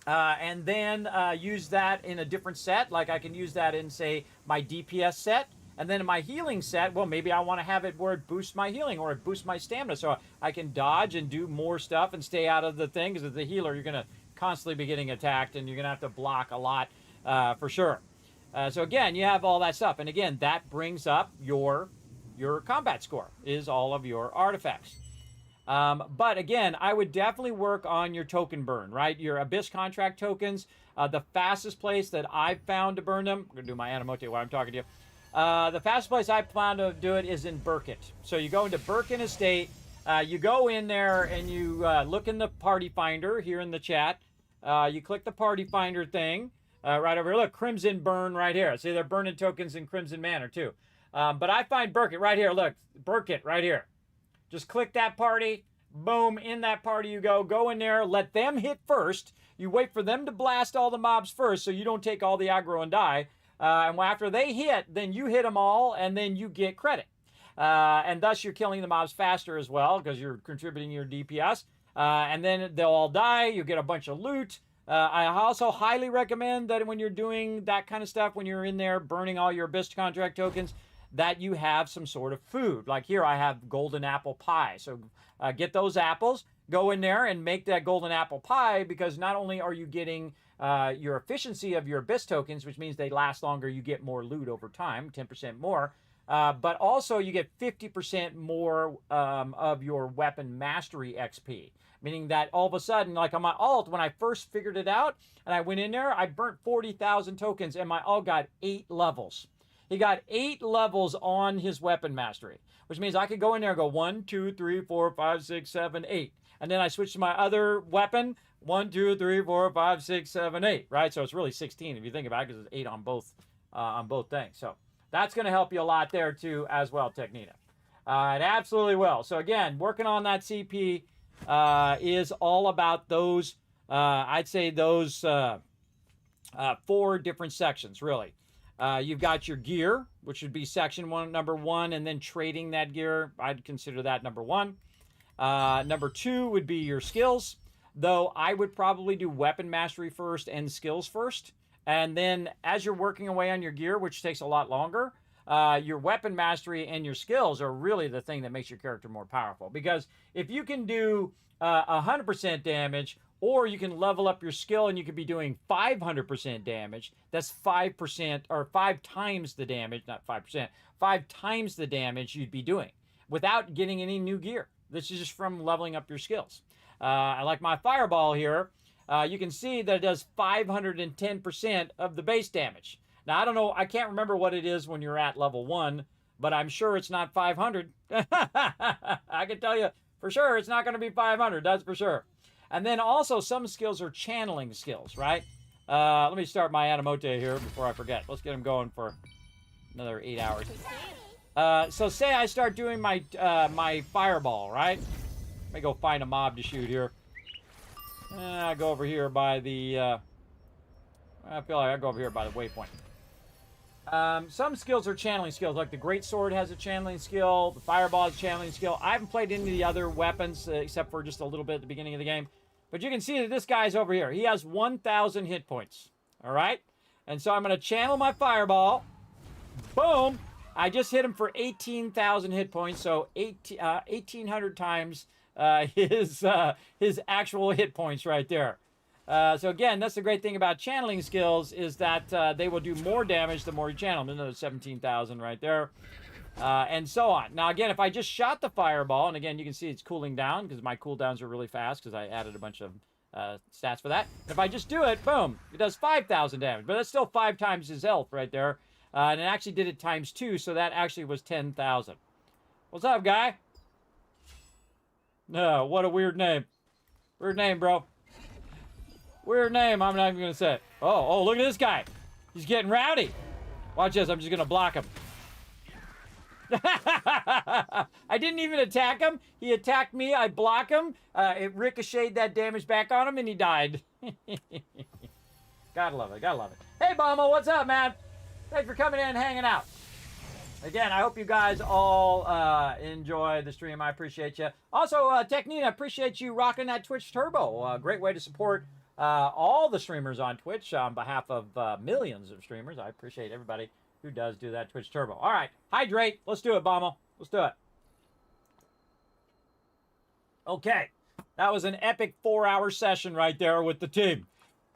and then use that in a different set. Like I can use that in, say, my DPS set. And then in my healing set, well, maybe I want to have it where it boosts my healing or it boosts my stamina so I can dodge and do more stuff and stay out of the thing. Because as a healer, you're going to constantly be getting attacked and you're going to have to block a lot for sure. So again, you have all that stuff. And again, that brings up your combat score, is all of your artifacts. But again, I would definitely work on your token burn, right? Your Abyss contract tokens. The fastest place that I've found to burn them, I'm going to do my Animote while I'm talking to you. The fastest place I've found to do it is in Burkett. So you go into Birkin Estate, you go in there and you look in the party finder here in the chat. You click the party finder thing right over here. Look, Crimson Burn right here. See, they're burning tokens in Crimson Manor too. But I find Burkett right here. Look, Burkett right here. Just click that party. Boom, in that party you go. Go in there, let them hit first. You wait for them to blast all the mobs first so you don't take all the aggro and die. And after they hit, then you hit them all, and then you get credit. And thus you're killing the mobs faster as well because you're contributing your DPS. And then they'll all die. You get a bunch of loot. I also highly recommend that when you're doing that kind of stuff, when you're in there burning all your Abyss contract tokens, that you have some sort of food. Like here, I have golden apple pie. So get those apples, go in there and make that golden apple pie, because not only are you getting your efficiency of your Abyss tokens, which means they last longer, you get more loot over time, 10% more, but also you get 50% more of your weapon mastery XP. Meaning that all of a sudden, like on my alt, when I first figured it out and I went in there, I burnt 40,000 tokens and my alt got 8 levels. He got 8 levels on his weapon mastery, which means I could go in there and go 1, 2, 3, 4, 5, 6, 7, 8. And then I switched to my other weapon, 1, 2, 3, 4, 5, 6, 7, 8, right? So it's really 16 if you think about it, because it's 8 on both things. So that's going to help you a lot there too as well, Technina. It absolutely will. So again, working on that CP is all about those, I'd say those 4 different sections, really. You've got your gear, which would be section 1, number 1, and then trading that gear. I'd consider that number 1. Number 2 would be your skills, though I would probably do weapon mastery first and skills first. And then as you're working away on your gear, which takes a lot longer, your weapon mastery and your skills are really the thing that makes your character more powerful. Because if you can do 100% damage, or you can level up your skill and you could be doing 500% damage. That's 5% or 5 times the damage, not 5%, 5 times the damage you'd be doing without getting any new gear. This is just from leveling up your skills. I like my fireball here. You can see that it does 510% of the base damage. Now, I don't know, I can't remember what it is when you're at level 1, but I'm sure it's not 500. I can tell you for sure it's not going to be 500, that's for sure. And then also some skills are channeling skills, right? Let me start my Animote here before I forget. Let's get him going for another 8 hours. So say I start doing my my fireball, right? Let me go find a mob to shoot here. I go over here by the... I feel like I go over here by the waypoint. Some skills are channeling skills, like the Great Sword has a channeling skill, the Fireball has a channeling skill. I haven't played any of the other weapons except for just a little bit at the beginning of the game. But you can see that this guy's over here. He has 1,000 hit points, all right? And so I'm going to channel my Fireball. Boom! I just hit him for 18,000 hit points, so 1,800 times his actual hit points right there. So again, that's the great thing about channeling skills, is that they will do more damage the more you channel them. Another 17,000 right there, and so on. Now again, if I just shot the fireball, and again you can see it's cooling down because my cooldowns are really fast because I added a bunch of stats for that. If I just do it, boom, it does 5,000 damage, but that's still 5 times his health right there, and it actually did it times 2, so that actually was 10,000. What's up, guy? No, what a weird name. Weird name, bro. Weird name, I'm not even going to say it. Oh, look at this guy. He's getting rowdy. Watch this, I'm just going to block him. I didn't even attack him. He attacked me, I block him. It ricocheted that damage back on him, and he died. Gotta love it, gotta love it. Hey, Bombo, what's up, man? Thanks for coming in and hanging out. Again, I hope you guys all enjoy the stream. I appreciate you. Also, Technina, I appreciate you rocking that Twitch Turbo. Great way to support all the streamers on Twitch on behalf of millions of streamers. I appreciate everybody Who does do that? Twitch Turbo. All right. Hydrate. Let's do it, Bommel. Let's do it. Okay. That was an epic 4-hour session right there with the team.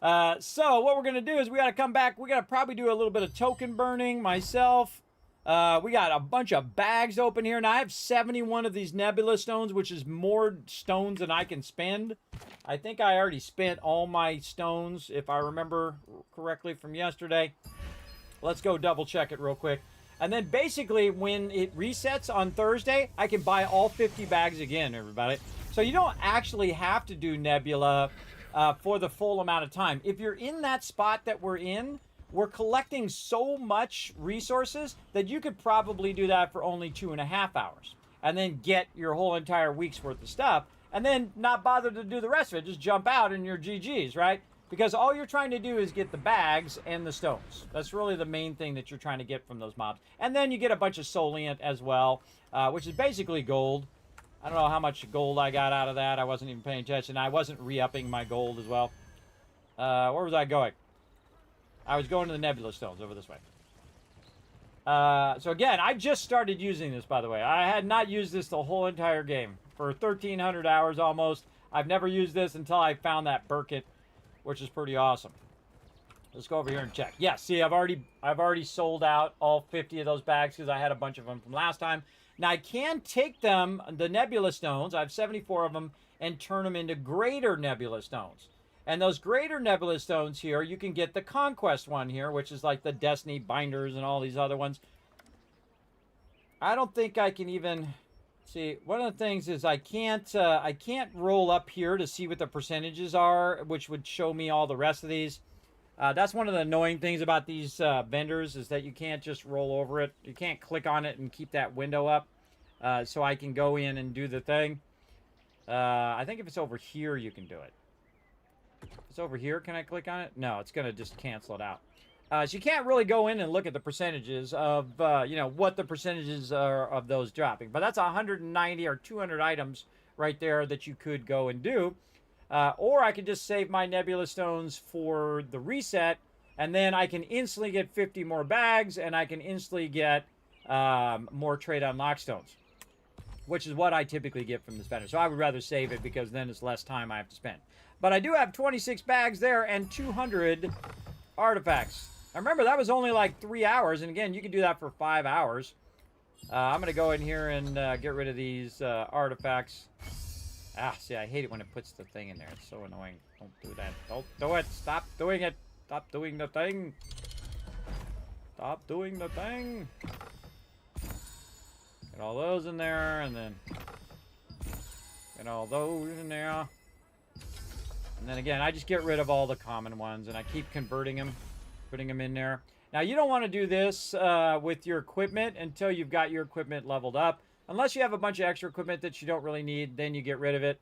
So what we're going to do is we got to come back. We got to probably do a little bit of token burning myself. We got a bunch of bags open here. Now, I have 71 of these nebula stones, which is more stones than I can spend. I think I already spent all my stones, if I remember correctly from yesterday. Let's go double check it real quick. And then basically when it resets on Thursday, I can buy all 50 bags again, everybody. So you don't actually have to do Nebula for the full amount of time. If you're in that spot that we're in, we're collecting so much resources that you could probably do that for only 2.5 hours. And then get your whole entire week's worth of stuff. And then not bother to do the rest of it. Just jump out and you're GG's, right? Because all you're trying to do is get the bags and the stones. That's really the main thing that you're trying to get from those mobs. And then you get a bunch of Solient as well, which is basically gold. I don't know how much gold I got out of that. I wasn't even paying attention. I wasn't re-upping my gold as well. Where was I going? I was going to the Nebula Stones over this way. So again, I just started using this, by the way. I had not used this the whole entire game. For 1,300 hours almost. I've never used this until I found that Burkett, which is pretty awesome. Let's go over here and check. Yeah, see, I've already sold out all 50 of those bags because I had a bunch of them from last time. Now, I can take them, the Nebula Stones, I have 74 of them, and turn them into greater Nebula Stones. And those greater Nebula Stones here, you can get the Conquest one here, which is like the Destiny Binders and all these other ones. I don't think I can even... See, one of the things is I can't roll up here to see what the percentages are, which would show me all the rest of these. That's one of the annoying things about these vendors is that you can't just roll over it. You can't click on it and keep that window up so I can go in and do the thing. I think if it's over here, you can do it. If it's over here, can I click on it? No, it's going to just cancel it out. So you can't really go in and look at the percentages of, you know, what the percentages are of those dropping. But that's 190 or 200 items right there that you could go and do. Or I could just save my Nebula Stones for the reset, and then I can instantly get 50 more bags, and I can instantly get more Trade Unlock Stones, which is what I typically get from this vendor. So I would rather save it because then it's less time I have to spend. But I do have 26 bags there and 200 artifacts. Now remember, that was only like 3 hours, and again, you can do that for 5 hours. I'm going to go in here and get rid of these artifacts. Ah, see, I hate it when it puts the thing in there. It's so annoying. Don't do that. Don't do it. Stop doing it. Stop doing the thing. Stop doing the thing. Get all those in there, and then get all those in there. And then again, I just get rid of all the common ones, and I keep converting them, putting them in there. Now, you don't want to do this with your equipment until you've got your equipment leveled up. Unless you have a bunch of extra equipment that you don't really need, then you get rid of it.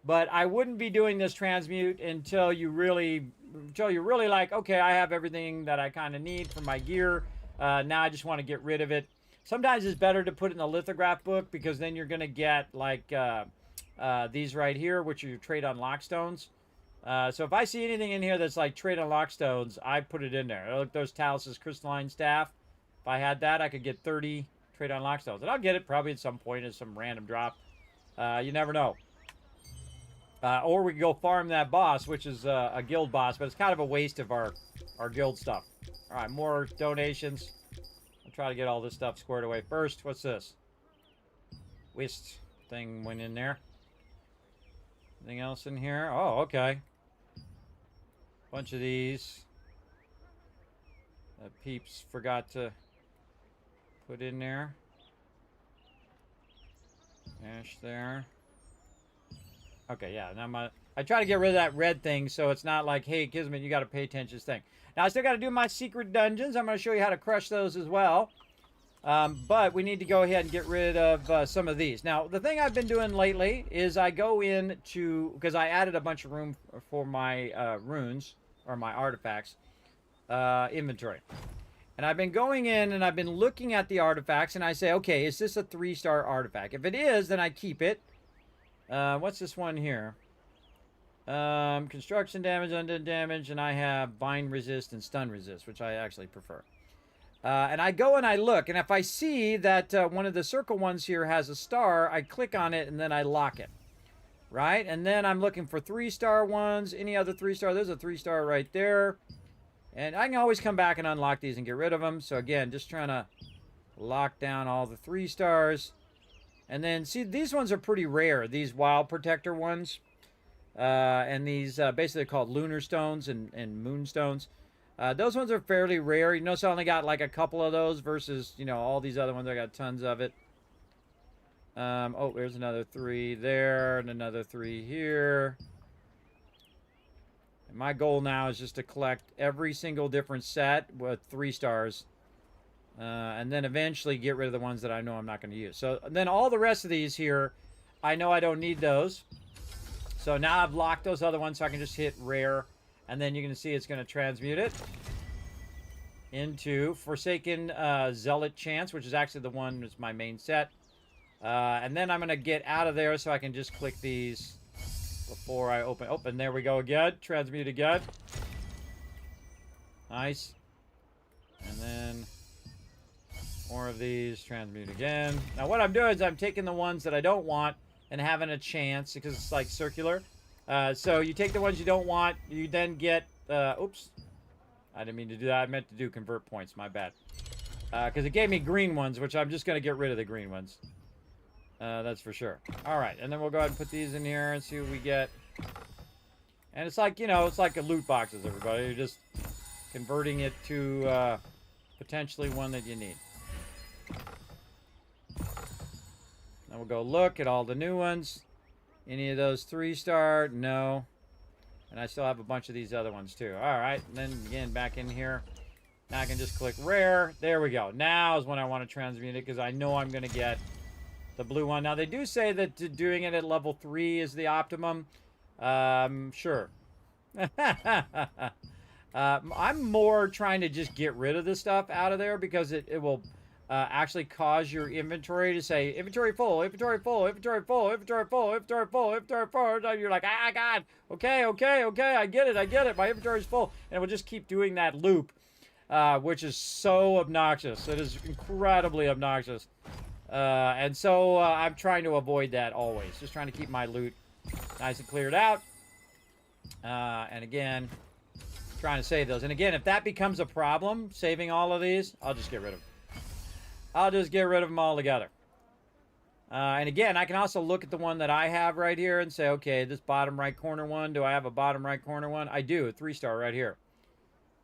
But I wouldn't be doing this transmute until you're really like, okay, I have everything that I kind of need for my gear. Now I just want to get rid of it. Sometimes it's better to put it in the lithograph book because then you're going to get like these right here, which are your Trade Unlock Stones. So if I see anything in here that's like Trade Unlock Stones, I put it in there. Look, those Talus's Crystalline Staff. If I had that, I could get 30 Trade Unlock Stones. And I'll get it probably at some point as some random drop. You never know. Or we can go farm that boss, which is a guild boss, but it's kind of a waste of our guild stuff. All right, more donations. I'll try to get all this stuff squared away first. What's this? Whist thing went in there. Anything else in here? Oh, okay. Bunch of these. Peeps forgot to put in there. Ash there. Okay, yeah. Now I try to get rid of that red thing so it's not like, hey, Kismet, you got to pay attention to this thing. Now, I still got to do my secret dungeons. I'm going to show you how to crush those as well. But we need to go ahead and get rid of some of these. Now, the thing I've been doing lately is I go into, because I added a bunch of room for my runes, or my artifacts, inventory. And I've been going in and I've been looking at the artifacts and I say, okay, is this a 3-star artifact? If it is, then I keep it. What's this one here? Construction damage, undead damage, and I have bind resist and stun resist, which I actually prefer. And I go and I look, and if I see that one of the circle ones here has a star, I click on it and then I lock it, right? And then I'm looking for 3-star ones, any other 3-star. There's a 3-star right there. And I can always come back and unlock these and get rid of them. So again, just trying to lock down all the 3-stars. And then, see, these ones are pretty rare, these Wild Protector ones. And these basically called lunar stones and moonstones. Those ones are fairly rare. You notice I only got like a couple of those versus, you know, all these other ones. I got tons of it. Oh, there's another 3 there and another 3 here. And my goal now is just to collect every single different set with 3 stars. And then eventually get rid of the ones that I know I'm not going to use. So then all the rest of these here, I know I don't need those. So now I've locked those other ones so I can just hit rare. And then you can see it's going to transmute it into Forsaken Zealot Chance, which is actually the one that's my main set. And then I'm going to get out of there so I can just click these before I open. Oh, and there we go again. Transmute again. Nice. And then more of these. Transmute again. Now what I'm doing is I'm taking the ones that I don't want and having a chance because it's like circular. So you take the ones you don't want, you then get, oops, I didn't mean to do that. I meant to do convert points, my bad. Because it gave me green ones, which I'm just going to get rid of the green ones. That's for sure. All right, and then we'll go ahead and put these in here and see what we get. And it's like, you know, it's like a loot boxes, everybody. You're just converting it to potentially one that you need. Now we'll go look at all the new ones. Any of those 3-star? No. And I still have a bunch of these other ones too. All right. And then again, back in here. Now I can just click rare. There we go. Now is when I want to transmute it because I know I'm going to get the blue one. Now they do say that doing it at level 3 is the optimum. Sure. I'm more trying to just get rid of this stuff out of there because it will actually cause your inventory to say inventory full, inventory full, inventory full, inventory full, inventory full, inventory full. And you're like, ah, God, okay, I get it. My inventory's full, and it will just keep doing that loop, which is so obnoxious. It is incredibly obnoxious, and so I'm trying to avoid that always. Just trying to keep my loot nice and cleared out, and again, trying to save those. And again, if that becomes a problem, saving all of these, I'll just get rid of them. I'll just get rid of them all together. And again, I can also look at the one that I have right here and say, okay, this bottom right corner one, do I have a bottom right corner one? I do, a 3-star right here.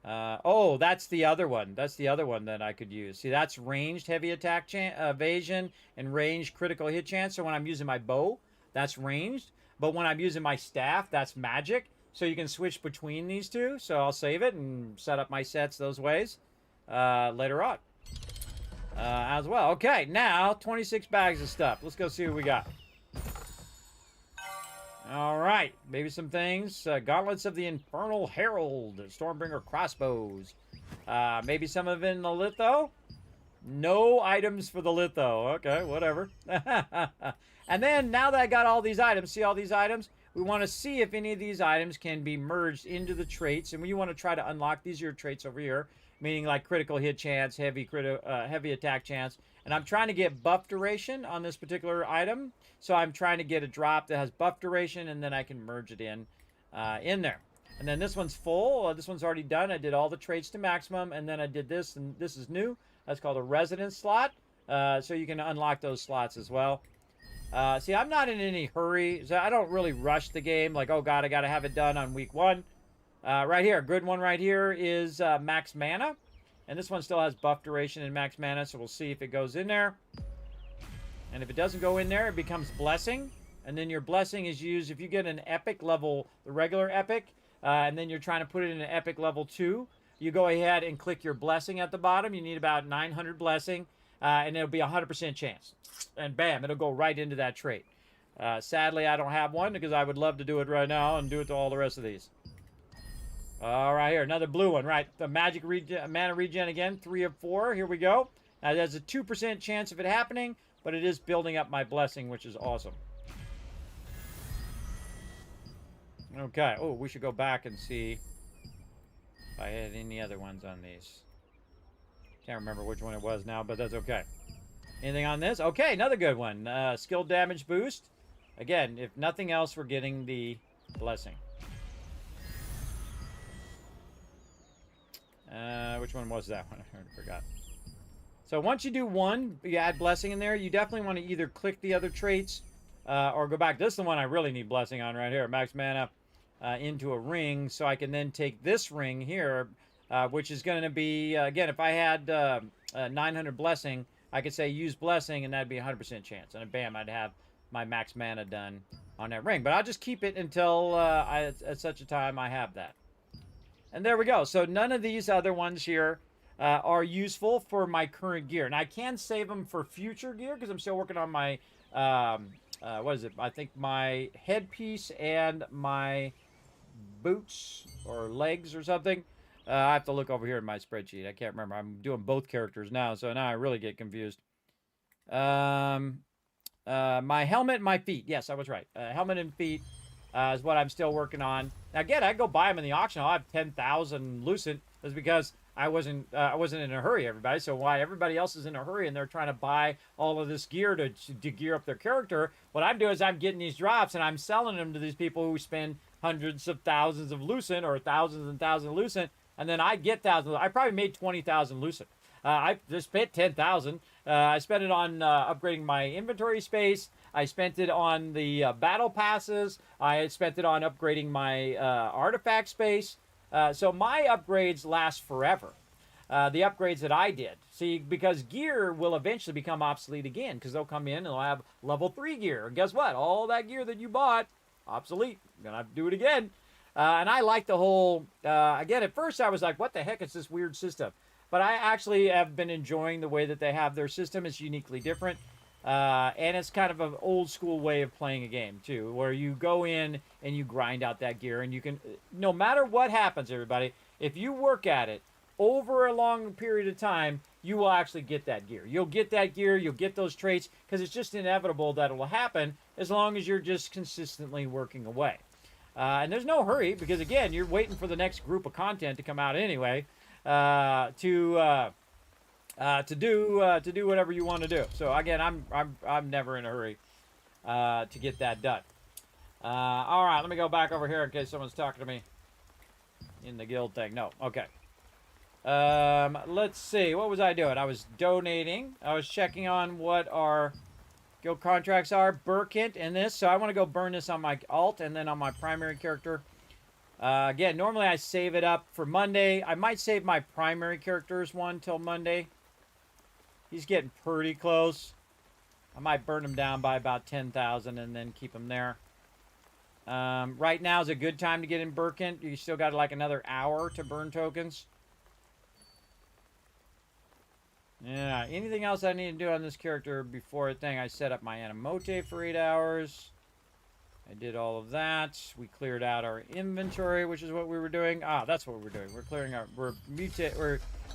Oh, that's the other one. That's the other one that I could use. See, that's ranged heavy attack evasion and ranged critical hit chance. So when I'm using my bow, that's ranged. But when I'm using my staff, that's magic. So you can switch between these two. So I'll save it and set up my sets those ways later on. As well. Okay, now 26 bags of stuff. Let's go see what we got. All right, maybe some things. Gauntlets of the Infernal Herald, Stormbringer crossbows. Maybe some of it in the litho. No items for the litho. Okay, whatever. And then now that I got all these items, see all these items? We want to see if any of these items can be merged into the traits, and we want to try to unlock these are your traits over here. Meaning like critical hit chance, heavy attack chance. And I'm trying to get buff duration on this particular item. So I'm trying to get a drop that has buff duration, and then I can merge it in there. And then this one's full. This one's already done. I did all the traits to maximum, and then I did this, and this is new. That's called a residence slot. So you can unlock those slots as well. See, I'm not in any hurry. So I don't really rush the game. Like, oh, God, I got to have it done on week 1. Right here, good one right here is max mana. And this one still has buff duration and max mana, so we'll see if it goes in there. And if it doesn't go in there, it becomes blessing. And then your blessing is used if you get an epic level, the regular epic, and then you're trying to put it in an epic level 2, you go ahead and click your blessing at the bottom. You need about 900 blessing, and it'll be a 100% chance. And bam, it'll go right into that trait. Sadly, I don't have one because I would love to do it right now and do it to all the rest of these. All right, here, another blue one, right? The magic mana regen again, 3 of 4. Here we go. Now, there's a 2% chance of it happening, but it is building up my blessing, which is awesome. Okay. Oh, we should go back and see if I had any other ones on these. Can't remember which one it was now, but that's okay. Anything on this? Okay, another good one. Skill damage boost. Again, if nothing else, we're getting the blessing. Which one was that one? I forgot. So once you do one, you add blessing in there, you definitely want to either click the other traits or go back. This is the one I really need blessing on right here. Max mana into a ring, so I can then take this ring here, which is going to be, again, if I had 900 blessing, I could say use blessing, and that'd be a 100% chance. And bam, I'd have my max mana done on that ring. But I'll just keep it until at such a time I have that. And there we go. So none of these other ones here are useful for my current gear. And I can save them for future gear because I'm still working on my, what is it? I think my headpiece and my boots or legs or something. I have to look over here in my spreadsheet. I can't remember. I'm doing both characters now, so now I really get confused. My helmet and my feet. Yes, I was right. Helmet and feet is what I'm still working on. Now, again, I go buy them in the auction. I'll have 10,000 Lucent. That's because I wasn't in a hurry, everybody. So why everybody else is in a hurry and they're trying to buy all of this gear to gear up their character, what I'm doing is I'm getting these drops and I'm selling them to these people who spend hundreds of thousands of Lucent or thousands and thousands of Lucent. And then I get thousands. I probably made 20,000 Lucent. I just spent 10,000. I spent it on upgrading my inventory space. I spent it on the battle passes. I spent it on upgrading my artifact space. So my upgrades last forever. The upgrades that I did. See, because gear will eventually become obsolete again because they'll come in and they'll have level 3 gear. And guess what? All that gear that you bought, obsolete. You're going to have to do it again. And I like the whole, again, at first I was like, what the heck is this weird system? But I actually have been enjoying the way that they have their system. It's uniquely different. And it's kind of an old school way of playing a game, too, where you go in and you grind out that gear. And you can, no matter what happens, everybody, if you work at it over a long period of time, you will actually get that gear. You'll get that gear, you'll get those traits, because it's just inevitable that it will happen as long as you're just consistently working away. And there's no hurry because, again, you're waiting for the next group of content to come out anyway to do whatever you want to do. So again, I'm never in a hurry to get that done. All right, let me go back over here in case someone's talking to me in the guild thing. No, okay. Let's see. What was I doing? I was donating. I was checking on what our guild contracts are. Burkent and this. So I want to go burn this on my alt and then on my primary character. Again, normally I save it up for Monday. I might save my primary character's one till Monday. He's getting pretty close. I might burn him down by about 10,000 and then keep him there. Right now is a good time to get in Burkent. You still got like another hour to burn tokens. Yeah, anything else I need to do on this character before a thing? I set up my Animote for 8 hours. I did all of that. We cleared out our inventory, which is what we were doing. Ah, that's what we're doing. We're clearing our, we're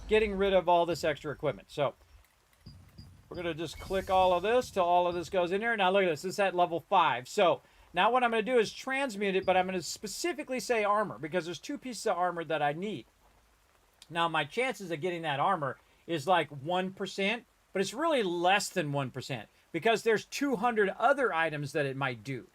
getting rid of all this extra equipment. So we're gonna just click all of this till all of this goes in here. Now look at this. This is at level 5. So now what I'm gonna do is transmute it, but I'm gonna specifically say armor because there's 2 pieces of armor that I need. Now my chances of getting that armor is like 1%, but it's really less than 1% because there's 200 other items that it might do.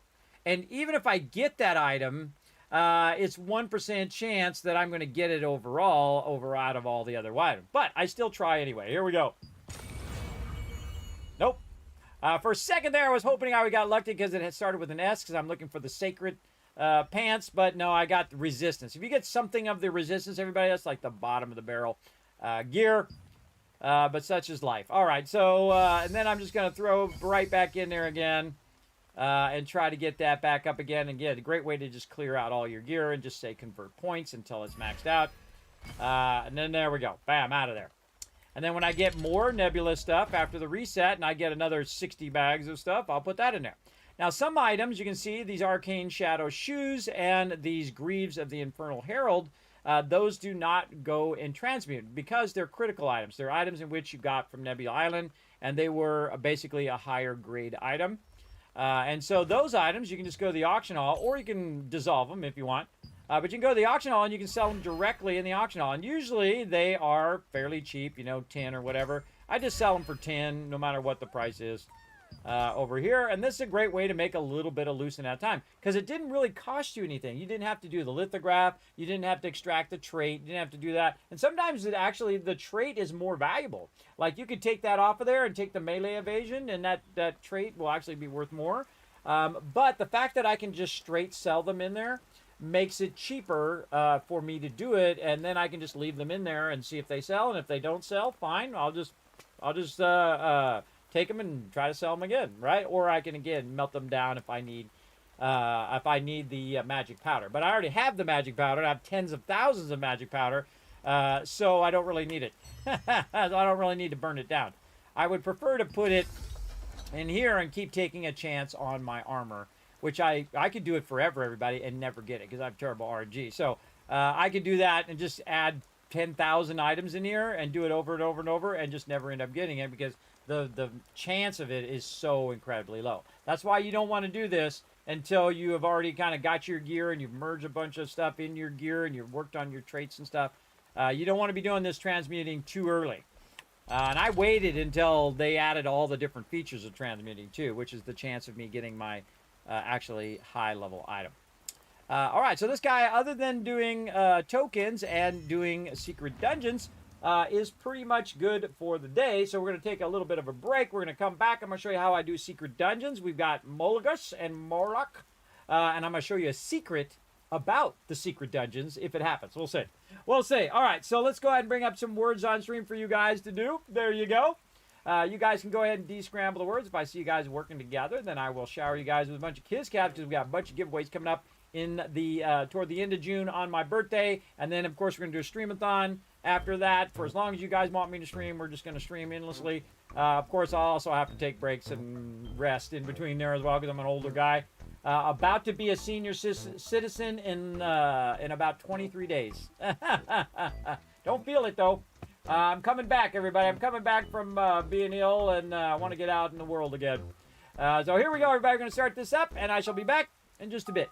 And even if I get that item, it's 1% chance that I'm going to get it overall out of all the other items. But I still try anyway. Here we go. Nope. For a second there, I was hoping I got lucky because it had started with an S because I'm looking for the sacred pants. But no, I got the resistance. If you get something of the resistance, everybody, that's like the bottom of the barrel gear. But such is life. All right, so, and then I'm just going to throw right back in there again and try to get that back up again. And again, a great way to just clear out all your gear and just say convert points until it's maxed out. And then there we go. Bam, out of there. And then when I get more Nebula stuff after the reset and I get another 60 bags of stuff, I'll put that in there. Now, some items, you can see these Arcane Shadow shoes and these Greaves of the Infernal Herald. Those do not go in transmute because they're critical items. They're items in which you got from Nebula Island, and they were basically a higher grade item. And so those items, you can just go to the auction hall, or you can dissolve them if you want. But you can go to the auction hall and you can sell them directly in the auction hall. And usually they are fairly cheap, 10 or whatever. I just sell them for 10 no matter what the price is over here. And this is a great way to make a little bit of loot in that time because it didn't really cost you anything. You didn't have to do the lithograph. You didn't have to extract the trait. You didn't have to do that. And sometimes the trait is more valuable. Like you could take that off of there and take the melee evasion and that trait will actually be worth more. But the fact that I can just straight sell them in there makes it cheaper for me to do it, and then I can just leave them in there and see if they sell. And if they don't sell, fine. I'll just take them and try to sell them again, right? Or I can again melt them down if I need the magic powder. But I already have the magic powder. I have tens of thousands of magic powder, so I don't really need it. I don't really need to burn it down. I would prefer to put it in here and keep taking a chance on my armor, which I could do it forever, everybody, and never get it because I have terrible RNG. So I could do that and just add 10,000 items in here and do it over and over and over and just never end up getting it because the chance of it is so incredibly low. That's why you don't want to do this until you have already kind of got your gear and you've merged a bunch of stuff in your gear and you've worked on your traits and stuff. You don't want to be doing this transmuting too early. And I waited until they added all the different features of transmuting too, which is the chance of me getting my actually high-level item. All right, so this guy, other than doing tokens and doing secret dungeons, is pretty much good for the day. So we're going to take a little bit of a break. We're going to come back. I'm going to show you how I do secret dungeons. We've got Molgus and Morlock, and I'm going to show you a secret about the secret dungeons if it happens. We'll see. We'll see. All right, so let's go ahead and bring up some words on stream for you guys to do. There you go. You guys can go ahead and de-scramble the words. If I see you guys working together, then I will shower you guys with a bunch of Kiz Caps because we've got a bunch of giveaways coming up in the toward the end of June on my birthday. And then, of course, we're going to do a stream-a-thon after that. For as long as you guys want me to stream, we're just going to stream endlessly. Of course, I'll also have to take breaks and rest in between there as well because I'm an older guy. About to be a senior citizen in about 23 days. Don't feel it, though. I'm coming back, everybody. I'm coming back from being ill, and I want to get out in the world again. So here we go, everybody. We're going to start this up, and I shall be back in just a bit.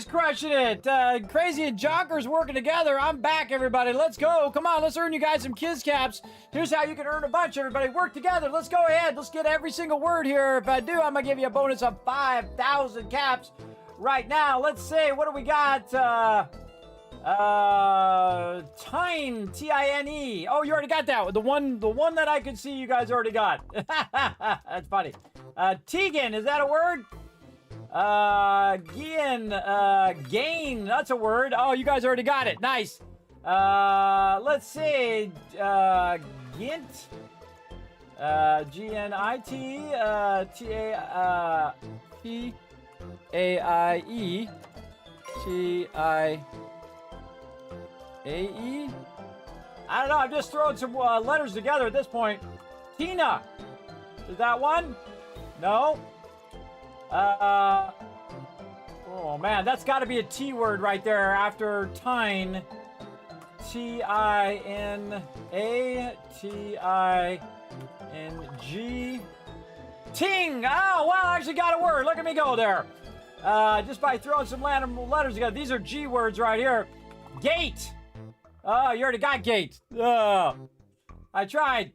Crushing it. Crazy and Jonkers working together. I'm back, everybody. Let's go. Come on, let's earn you guys some Kiz Caps. Here's how you can earn a bunch, everybody. Work together. Let's go ahead. Let's get every single word here. If I do, I'm going to give you a bonus of 5,000 caps right now. Let's see. What do we got? Tine, T-I-N-E. Oh, you already got that. The one that I could see you guys already got. That's funny. Tegan, is that a word? Gain, that's a word. Oh, you guys already got it. Nice. Let's see. Gint. G-N-I-T. T-A-P-A-I-E. T-I-A-E. I don't know. I'm just throwing some letters together at this point. Tina. Is that one? No. Oh man, that's got to be a T word right there after Tine. T-I-N-A-T-I-N-G. Ting! Oh, well, I actually got a word. Look at me go there. Just by throwing some letters together. These are G words right here. Gate. Oh, you already got gate. I tried.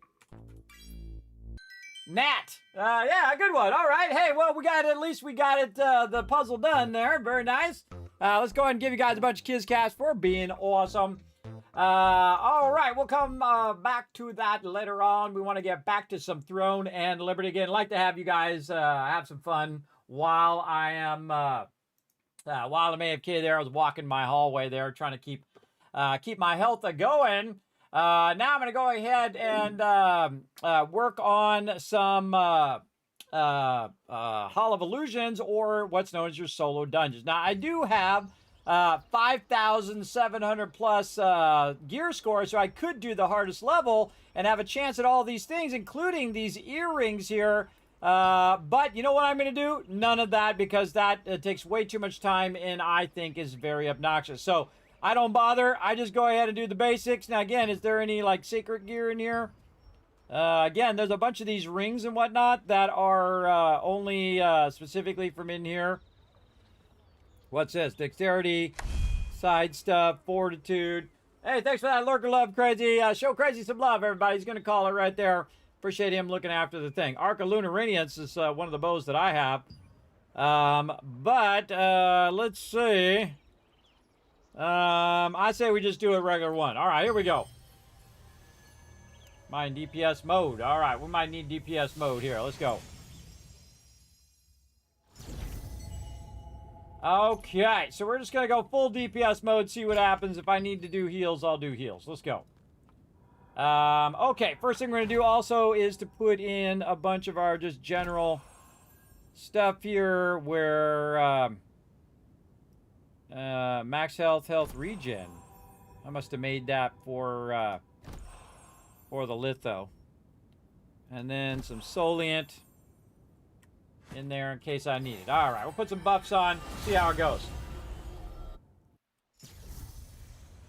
Nat. Yeah, good one. All right. Hey, well, at least we got it, the puzzle done there. Very nice. Let's go ahead and give you guys a bunch of Kiz Caps for being awesome. All right. We'll come back to that later on. We want to get back to some Throne and Liberty again. I'd like to have you guys have some fun while I am while I'm AFK there. I was walking my hallway there trying to keep my health going. Now I'm going to go ahead and work on some Hall of Illusions, or what's known as your solo dungeons. Now, I do have 5,700 plus gear score, so I could do the hardest level and have a chance at all these things, including these earrings here. But you know what I'm going to do? None of that, because that takes way too much time and I think is very obnoxious. So I don't bother. I just go ahead and do the basics. Now, again, is there any, like, secret gear in here? Again, there's a bunch of these rings and whatnot that are only specifically from in here. What's this? Dexterity, side stuff, fortitude. Hey, thanks for that lurker love, Crazy. Show Crazy some love, everybody. He's going to call it right there. Appreciate him looking after the thing. Arc of Lunar Radiance is one of the bows that I have. Let's see. I say we just do a regular one. All right, here we go. Mine DPS mode. All right, we might need DPS mode here. Let's go. Okay, so we're just going to go full DPS mode, see what happens. If I need to do heals, I'll do heals. Let's go. Okay, first thing we're going to do also is to put in a bunch of our just general stuff here where... max health regen. I must have made that for the litho. And then some Solient in there in case I need it. All right, we'll put some buffs on, see how it goes.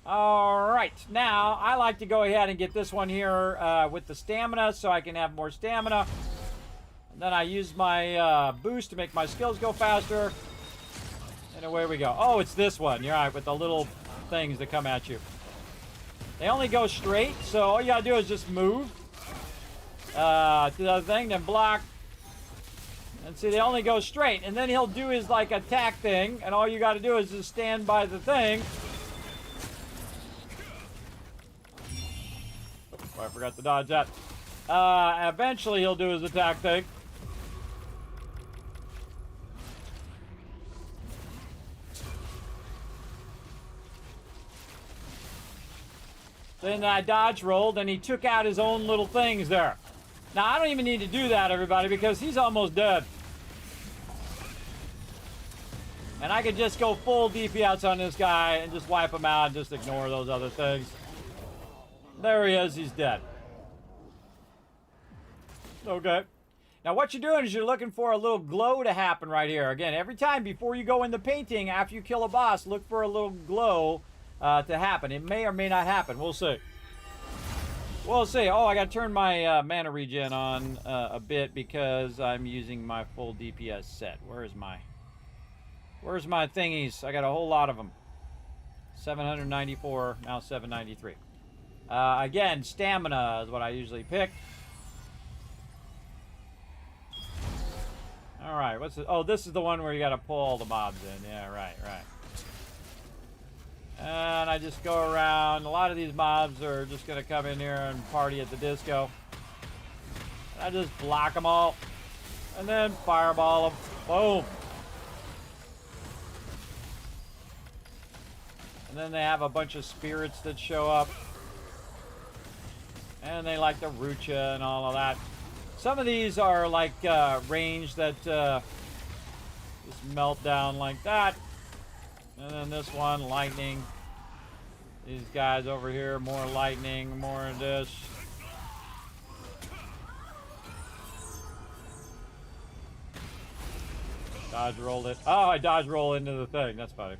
All right, now I like to go ahead and get this one here with the stamina so I can have more stamina. And then I use my boost to make my skills go faster. And away we go. Oh, it's this one. You're right, with the little things that come at you. They only go straight, so all you gotta do is just move to the other thing, then block. And see, they only go straight. And then he'll do his, like, attack thing, and all you gotta do is just stand by the thing. Oh, I forgot to dodge that. Eventually he'll do his attack thing. Then I dodge rolled, and he took out his own little things there. Now, I don't even need to do that, everybody, because he's almost dead. And I could just go full DPS on this guy and just wipe him out and just ignore those other things. There he is. He's dead. Okay. Now, what you're doing is you're looking for a little glow to happen right here. Again, every time before you go in the painting, after you kill a boss, look for a little glow to happen. It may or may not happen. We'll see. We'll see. Oh, I got to turn my mana regen on a bit because I'm using my full DPS set. Where is my... Where's my thingies? I got a whole lot of them. 794, now 793. Again, stamina is what I usually pick. All right, what's it? Oh, this is the one where you got to pull all the mobs in. Yeah, right. And I just go around. A lot of these mobs are just going to come in here and party at the disco. I just block them all. And then fireball them. Boom. And then they have a bunch of spirits that show up. And they like to root you and all of that. Some of these are like range that just melt down like that. And then this one, lightning. These guys over here, more lightning, more of this. Dodge rolled it. Oh, I dodge roll into the thing. That's funny.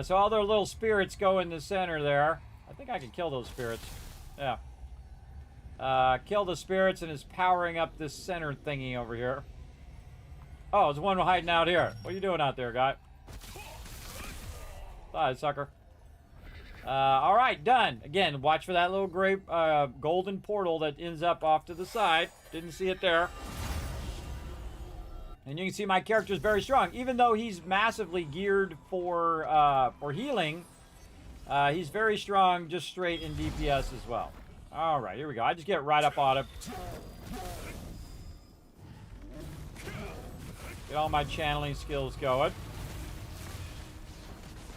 So all their little spirits go in the center there. I think I can kill those spirits. Yeah. Kill the spirits and is powering up this center thingy over here. Oh, there's one hiding out here. What are you doing out there, guy? Die, sucker. All right, done. Again, watch for that little gray golden portal that ends up off to the side. Didn't see it there. And you can see my character is very strong. Even though he's massively geared for healing, he's very strong just straight in DPS as well. All right, here we go. I just get right up on him. Get all my channeling skills going.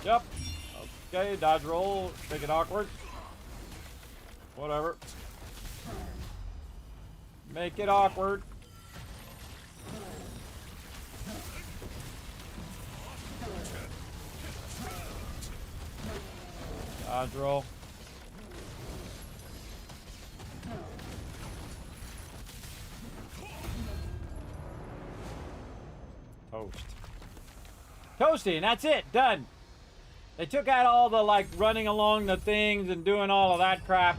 Yep. Okay, dodge roll. Make it awkward. Whatever. Make it awkward. Dodge roll. Toast. Toasty, and that's it. Done. They took out all the, like, running along the things and doing all of that crap.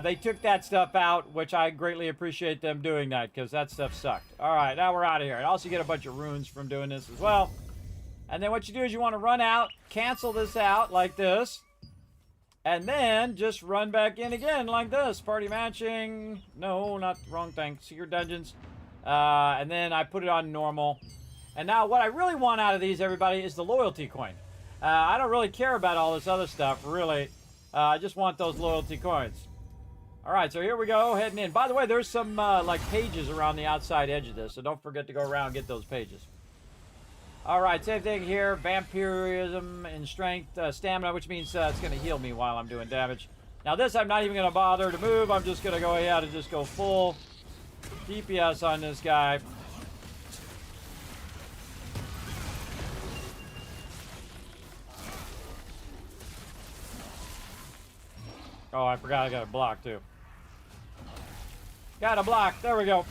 They took that stuff out, which I greatly appreciate them doing that, because that stuff sucked. All right, now we're out of here. And also get a bunch of runes from doing this as well. And then what you do is you want to run out, cancel this out like this, and then just run back in again like this. Party matching. No, not the wrong thing. Secret dungeons. And then I put it on normal. And now what I really want out of these, everybody, is the loyalty coin. I don't really care about all this other stuff, really. I just want those loyalty coins. All right, so here we go, heading in. By the way, there's some, like, pages around the outside edge of this, so don't forget to go around and get those pages. All right, same thing here. Vampirism and strength, stamina, which means it's going to heal me while I'm doing damage. Now, this I'm not even going to bother to move. I'm just going to go ahead and just go full DPS on this guy. Oh, I forgot I got a block, too. Got a block. There we go.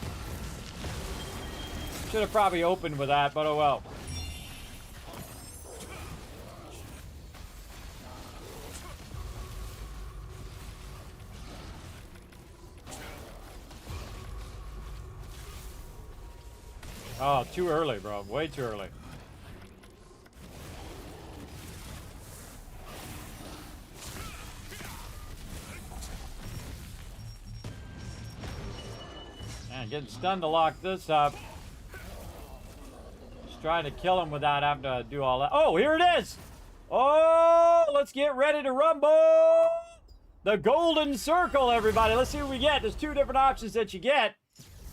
Should have probably opened with that, but oh well. Oh, too early, bro. Way too early. Man, getting stunned to lock this up. Just trying to kill him without having to do all that. Oh, here it is! Oh, let's get ready to rumble! The golden circle, everybody. Let's see what we get. There's two different options that you get.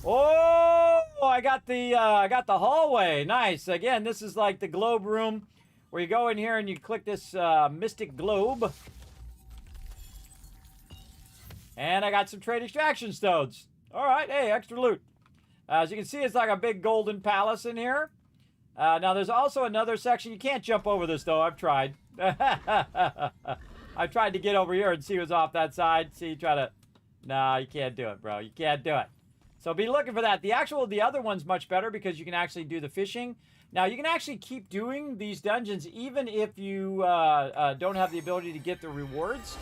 Oh, I got the hallway. Nice. Again, this is like the globe room where you go in here and you click this mystic globe. And I got some trade extraction stones. All right, hey, extra loot. As you can see, it's like a big golden palace in here. Now, there's also another section. You can't jump over this, though. I've tried. I tried to get over here and see what's off that side. See, try to... Nah, you can't do it, bro. You can't do it. So be looking for that. The other one's much better because you can actually do the fishing. Now, you can actually keep doing these dungeons even if you don't have the ability to get the rewards.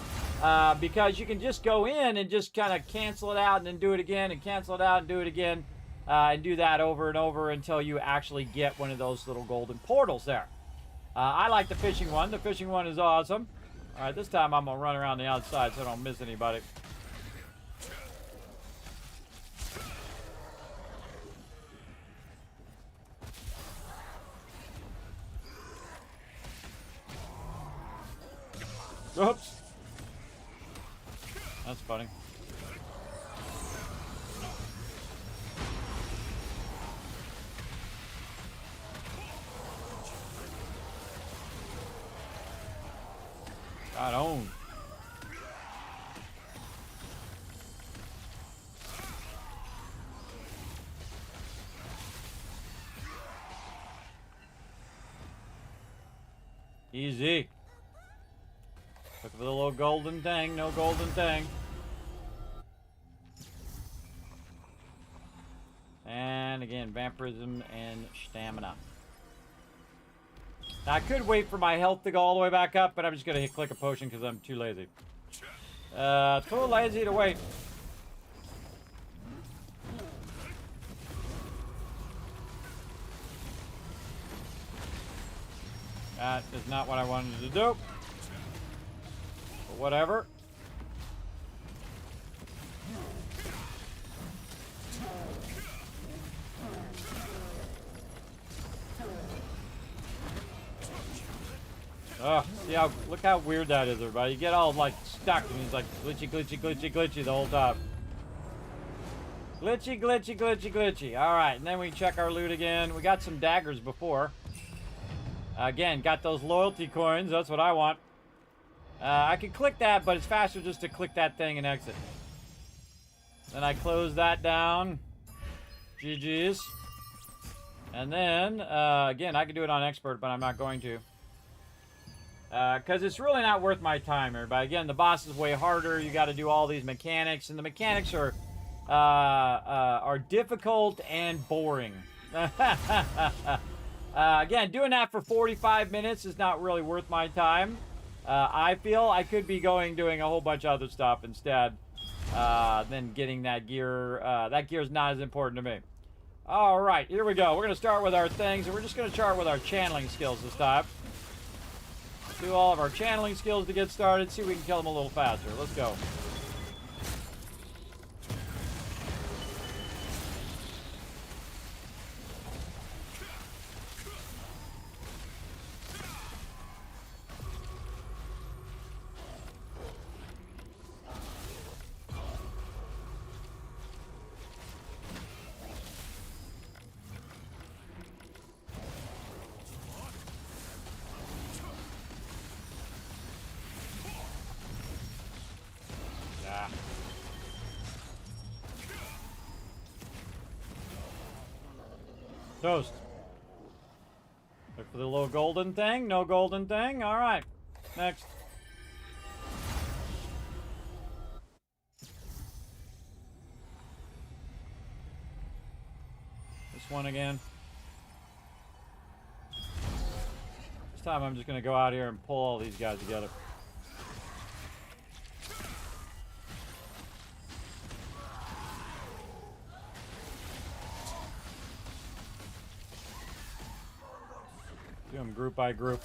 Because you can just go in and just kind of cancel it out and then do it again and cancel it out and do it again. and do that over and over until you actually get one of those little golden portals there. I like the fishing one. The fishing one is awesome. All right, this time I'm going to run around the outside so I don't miss anybody. Oops. That's funny. Got owned. Easy. Look for the little golden thing. No golden thing. And again, vampirism and stamina. Now, I could wait for my health to go all the way back up, but I'm just going to click a potion because I'm too lazy. Too lazy to wait. That is not what I wanted to do. But whatever. Oh, see how, look how weird that is, everybody. You get all, like, stuck, and he's like, glitchy, glitchy, glitchy, glitchy the whole time. Glitchy, glitchy, glitchy, glitchy. All right, and then we check our loot again. We got some daggers before. Again, got those loyalty coins. That's what I want. I could click that, but it's faster just to click that thing and exit. Then I close that down. GG's. And then, again, I could do it on expert, but I'm not going to. Because it's really not worth my time, everybody. Again, the boss is way harder. You got to do all these mechanics, and the mechanics are difficult and boring. Again, doing that for 45 minutes is not really worth my time. I feel I could be doing a whole bunch of other stuff instead than getting that gear. That gear is not as important to me. All right, here we go. We're going to start with our things, and we're just going to start with our channeling skills this time. Do all of our channeling skills to get started. See if we can kill them a little faster. Let's go. Toast. Look for the little golden thing. No golden thing. All right. Next. This one again. This time I'm just going to go out here and pull all these guys together. Do them group by group.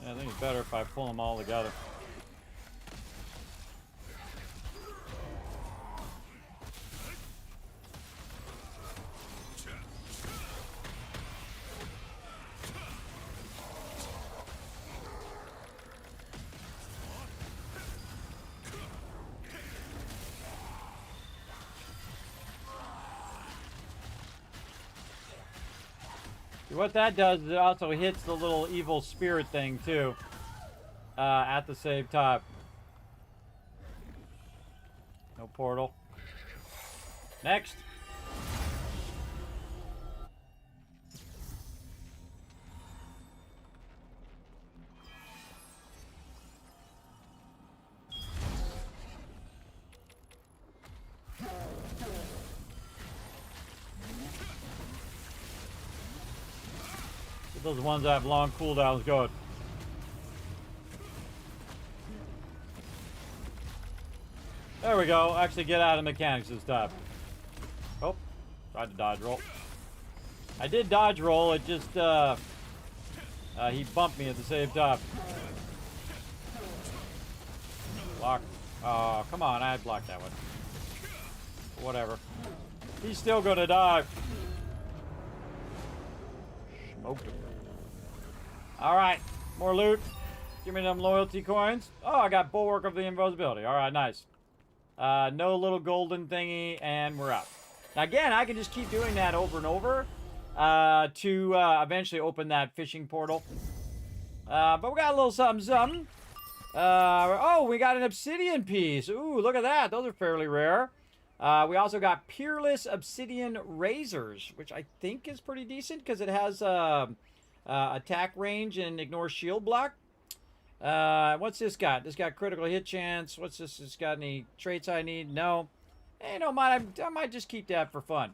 Yeah, I think it's better if I pull them all together. What that does is it also hits the little evil spirit thing too at the same time. No portal. Next. Those ones that have long cooldowns good. There we go. Actually get out of mechanics this time. Oh, tried to dodge roll. I did dodge roll. It just, he bumped me at the same time. Block. Oh, come on. I blocked that one. Whatever. He's still gonna die. Smoked him. Alright. More loot. Give me them loyalty coins. Oh, I got Bulwark of the Invisibility. Alright, nice. No little golden thingy, and we're out. Now, again, I can just keep doing that over and over to eventually open that fishing portal. But we got a little something, something. Oh, we got an obsidian piece. Ooh, look at that. Those are fairly rare. We also got Peerless Obsidian Razors, which I think is pretty decent because it has attack range and ignore shield block. What's this got? This got critical hit chance. What's this? It's got any traits I need? No. Hey, no mind. I might just keep that for fun.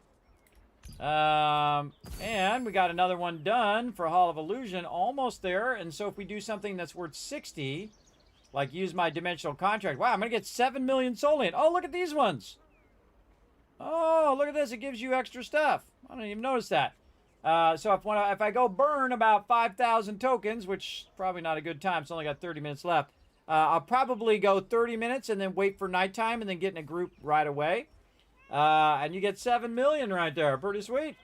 And we got another one done for Hall of Illusion. Almost there. And so if we do something that's worth 60, like use my Dimensional Contract. Wow, I'm going to get 7 million Solian. Oh, look at these ones. Oh, look at this. It gives you extra stuff. I didn't even notice that. So if I go burn about 5,000 tokens, which is probably not a good time, it's only got 30 minutes left, I'll probably go 30 minutes and then wait for nighttime and then get in a group right away. And you get 7 million right there. Pretty sweet.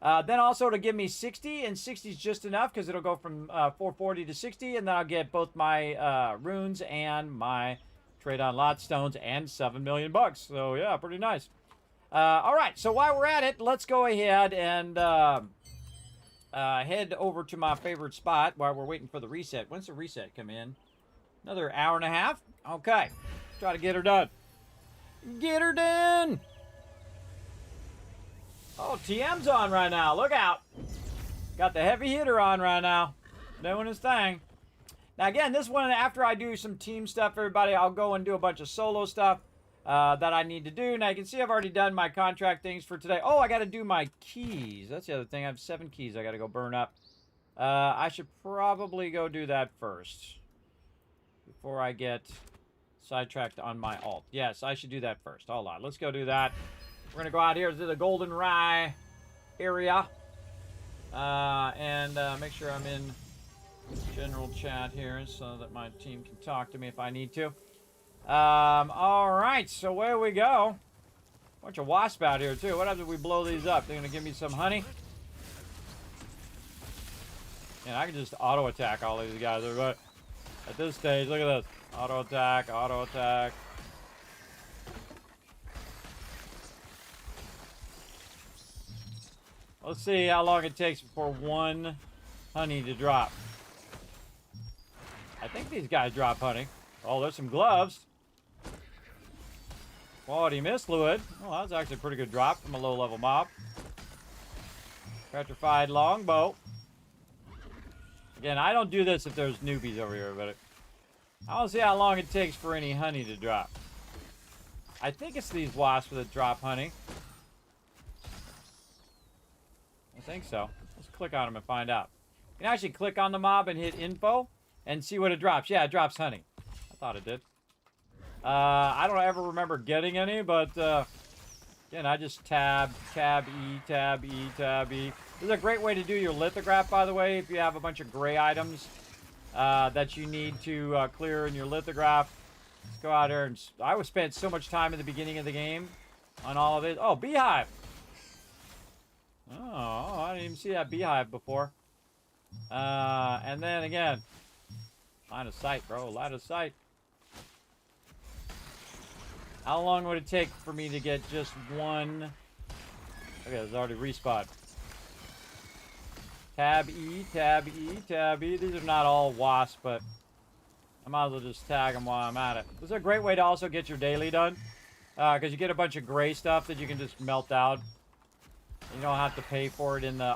Then also to give me 60, and 60 is just enough because it'll go from 440 to 60, and then I'll get both my runes and my trade on lot stones and 7 million bucks. So yeah, pretty nice. All right, so while we're at it, let's go ahead and head over to my favorite spot while we're waiting for the reset. When's the reset come in? Another hour and a half? Okay. Try to get her done. Get her done! Oh, TM's on right now. Look out. Got the heavy hitter on right now. Doing his thing. Now, again, this one, after I do some team stuff, everybody, I'll go and do a bunch of solo stuff that I need to do. Now, you can see I've already done my contract things for today. Oh, I got to do my keys. That's the other thing. I have 7 keys I got to go burn up. I should probably go do that first before I get sidetracked on my alt. Yes, I should do that first. Hold on. Let's go do that. We're going to go out here to the Golden Rye area and make sure I'm in general chat here so that my team can talk to me if I need to. All right, so where we go. Bunch of wasps out here, too. What happens if we blow these up? They're going to give me some honey. And I can just auto-attack all these guys. But at this stage, look at this. Auto-attack, auto-attack. Let's see how long it takes for one honey to drop. I think these guys drop honey. Oh, there's some gloves. Quality mist fluid. Well, that was actually a pretty good drop from a low-level mob. Petrified longbow. Again, I don't do this if there's newbies over here, but I don't see how long it takes for any honey to drop. I think it's these wasps that drop honey. I think so. Let's click on them and find out. You can actually click on the mob and hit info and see what it drops. Yeah, it drops honey. I thought it did. I don't ever remember getting any, but again, I just tab E, tab E, tab E. This is a great way to do your lithograph, by the way, if you have a bunch of gray items that you need to clear in your lithograph. Let's go out here and I was spent so much time in the beginning of the game on all of it. Oh, beehive. Oh, I didn't even see that beehive before. And then again, line of sight, bro. Line of sight. How long would it take for me to get just one? Okay, there's already respawn. Tab E, tab E, tab E. These are not all wasps, but I might as well just tag them while I'm at it. This is a great way to also get your daily done, because you get a bunch of gray stuff that you can just melt out. You don't have to pay for it in the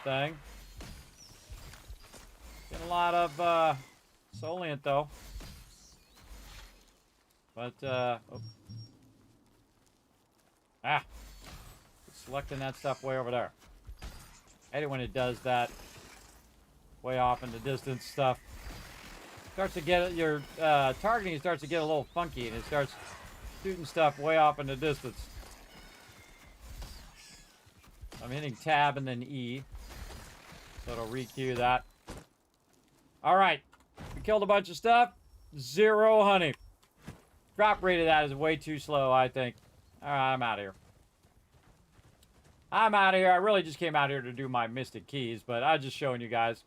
thing. Get a lot of Solient though. But selecting that stuff way over there. I hate it when it does that. Way off in the distance stuff. Starts to get your targeting starts to get a little funky, and it starts shooting stuff way off in the distance. I'm hitting tab and then E, so it'll re-queue that. All right, we killed a bunch of stuff. 0 honey. Drop rate of that is way too slow, I think. All right, I'm out of here. I'm out of here. I really just came out here to do my Mystic Keys, but I was just showing you guys.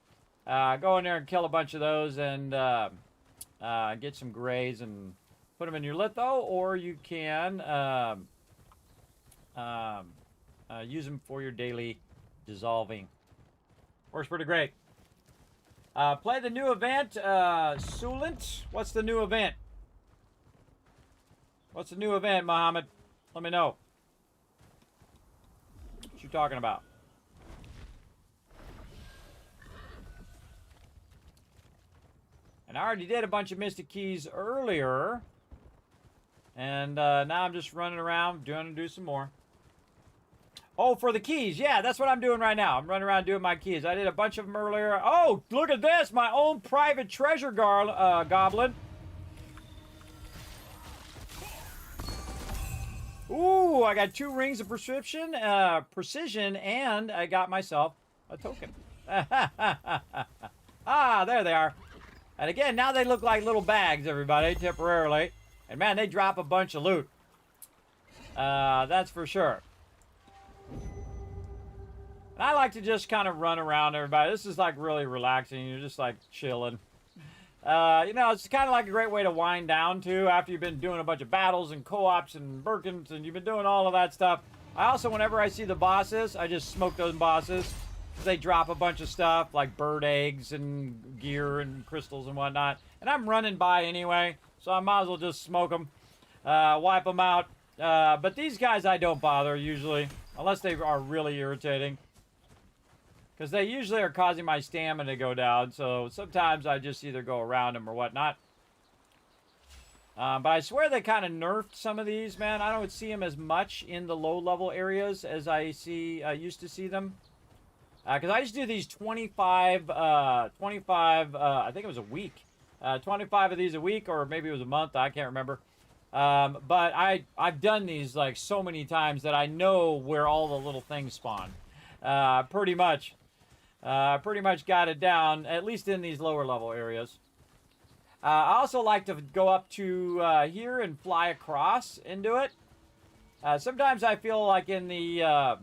Go in there and kill a bunch of those and get some grays and put them in your litho, or you can use them for your daily dissolving. Works pretty great. Play the new event, Sulant. What's the new event? What's the new event, Mohammed? Let me know. What you talking about? And I already did a bunch of Mystic Keys earlier. And now I'm just running around, do some more. Oh, for the keys. Yeah, that's what I'm doing right now. I'm running around doing my keys. I did a bunch of them earlier. Oh, look at this. My own private treasure goblin. Ooh, I got 2 rings of precision, and I got myself a token. Ah, there they are. And again, now they look like little bags, everybody, temporarily. And man, they drop a bunch of loot. That's for sure. And I like to just kind of run around, everybody. This is like really relaxing. You're just like chilling. You know, it's kind of like a great way to wind down too after you've been doing a bunch of battles and co-ops and Birkins and you've been doing all of that stuff. I also, whenever I see the bosses, I just smoke those bosses. They drop a bunch of stuff like bird eggs and gear and crystals and whatnot. And I'm running by anyway, so I might as well just smoke them, wipe them out. But these guys I don't bother usually, unless they are really irritating. Because they usually are causing my stamina to go down, so sometimes I just either go around them or whatnot. But I swear they kind of nerfed some of these, man. I don't see them as much in the low-level areas as I used to see them. Because I used to do these 25, I think it was a week. 25 of these a week, or maybe it was a month, I can't remember. But I've done these like so many times that I know where all the little things spawn. Pretty much got it down, at least in these lower level areas. I also like to go up to here and fly across into it. Sometimes I feel like in the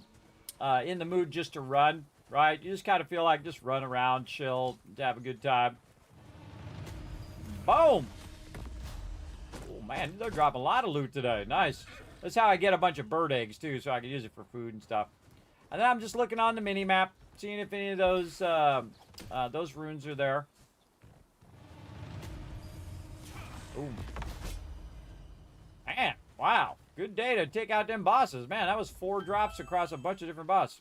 mood just to run, right? You just kind of feel like just run around, chill, have a good time. Boom! Oh man, they're dropping a lot of loot today. Nice. That's how I get a bunch of bird eggs too, so I can use it for food and stuff. And then I'm just looking on the mini-map, seeing if any of those runes are there. Ooh. Man, wow. Good day to take out them bosses. Man, that was 4 drops across a bunch of different bosses.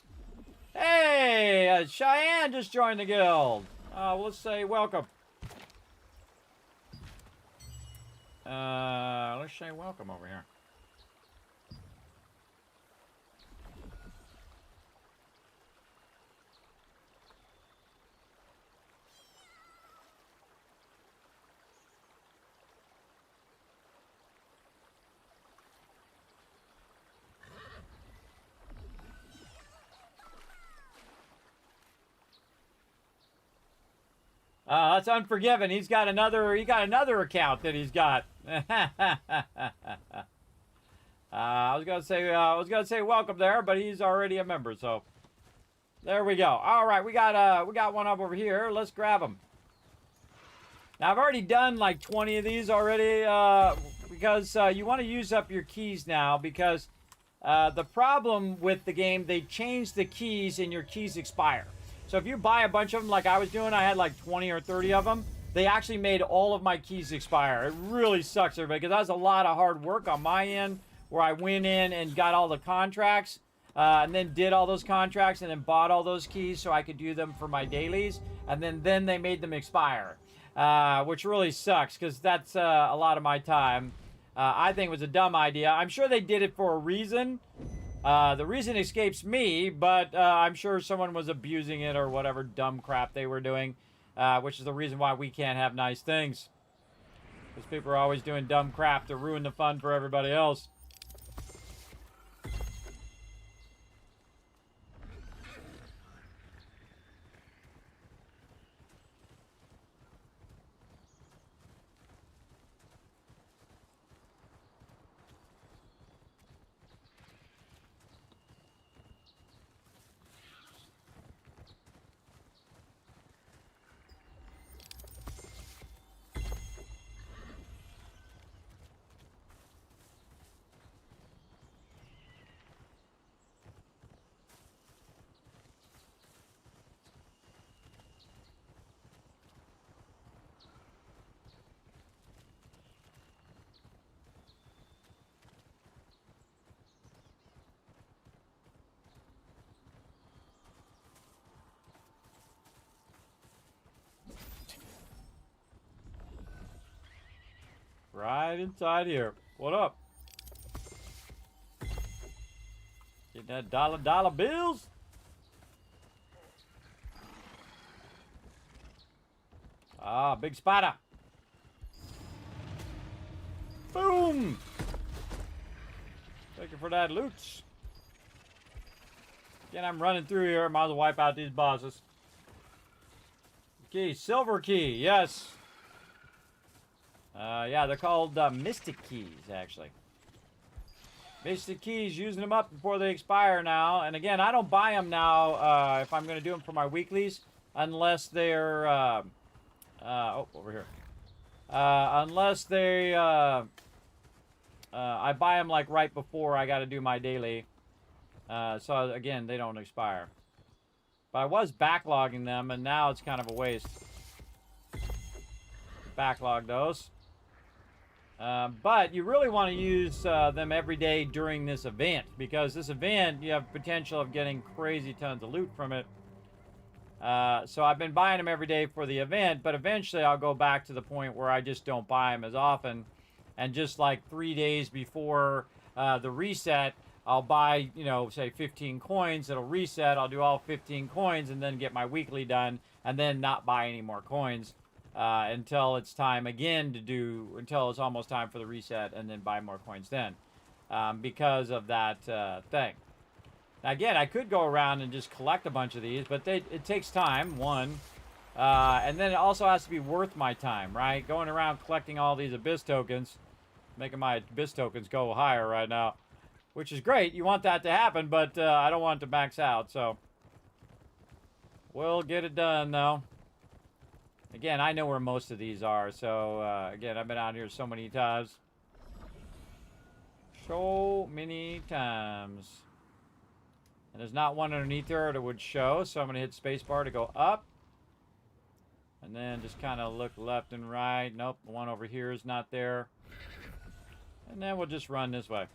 Hey, Cheyenne just joined the guild. Let's say welcome. Let's say welcome over here. That's Unforgiven. He got another account that he's got. I was gonna say welcome there, but he's already a member, so there we go. All right, we got one up over here. Let's grab him. Now I've already done like 20 of these already, because you want to use up your keys now, because the problem with the game, they changed the keys and your keys expire. So if you buy a bunch of them like I was doing, I had like 20 or 30 of them, they actually made all of my keys expire. It really sucks, everybody, because that was a lot of hard work on my end, where I went in and got all the contracts, and then did all those contracts, and then bought all those keys so I could do them for my dailies, and then they made them expire, which really sucks, because that's a lot of my time. I think it was a dumb idea. I'm sure they did it for a reason, The reason escapes me, but I'm sure someone was abusing it or whatever dumb crap they were doing, which is the reason why we can't have nice things. Because people are always doing dumb crap to ruin the fun for everybody else. Right inside here. What up? Get that dollar bills? Ah, big spider. Boom! Thank you for that loot. Again, I'm running through here. Might as well wipe out these bosses. Key, silver key, yes. Yeah, they're called Mystic Keys, actually. Mystic Keys, using them up before they expire now. And again, I don't buy them now if I'm going to do them for my weeklies, unless they're... oh, over here. Unless they... I buy them, like, right before I got to do my daily. So, again, they don't expire. But I was backlogging them, and now it's kind of a waste. Backlog those. But you really want to use them every day during this event, because this event, you have potential of getting crazy tons of loot from it. So I've been buying them every day for the event, but eventually I'll go back to the point where I just don't buy them as often. And just like 3 days before the reset, I'll buy, you know, say 15 coins. It'll reset. I'll do all 15 coins and then get my weekly done and then not buy any more coins. Until it's time again to do, until it's almost time for the reset, and then buy more coins then, because of that thing. Now again, I could go around and just collect a bunch of these, but it takes time, one, and then it also has to be worth my time, right? Going around collecting all these Abyss tokens, making my Abyss tokens go higher right now, which is great. You want that to happen, but I don't want it to max out, so we'll get it done though. Again, I know where most of these are, so, again, I've been out here so many times. So many times. And there's not one underneath there that would show, so I'm going to hit spacebar to go up. And then just kind of look left and right. Nope, the one over here is not there. And then we'll just run this way.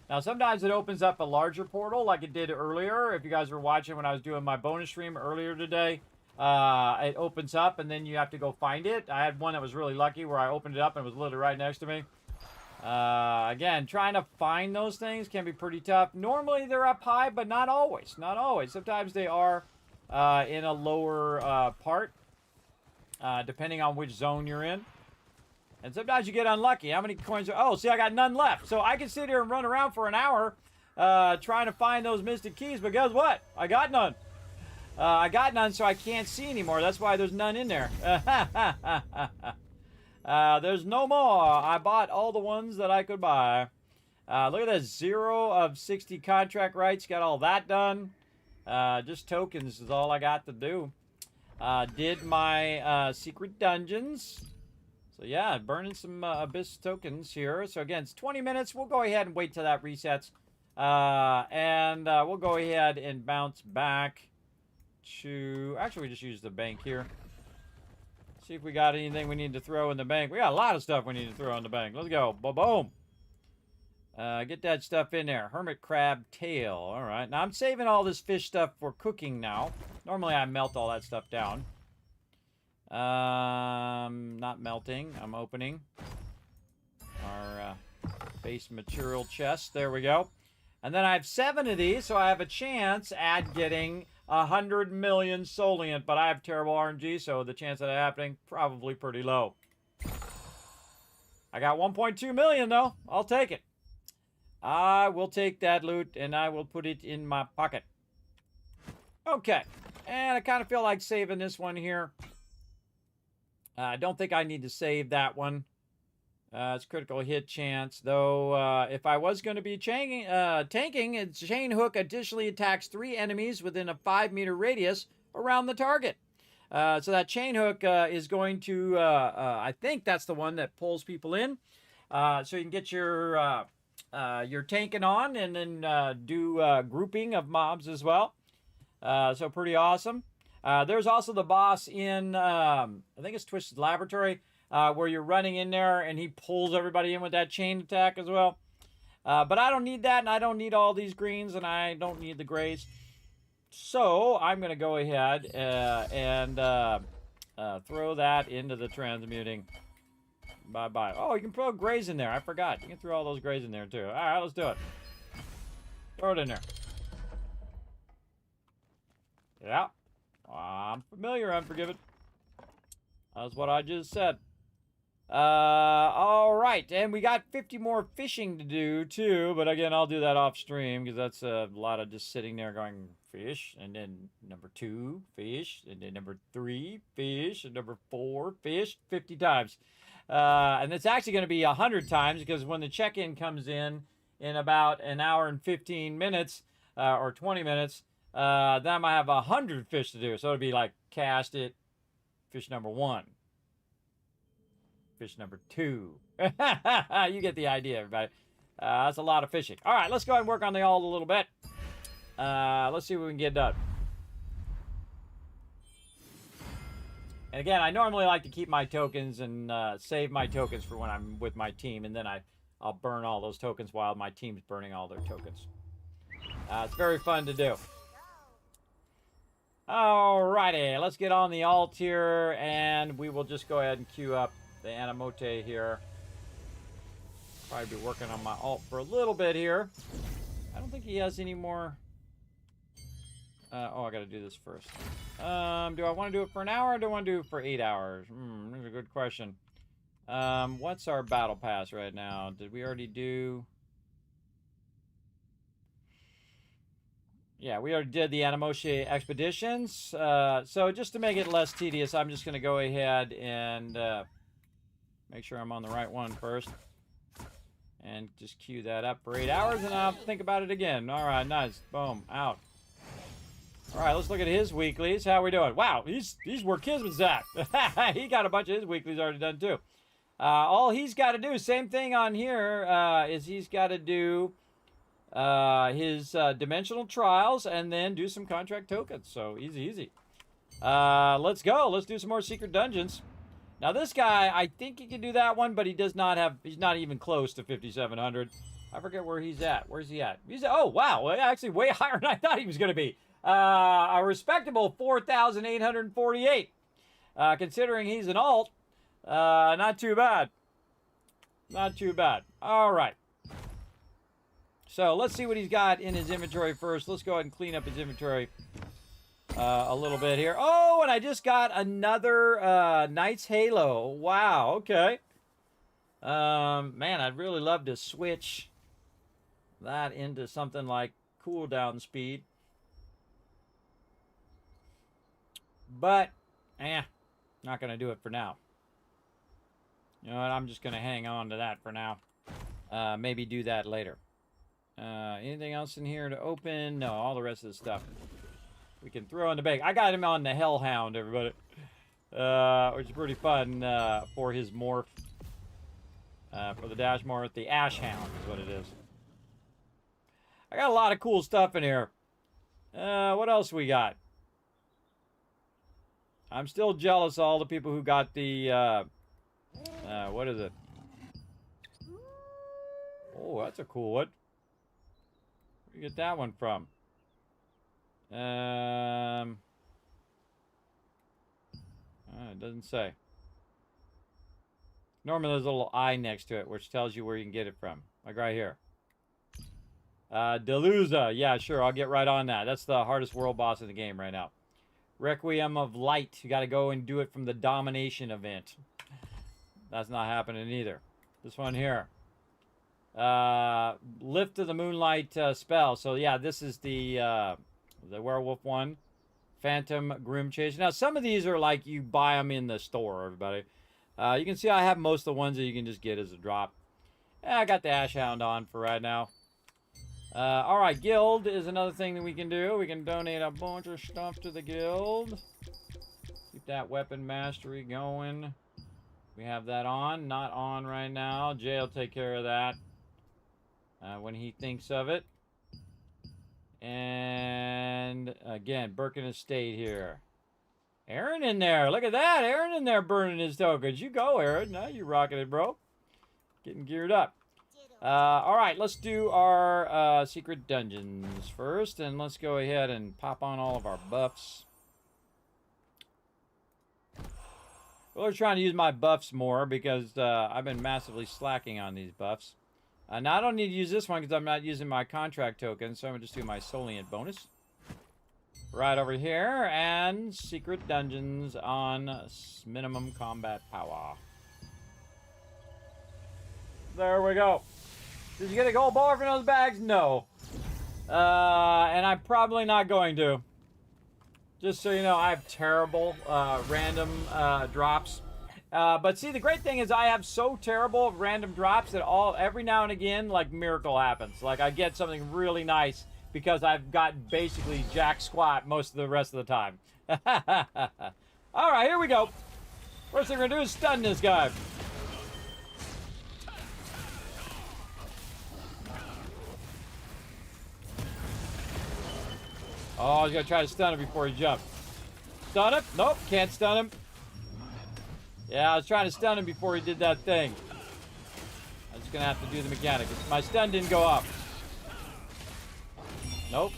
Now, sometimes it opens up a larger portal like it did earlier. If you guys were watching when I was doing my bonus stream earlier today. It opens up and then you have to go find it. I had one that was really lucky where I opened it up and it was literally right next to me. Again, trying to find those things can be pretty tough. Normally they're up high, but not always. Not always. Sometimes they are in a lower part, depending on which zone you're in. And sometimes you get unlucky. How many coins are... Oh, see, I got none left. So I can sit here and run around for an hour trying to find those mystic keys, but guess what? I got none. I got none, so I can't see anymore. That's why there's none in there. There's no more. I bought all the ones that I could buy. Look at that. 0 of 60 contract rights. Got all that done. Just tokens is all I got to do. Did my secret dungeons. So yeah, burning some Abyss tokens here. So again, it's 20 minutes. We'll go ahead and wait till that resets. And we'll go ahead and bounce back to... Actually, we just use the bank here. See if we got anything we need to throw in the bank. We got a lot of stuff we need to throw in the bank. Let's go. Boom. Get that stuff in there. Hermit crab tail. All right. Now, I'm saving all this fish stuff for cooking now. Normally, I melt all that stuff down. Not melting. I'm opening our base material chest. There we go. And then I have 7 of these, so I have a chance at getting 100 million Soliant, but I have terrible RNG, so the chance of that happening, probably pretty low. I got 1.2 million, though. I'll take it. I will take that loot, and I will put it in my pocket. Okay. And I kind of feel like saving this one here. I don't think I need to save that one. It's critical hit chance, though. If I was going to be tanking, its chain hook additionally attacks 3 enemies within a 5-meter radius around the target. So that chain hook is going to, I think that's the one that pulls people in. So you can get your tanking on and then do grouping of mobs as well. So pretty awesome. There's also the boss in, I think it's Twisted Laboratory, where you're running in there and he pulls everybody in with that chain attack as well. But I don't need that, and I don't need all these greens, and I don't need the grays. So I'm going to go ahead and throw that into the transmuting. Bye-bye. Oh, you can throw grays in there. I forgot. You can throw all those grays in there, too. All right, let's do it. Throw it in there. Yeah. I'm familiar, Unforgiven. That's what I just said. All right, and we got 50 more fishing to do too, but again, I'll do that off stream because that's a lot of just sitting there going fish, and then number 2 fish, and then number 3 fish, and number 4 fish 50 times. And it's actually going to be 100 times because when the check-in comes in about an hour and 15 minutes or 20 minutes, then I might have 100 fish to do. So it'll be like cast it, fish number 1. Fish number 2. You get the idea, everybody. That's a lot of fishing. All right, let's go ahead and work on the alt a little bit. Let's see what we can get done. And again, I normally like to keep my tokens and save my tokens for when I'm with my team, and then I'll burn all those tokens while my team's burning all their tokens. It's very fun to do. Alrighty, let's get on the alt here, and we will just go ahead and queue up the Animote here. Probably be working on my alt for a little bit here. I don't think he has any more. Oh, I gotta do this first. Do I want to do it for an hour or do I want to do it for 8 hours? That's a good question. What's our battle pass right now? Did we already do? Yeah, we already did the Animote expeditions. So just to make it less tedious, I'm just gonna go ahead and make sure I'm on the right one first. And just queue that up for 8 hours, and I'll think about it again. All right, nice. Boom, out. All right, let's look at his weeklies. How are we doing? Wow, he's where Kismet's at. He got a bunch of his weeklies already done, too. All he's got to do, same thing on here, is he's got to do his dimensional trials and then do some contract tokens. So, easy. Let's go. Let's do some more secret dungeons. Now this guy, I think he can do that one, but he does not have, he's not even close to 5,700. I forget where he's at. Where's he at? He's, oh, wow, actually way higher than I thought he was going to be. A respectable 4,848. Considering he's an alt, not too bad. Not too bad. All right. So let's see what he's got in his inventory first. Let's go ahead and clean up his inventory a little bit here. Oh, and I just got another Knight's Halo. Wow, okay. Man, I'd really love to switch that into something like cooldown speed. But, not going to do it for now. You know what, I'm just going to hang on to that for now. Maybe do that later. Anything else in here to open? No, all the rest of the stuff we can throw in the bag. I got him on the Hellhound, everybody. Which is pretty fun for his morph. For the dash morph, the Ash Hound is what it is. I got a lot of cool stuff in here. What else we got? I'm still jealous of all the people who got the, what is it? Oh, that's a cool one. Where you get that one from? It doesn't say. Normally there's a little I next to it, which tells you where you can get it from. Like right here. Delusa. Yeah, sure. I'll get right on that. That's the hardest world boss in the game right now. Requiem of Light. You got to go and do it from the Domination event. That's not happening either. This one here. Lift of the Moonlight spell. So yeah, this is the werewolf one. Phantom Groom Chase. Now some of these are like you buy them in the store, everybody. You can see I have most of the ones that you can just get as a drop. I got the Ash Hound on for right now. All right, guild is another thing that we can do. We can donate a bunch of stuff to the guild. Keep that weapon mastery going. We have that on. Not on right now. Jay will take care of that when he thinks of it. And again, Birkin Estate here. Aaron in there. Look at that. Aaron in there burning his tokens. You go, Aaron. Now you rocking it, bro. Getting geared up. All right, let's do our secret dungeons first, and let's go ahead and pop on all of our buffs. We're trying to use my buffs more because I've been massively slacking on these buffs. Now, I don't need to use this one because I'm not using my contract token, so I'm going to just do my Solient bonus. Right over here, and secret dungeons on minimum combat power. There we go. Did you get a gold bar from those bags? No. And I'm probably not going to. Just so you know, I have terrible random drops. But see, the great thing is I have so terrible random drops that every now and again, like, miracle happens. Like, I get something really nice because I've got basically jack squat most of the rest of the time. All right, here we go. First thing we're going to do is stun this guy. Oh, he's going to try to stun him before he jumps. Stun him? Nope, can't stun him. Yeah, I was trying to stun him before he did that thing. I'm just going to have to do the mechanic. My stun didn't go off. Nope.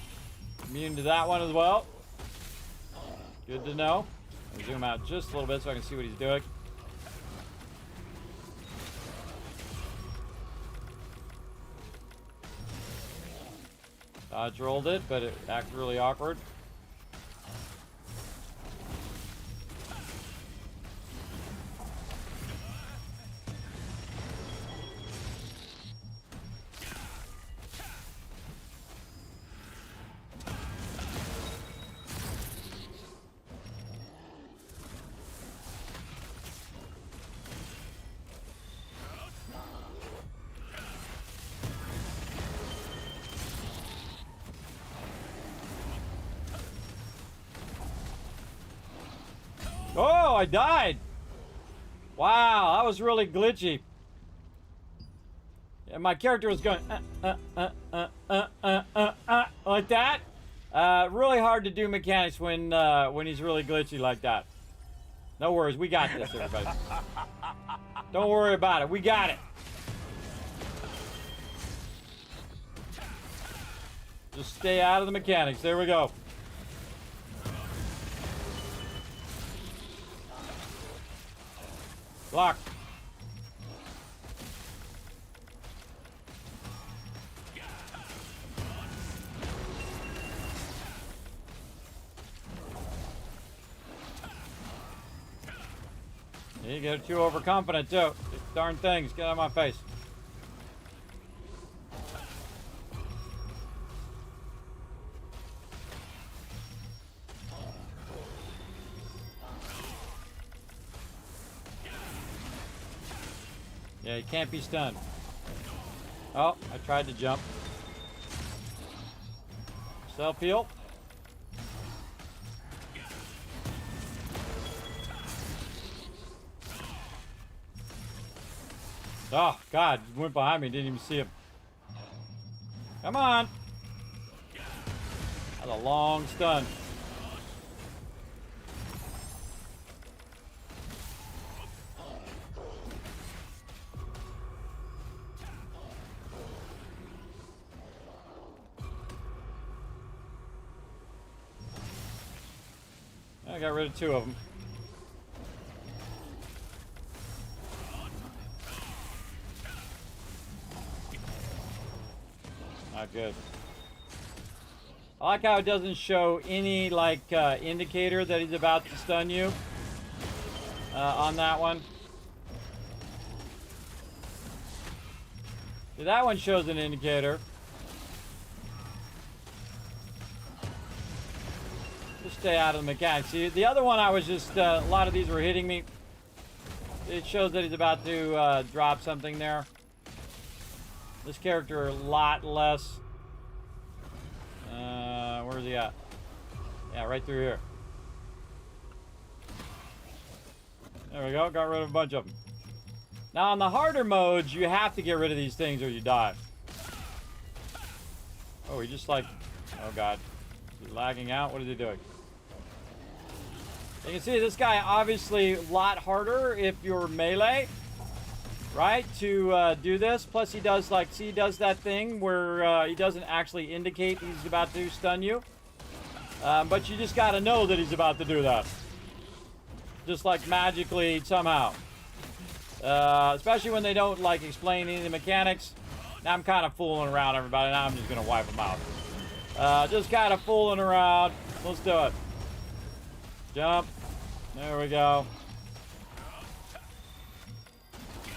Immune to that one as well. Good to know. I'll zoom out just a little bit so I can see what he's doing. Dodge rolled it, but it acted really awkward. Oh, I died. Wow, that was really glitchy. Yeah, my character was going like that. Really hard to do mechanics when he's really glitchy like that. No worries, we got this, everybody. Don't worry about it, we got it. Just stay out of the mechanics. There we go. Block. You get too overconfident too. These darn things, get out of my face. Yeah, you can't be stunned. Oh, I tried to jump. Self-heal. Oh, God, he went behind me, didn't even see him. Come on. That's a long stun. I got rid of two of them. Not good. I like how it doesn't show any, like, indicator that he's about to stun you on that one. See, that one shows an indicator. Just stay out of the mechanics. See, the other one I was just, a lot of these were hitting me. It shows that he's about to drop something there. This character a lot less. Where's he at? Yeah, right through here. There we go. Got rid of a bunch of them. Now, on the harder modes, you have to get rid of these things or you die. Oh, he just like... Oh, God. Is he lagging out? What is he doing? You can see this guy obviously a lot harder if you're melee. Right? To do this. Plus, he does, like... See, he does that thing where he doesn't actually indicate he's about to stun you. But you just gotta know that he's about to do that. Just like magically somehow. Especially when they don't like explain any of the mechanics. Now I'm kind of fooling around, everybody. Now I'm just gonna wipe them out. Just kind of fooling around. Let's do it. Jump. There we go.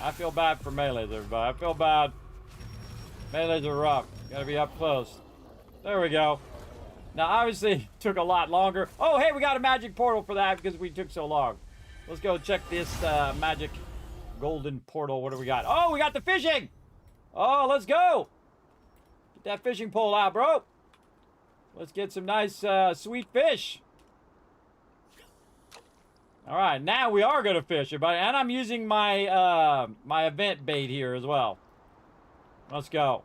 I feel bad for melees, everybody. I feel bad. Melees are rough. Gotta be up close. There we go. Now, obviously, it took a lot longer. Oh, hey, we got a magic portal for that because we took so long. Let's go check this magic golden portal. What do we got? Oh, we got the fishing! Oh, let's go! Get that fishing pole out, bro. Let's get some nice, sweet fish. All right, now we are going to fish, everybody. And I'm using my, my event bait here as well. Let's go.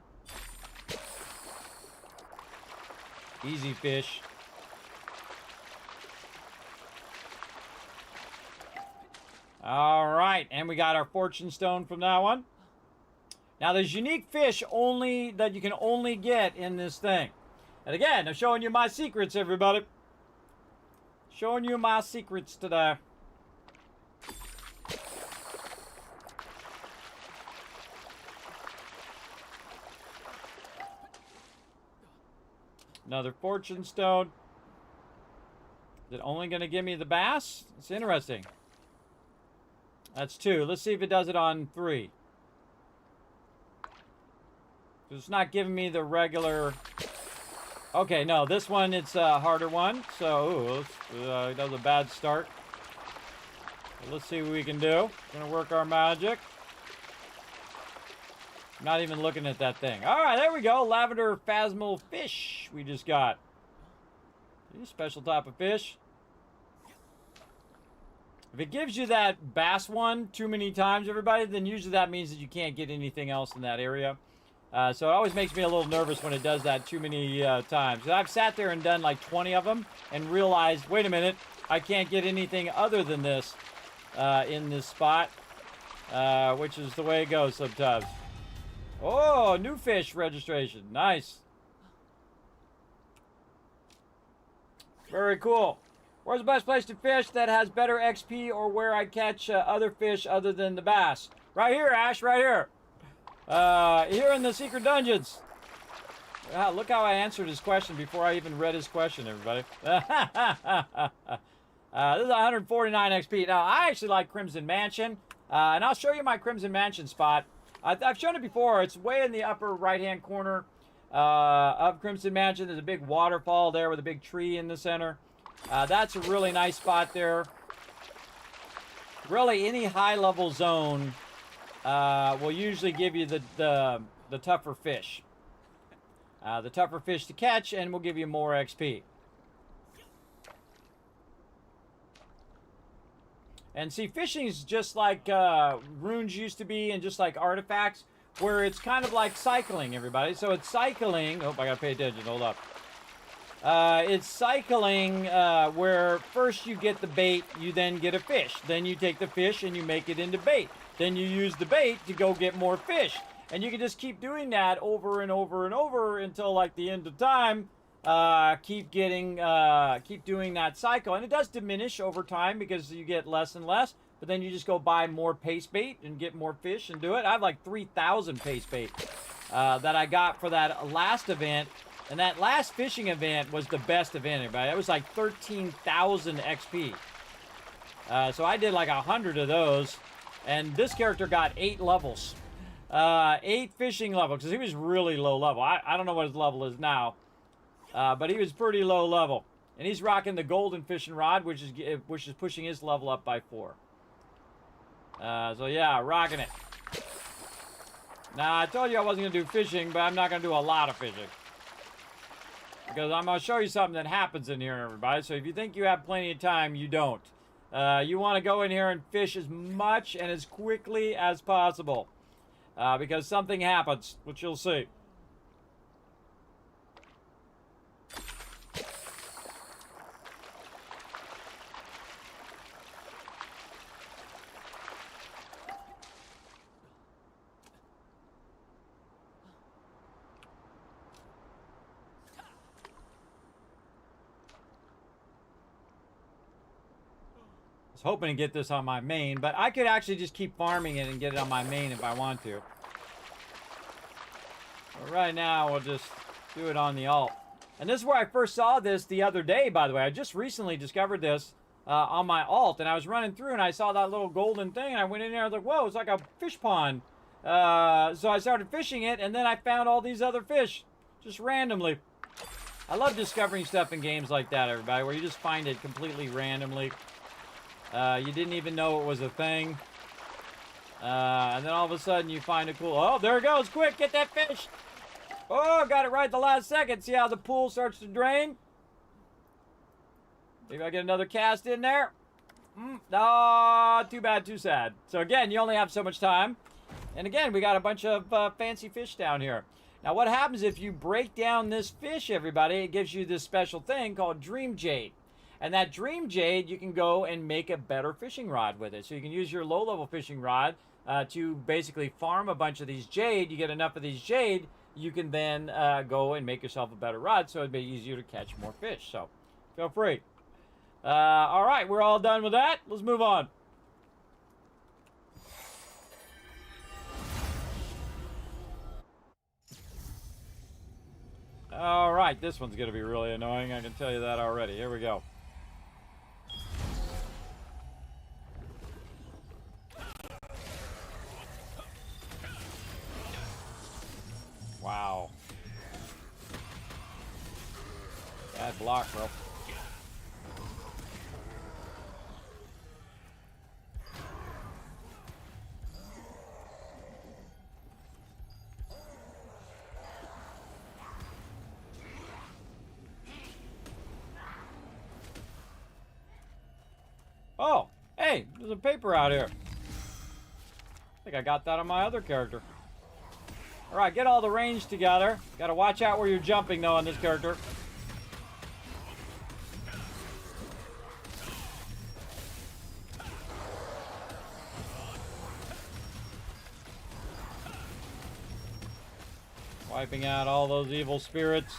Easy fish. All right, and we got our fortune stone from that one. Now, there's unique fish only that you can only get in this thing. And again, I'm showing you my secrets, everybody. Showing you my secrets today. Another fortune stone. Is it only going to give me the bass? It's interesting. That's 2. Let's see if it does it on 3. It's not giving me the regular... Okay, no, this one, it's a harder one. So, that was a bad start. Let's see what we can do. Gonna work our magic. Not even looking at that thing. All right, there we go. Lavender phasmal fish we just got. Special type of fish. If it gives you that bass one too many times, everybody, then usually that means that you can't get anything else in that area. So it always makes me a little nervous when it does that too many times. I've sat there and done like 20 of them and realized, wait a minute, I can't get anything other than this in this spot, which is the way it goes sometimes. Oh, new fish registration. Nice. Very cool. Where's the best place to fish that has better XP or where I catch other fish other than the bass? Right here, Ash, right here. Here in the secret dungeons. Wow, look how I answered his question before I even read his question, everybody. This is 149 XP. Now, I actually like Crimson Mansion, and I'll show you my Crimson Mansion spot. I've shown it before. It's way in the upper right-hand corner of Crimson Mansion. There's a big waterfall there with a big tree in the center. That's a really nice spot there. Really, any high-level zone will usually give you the tougher fish. The tougher fish to catch, and will give you more XP. And see, fishing is just like runes used to be, and just like artifacts, where it's kind of like cycling, everybody. So it's cycling. Oh, I gotta pay attention. Hold up. It's cycling where first you get the bait, you then get a fish. Then you take the fish and you make it into bait. Then you use the bait to go get more fish. And you can just keep doing that over and over and over until like the end of time. Keep doing that cycle. And it does diminish over time because you get less and less. But then you just go buy more paste bait and get more fish and do it. I have like 3,000 paste bait that I got for that last event. And that last fishing event was the best event, everybody. That was like 13,000 XP. So I did like 100 of those. And this character got 8 levels. 8 fishing levels, because he was really low level. I don't know what his level is now. But he was pretty low level. And he's rocking the golden fishing rod, which is pushing his level up by 4. So yeah, rocking it. Now, I told you I wasn't going to do fishing, but I'm not going to do a lot of fishing. Because I'm going to show you something that happens in here, everybody. So if you think you have plenty of time, you don't. You want to go in here and fish as much and as quickly as possible. Because something happens, which you'll see. I was hoping to get this on my main, but I could actually just keep farming it and get it on my main if I want to. But right now, we'll just do it on the alt. And this is where I first saw this the other day, by the way. I just recently discovered this on my alt, and I was running through, and I saw that little golden thing, and I went in there, I was like, whoa, it's like a fish pond. So I started fishing it, and then I found all these other fish, just randomly. I love discovering stuff in games like that, everybody, where you just find it completely randomly. You didn't even know it was a thing. And then all of a sudden you find it cool. Oh, there it goes. Quick, get that fish. Oh, got it right at the last second. See how the pool starts to drain? Maybe I get another cast in there. Oh, too bad, too sad. So again, you only have so much time. And again, we got a bunch of fancy fish down here. Now, what happens if you break down this fish, everybody? It gives you this special thing called Dream Jade. And that Dream Jade, you can go and make a better fishing rod with it. So you can use your low-level fishing rod to basically farm a bunch of these jade. You get enough of these jade, you can then go and make yourself a better rod, so it'd be easier to catch more fish. So feel free. All right, we're all done with that. Let's move on. All right, this one's going to be really annoying. I can tell you that already. Here we go. Wow. Bad block, bro. Oh, hey, there's a paper out here. I think I got that on my other character. All right, get all the range together. Got to watch out where you're jumping, though, on this character. Wiping out all those evil spirits.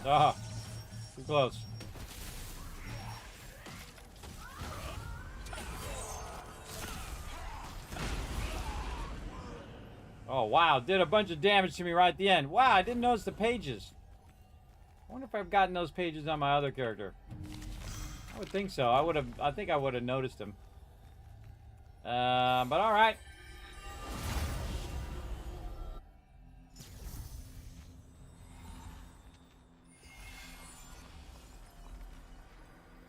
Ah, too close. Oh, wow. Did a bunch of damage to me right at the end. Wow, I didn't notice the pages. I wonder if I've gotten those pages on my other character. I would think so. I think I would have noticed them. But all right.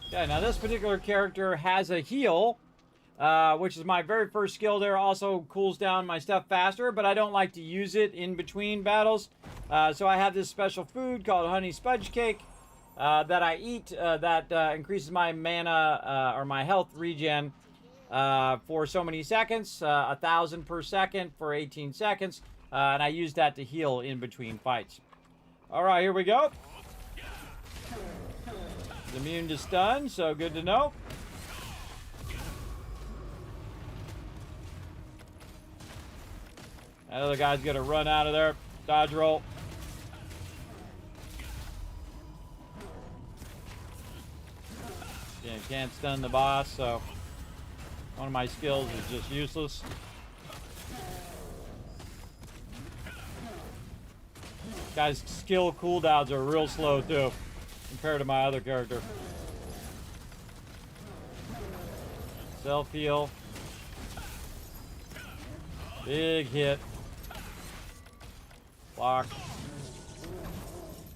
Okay, now this particular character has a heal. Which is my very first skill there. Also cools down my stuff faster, but I don't like to use it in between battles. So I have this special food called honey sponge cake that I eat that increases my mana or my health regen for so many seconds, 1,000 per second for 18 seconds. And I use that to heal in between fights. All right, here we go. He's immune to stun, so good to know. That other guy's gonna run out of there. Dodge roll. Yeah, can't stun the boss, so One of my skills is just useless. Guy's skill cooldowns are real slow too, compared to my other character. Self-heal. Big hit. Blocked.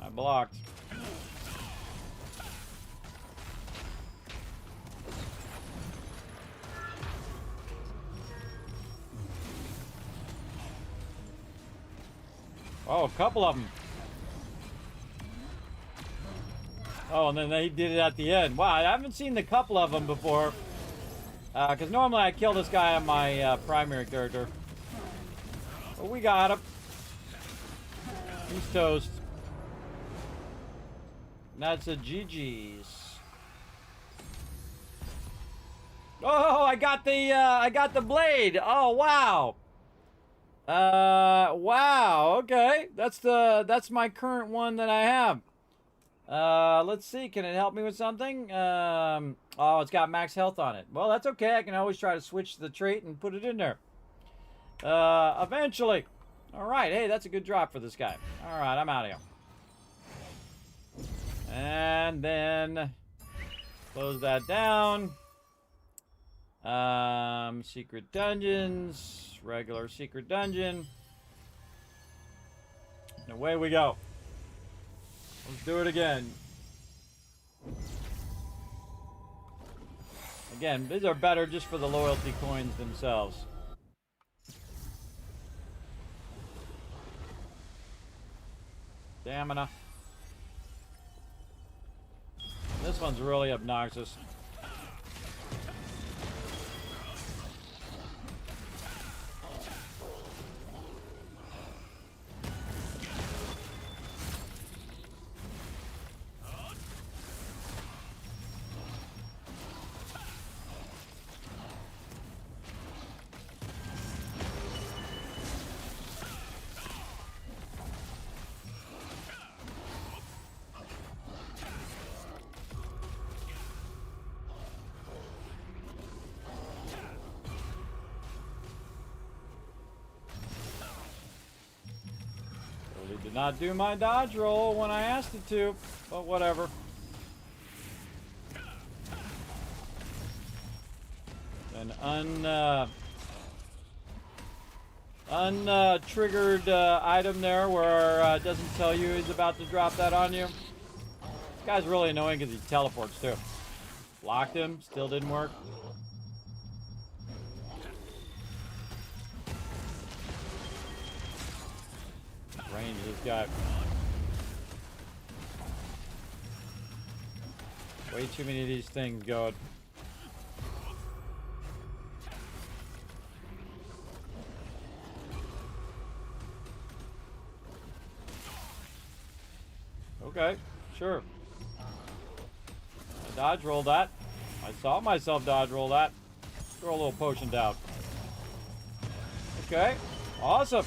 I blocked. Oh, a couple of them. Oh, and then they did it at the end. Wow, I haven't seen the couple of them before. Because normally I kill this guy on my primary character. But we got him. He's toast. And that's a GG's. Oh, I got the blade. Oh, wow. Wow. Okay, that's my current one that I have. Let's see. Can it help me with something? Oh, it's got max health on it. Well, that's okay. I can always try to switch the trait and put it in there. Eventually. All right. Hey, that's a good drop for this guy. All right, I'm out of here. And then close that down. Secret dungeons, regular secret dungeon. And away we go. Let's do it again. Again, these are better just for the loyalty coins themselves. Stamina. This one's really obnoxious. Did not do my dodge roll when I asked it to, but whatever. An untriggered item there where it doesn't tell you he's about to drop that on you. This guy's really annoying because he teleports too. Blocked him, still didn't work. Range this guy. Way too many of these things going. Okay, sure. I dodge rolled that. I saw myself dodge roll that. Throw a little potion down. Okay, awesome.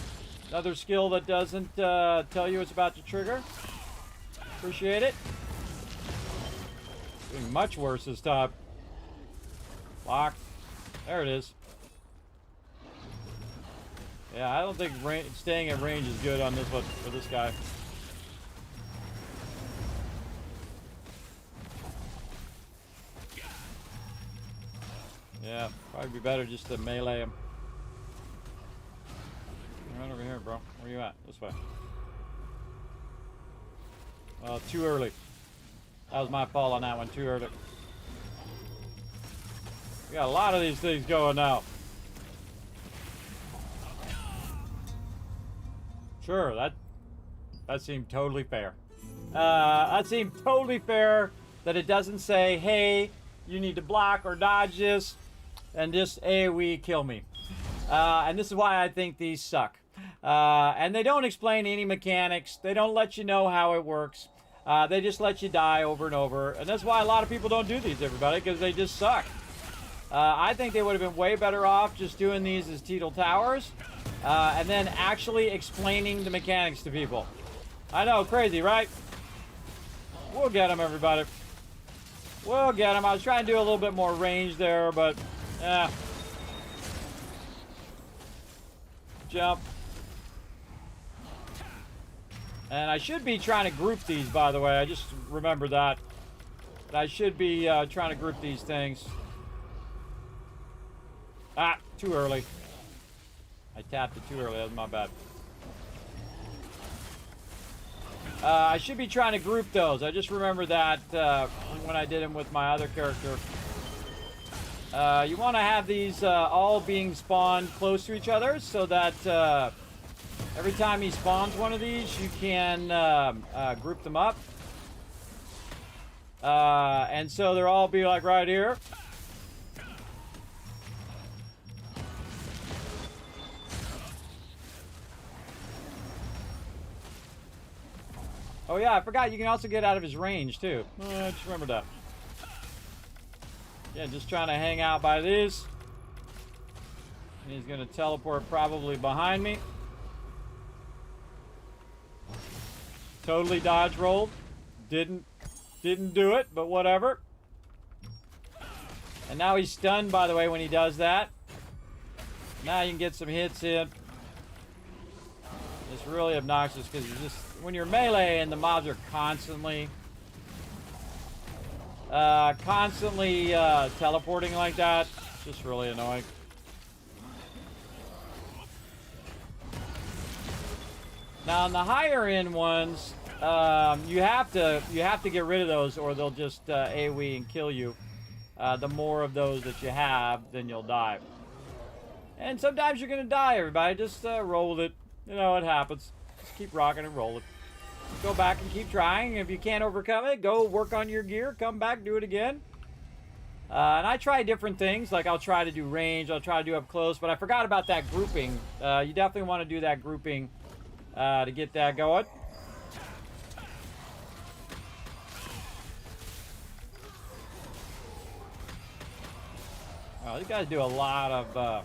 Another skill that doesn't tell you it's about to trigger. Appreciate it. Doing much worse this time. Locked. There it is. Yeah, I don't think staying at range is good on this one for this guy. Yeah, probably be better just to melee him. Right over here, bro. Where you at? This way. Too early. That was my fault on that one. Too early. We got a lot of these things going now. Sure, that seemed totally fair. That seemed totally fair that it doesn't say, hey, you need to block or dodge this, and just AoE kill me. And this is why I think these suck. And they don't explain any mechanics. They don't let you know how it works. They just let you die over and over. And that's why a lot of people don't do these, everybody, because they just suck. I think they would have been way better off just doing these as Teetle Towers. And then actually explaining the mechanics to people. I know, crazy, right? We'll get them, everybody. We'll get them. I was trying to do a little bit more range there, but... Jump. And I should be trying to group these, by the way. I just remember that. But I should be trying to group these things. Ah, too early. I tapped it too early. That was my bad. I should be trying to group those. I just remember that when I did them with my other character. You want to have these all being spawned close to each other so that every time he spawns one of these, you can group them up. And so they'll all be like right here. Oh yeah, I forgot you can also get out of his range too. I just remembered that. Yeah, just trying to hang out by these. And he's gonna teleport probably behind me. Totally dodge rolled. Didn't do it, but whatever. And now he's stunned, by the way, when he does that. Now you can get some hits in. It's really obnoxious because you just when you're melee and the mobs are constantly teleporting like that, it's just really annoying. Now on the higher end ones, you have to get rid of those or they'll just AoE and kill you. The more of those that you have, then you'll die. And sometimes you're gonna die, everybody. Just roll with it. You know, it happens. Just keep rocking and rolling. Go back and keep trying. If you can't overcome it, go work on your gear. Come back, do it again. And I try different things. Like I'll try to do range. I'll try to do up close. But I forgot about that grouping. You definitely want to do that grouping to get that going. Oh, these guys do a lot of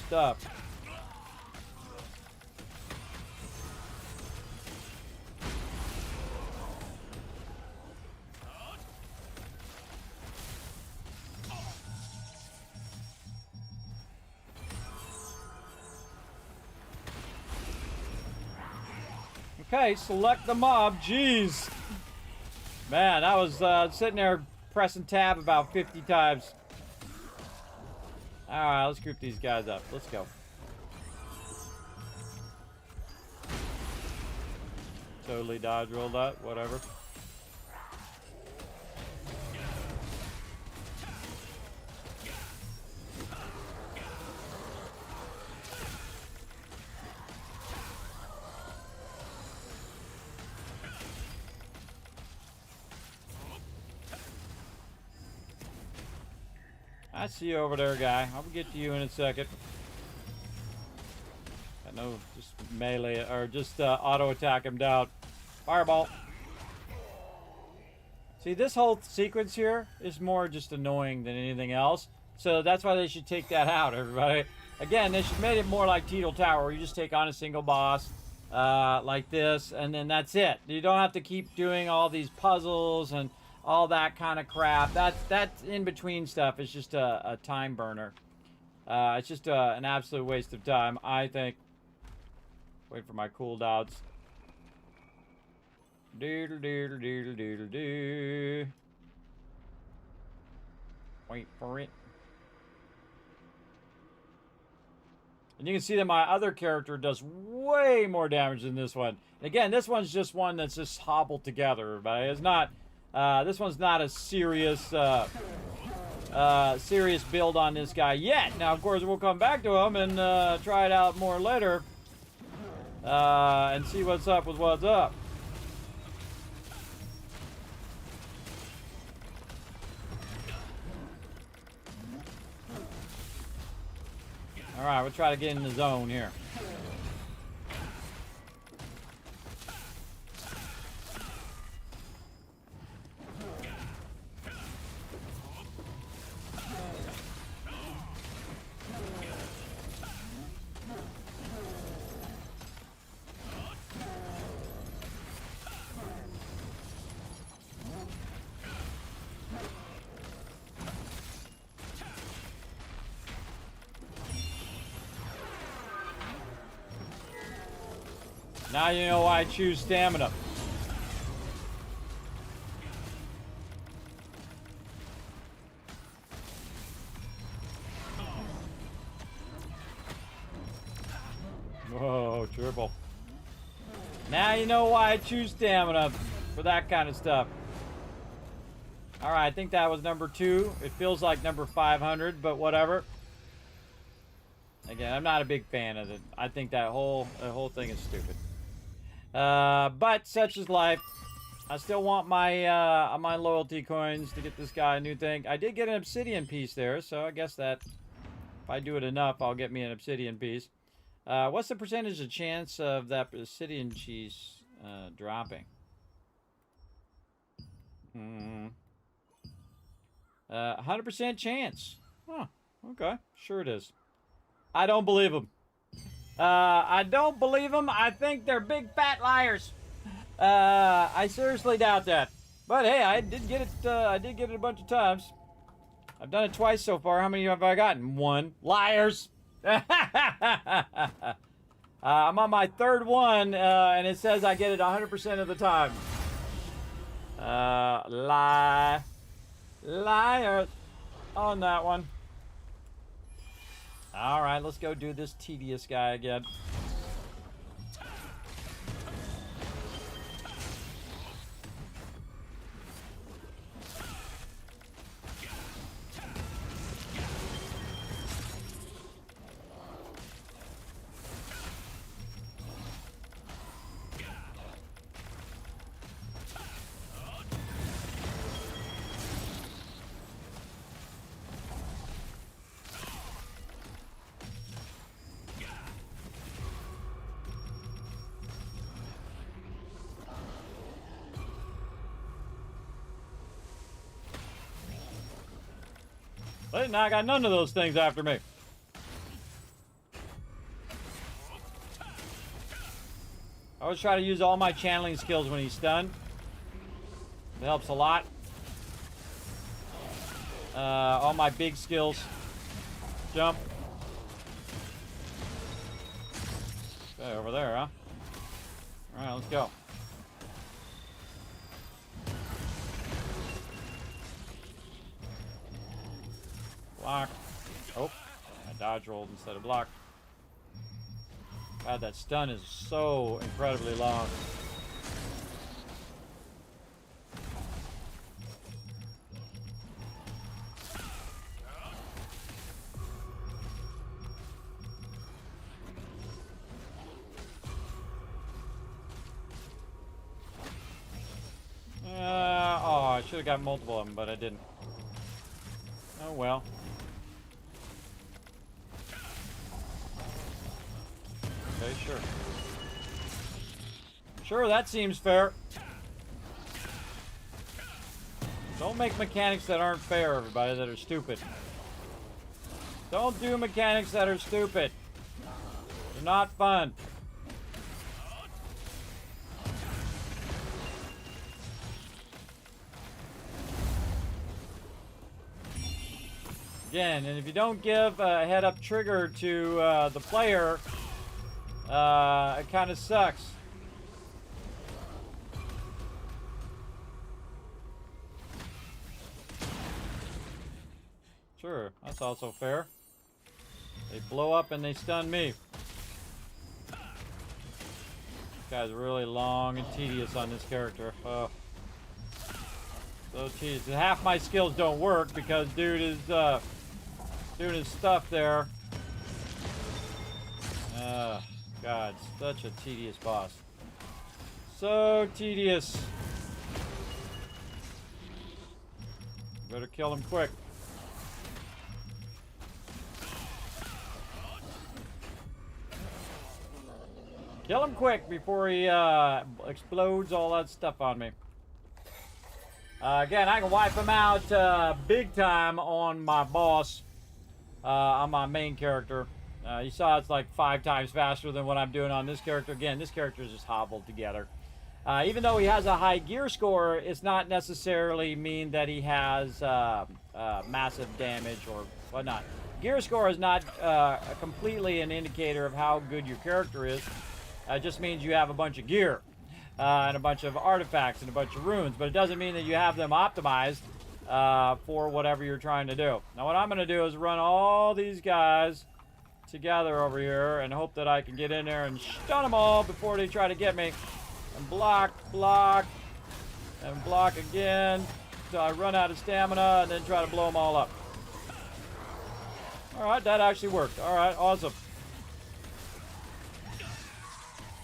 stuff. Okay, select the mob. Jeez. Man, I was sitting there pressing tab about 50 times. Alright, let's group these guys up. Let's go. Totally dodge roll that, whatever. I see you over there, guy. I'll get to you in a second. I know, just melee, or just auto attack him down. Fireball. See, this whole sequence here is more just annoying than anything else. So that's why they should take that out, everybody. Again, they should make it more like Teetle Tower, where you just take on a single boss like this, and then that's it. You don't have to keep doing all these puzzles and all that kind of crap. That's in between stuff. It's just a time burner. It's just an absolute waste of time, I think. Wait for my cooldowns. Doodle doodle doodle doodle doo. Wait for it. And you can see that my other character does way more damage than this one. And again, this one's just one that's just hobbled together, but it's not. This one's not a serious serious build on this guy yet. Now, of course, we'll come back to him and try it out more later and see what's up with what's up. All right, we'll try to get in the zone here. Now you know why I choose stamina. Whoa, triple. Now you know why I choose stamina for that kind of stuff. Alright, I think that was number 2. It feels like number 500, but whatever. Again, I'm not a big fan of it. I think that whole thing is stupid. But such is life. I still want my my loyalty coins to get this guy a new thing. I did get an obsidian piece there, so I guess that if I do it enough, I'll get me an obsidian piece. What's the percentage of chance of that obsidian cheese dropping? 100% chance. Huh, okay, sure it is. I don't believe them. I don't believe them. I think they're big fat liars. I seriously doubt that. But hey, I did get it a bunch of times. I've done it twice so far. How many have I gotten? 1. Liars. I'm on my 3rd one, and it says I get it 100% of the time. Liar on that one. All right, let's go do this tedious guy again. But now I got none of those things after me. I always try to use all my channeling skills when he's stunned. It helps a lot. All my big skills. Jump. Okay, over there, huh? Alright, let's go. Block. Oh, I dodge rolled instead of block. God, that stun is so incredibly long. Oh, I should have got multiple of them, but I didn't. Oh well. Okay, sure. Sure, that seems fair. Don't make mechanics that aren't fair, everybody, that are stupid. Don't do mechanics that are stupid. They're not fun. Again, and if you don't give a head-up trigger to the player, it kind of sucks. Sure, that's also fair. They blow up and they stun me. This guy's really long and tedious on this character. Oh. So tedious. Half my skills don't work because dude is doing his stuff there. God, such a tedious boss. So tedious. Better kill him quick. Kill him quick before he explodes all that stuff on me. Again, I can wipe him out big time on my boss, on my main character. You saw it's like 5 times faster than what I'm doing on this character. Again, this character is just hobbled together. Even though he has a high gear score, it's not necessarily mean that he has massive damage or whatnot. Gear score is not completely an indicator of how good your character is. It just means you have a bunch of gear and a bunch of artifacts and a bunch of runes, but it doesn't mean that you have them optimized for whatever you're trying to do. Now what I'm going to do is run all these guys together over here and hope that I can get in there and stun them all before they try to get me. And block, and block again until I run out of stamina, and then try to blow them all up. Alright, that actually worked. Alright, awesome.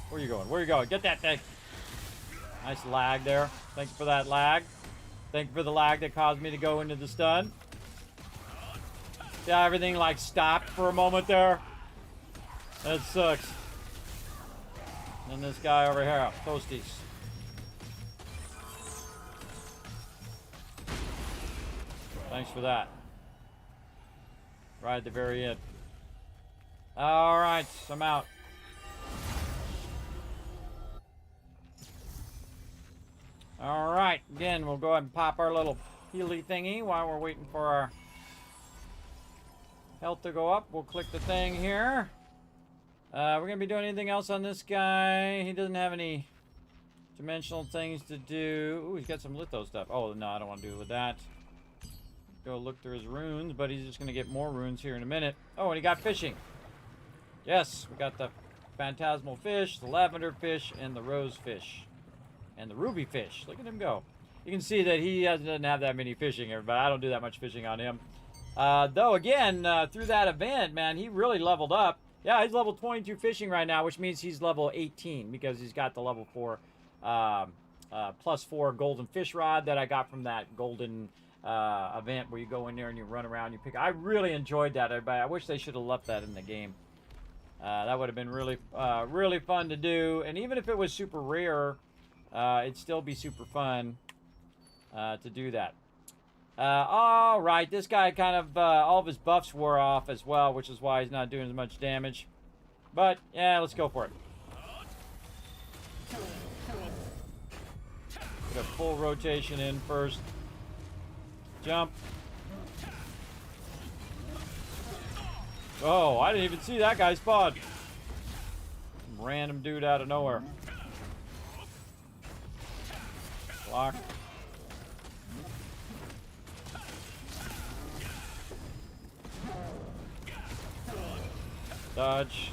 Where are you going? Where are you going? Get that thing. Nice lag there. Thank you for that lag. Thank you for the lag that caused me to go into the stun. Yeah, everything like stopped for a moment there. That sucks. And this guy over here, Toasties. Thanks for that. Right at the very end. Alright, I'm out. Alright, again, we'll go ahead and pop our little healy thingy while we're waiting for our health to go up. We'll click the thing here. We're going to be doing anything else on this guy. He doesn't have any dimensional things to do. Ooh, he's got some litho stuff. Oh, no, I don't want to do with that. Go look through his runes, but he's just going to get more runes here in a minute. Oh, and he got fishing. Yes, we got the phantasmal fish, the lavender fish, and the rose fish. And the ruby fish. Look at him go. You can see that he doesn't have that many fishing, everybody. I don't do that much fishing on him. Though, again, through that event, man, he really leveled up. Yeah, he's level 22 fishing right now, which means he's level 18 because he's got the level 4 +4 golden fish rod that I got from that golden event where you go in there and you run around, you pick. I really enjoyed that, everybody. I wish they should have left that in the game. That would have been really, really fun to do. And even if it was super rare, it'd still be super fun to do that. All right, this guy kind of, all of his buffs wore off as well, which is why he's not doing as much damage. But, yeah, let's go for it. Put a full rotation in first. Jump. Oh, I didn't even see that guy spawn. Some random dude out of nowhere. Block. Dodge.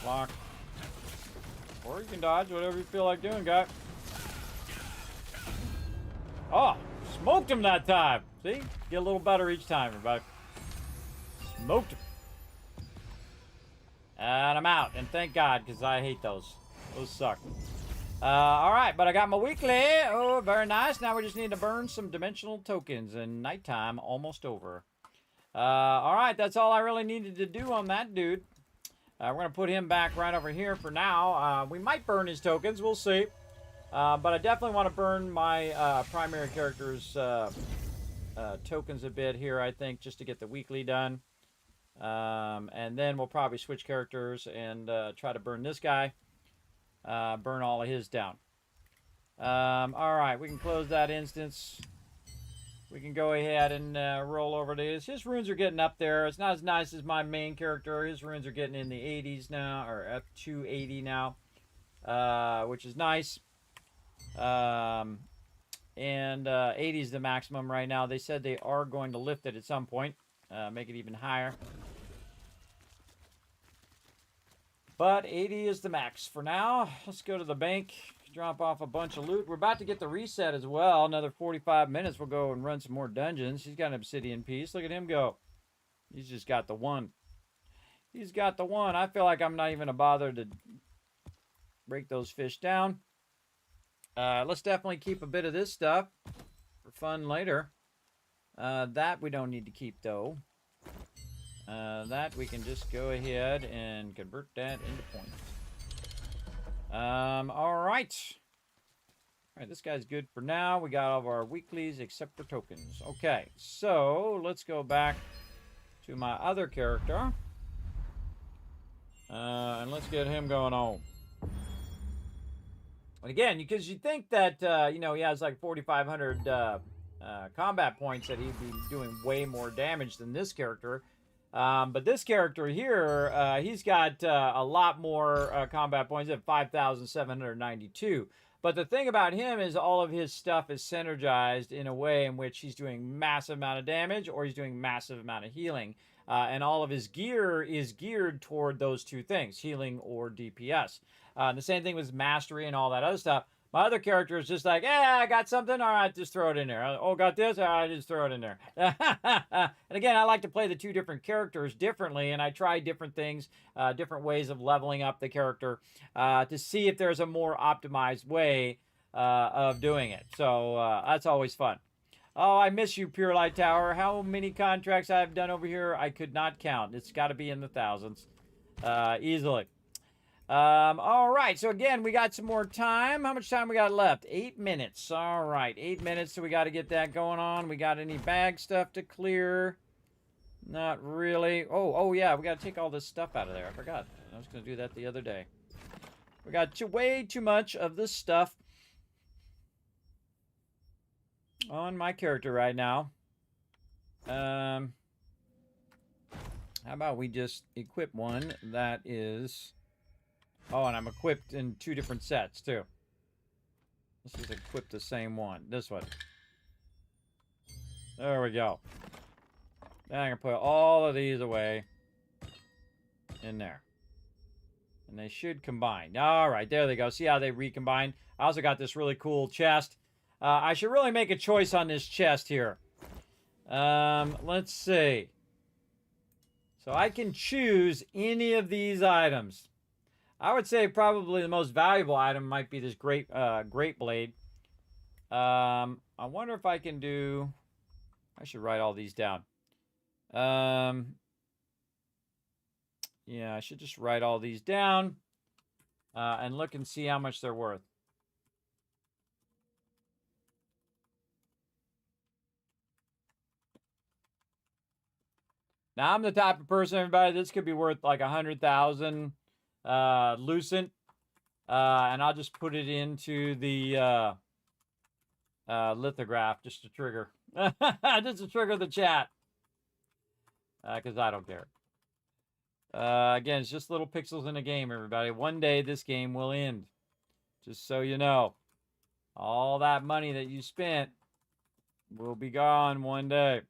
Block. Or you can dodge, whatever you feel like doing, guy. Oh, smoked him that time. See? Get a little better each time, everybody. Smoked him. And I'm out. And thank God, because I hate those. Those suck. Alright, but I got my weekly. Oh, very nice. Now we just need to burn some dimensional tokens. And nighttime almost over. Alright, that's all I really needed to do on that dude. We're going to put him back right over here for now. We might burn his tokens. We'll see. But I definitely want to burn my primary character's tokens a bit here, I think, just to get the weekly done. And then we'll probably switch characters and try to burn this guy. Burn all of his down. Alright, we can close that instance. We can go ahead and roll over to his. His runes are getting up there. It's not as nice as my main character. His runes are getting in the 80s now, or up to 80 now, which is nice. And 80 is the maximum right now. They said they are going to lift it at some point, make it even higher. But 80 is the max for now. Let's go to the bank, drop off a bunch of loot. We're about to get the reset as well. Another 45 minutes, we'll go and run some more dungeons. He's got an obsidian piece. Look at him go. He's just got the one. He's got the one. I feel like I'm not even going to bother to break those fish down. Let's definitely keep a bit of this stuff for fun later. That we don't need to keep, though. That we can just go ahead and convert that into points. All right. All right, this guy's good for now. We got all of our weeklies except for tokens. Okay, so let's go back to my other character. And let's get him going on. And again, because you think that, you know, he has like 4,500 combat points, that he'd be doing way more damage than this character. But this character here, he's got a lot more combat points at 5,792. But the thing about him is all of his stuff is synergized in a way in which he's doing massive amount of damage or he's doing massive amount of healing. And all of his gear is geared toward those two things, healing or DPS. The same thing with mastery and all that other stuff. My other character is just like, yeah, I got something. All right, just throw it in there. Oh, got this? All right, just throw it in there. And again, I like to play the two different characters differently, and I try different things, different ways of leveling up the character to see if there's a more optimized way of doing it. So that's always fun. Oh, I miss you, Pure Light Tower. How many contracts I've done over here, I could not count. It's got to be in the thousands, easily. All right, so again, we got some more time. How much time we got left? 8 minutes. All right, 8 minutes, so we got to get that going on. We got any bag stuff to clear? Not really. Oh, yeah, we got to take all this stuff out of there. I forgot. I was going to do that the other day. We got way too much of this stuff on my character right now. How about we just equip one that is... Oh, and I'm equipped in 2 different sets, too. This is equipped the same one. This one. There we go. Then I can put all of these away in there. And they should combine. All right, there they go. See how they recombine? I also got this really cool chest. I should really make a choice on this chest here. Let's see. So I can choose any of these items. I would say probably the most valuable item might be this great blade. I wonder if I can do... I should write all these down. Yeah, I should just write all these down and look and see how much they're worth. Now, I'm the type of person, everybody, this could be worth like 100,000 Lucent, and I'll just put it into the lithograph just to trigger the chat, because I don't care. Again, it's just little pixels in a game, everybody. One day this game will end, just so you know. All that money that you spent will be gone one day.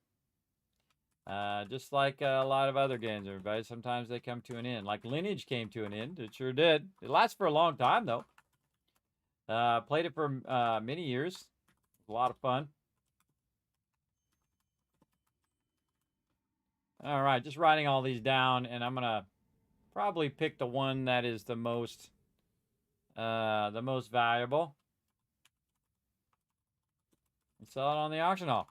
Just like a lot of other games, everybody. Sometimes they come to an end. Like Lineage came to an end. It sure did. It lasts for a long time, though. Played it for many years. It was a lot of fun. All right, just writing all these down, and I'm gonna probably pick the one that is the most valuable and sell it on the auction off.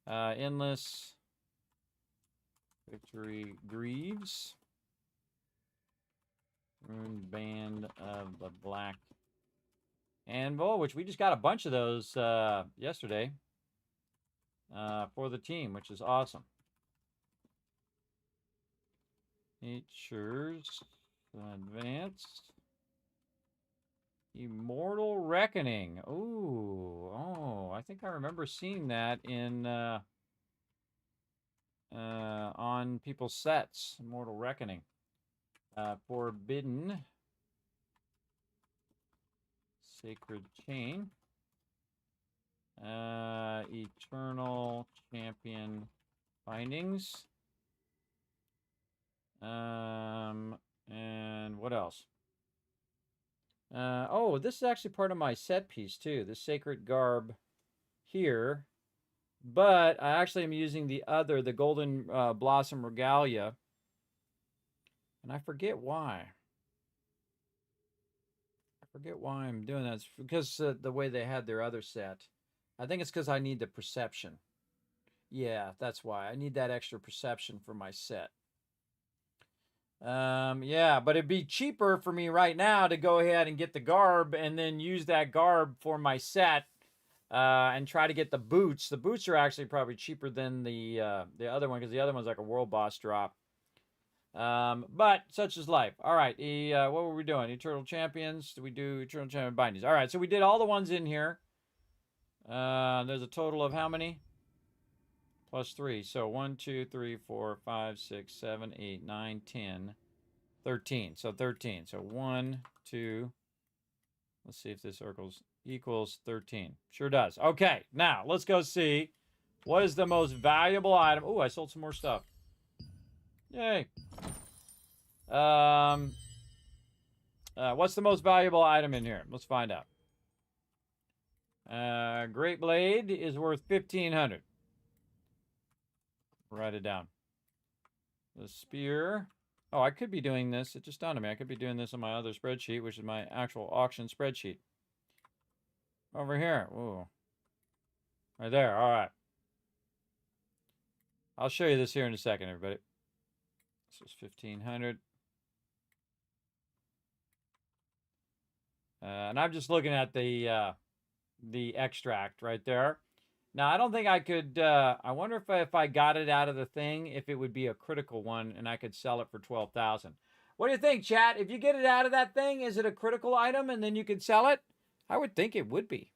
Endless Victory Greaves. Ruined Band of the Black Anvil, which we just got a bunch of those yesterday for the team, which is awesome. Nature's Advanced. Immortal Reckoning. Ooh, oh, I think I remember seeing that in on people's sets. Immortal Reckoning. Forbidden. Sacred Chain. Eternal Champion Findings. And what else? Oh, this is actually part of my set piece too. The Sacred Garb here. But I actually am using the Golden Blossom Regalia. And I forget why. I forget why I'm doing that. It's because the way they had their other set. I think it's because I need the perception. Yeah, that's why. I need that extra perception for my set. Yeah, but it'd be cheaper for me right now to go ahead and get the garb and then use that garb for my set and try to get the boots. The boots are actually probably cheaper than the other one because the other one's like a world boss drop. But such is life. All right. What were we doing? Eternal Champions. Did we do Eternal Champion Bindings? All right. So we did all the ones in here. There's a total of how many? Plus 3. So 1, 2, 3, 4, 5, 6, 7, 8, 9, 10, 13. So 13. So 1, 2. Let's see if this equals 13. Sure does. Okay. Now let's go see what is the most valuable item. Oh, I sold some more stuff. Yay. What's the most valuable item in here? Let's find out. Great Blade is worth 1,500. Write it down. The spear. Oh, I could be doing this. It just dawned on me. I could be doing this on my other spreadsheet, which is my actual auction spreadsheet. Over here. Ooh. Right there. All right. I'll show you this here in a second, everybody. This is 1,500. And I'm just looking at the extract right there. Now, I don't think I could, I wonder if I got it out of the thing, if it would be a critical one and I could sell it for 12,000. What do you think, chat? If you get it out of that thing, is it a critical item and then you could sell it? I would think it would be.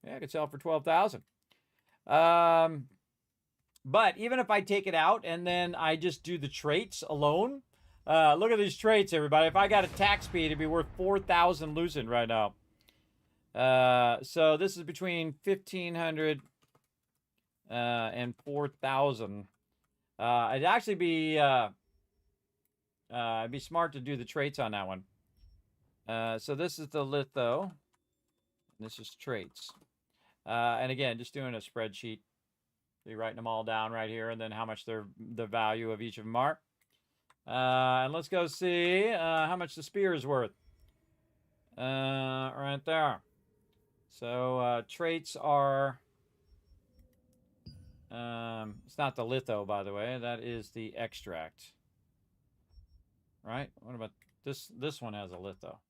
Yeah, I could sell it for 12,000. But even if I take it out and then I just do the traits alone, look at these traits, everybody. If I got attack speed, it'd be worth 4,000 lucid right now. So this is between 1,500 and 4,000. It'd actually be it'd be smart to do the traits on that one. So this is the litho. This is traits. And again, just doing a spreadsheet. Be writing them all down right here, and then how much the value of each of them are. And let's go see how much the spear is worth. Right there. So traits are, it's not the litho, by the way. That is the extract. Right? What about this? This one has a litho.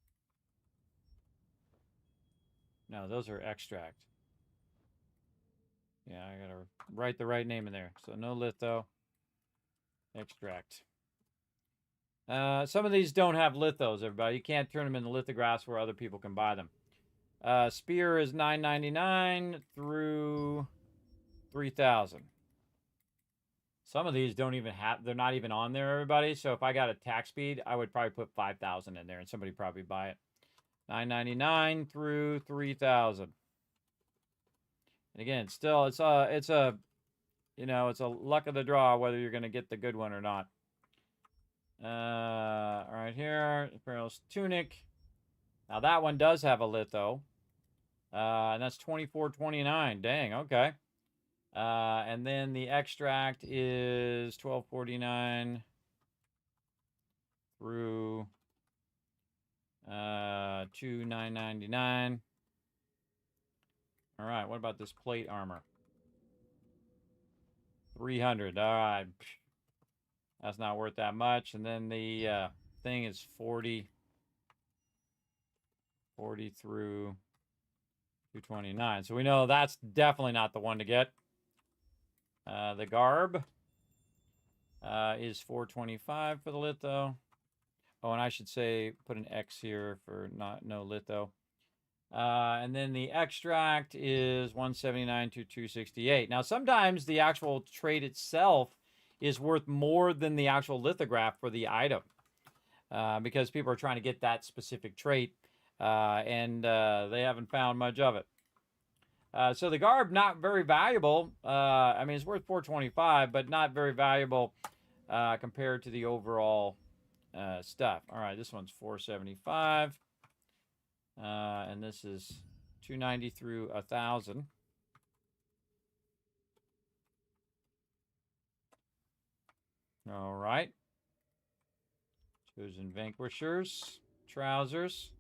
No, those are extract. Yeah, I gotta write the right name in there. So no litho, extract. Some of these don't have lithos, everybody. You can't turn them into lithographs where other people can buy them. Spear is $9.99 through 3,000. Some of these don't even have, they're not even on there, everybody. So if I got attack speed, I would probably put 5,000 in there and somebody probably buy it. $9.99 through 3,000. And again, still, it's a, you know, it's a luck of the draw whether you're going to get the good one or not. Right here, Imperial's Tunic. Now that one does have a litho. And that's $24.29. Dang, okay. And then the extract is $12.49 through $2,999. All right, what about this plate armor? 300. All right. That's not worth that much. And then the thing is 40 through 229. So we know that's definitely not the one to get. The garb is $425 for the litho. Oh, and I should say put an X here for no litho. And then the extract is $179 to $268. Now, sometimes the actual trait itself is worth more than the actual lithograph for the item, because people are trying to get that specific trait, and they haven't found much of it. So the garb, not very valuable. I mean, it's worth $425, but not very valuable compared to the overall stuff. All right, this one's $475. And this is $290 through 1,000. All right. Chosen Vanquishers, trousers.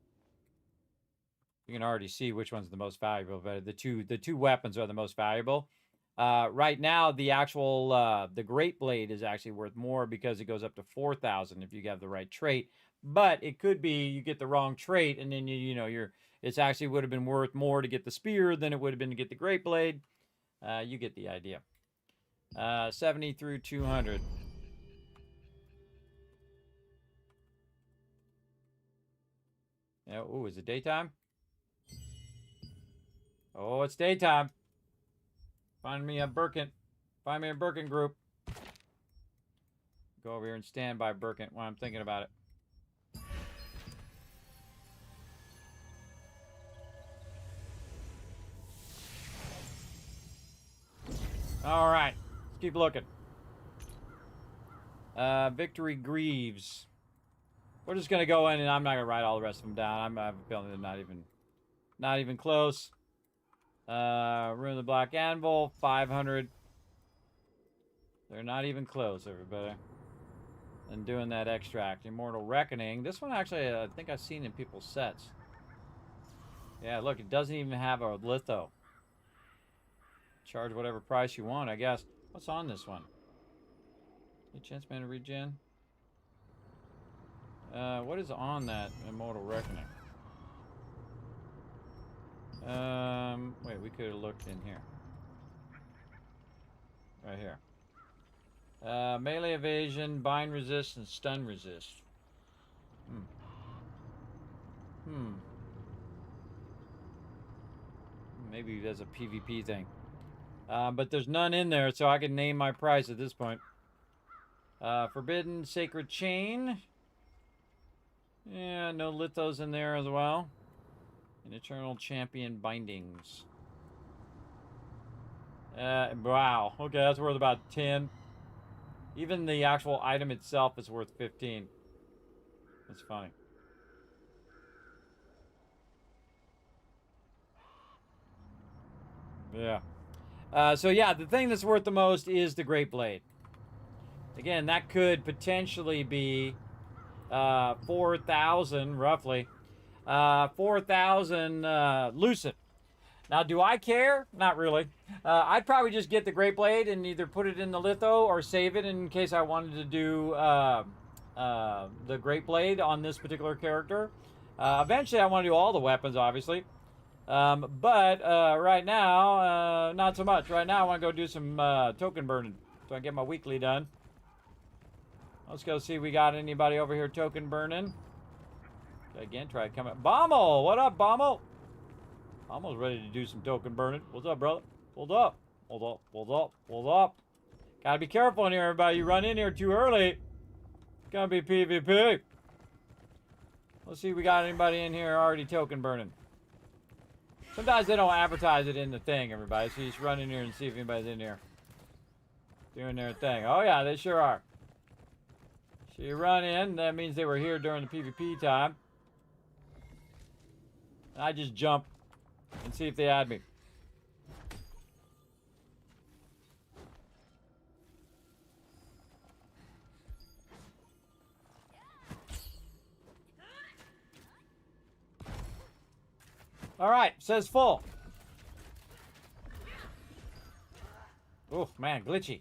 You can already see which one's the most valuable, but the two weapons are the most valuable. Right now, the actual the Great Blade is actually worth more because it goes up to 4,000 if you have the right trait. But it could be you get the wrong trait, and then it's actually would have been worth more to get the spear than it would have been to get the Great Blade. You get the idea. 70 through 200. Ooh, is it daytime? Oh, it's daytime. Find me a Birkin. Find me a Birkin group. Go over here and stand by Birkin while I'm thinking about it. All right. Let's keep looking. Victory Greaves. We're just gonna go in, and I'm not gonna write all the rest of them down. I have a feeling they're not even close. Ruin the Black Anvil, 500. They're not even close, everybody. And doing that extract, Immortal Reckoning. This one actually, I think I've seen in people's sets. Yeah, look, it doesn't even have a litho. Charge whatever price you want, I guess. What's on this one? Any chance man to regen? What is on that Immortal Reckoning? Wait, we could have looked in here. Right here. Melee evasion, bind resist, and stun resist. Maybe there's a PvP thing. But there's none in there, so I can name my price at this point. Forbidden Sacred Chain. Yeah, no lithos in there as well. And Eternal Champion Bindings. Wow. Okay, that's worth about 10. Even the actual item itself is worth 15. That's funny. Yeah. So yeah, the thing that's worth the most is the Great Blade. Again, that could potentially be 4,000, roughly. 4,000 Lucid. Now, do I care? Not really. I'd probably just get the Great Blade and either put it in the litho or save it in case I wanted to do the Great Blade on this particular character. Eventually, I want to do all the weapons, obviously. But right now, not so much. Right now, I want to go do some token burning so I get my weekly done. Let's go see if we got anybody over here token burning. Again, try to come up. Bommel! What up, Bommel? Almost ready to do some token burning. What's up, brother? Hold up. Hold up. Hold up. Hold up. Gotta be careful in here, everybody. You run in here too early. It's gonna be PvP. Let's see if we got anybody in here already token burning. Sometimes they don't advertise it in the thing, everybody. So you just run in here and see if anybody's in here doing their thing. Oh, yeah, they sure are. So you run in. That means they were here during the PvP time. And I just jump and see if they add me. All right, says full. Oh, man, glitchy.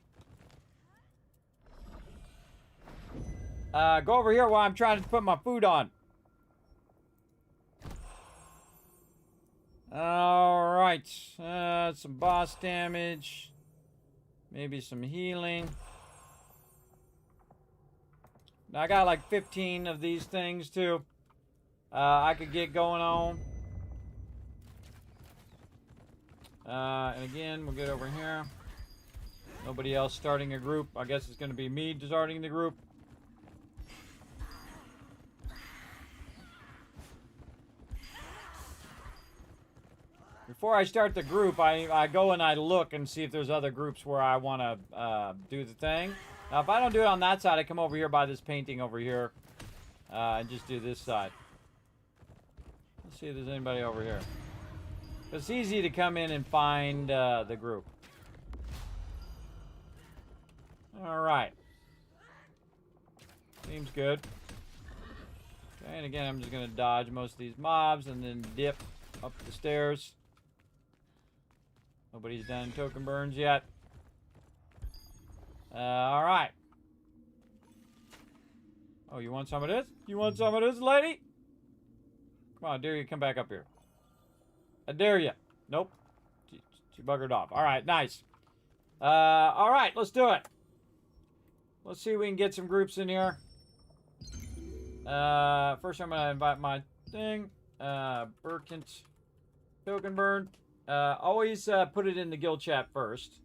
Go over here while I'm trying to put my food on. All right, some boss damage. Maybe some healing. Now, I got like 15 of these things, too. I could get going on. And again, we'll get over here. Nobody else starting a group. I guess it's going to be me starting the group. Before I start the group, I go and I look and see if there's other groups where I want to do the thing. Now, if I don't do it on that side, I come over here by this painting over here and just do this side. Let's see if there's anybody over here. It's easy to come in and find the group. All right. Seems good. Okay, and again, I'm just going to dodge most of these mobs and then dip up the stairs. Nobody's done token burns yet. All right. Oh, you want some of this? You want some of this, lady? Come on, dare you come back up here. I dare you. Nope. She buggered off. All right, nice. All right, let's do it. Let's see if we can get some groups in here. First, I'm going to invite my thing. Burkent token burn. Always put it in the guild chat first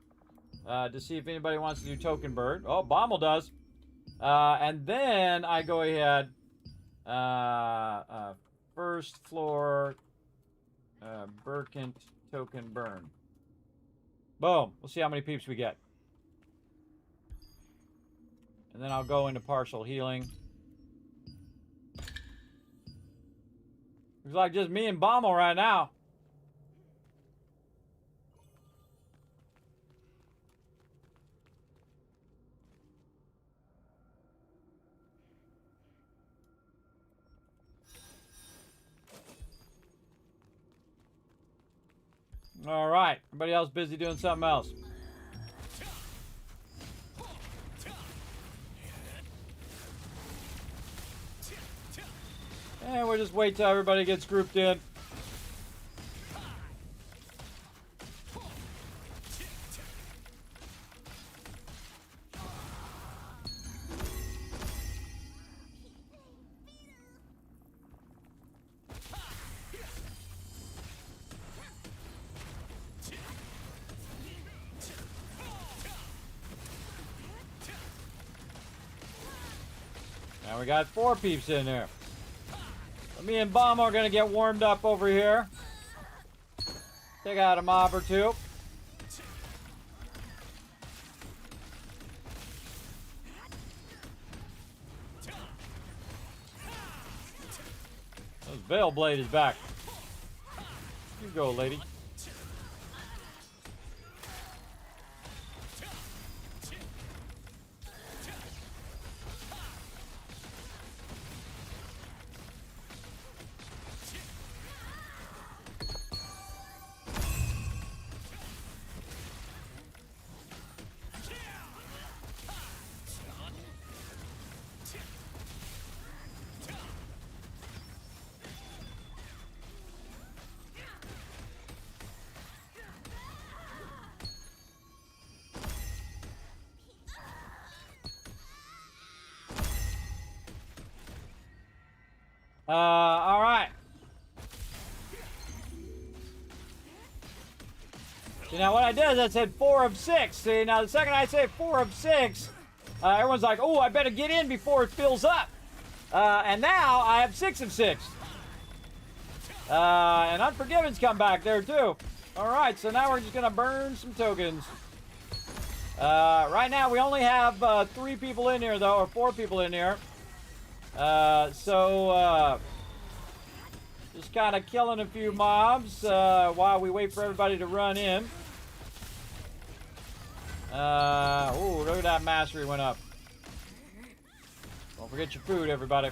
to see if anybody wants to do token burn. Oh, Bommel does. And then I go ahead. First floor Burkent token burn. Boom. We'll see how many peeps we get. And then I'll go into partial healing. Looks like just me and Bommel right now. All right. Everybody else busy doing something else. And we'll just wait till everybody gets grouped in. Now we got 4 peeps in there. Me and Bomb are gonna get warmed up over here. Take out a mob or 2. This Veil Blade is back. You go, lady. All right. See, now what I did is I said 4 of 6. See, now the second I say 4 of 6, everyone's like, oh, I better get in before it fills up. And now I have 6 of 6. And Unforgiven's come back there too. All right, so now we're just gonna burn some tokens. Right now we only have 3 people in here though, or 4 people in here. Just kind of killing a few mobs while we wait for everybody to run in. Oh, look at that mastery went up. Don't forget your food, everybody.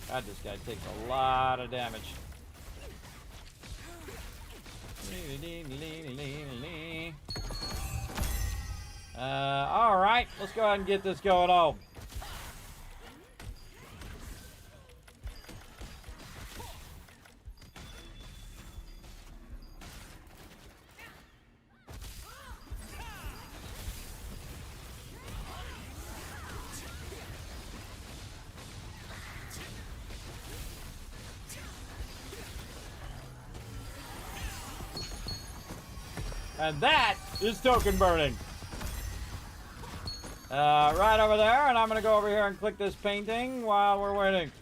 God, this guy takes a lot of damage. All right, let's go ahead and get this going on. And that is token burning. Right over there, and I'm gonna go over here and click this painting while we're waiting.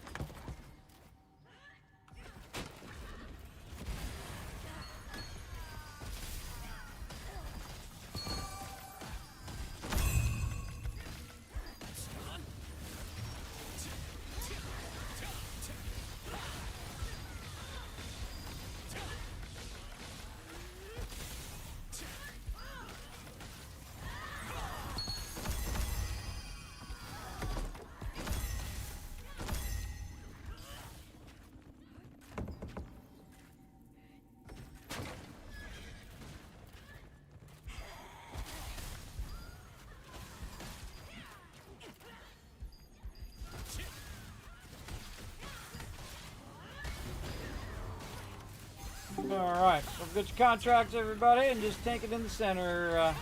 Alright, so get your contracts, everybody, and just take it in the center.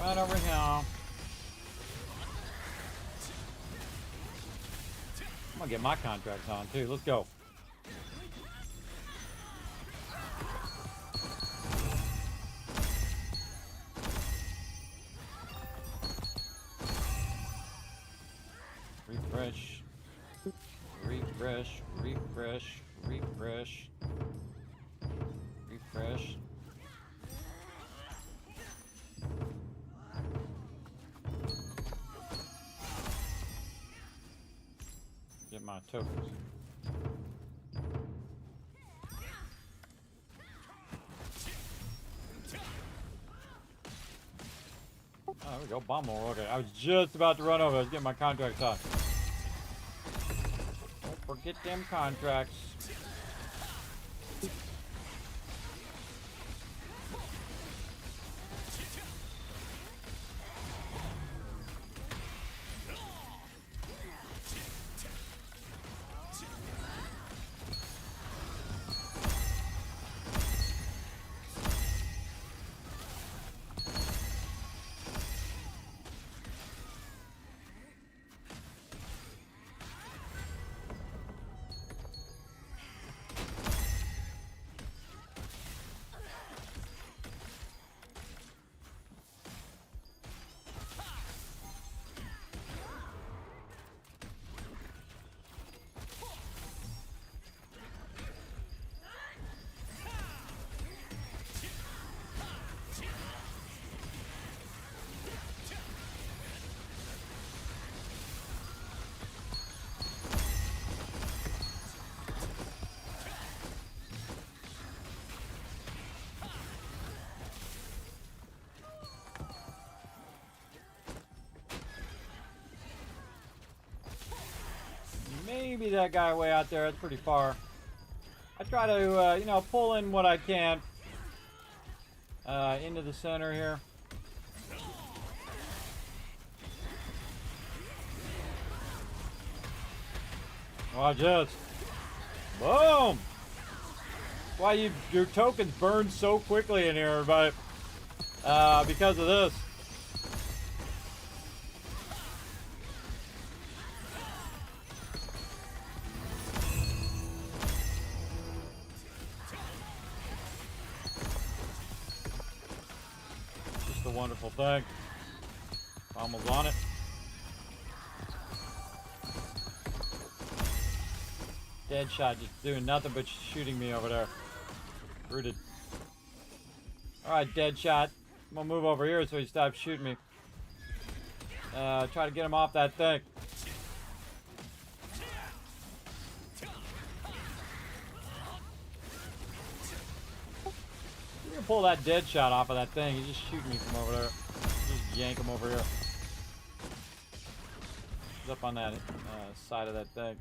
Right over here. I'm gonna get my contracts on, too. Let's go. refresh, refresh, refresh, refresh, refresh. Get my tokens. Oh, there we go. Bomb roll. Okay, I was just about to run over. I was getting my contracts on. Don't forget them contracts. Maybe that guy way out there. That's pretty far. I try to, you know, pull in what I can into the center here. Watch this. Boom! Why your tokens burn so quickly in here, but because of this. Just a wonderful thing. Almost on it. Deadshot just doing nothing but shooting me over there. Rooted. Alright, Deadshot. I'm gonna move over here so he stops shooting me. Try to get him off that thing. You can pull that Deadshot off of that thing. He's just shooting me from over there. Just yank him over here. He's up on that side of that thing.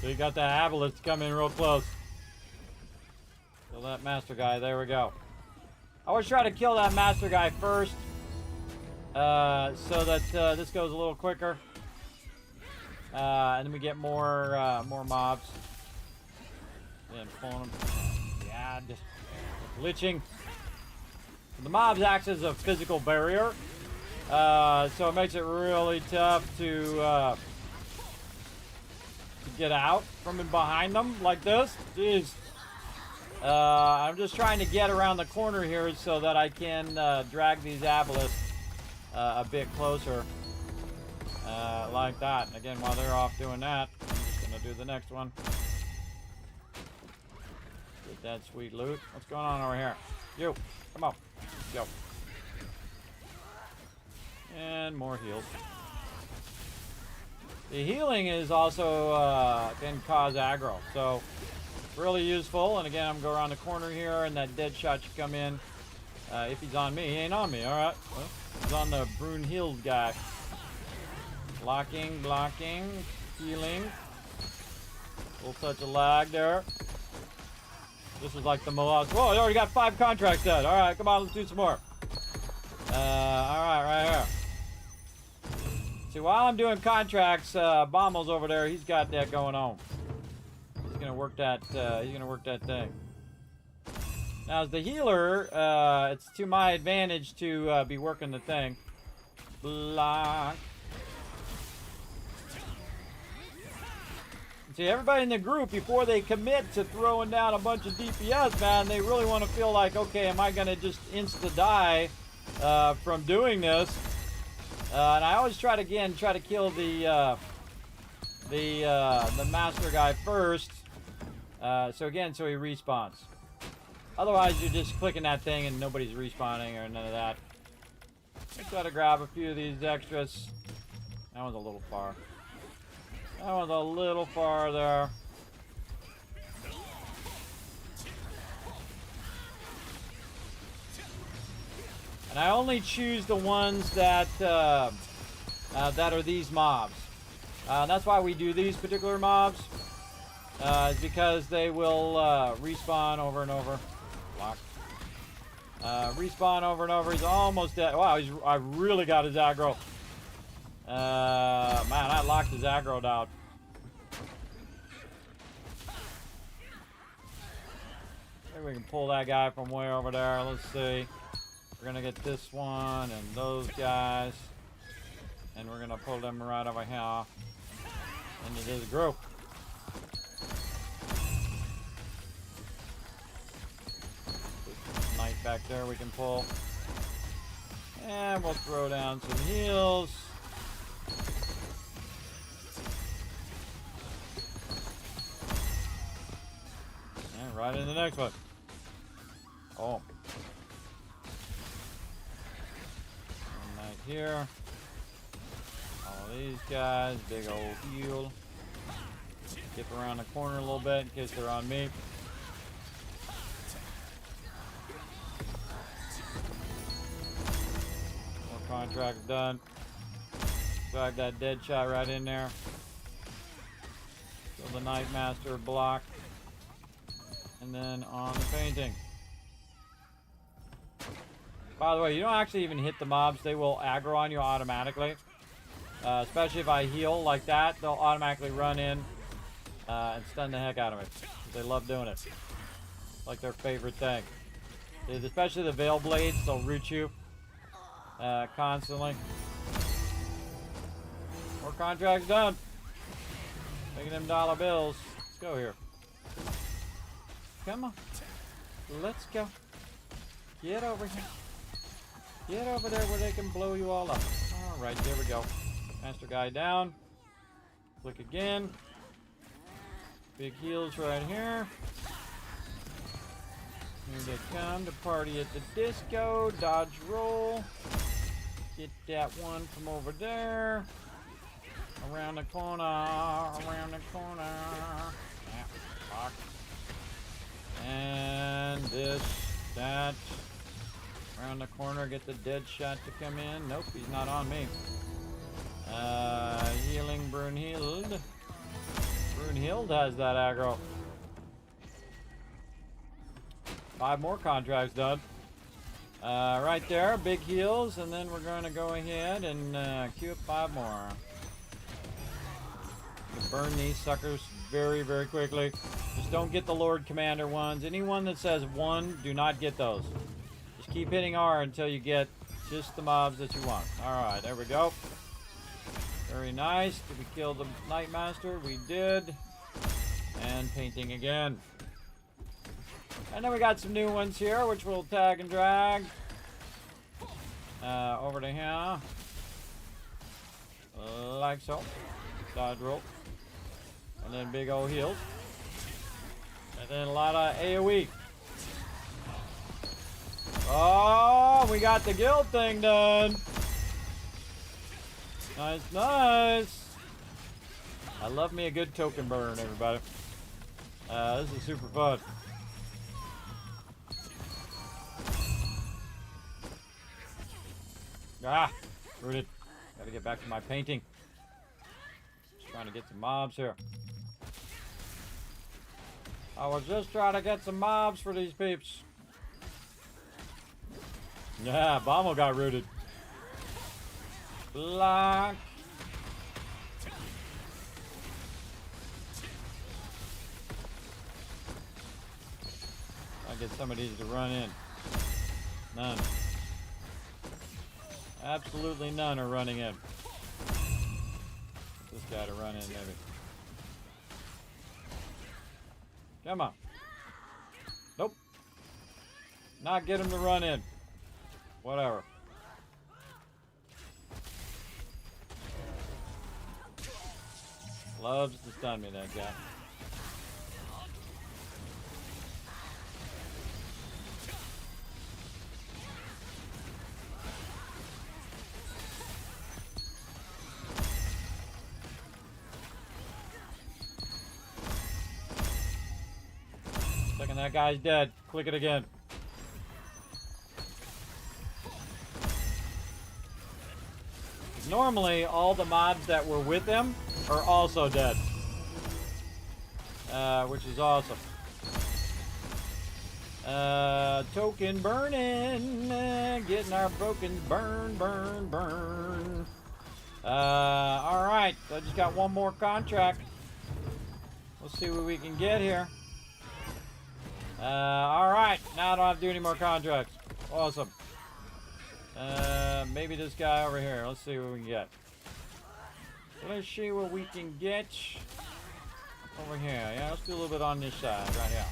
So you got that Aboleth coming real close. Kill that master guy. There we go. I always try to kill that master guy first, so that this goes a little quicker, and then we get more mobs. And pulling them. Yeah, just glitching. The mobs acts as a physical barrier, so it makes it really tough to get out from in behind them like this. Jeez. I'm just trying to get around the corner here so that I can drag these Aboleths a bit closer, like that. And again, while they're off doing that, I'm just gonna do the next one. Get that sweet loot. What's going on over here? You, come on, go. And more heals. The healing is also can cause aggro, so really useful. And again, I'm going to go around the corner here, and that Deadshot should come in. If he's on me, he ain't on me. All right, well, he's on the Brunhilde guy. Blocking, blocking, healing. Little touch of lag there. This is like the most. Whoa, I already got 5 contracts done. All right, come on, let's do some more. All right, right here. See, while I'm doing contracts, Bommel's over there. He's got that going on. He's gonna work that. He's gonna work that thing. Now, as the healer, it's to my advantage to be working the thing. Block. See, everybody in the group, before they commit to throwing down a bunch of DPS, man, they really want to feel like, okay, am I going to just insta-die from doing this? And I always try to kill the master guy first. So he respawns. Otherwise, you're just clicking that thing and nobody's respawning or none of that. Let's try to grab a few of these extras. That one's a little far. That one's a little farther. And I only choose the ones that are these mobs. That's why we do these particular mobs. Is because they will respawn over and over. Lock. Respawn over and over. He's almost dead. Wow, I really got his aggro. Man, I locked his aggro down. Maybe we can pull that guy from way over there. Let's see. We're gonna get this one and those guys, and we're gonna pull them right over here into this group. Knight back there we can pull, and we'll throw down some heals. Right in the next one. Oh. One knight here. All of these guys. Big old heal. Skip around the corner a little bit in case they're on me. More contracts done. Drag that dead shot right in there. Kill the Knight Master block. And then on the painting. By the way, you don't actually even hit the mobs. They will aggro on you automatically. Especially if I heal like that, they'll automatically run in and stun the heck out of me. They love doing it. Like their favorite thing. Especially the Veil Blades, they'll root you constantly. More contracts done. Making them dollar bills. Let's go here. Come on. Let's go. Get over here. Get over there where they can blow you all up. Alright, there we go. Master guy down. Click again. Big heals right here. Here they come to party at the disco. Dodge roll. Get that one from over there. Around the corner. Around the corner. Yeah, fuck. And this, that, around the corner, get the dead shot to come in. Nope, he's not on me. Healing Brunhild. Brunhild has that aggro. 5 more contracts done. Right there, big heals, and then we're going to go ahead and queue up 5 more. Burn these suckers very, very quickly. Just don't get the Lord Commander ones. Anyone that says 1, do not get those. Just keep hitting R until you get just the mobs that you want. Alright, there we go. Very nice. Did we kill the Knight Master? We did. And painting again. And then we got some new ones here, which we'll tag and drag. Over to here. Like so. Dodge roll. And then big old heals. And then a lot of AoE. Oh, we got the guild thing done. Nice, nice. I love me a good token burn, everybody. This is super fun. Ah, rooted. Gotta get back to my painting. Just trying to get some mobs here. I was just trying to get some mobs for these peeps. Yeah, Bommel got rooted. Block. get some of these to run in. None. Absolutely none are running in. Get this guy to run in, maybe. Come on. Nope. Not get him to run in. Whatever. Loves to stun me, that guy. Second that guy's dead. Click it again. Normally, all the mobs that were with him are also dead. Which is awesome. Token burning. Getting our tokens burn, burn, burn. Alright. So I just got one more contract. We'll see what we can get here. Alright. Now I don't have to do any more contracts. Awesome. Maybe this guy over here. Let's see what we can get. Let's see what we can get over here. Yeah, let's do a little bit on this side right here.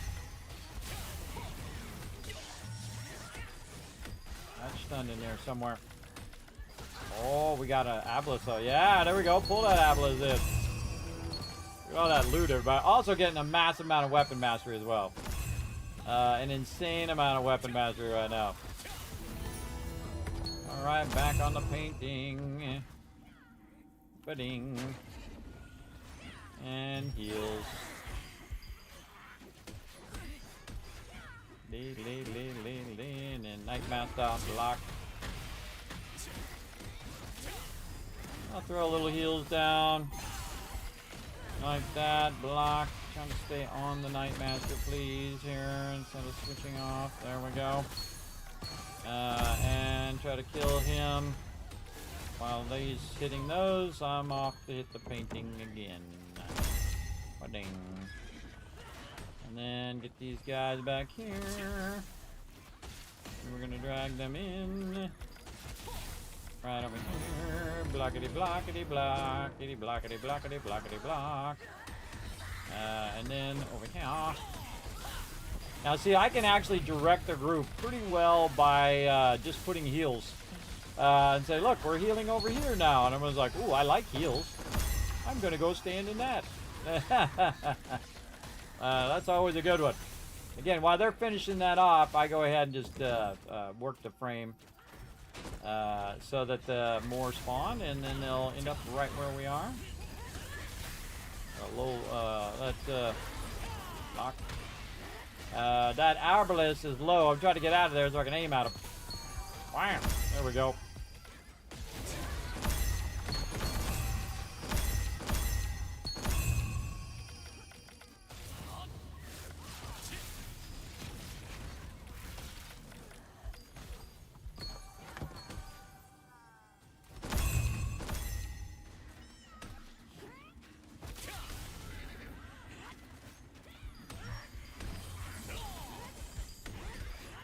That's stunned in there somewhere. Oh, we got an Abyss. Yeah, there we go. Pull that Abyss in. Look at all that loot, everybody. Also getting a massive amount of weapon mastery as well. An insane amount of weapon mastery right now. Alright, back on the painting. Pudding. And heals. And Night Master block. I'll throw a little heals down. Like that. Block. Trying to stay on the Night Master, please, here, instead of switching off. There we go. And try to kill him. While he's hitting those, I'm off to hit the painting again. Ding. And then get these guys back here. And we're gonna drag them in. Right over here. Blockety blockety blockety blockety blockety blockety block. And then over here. Now see, I can actually direct the group pretty well by just putting heals. And say, look, we're healing over here now. And everyone's like, ooh, I like heals. I'm going to go stand in that. That's always a good one. Again, while they're finishing that off, I go ahead and just work the frame so that more spawn, and then they'll end up right where we are. Lock. That Arbalest is low. I'm trying to get out of there so I can aim at him. Wham! There we go.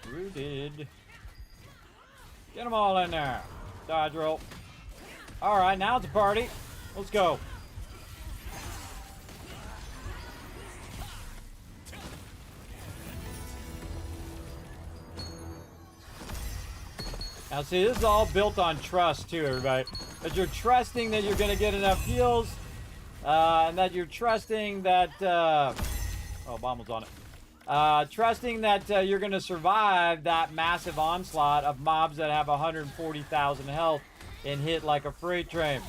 Rooted. Get them all in there. Dodge roll. Alright, now it's a party. Let's go. Now see, this is all built on trust too, everybody. That you're trusting that you're going to get enough heals. And that you're trusting that... oh, bomb was on it. Trusting that you're going to survive that massive onslaught of mobs that have 140,000 health and hit like a freight train.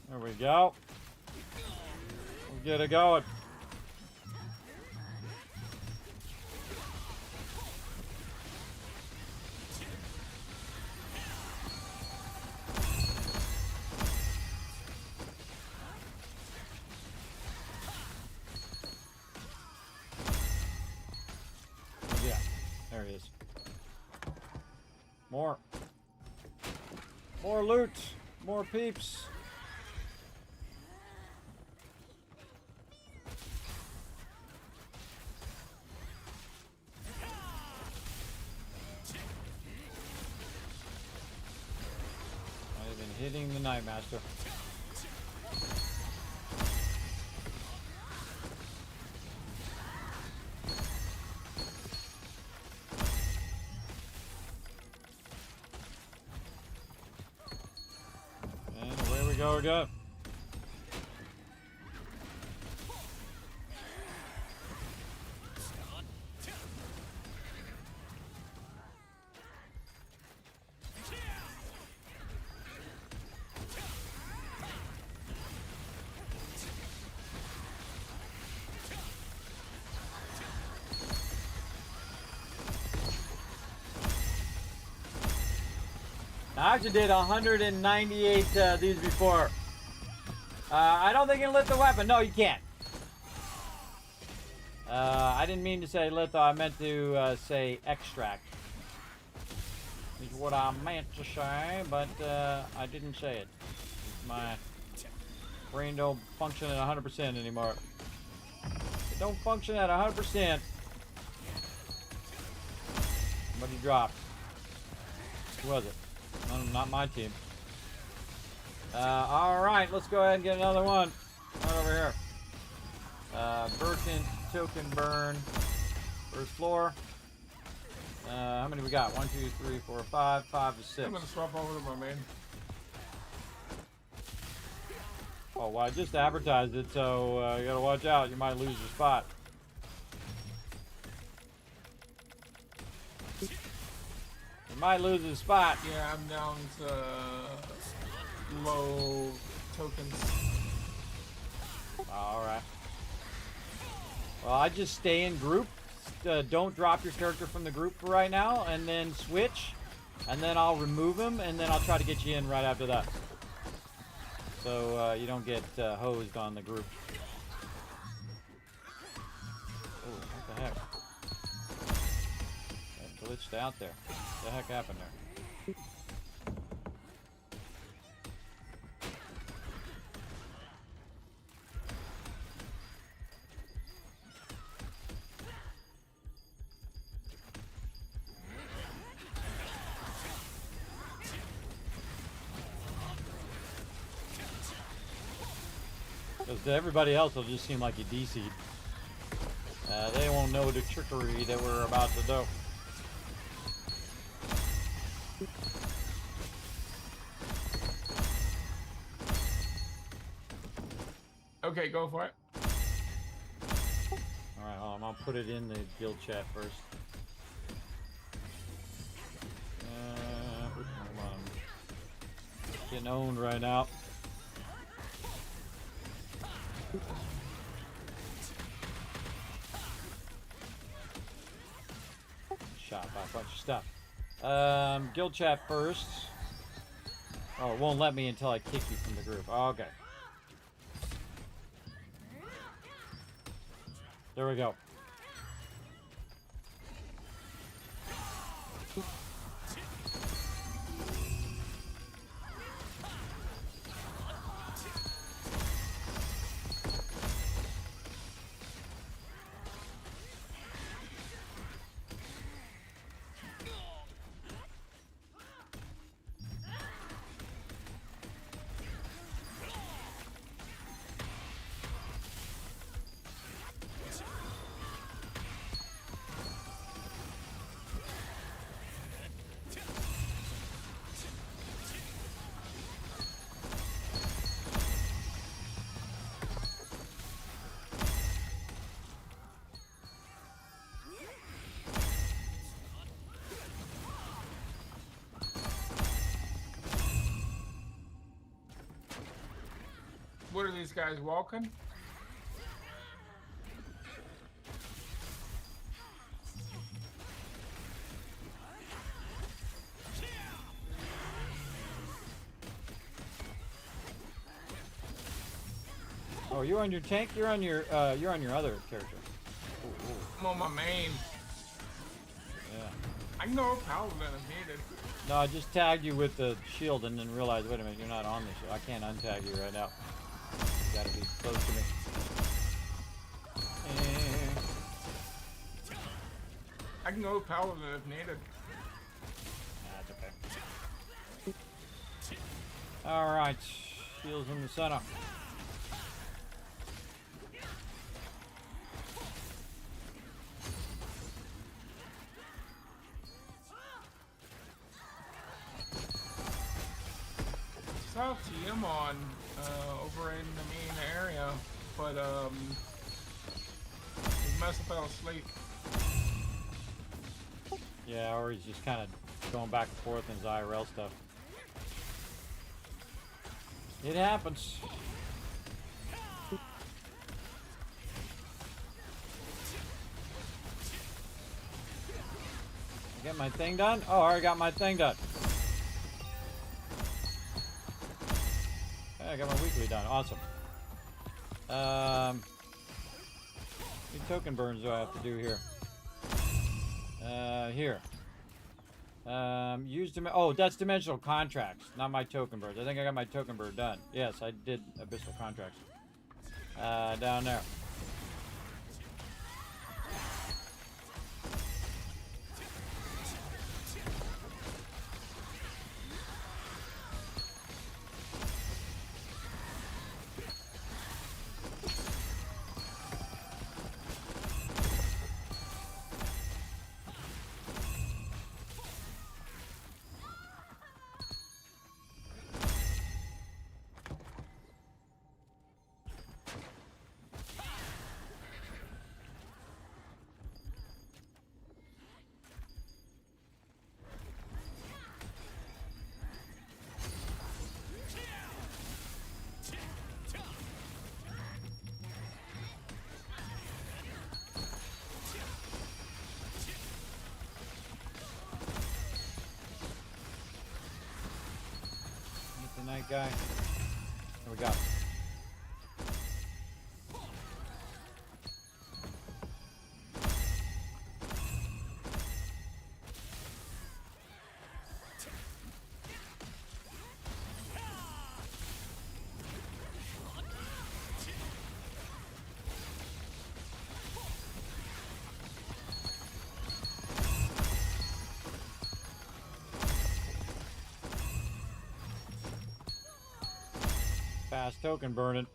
There we go. We'll get it going. There he is. More loot. More peeps. Hitting the Night Master. And away we go again. I actually did 198 these before. I don't think you can lift the weapon. No, you can't. I didn't mean to say litho. I meant to say extract. Is what I meant to say, but I didn't say it. My brain don't function at 100% anymore. It don't function at 100%. Somebody dropped. Who was it? No, not my team. Alright, let's go ahead and get another one. Right over here. Birkin, token burn. First floor. How many we got? 1, 2, 3, 4, 5. 5 to 6. I'm gonna swap over to my main. Oh, well, I just advertised it, so you gotta watch out. You might lose your spot. You might lose his spot. Yeah, I'm down to low tokens. Alright. Well, I just stay in group. Don't drop your character from the group for right now, and then switch. And then I'll remove him, and then I'll try to get you in right after that. So you don't get hosed on the group. Oh, what the heck? That glitched out there. What the heck happened there? Because to everybody else, it'll just seem like you DC'd. They won't know the trickery that we're about to do. Okay, go for it. Alright, hold on. I'll put it in the guild chat first. Hold on. Getting owned right now. Shot by a bunch of stuff. Guild chat first. Oh, it won't let me until I kick you from the group. Oh, okay. There we go. What are these guys walking? Oh, you're on your tank? You're on your other character. Ooh, ooh. I'm on my main. Yeah. I can go paladin if needed. No, I just tagged you with the shield and then realized, wait a minute, you're not on the shield. I can't untag you right now. You gotta be close to me. I can go paladin if needed. That's okay. All right, shields in the center. Saw TM on over in the main area, but he must have fell asleep. Yeah, or he's just kind of going back and forth in his IRL stuff. It happens. I get my thing done? Oh, I already got my thing done. Okay, I got my weekly done. Awesome. How many token burns do I have to do here? Here. Oh, that's dimensional contracts, not my token birds. I think I got my token bird done. Yes, I did abyssal contracts. Down there. Night guy. Here we go. Fast token burning.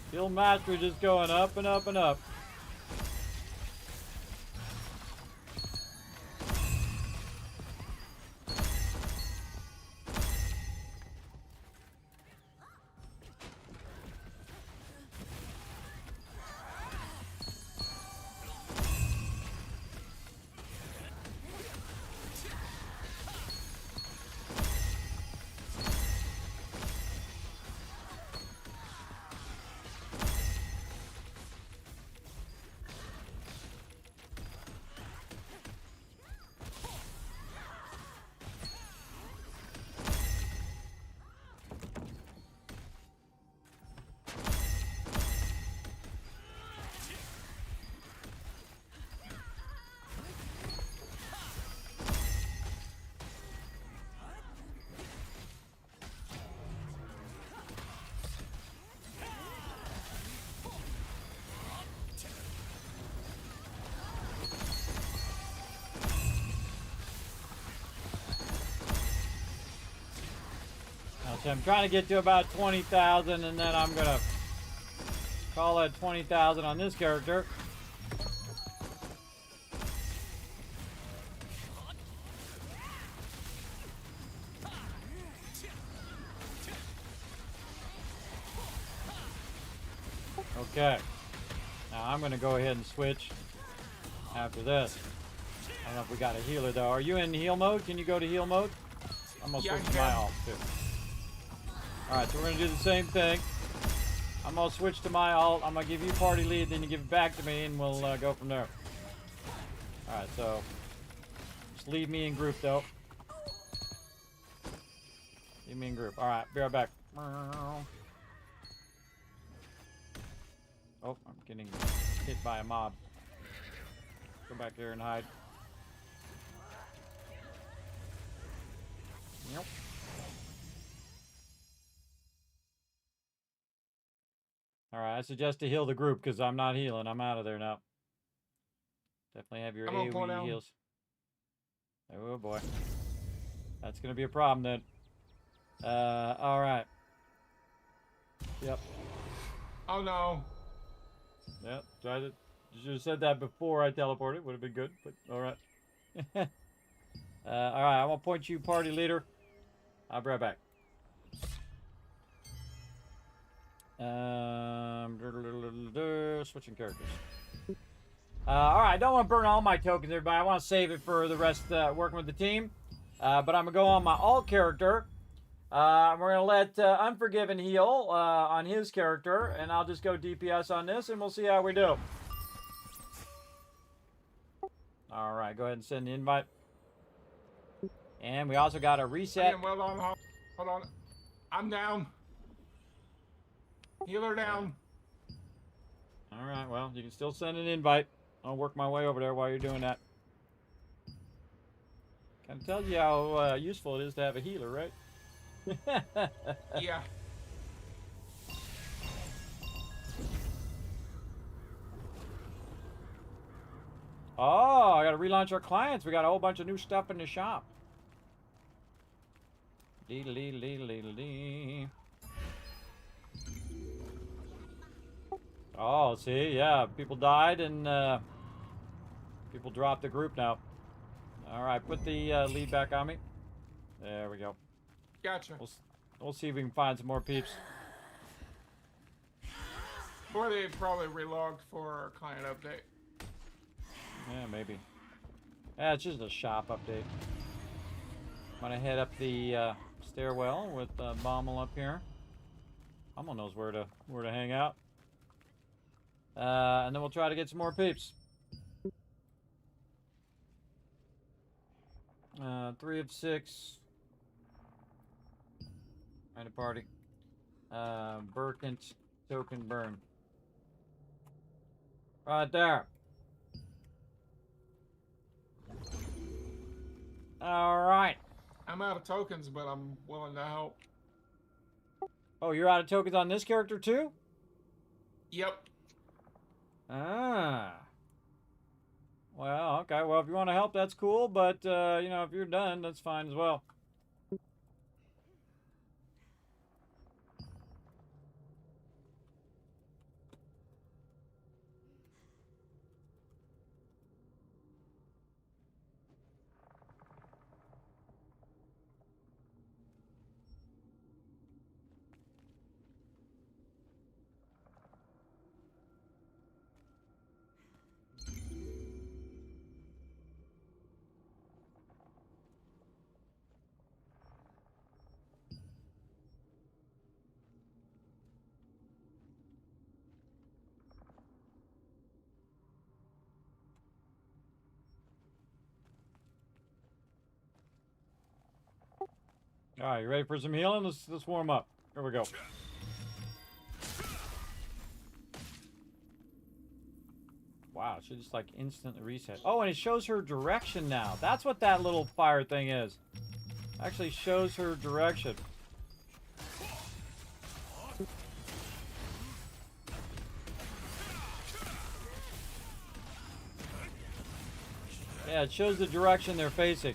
Skill mastery just going up and up and up. So I'm trying to get to about 20,000 and then I'm gonna call it 20,000 on this character. Okay. Now I'm gonna go ahead and switch after this. I don't know if we got a healer though. Are you in heal mode? Can you go to heal mode? I'm gonna switch to my ult too. Alright, so we're going to do the same thing. I'm going to switch to my ult. I'm going to give you party lead, then you give it back to me, and we'll go from there. Alright, so just leave me in group, though. Leave me in group. Alright, be right back. Oh, I'm getting hit by a mob. Go back there and hide. Yep. Alright, I suggest to heal the group because I'm not healing. I'm out of there now. Definitely have your I'm gonna pull AoE down. heals. Oh boy. That's gonna be a problem then. Alright. Yep. Oh no. Yep. You should have said that before I teleported. Would have been good, but alright. Alright, I'm gonna point you party leader. I'll be right back. Switching characters. Alright, I don't want to burn all my tokens, everybody. I want to save it for the rest working with the team. But I'm going to go on my alt character. We're going to let Unforgiven heal on his character. And I'll just go DPS on this, and we'll see how we do. Alright, go ahead and send the invite. And we also got a reset. Well on, hold on. I'm down. Healer down. Alright, well, you can still send an invite. I'll work my way over there while you're doing that. Kind of tells you how useful it is to have a healer, right? Yeah. Oh, I gotta relaunch our clients. We got a whole bunch of new stuff in the shop. Dee-dee-dee-dee-dee-dee. Oh, see, yeah, people died and people dropped the group now. All right, put the lead back on me. There we go. Gotcha. We'll see if we can find some more peeps. Or they probably relogged for a client update. Yeah, maybe. Yeah, it's just a shop update. I'm gonna head up the stairwell with Bommel up here. Bommel knows where to hang out. And then we'll try to get some more peeps. 3 of 6. Find a party. Burkent token burn. Right there. Alright. I'm out of tokens, but I'm willing to help. Oh, you're out of tokens on this character too? Yep. Ah. Well, okay. Well, if you want to help, that's cool. But, you know, if you're done, that's fine as well. All right, you ready for some healing? Let's warm up. Here we go. Wow, she just like instantly reset. Oh, and it shows her direction now. That's what that little fire thing is. Actually shows her direction. Yeah, it shows the direction they're facing.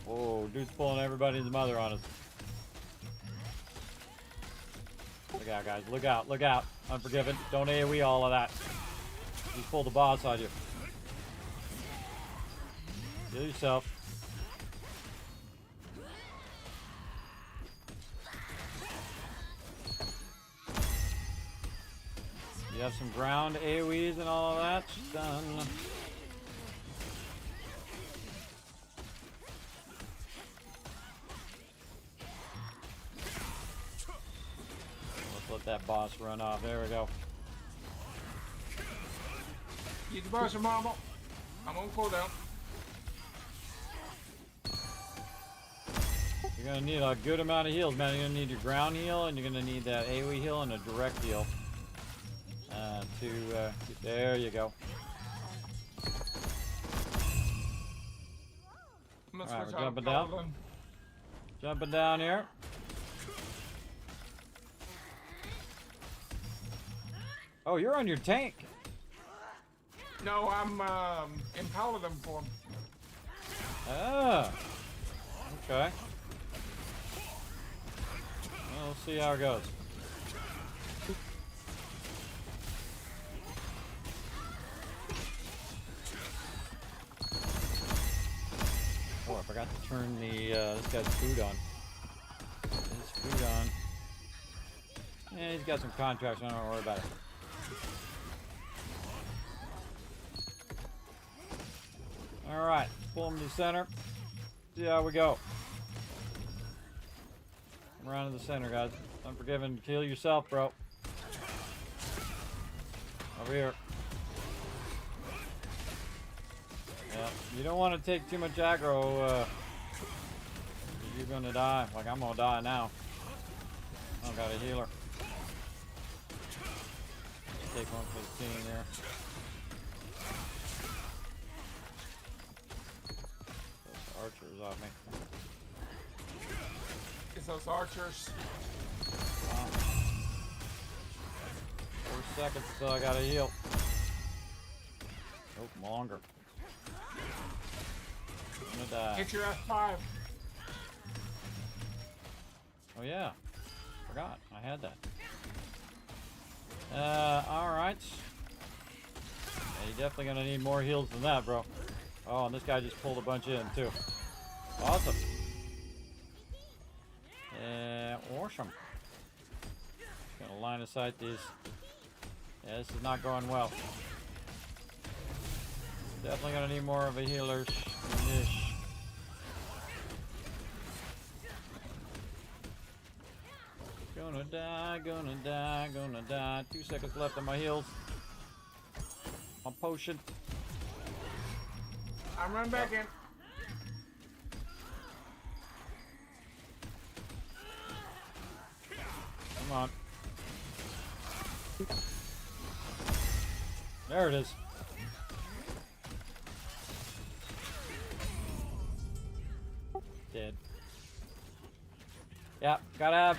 Whoa, dude's pulling everybody's mother on us. Look out, guys. Look out. Look out. Unforgiven. Don't AoE all of that. Just pull the boss on you. Heal yourself. You have some ground AoEs and all of that. Done. Let that boss run off. There we go. Get the boss, mama. I'm on cooldown. You're gonna need a good amount of heals, man. You're gonna need your ground heal, and you're gonna need that AoE heal and a direct heal. to, there you go. I'm gonna Alright, switch we're out jumping down. Paladin. Jumping down here. Oh, you're on your tank. No, I'm in Paladin form. Ah. Okay. Well, we'll see how it goes. Oh, I forgot to turn the this guy's food on. His food on. Yeah, he's got some contracts. I don't worry about it. All right, pull him to the center. See how we go. Come around to the center, guys. Unforgiven. Kill yourself, bro. Over here. Yeah, you don't want to take too much aggro. You're gonna die. Like I'm gonna die now. I don't got a healer. Take one for the team there. Those archers off me. It's those archers. 4 seconds until I gotta heal. Nope, longer. I'm gonna die. Hit your F5. Oh yeah, forgot I had that. All right. Yeah, you're definitely gonna need more heals than that, bro. Oh, and this guy just pulled a bunch in too. Awesome. Awesome. Gonna line of sight these. Yeah, this is not going well. Definitely gonna need more of a healer. Gonna die, gonna die, gonna die. 2 seconds left on my heals. My potion. I'm running back in. Come on. There it is. Dead. Yeah, gotta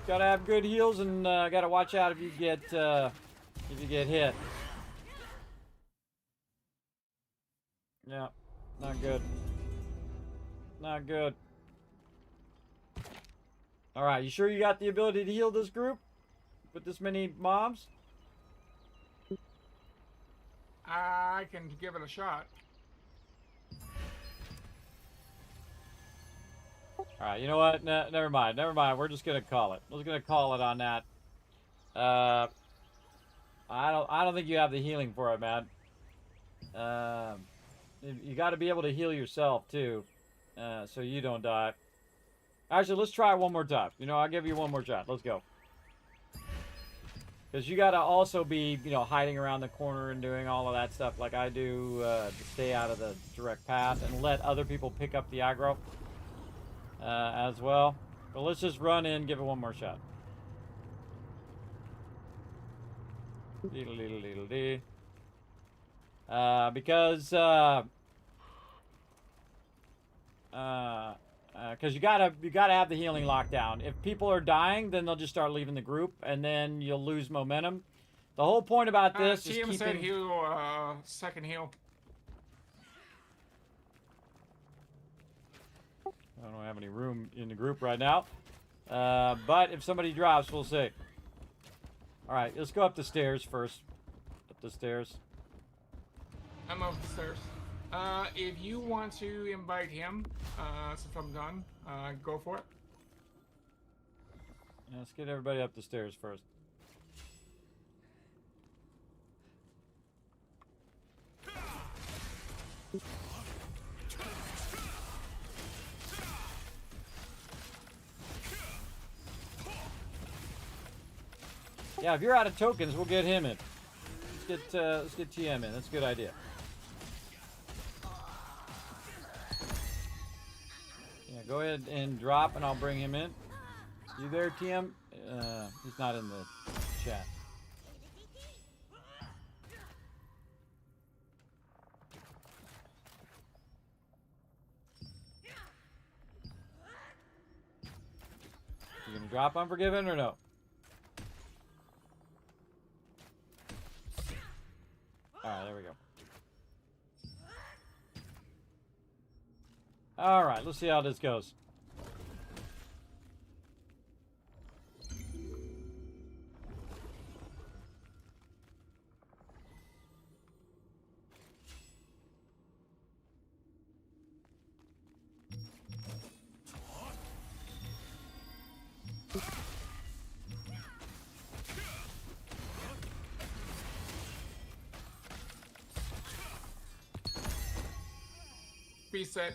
have good heals, and gotta watch out if you get hit. Yeah, not good. Not good. All right, you sure you got the ability to heal this group with this many mobs? I can give it a shot. All right, you know what? Never mind. Never mind. We're just gonna call it. We're just gonna call it on that. I don't think you have the healing for it, man. You got to be able to heal yourself too, so you don't die. Actually, let's try it one more time. You know, I'll give you one more shot. Let's go. Because you got to also be, you know, hiding around the corner and doing all of that stuff like I do to stay out of the direct path and let other people pick up the aggro as well. But let's just run in, give it one more shot. Deedle-deedle-deedle-dee. Because you gotta have the healing lockdown. If people are dying, then they'll just start leaving the group, and then you'll lose momentum. The whole point about this is TM said keeping. heal, second heal. I don't have any room in the group right now, but if somebody drops, we'll see. All right, let's go up the stairs first. Up the stairs. I'm up the stairs. If you want to invite him, since I'm done, go for it. Yeah, let's get everybody up the stairs first. Yeah, if you're out of tokens, we'll get him in. Let's get TM in. That's a good idea. Yeah, go ahead and drop, and I'll bring him in. You there, TM? He's not in the chat. drop Unforgiven or no? Alright, there we go. Alright, let's see how this goes. Reset.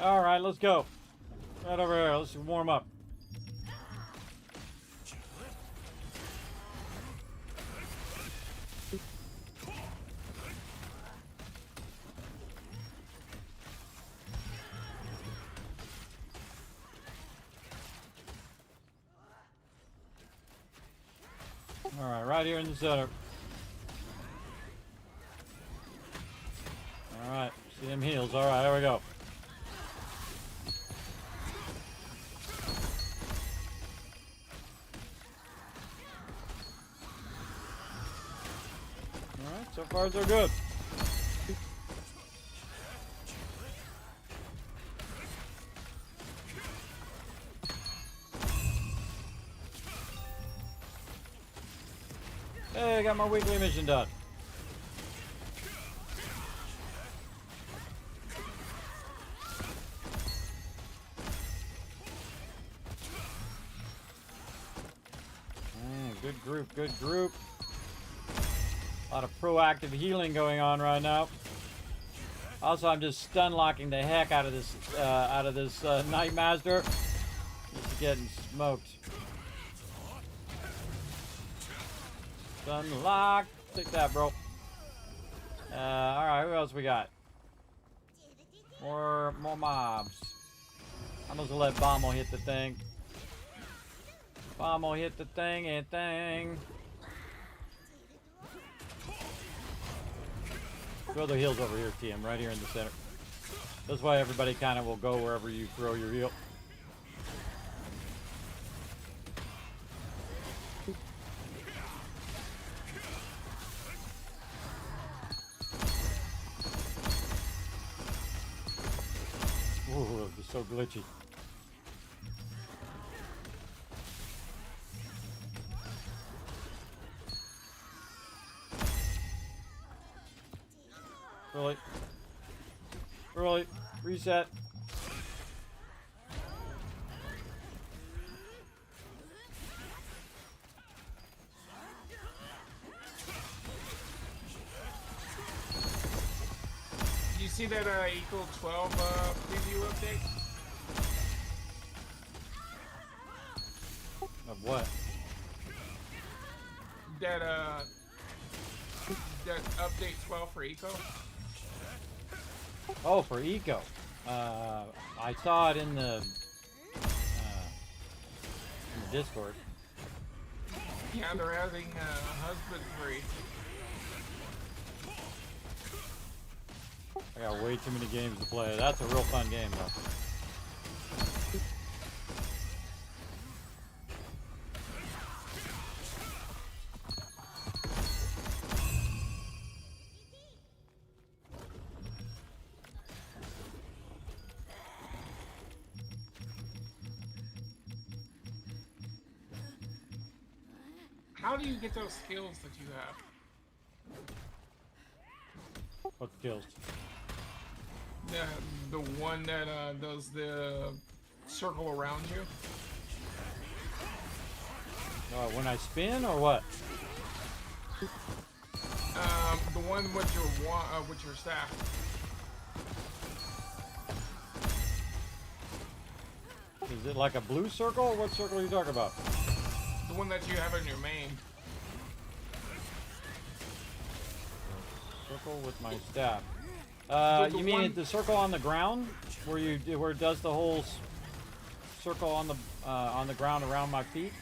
Alright, let's go. Right over here. Let's warm up. Alright, right here in the center. Alright, see them heals. Alright, there we go. Alright, so far so good. Hey, I got my weekly mission done. Good group, good group. A lot of proactive healing going on right now. Also, I'm just stun locking the heck out of this Night Master. Just getting smoked. Stun lock. Take that, bro. Alright, who else we got? More mobs. I'm just gonna let Bombo hit the thing. Bombo hit the thing and thing. Throw the heals over here, TM, right here in the center. That's why everybody kind of will go wherever you throw your heal. Ooh, this is so glitchy. Really? Really? Reset. You see that equal 12 preview update? Of what? That update 12 for eco. Oh, for eco. I saw it in the Discord. Yeah, they're adding husband free. I got way too many games to play. That's a real fun game, though. How do you get those skills that you have? What skills? The one that does the circle around you. When I spin or what? The one with your staff. Is it like a blue circle? What circle are you talking about? The one that you have in your main. Circle with my staff. You mean one... the circle on the ground, where it does the whole circle on the ground around my feet?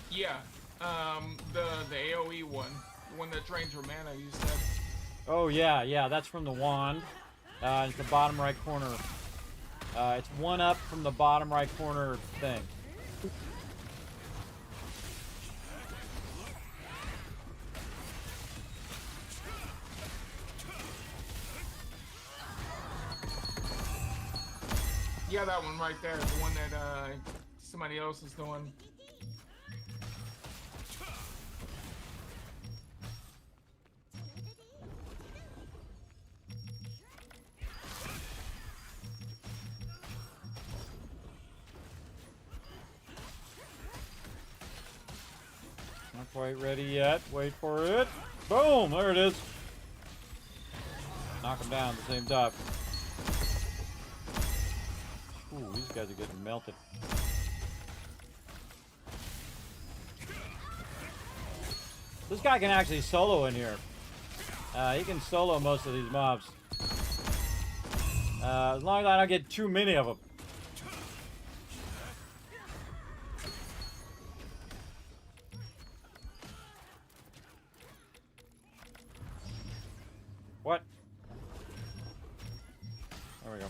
Yeah. The AOE one, the one that drains your mana. You said. Oh yeah, that's from the wand. It's the bottom right corner. It's one up from the bottom right corner thing. Yeah, that one right there, the one that somebody else is doing. Not quite ready yet. Wait for it. Boom! There it is. Knock them down at the same time. Ooh, these guys are getting melted. This guy can actually solo in here. He can solo most of these mobs. As long as I don't get too many of them. What? There we go.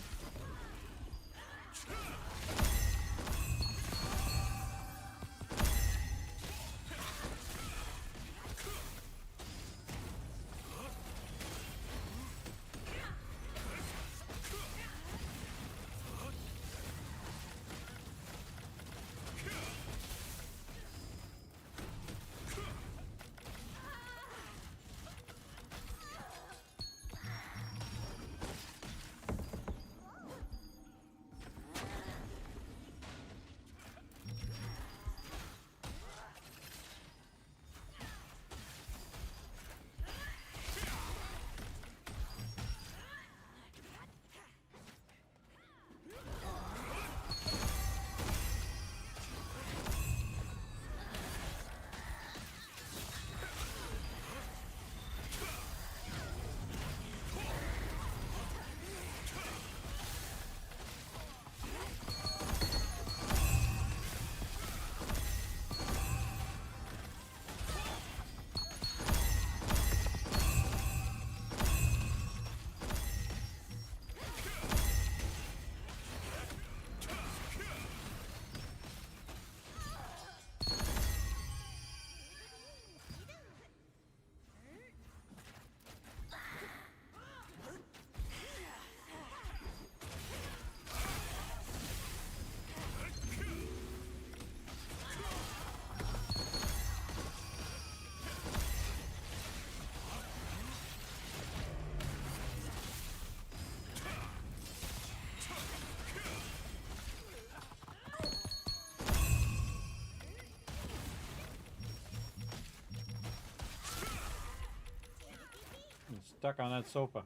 Stuck on that sofa.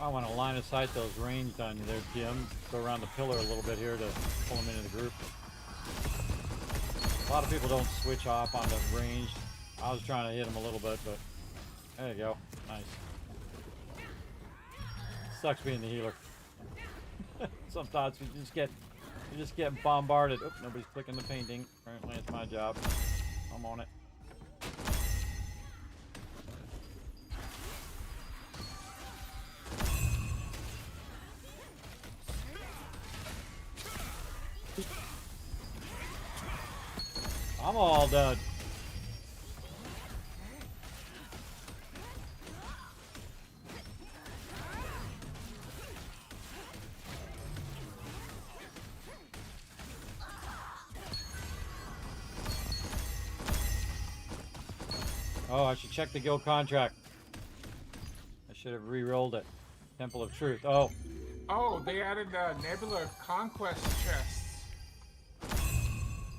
I want to line of sight those ranged on you there, Jim. Go around the pillar a little bit here to pull them into the group. A lot of people don't switch off on the range. I was trying to hit them a little bit, but there you go. Nice. Sucks being the healer. Sometimes you just get bombarded. Oop, nobody's clicking the painting. Apparently it's my job. I'm on it. I'm all done. Oh, I should check the guild contract. I should have re-rolled it. Temple of Truth. Oh. Oh, they added Nebula Conquest chests.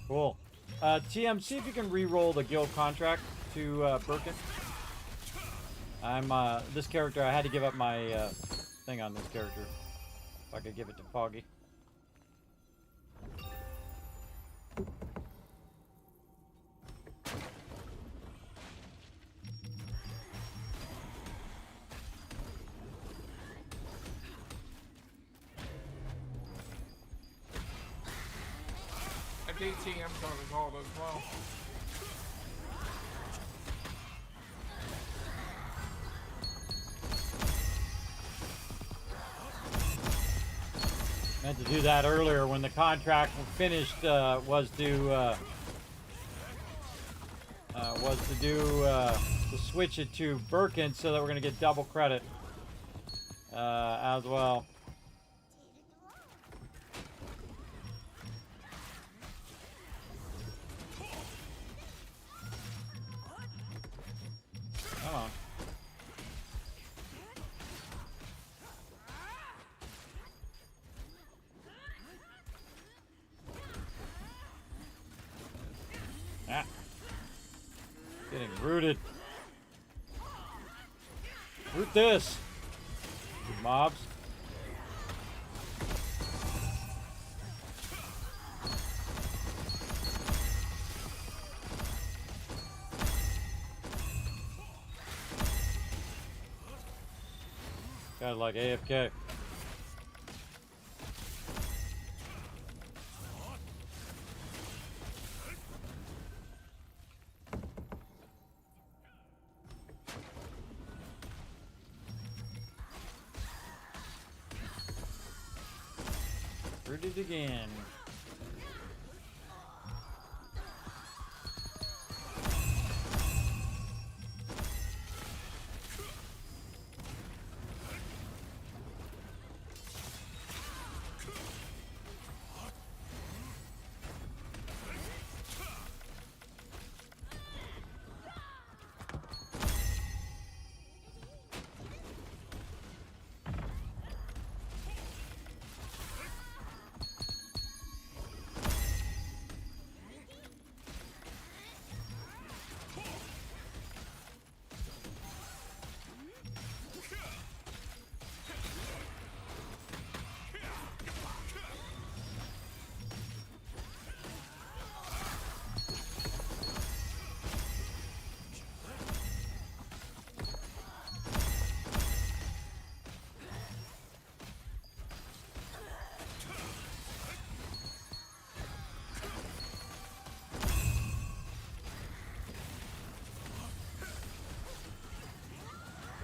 Cool. TM, see if you can re-roll the guild contract to Birkin. I'm this character. I had to give up my thing on this character. If I could give it to Foggy. I think TM's on the gold as well. Meant to do that earlier when the contract finished. Was to switch it to Birkin so that we're gonna get double credit as well. Come on. Ah. Getting rooted. Root this. Good mobs. Kind of like AFK. Rooted again.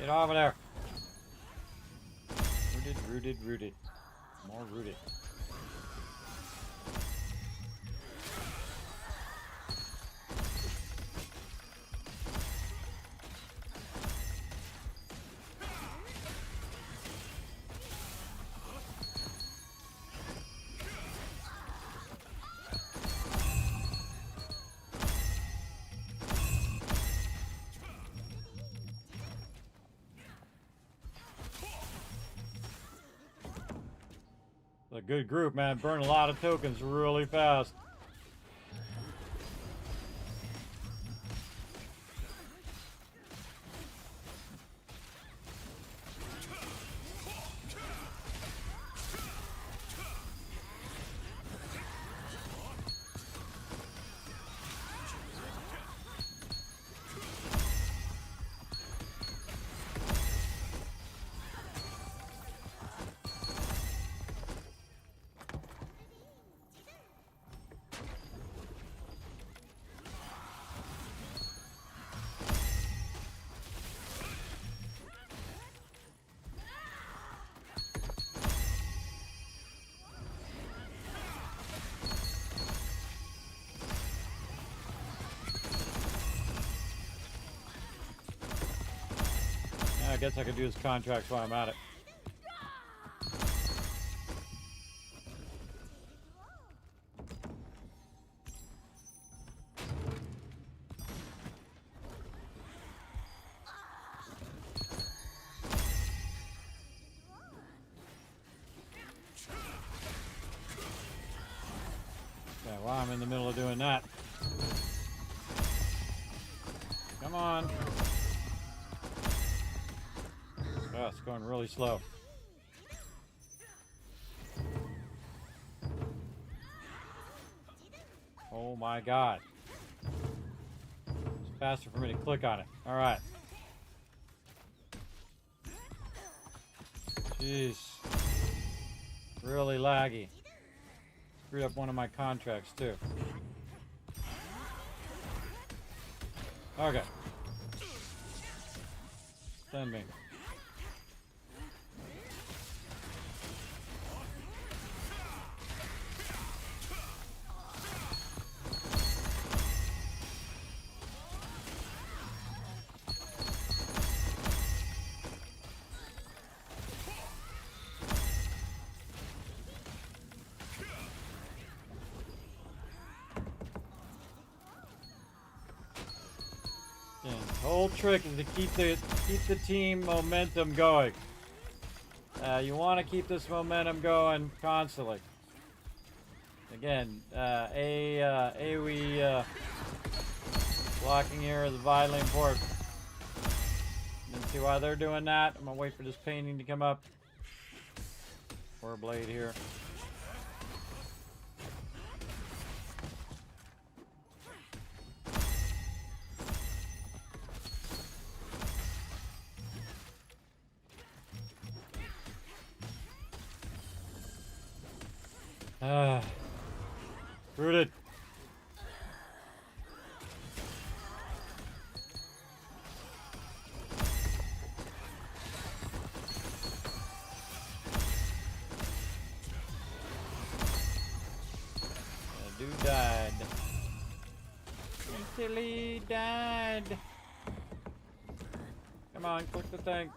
Get over there. Rooted, rooted, rooted. More rooted. A good group, man. Burn a lot of tokens really fast. I guess I could do his contracts while I'm at it. the middle of doing that. Come on. Oh, it's going really slow. Oh my god. It's faster for me to click on it. Alright. Jeez. Really laggy. Screwed up one of my contracts too. Okay. Send me. The whole trick is to keep the team momentum going. You want to keep this momentum going constantly. Again, AoE blocking here is vitally important. And see why they're doing that. I'm gonna wait for this painting to come up. Or a blade here. Rooted. The dude died. Until he died. Come on, click the thing.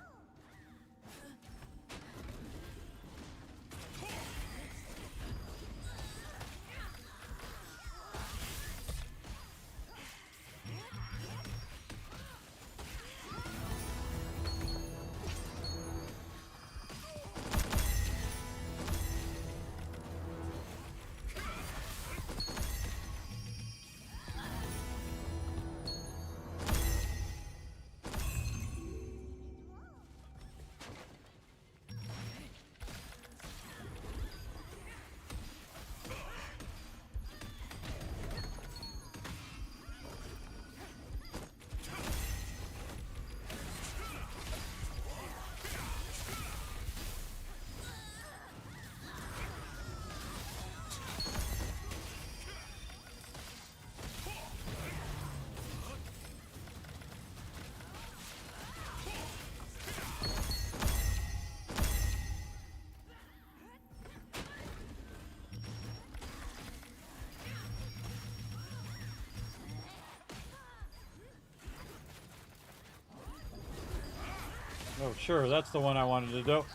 Oh, sure, that's the one I wanted to do.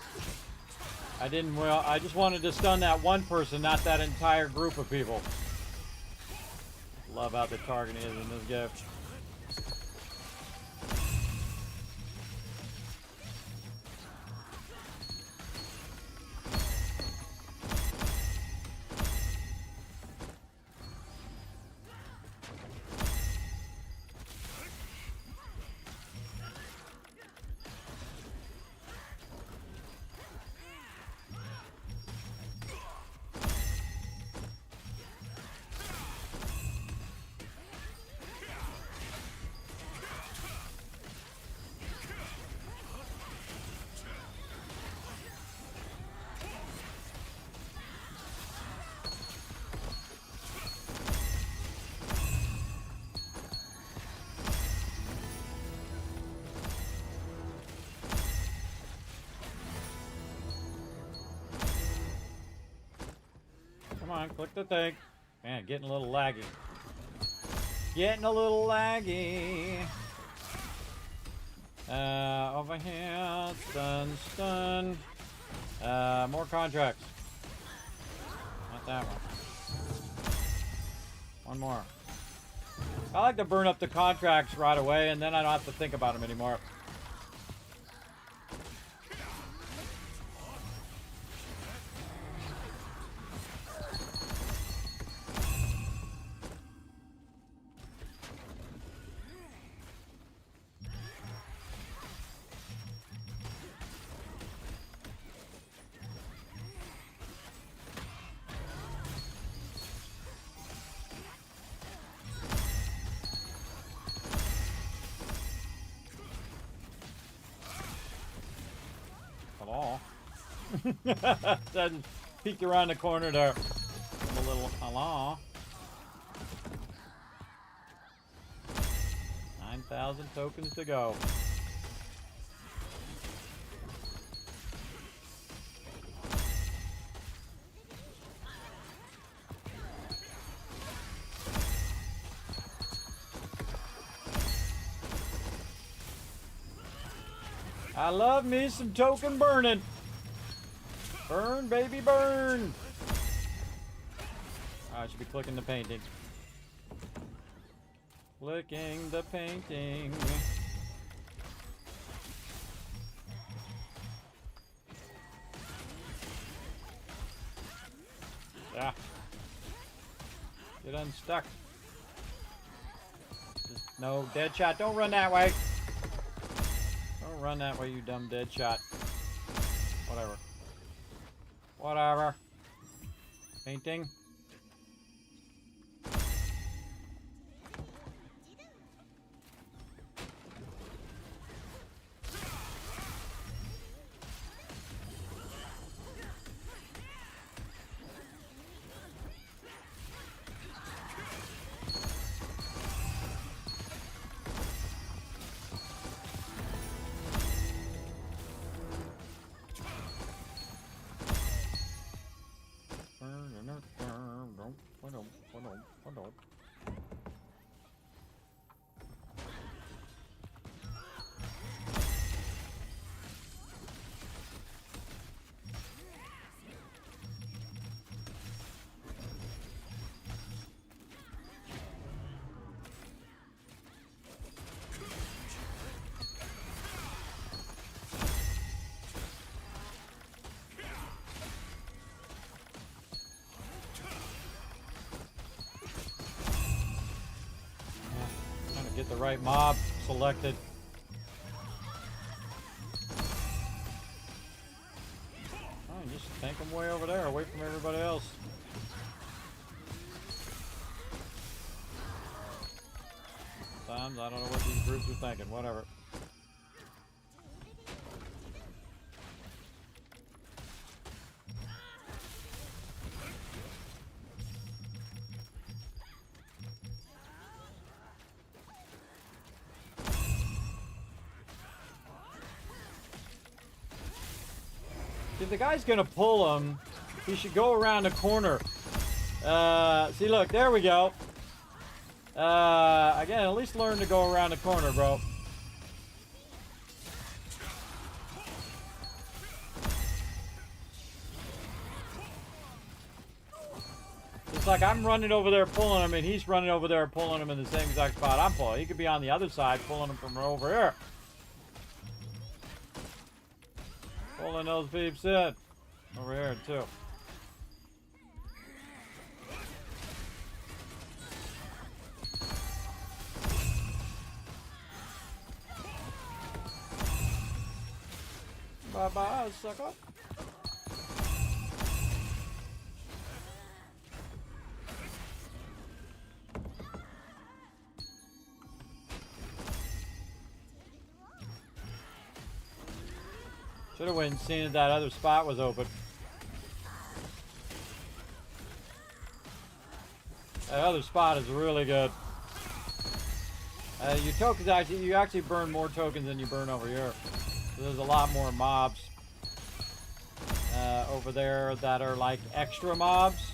I just wanted to stun that one person, not that entire group of people. Love how the targeting is in this game. Come on, click the thing. Man, getting a little laggy. Getting a little laggy. Over here. Stun, stun. More contracts. Not that one. One more. I like to burn up the contracts right away, and then I don't have to think about them anymore. Hello. Then peeked around the corner there. A little hello. 9,000 tokens to go. I love me some token burning. Burn, baby, burn. I should be clicking the painting. Clicking the painting. Yeah. Get unstuck. Just no dead shot. Don't run that way. Don't run that way, you dumb dead shot. Whatever. Whatever. Painting. Get the right mob selected. Oh, just tank them way over there, away from everybody else. Sometimes I don't know what these groups are thinking. Whatever. If the guy's gonna pull him, he should go around the corner. See, look, there we go. Again, at least learn to go around the corner, bro. It's like I'm running over there pulling him, and he's running over there pulling him in the same exact spot I'm pulling. He could be on the other side pulling him from over here. Pulling those peeps in. Over here, too. Bye-bye, sucker. Should have went and seen if that other spot was open. That other spot is really good. Your tokens you actually burn more tokens than you burn over here. So there's a lot more mobs over there that are like extra mobs.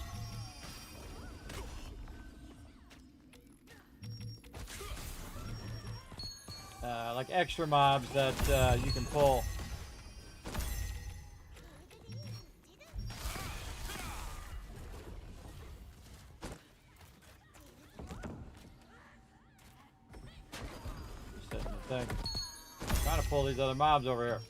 Like extra mobs that you can pull. Thing. Trying to pull these other mobs over here.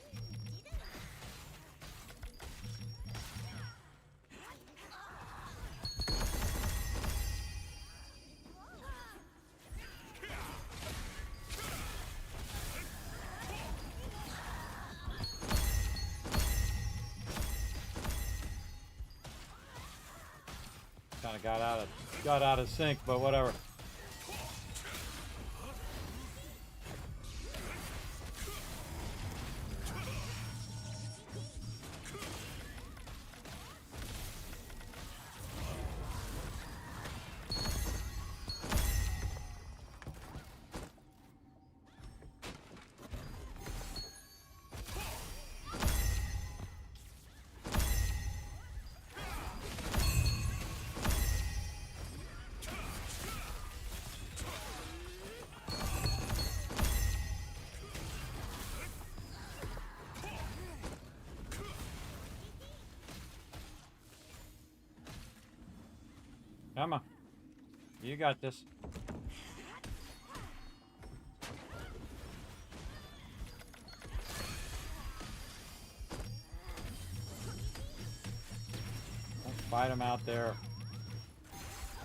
Kind of got out of sync, but whatever. Come on. You got this. Don't fight him out there.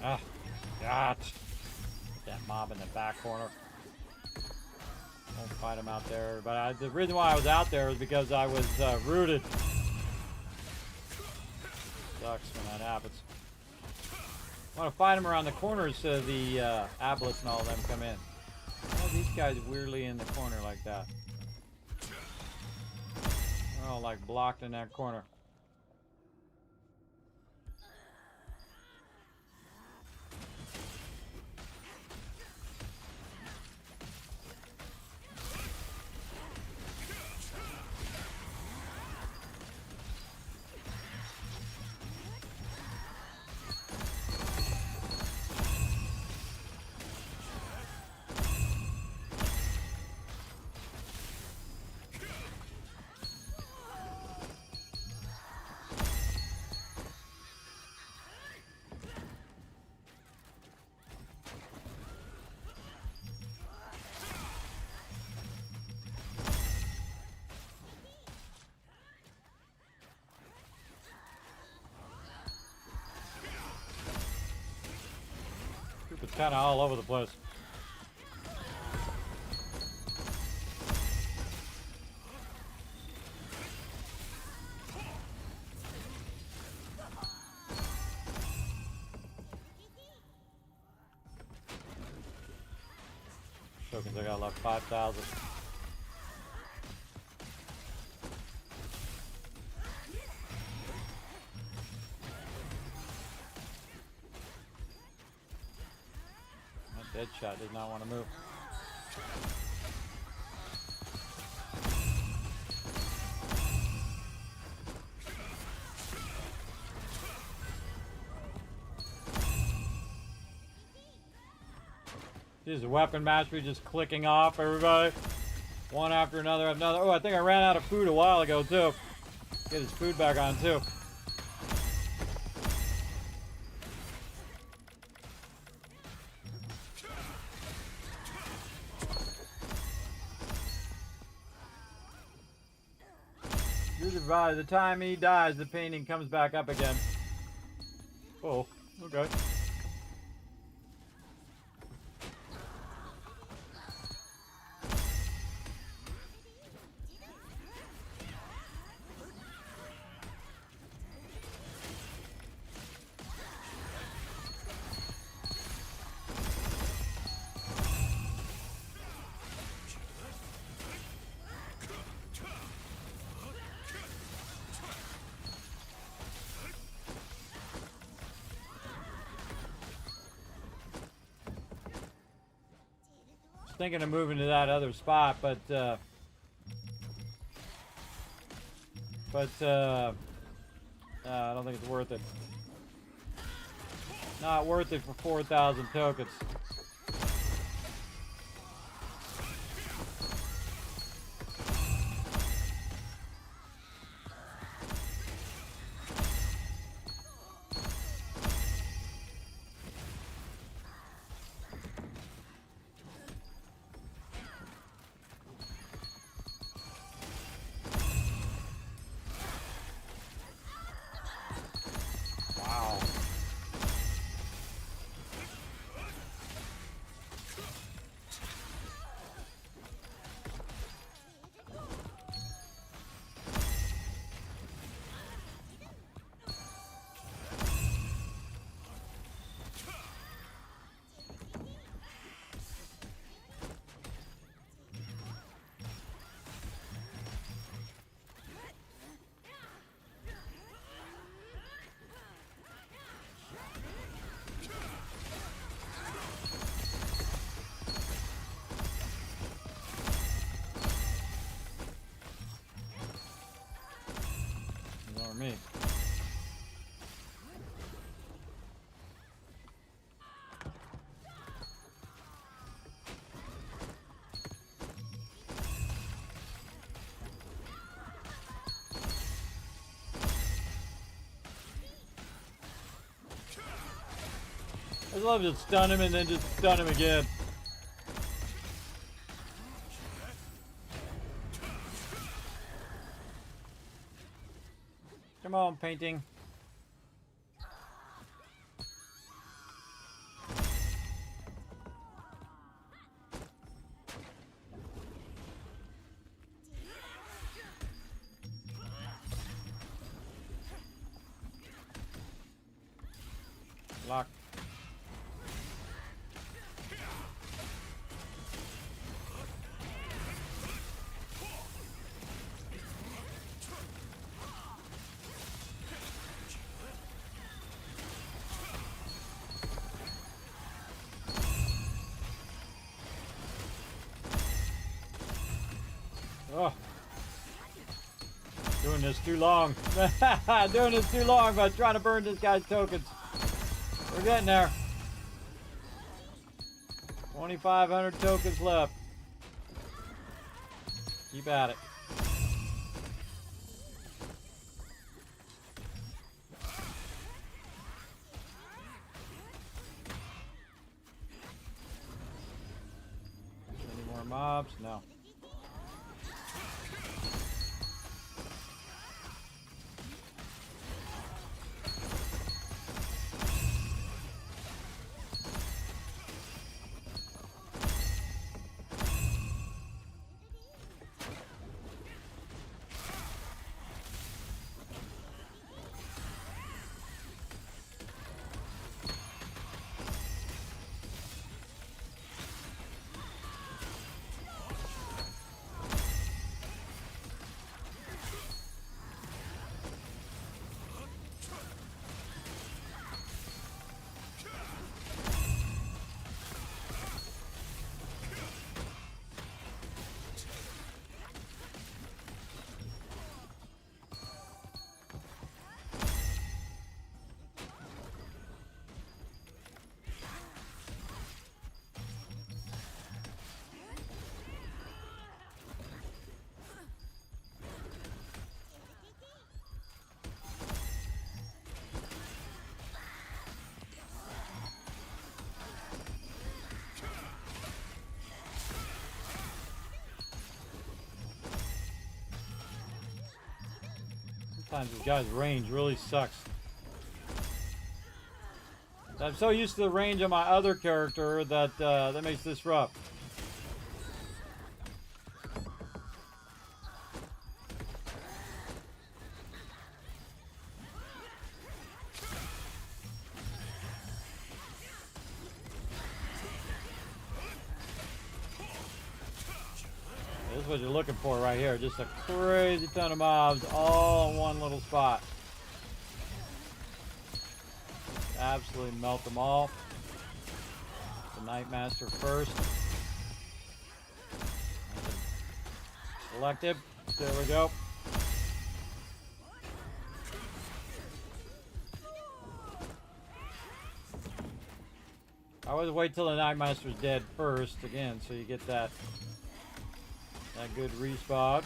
Ah, God. That mob in the back corner. Don't fight him out there. But the reason why I was out there was because I was rooted. Sucks when that happens. I want to fight him around the corners so the Aboleths and all of them come in. Why are these guys weirdly in the corner like that? They're all like blocked in that corner. It's kind of all over the place. Tokens I got left 5,000. Deadshot did not want to move. Just weapon mastery just clicking off everybody. One after another. Oh, I think I ran out of food a while ago too. Get his food back on too. By the time he dies, the painting comes back up again. Oh, okay. Thinking of moving to that other spot, but I don't think it's worth it. Not worth it for 4,000 tokens. Me. just love to stun him and then just stun him again. Come on, painting. Lock. Oh. Doing this too long. Doing this too long by trying to burn this guy's tokens. We're getting there. 2,500 tokens left. Keep at it. Any more mobs? No. Sometimes this guy's range really sucks. I'm so used to the range of my other character that that makes this rough. This is what you're looking for right here. Just a crazy ton of mobs all in one little spot. Absolutely melt them all. The Nightmaster first. Selected. There we go. I always wait till the Nightmaster's dead first again, so you get that good respawn.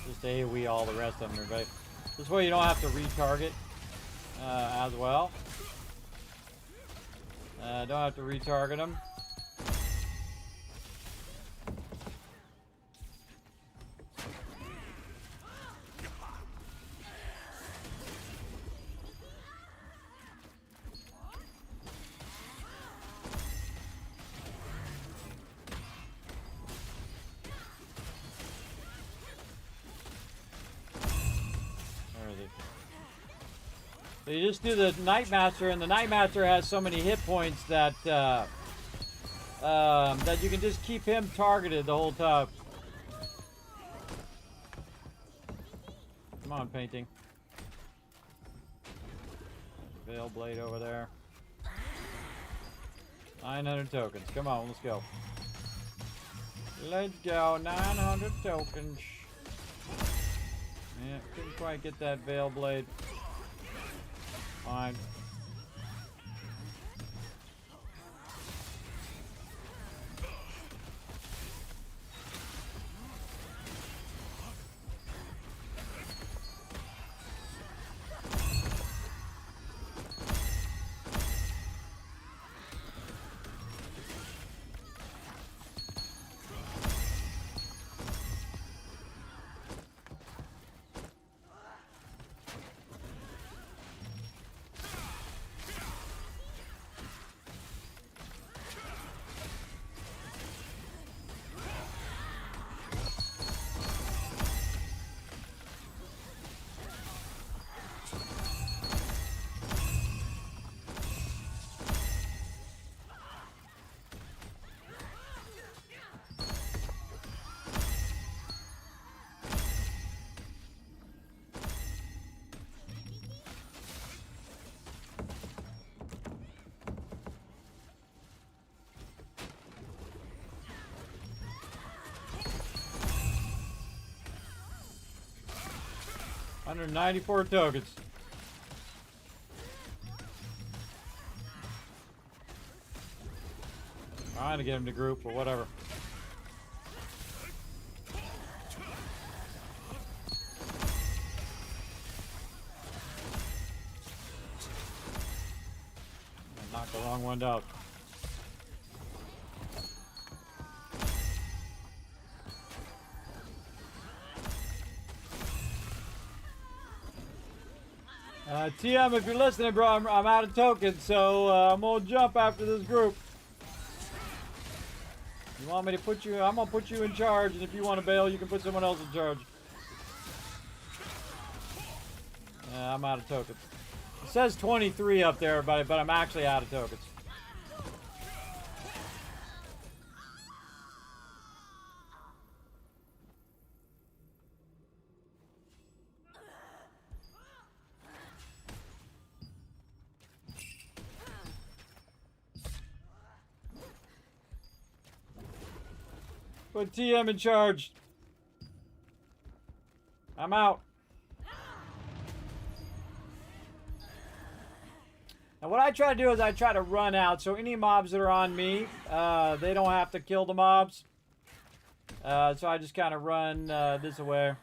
Just AoE all the rest of them, everybody. This way you don't have to retarget as well. Don't have to retarget them. So you just do the Nightmaster, and the Nightmaster has so many hit points that that you can just keep him targeted the whole time. Come on, painting. Veil Blade over there. 900 tokens. Come on, let's go. Let's go. 900 tokens. Yeah, couldn't quite get that Veil Blade. Fine. 194 tokens. Trying to get him to group, but whatever. I knocked the wrong one out. TM, if you're listening, bro, I'm out of tokens, so I'm gonna jump after this group. You want me to put you? I'm gonna put you in charge, and if you want to bail, you can put someone else in charge. I'm out of tokens. It says 23 up there, but I'm actually out of tokens. Put TM in charge. I'm out. Now what I try to do is I try to run out, so any mobs that are on me, they don't have to kill the mobs. So I just kind of run this away.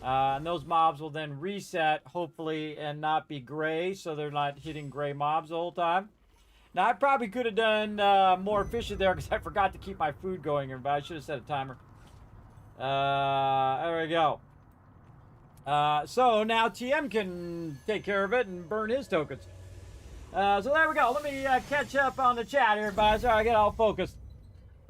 And those mobs will then reset, hopefully, and not be gray, so they're not hitting gray mobs the whole time. Now, I probably could have done more efficient there because I forgot to keep my food going, everybody. I should have set a timer. There we go. So now TM can take care of it and burn his tokens. So there we go. Let me catch up on the chat here, everybody. Sorry, I get all focused.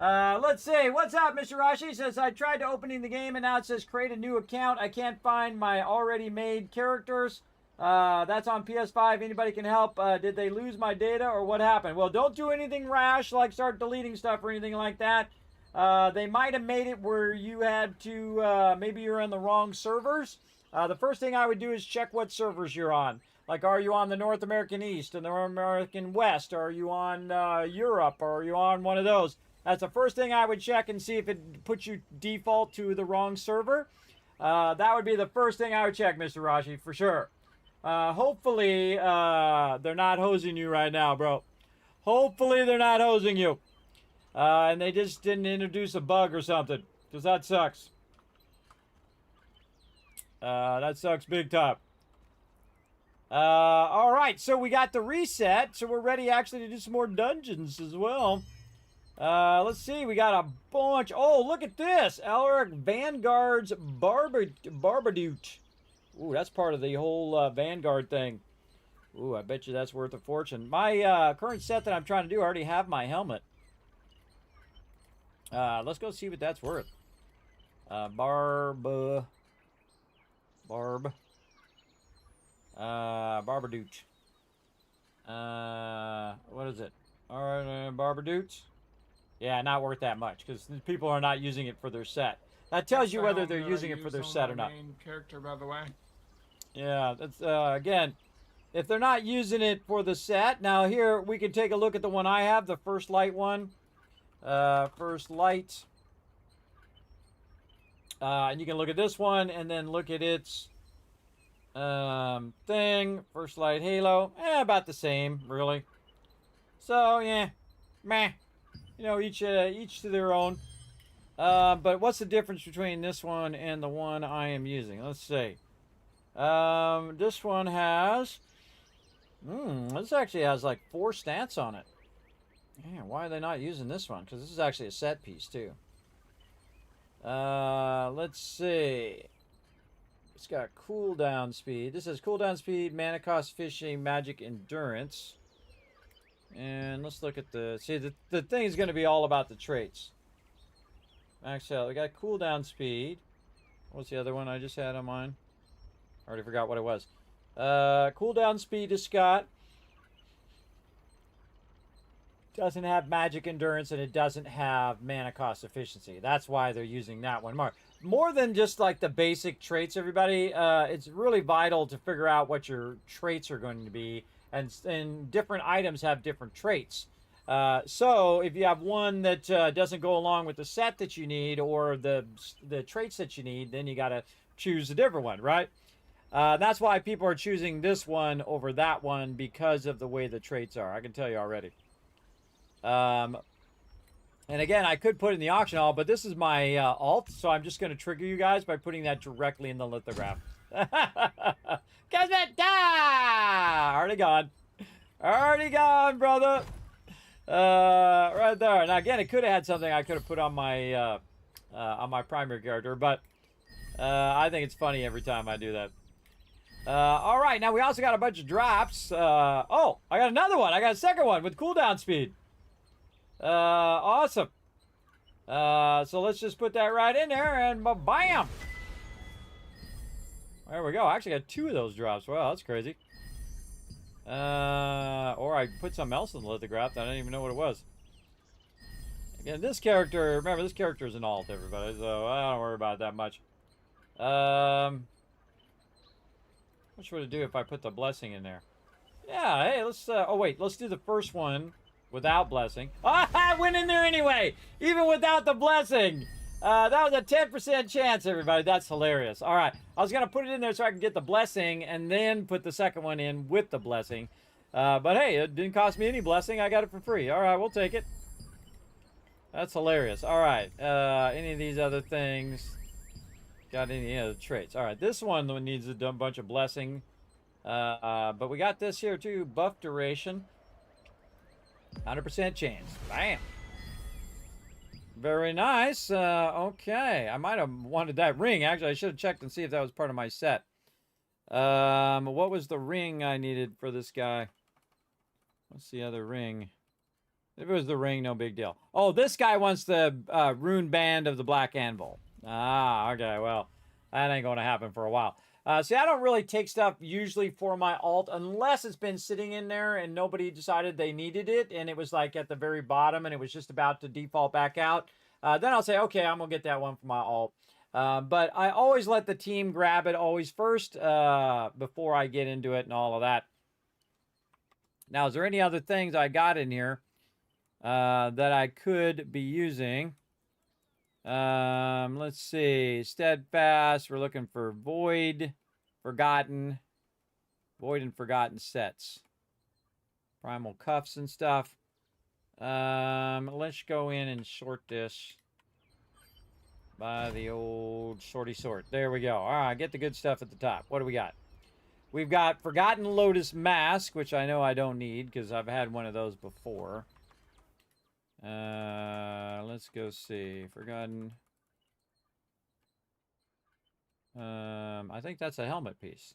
Let's see. What's up, Mr. Rashi? Says, I tried opening the game and now it says create a new account. I can't find my already made characters. That's on PS5. Anybody can help. Did they lose my data or what happened? Well, don't do anything rash, like start deleting stuff or anything like that. They might have made it where you had to, maybe you're on the wrong servers. The first thing I would do is check what servers you're on. Like, are you on the North American East and the North American West? Or are you on Europe? Or are you on one of those? That's the first thing I would check and see if it puts you default to the wrong server. That would be the first thing I would check, Mr. Rashi, for sure. Hopefully, they're not hosing you right now, bro. Hopefully, they're not hosing you. And they just didn't introduce a bug or something. Because that sucks. That sucks big time. Alright, so we got the reset. So we're ready actually to do some more dungeons as well. Let's see. We got a bunch. Oh, look at this. Alaric Vanguard's Barbadoot. Ooh, that's part of the whole Vanguard thing. Ooh, I bet you that's worth a fortune. My current set that I'm trying to do, I already have my helmet. Let's go see what that's worth. Barbadoot. What is it? Alright, Barbadoots. Yeah, not worth that much, because people are not using it for their set. That tells you whether they're using it for their set or not. Main character, by the way. Yeah, that's again, if they're not using it for the set. Now here we can take a look at the one I have, the First Light one. First Light. And you can look at this one and then look at its thing. First Light Halo. About the same, really. So yeah, meh. You know, each to their own. But what's the difference between this one and the one I am using? Let's see. This one has... this actually has like 4 stats on it. Yeah, why are they not using this one? Because this is actually a set piece, too. Let's see. It's got cooldown speed. This has cooldown speed, mana cost, fishing, magic, endurance. And let's look at the... See, the thing is going to be all about the traits. Max health. We got cooldown speed. What's the other one I just had on mine? I already forgot what it was. Cooldown speed is Scott. Doesn't have magic endurance, and it doesn't have mana cost efficiency. That's why they're using that one more than just like the basic traits, everybody. It's really vital to figure out what your traits are going to be, and different items have different traits. So if you have one that doesn't go along with the set that you need or the traits that you need, then you got to choose a different one, right? That's why people are choosing this one over that one because of the way the traits are. I can tell you already. And again, I could put it in the auction hall, but this is my alt, so I'm just going to trigger you guys by putting that directly in the lithograph. Kismet, already gone. Already gone, brother. Right there. Now, again, it could have had something I could have put on my primary character, but I think it's funny every time I do that. All right, now we also got a bunch of drops. Oh, I got another one. I got a second one with cooldown speed. Awesome. So let's just put that right in there and bam. There we go. I actually got 2 of those drops. Wow, that's crazy. Or I put something else in the lithograph that I didn't even know what it was. Again, this character, remember, this character is an alt, everybody, so I don't worry about it that much. What would it do if I put the blessing in there? Yeah, hey, let's, oh wait, let's do the first one without blessing. Ah, I went in there anyway, even without the blessing. That was a 10% chance, everybody. That's hilarious. All right, I was gonna put it in there so I can get the blessing and then put the second one in with the blessing. But hey, it didn't cost me any blessing. I got it for free. All right, we'll take it. That's hilarious. All right, any of these other things? Got any other traits? All right, this one needs a bunch of blessing. But we got this here too. Buff duration. 100% chance. Bam. Very nice. Okay, I might have wanted that ring. Actually, I should have checked and see if that was part of my set. What was the ring I needed for this guy? What's the other ring? If it was the ring, no big deal. Oh, this guy wants the rune band of the Black Anvil. Ah, okay, well, that ain't going to happen for a while. See, I don't really take stuff usually for my alt unless it's been sitting in there and nobody decided they needed it and it was like at the very bottom and it was just about to default back out. Then I'll say, okay, I'm going to get that one for my alt. But I always let the team grab it always first before I get into it and all of that. Now, is there any other things I got in here that I could be using? Let's see. Steadfast. We're looking for Void, Forgotten. Void and Forgotten sets. Primal Cuffs and stuff. Let's go in and sort this by the old sorty sort. There we go. All right, get the good stuff at the top. What do we got? We've got Forgotten Lotus Mask, which I know I don't need because I've had one of those before. Let's go see. Forgotten. I think that's a helmet piece.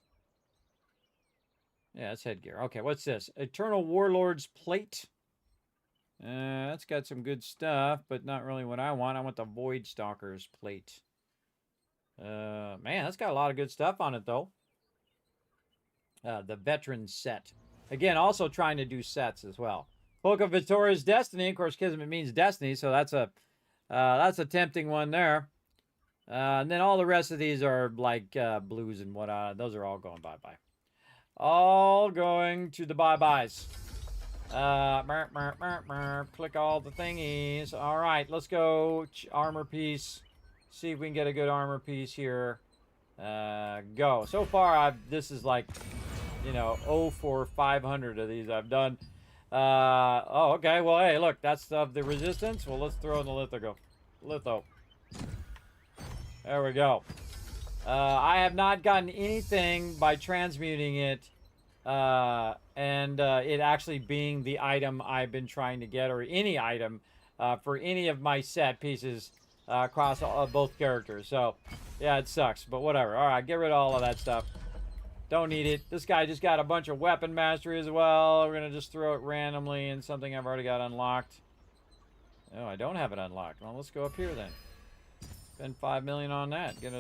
Yeah, that's headgear. Okay, what's this? Eternal Warlord's Plate. That's got some good stuff, but not really what I want. I want the Void Stalker's Plate. Man, that's got a lot of good stuff on it, though. The Veteran Set. Again, also trying to do sets as well. Book of Victoria's Destiny. Of course, Kismet means destiny, so that's a tempting one there. And then all the rest of these are like blues and whatnot. Those are all going bye-bye. All going to the bye-byes. Click all the thingies. All right, let's go armor piece. See if we can get a good armor piece here. Go. So far, this is like, you know, 0 for 500 of these I've done. Oh, okay. Well, hey, look, that's of the resistance. Well, let's throw in the litho. There we go. I have not gotten anything by transmuting it, and it actually being the item I've been trying to get, or any item for any of my set pieces across both characters. So, yeah, it sucks, but whatever. All right, get rid of all of that stuff. Don't need it. This guy just got a bunch of weapon mastery as well. We're going to just throw it randomly in something I've already got unlocked. Oh, I don't have it unlocked. Well, let's go up here then. Spend 5 million on that. Get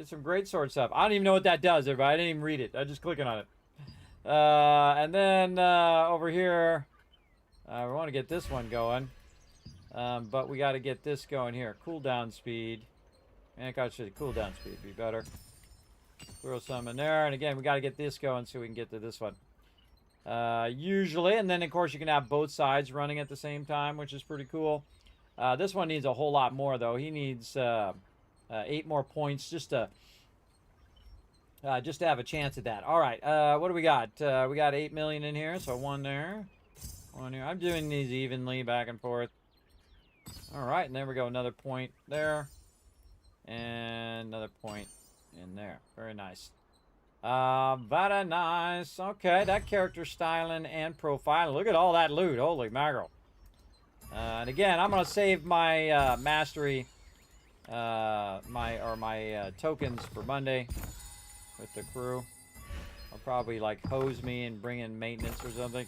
some great sword stuff. I don't even know what that does, everybody. I didn't even read it. I'm just clicking on it. And then over here, we want to get this one going. But we got to get this going here. Cooldown speed. Man, gosh, the cooldown speed would be better. Throw some in there, and again, we got to get this going so we can get to this one. Usually, and then of course you can have both sides running at the same time, which is pretty cool. This one needs a whole lot more though. He needs 8 more points just to have a chance at that. All right, what do we got? We got 8 million in here, so 1 there, 1 here. I'm doing these evenly back and forth. All right, and there we go. Another point there, and another point in there. Very nice. Very nice. Okay, that character styling and profiling. Look at all that loot. Holy mackerel. And again, I'm gonna save my mastery, my tokens for Monday with the crew. I'll probably like hose me and bring in maintenance or something.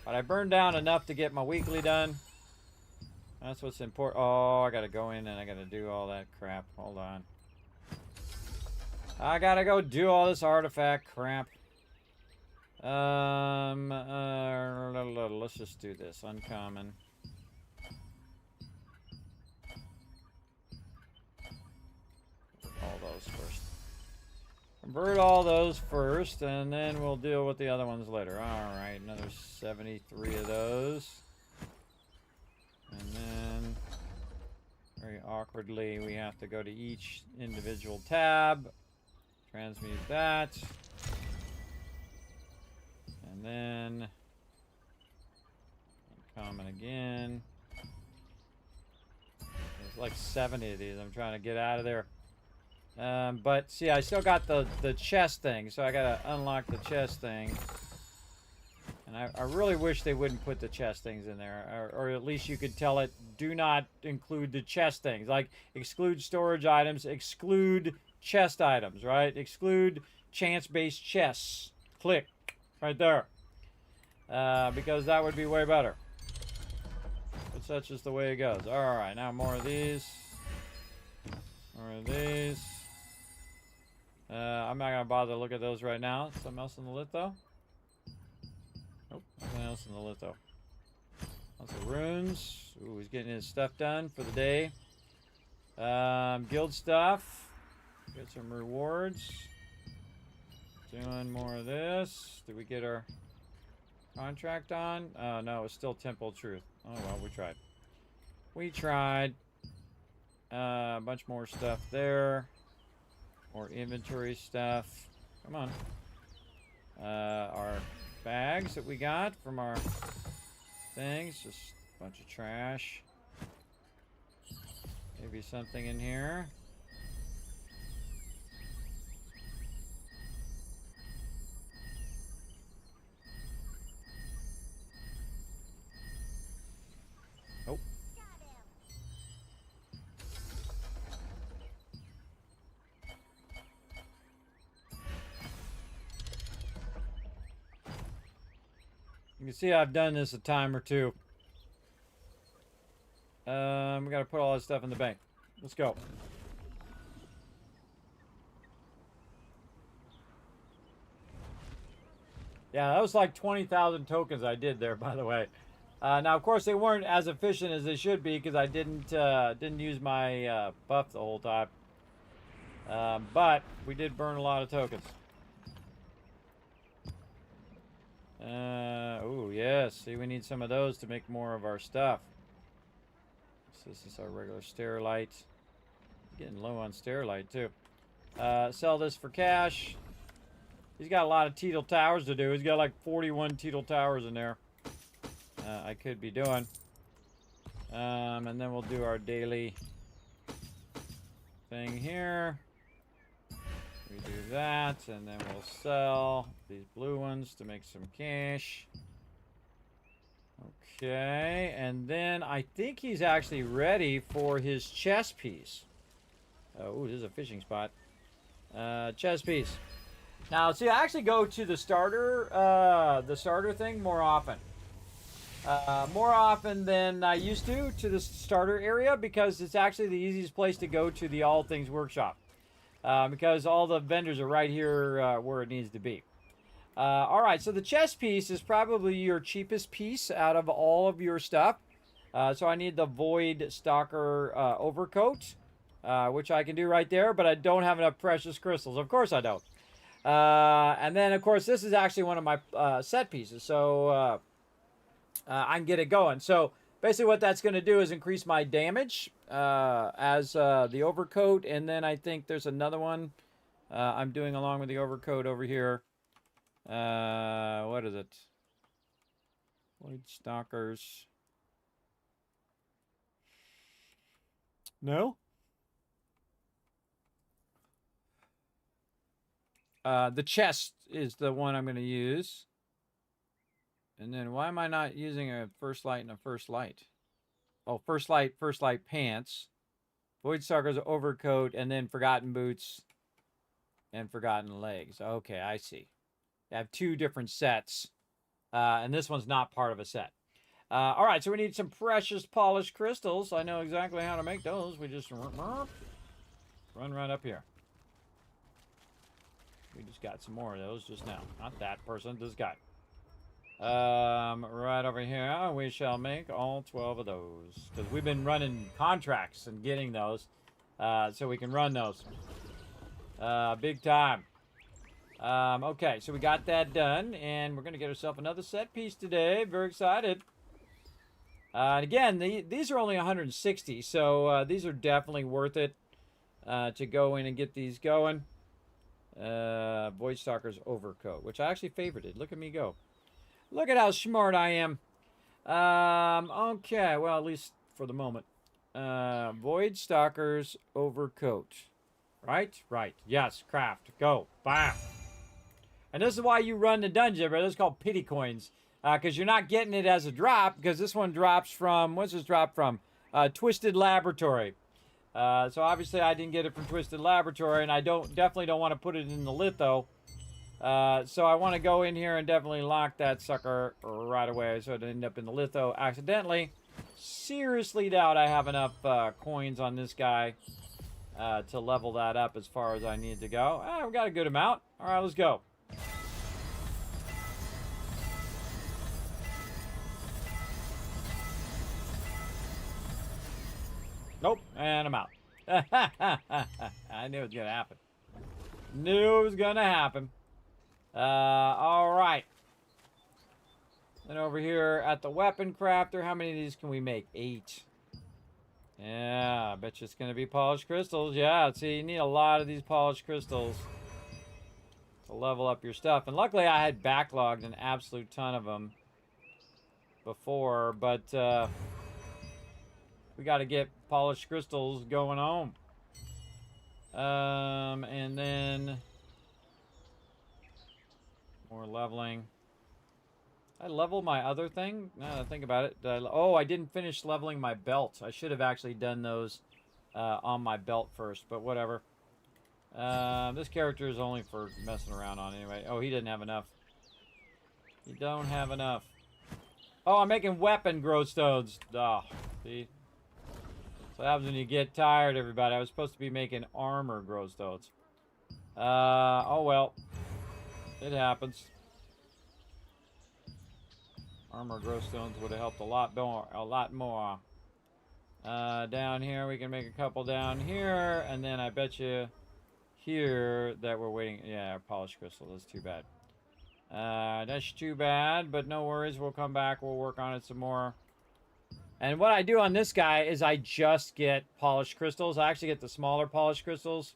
But I burned down enough to get my weekly done. That's what's important. Oh, I gotta go in and I gotta do all that crap. Hold on. I gotta go do all this artifact crap. Let's just do this. Uncommon. All those first. Convert all those first, and then we'll deal with the other ones later. Alright, another 73 of those. And then, very awkwardly, we have to go to each individual tab. Transmute that. And then uncommon again. There's like 70 of these. I'm trying to get out of there. But see, I still got the chest thing, so I gotta unlock the chest thing. And I really wish they wouldn't put the chest things in there, or at least you could tell it, do not include the chest things. Like, exclude storage items, exclude chest items, right? Exclude chance-based chests. Click. Right there. Because that would be way better. But such is the way it goes. Alright, now more of these. More of these. I'm not going to bother to look at those right now. Something else in the litho? Nope, nothing else in the litho. Lots of runes. Ooh, he's getting his stuff done for the day. Guild stuff. Get some rewards. Doing more of this. Did we get our contract on? Oh, no, it's still Temple Truth. Oh, well, we tried. We tried. A bunch more stuff there. More inventory stuff. Come on. Our bags that we got from our things. Just a bunch of trash. Maybe something in here. Nope. You can see I've done this a time or two. We gotta put all that stuff in the bank. Let's go. Yeah, that was like 20,000 tokens I did there, by the way. Now, of course, they weren't as efficient as they should be because I didn't use my buff the whole time. But we did burn a lot of tokens. Oh, yes. See, we need some of those to make more of our stuff. So this is our regular Sterilite. Getting low on Sterilite, too. Sell this for cash. He's got a lot of Teetle Towers to do. He's got like 41 Teetle Towers in there. I could be doing. And then we'll do our daily thing here. We do that, and then we'll sell these blue ones to make some cash. Okay, and then I think he's actually ready for his chest piece. Oh, this is a fishing spot. Chest piece. Now, see, I actually go to the starter thing more often. More often than I used to the starter area because it's actually the easiest place to go to the All Things Workshop. Because all the vendors are right here where it needs to be. Alright, so the chest piece is probably your cheapest piece out of all of your stuff. So I need the Void Stalker overcoat, which I can do right there, but I don't have enough precious crystals. Of course I don't. And then, of course, this is actually one of my set pieces, so I can get it going. So basically what that's going to do is increase my damage as the overcoat. And then I think there's another one I'm doing along with the overcoat over here. What is it? Void Stalkers. No? The chest is the one I'm going to use. And then why am I not using a first light and a first light? Oh, first light pants. Void Stalker's overcoat, and then Forgotten Boots and Forgotten Legs. Okay, I see. I have 2 different sets. And this one's not part of a set. All right, so we need some precious polished crystals. I know exactly how to make those. We just run right up here. We just got some more of those just now. Not that person, this guy. Right over here, we shall make all 12 of those. Because we've been running contracts and getting those. So we can run those. Big time. Okay, so we got that done. And we're going to get ourselves another set piece today. Very excited. And again, these are only 160. So these are definitely worth it to go in and get these going. Void Stalker's overcoat, which I actually favorited. Look at me go. Look at how smart I am. Okay, well, at least for the moment. Void Stalker's overcoat. Right? Right. Yes, craft. Go. Bam. And this is why you run the dungeon, but it's called pity coins. Because you're not getting it as a drop, because this one drops from, what's this drop from? Twisted Laboratory. So obviously I didn't get it from Twisted Laboratory, and I definitely don't want to put it in the litho. So I want to go in here and definitely lock that sucker right away so it doesn't end up in the litho accidentally. Seriously doubt I have enough coins on this guy to level that up as far as I need to go. We've got a good amount. All right, let's go. Nope, and I'm out. I knew it was going to happen. Knew it was going to happen. All right. Then over here at the weapon crafter, how many of these can we make? 8. Yeah, I bet you it's going to be polished crystals. Yeah, see, you need a lot of these polished crystals to level up your stuff. And luckily I had backlogged an absolute ton of them before, but we got to get polished crystals going on. And then more leveling. I leveled my other thing. Now that I think about it. I didn't finish leveling my belt. I should have actually done those on my belt first, but whatever. This character is only for messing around on anyway. Oh, he didn't have enough. He don't have enough. Oh, I'm making weapon glowstones. Oh, see? So that happens when you get tired, everybody. I was supposed to be making armor glowstones. Oh well. It happens. Armor glowstones would have helped a lot more. Down here, we can make a couple down here, and then I bet you here that we're waiting. Yeah, polished crystal. That's too bad. That's too bad, but no worries. We'll come back. We'll work on it some more. And what I do on this guy is I just get polished crystals. I actually get the smaller polished crystals.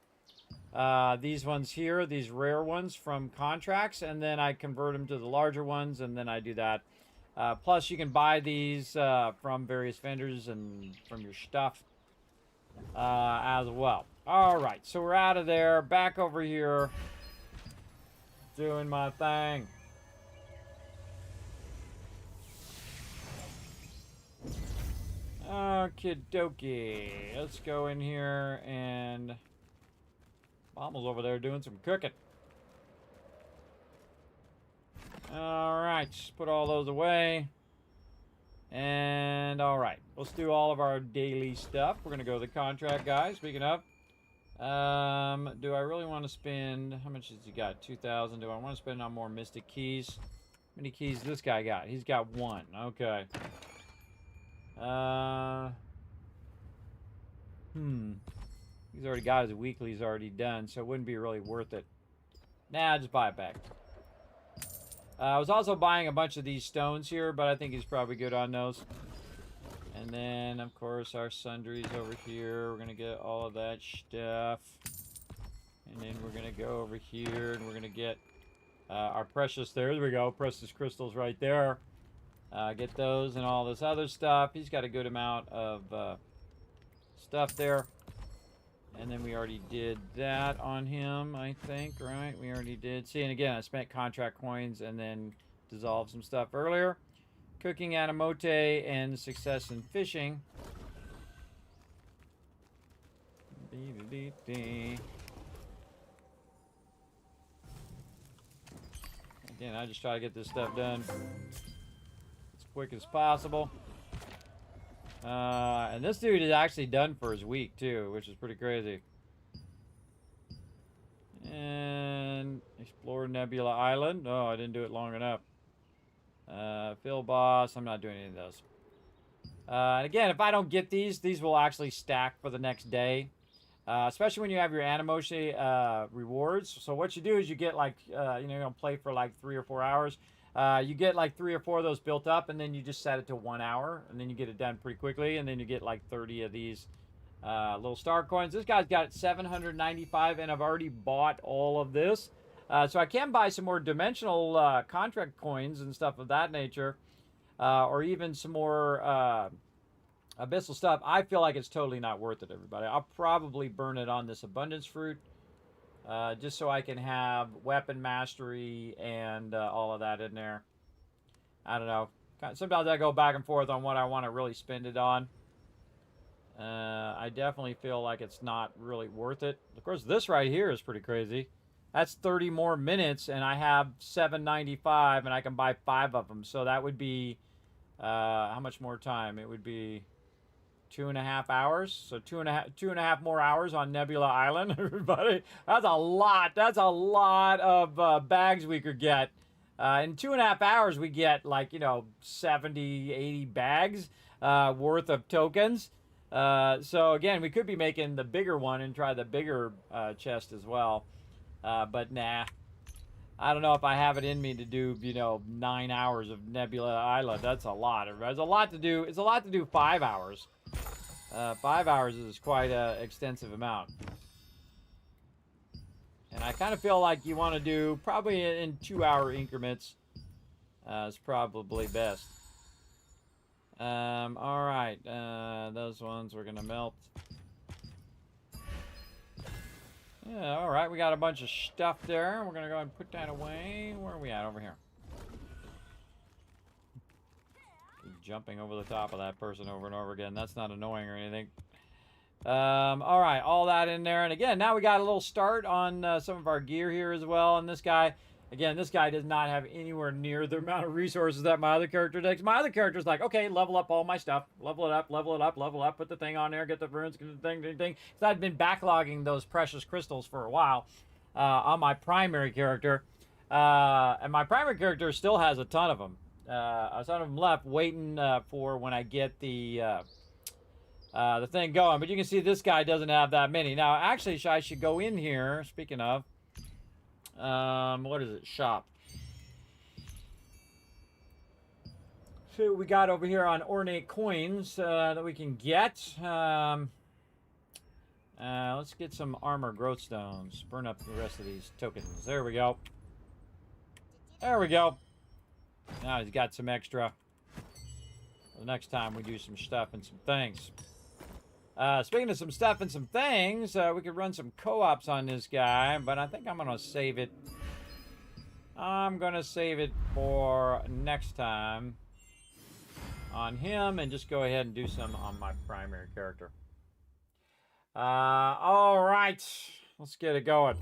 These ones here, these rare ones from contracts, and then I convert them to the larger ones, and then I do that. Plus, you can buy these from various vendors and from your stuff as well. All right, so we're out of there. Back over here, doing my thing. Okie dokie. Let's go in here and Mama's over there doing some cooking. Alright, just put all those away. And alright, let's do all of our daily stuff. We're gonna go to the contract guy. Speaking of, do I really want to spend, how much has he got? 2,000. Do I want to spend on more Mystic Keys? How many keys does this guy got? He's got 1. Okay. He's already got his weeklies already done, so it wouldn't be really worth it. Nah, just buy it back. I was also buying a bunch of these stones here, but I think he's probably good on those. And then, of course, our sundries over here. We're going to get all of that stuff. And then we're going to go over here and we're going to get our precious. There we go. Precious crystals right there. Get those and all this other stuff. He's got a good amount of stuff there. And then we already did that on him, I think, right? We already did. See, and again, I spent contract coins and then dissolved some stuff earlier. Cooking animote and success in fishing. Again, I just try to get this stuff done as quick as possible. And this dude is actually done for his week too, which is pretty crazy. And explore Nebula Island. Oh, I didn't do it long enough. Fill boss. I'm not doing any of those. And again, if I don't get these will actually stack for the next day. Especially when you have your Animoshi rewards. So what you do is you get like, you know, you're going to play for like 3 or 4 hours. You get like 3 or 4 of those built up, and then you just set it to 1 hour, and then you get it done pretty quickly, and then you get like 30 of these little star coins. This guy's got 795, and I've already bought all of this. So I can buy some more dimensional contract coins and stuff of that nature, or even some more abyssal stuff. I feel like it's totally not worth it, everybody. I'll probably burn it on this abundance fruit. Just so I can have weapon mastery and all of that in there. I don't know. Sometimes I go back and forth on what I want to really spend it on. I definitely feel like it's not really worth it. Of course, this right here is pretty crazy. That's 30 more minutes, and I have 795, and I can buy 5 of them. So that would be, how much more time? It would be 2.5 hours. So two and a half more hours on Nebula Island, everybody. That's a lot. That's a lot of bags we could get. In 2.5 hours, we get like, you know, 70, 80 bags worth of tokens. So again, we could be making the bigger one and try the bigger chest as well. But nah. I don't know if I have it in me to do, you know, 9 hours of Nebula Island. That's a lot. It's a lot to do. It's a lot to do 5 hours. 5 hours is quite an extensive amount. And I kind of feel like you want to do probably in 2-hour increments. Is probably best. All right. Those ones we're going to melt. Yeah, all right. We got a bunch of stuff there. We're going to go ahead and put that away. Where are we at over here? Jumping over the top of that person over and over again. That's not annoying or anything. All right. All that in there. And again, now we got a little start on some of our gear here as well. And this guy, again, this guy does not have anywhere near the amount of resources that my other character takes. My other character's like, okay, level up all my stuff. Level it up, level it up, level up. Put the thing on there, get the runes, get the thing. So I've been backlogging those precious crystals for a while on my primary character. And my primary character still has a ton of them. A ton of them left waiting for when I get the thing going. But you can see this guy doesn't have that many. Now, actually, I should go in here, speaking of. What is it? Shop. See what we got over here on ornate coins that we can get. Let's get some armor growth stones. Burn up the rest of these tokens. There we go. There we go. Now he's got some extra. The next time we do some stuff and some things. Speaking of some stuff and some things, we could run some co-ops on this guy, but I think I'm going to save it. I'm going to save it for next time on him and just go ahead and do some on my primary character. All right. Let's get it going.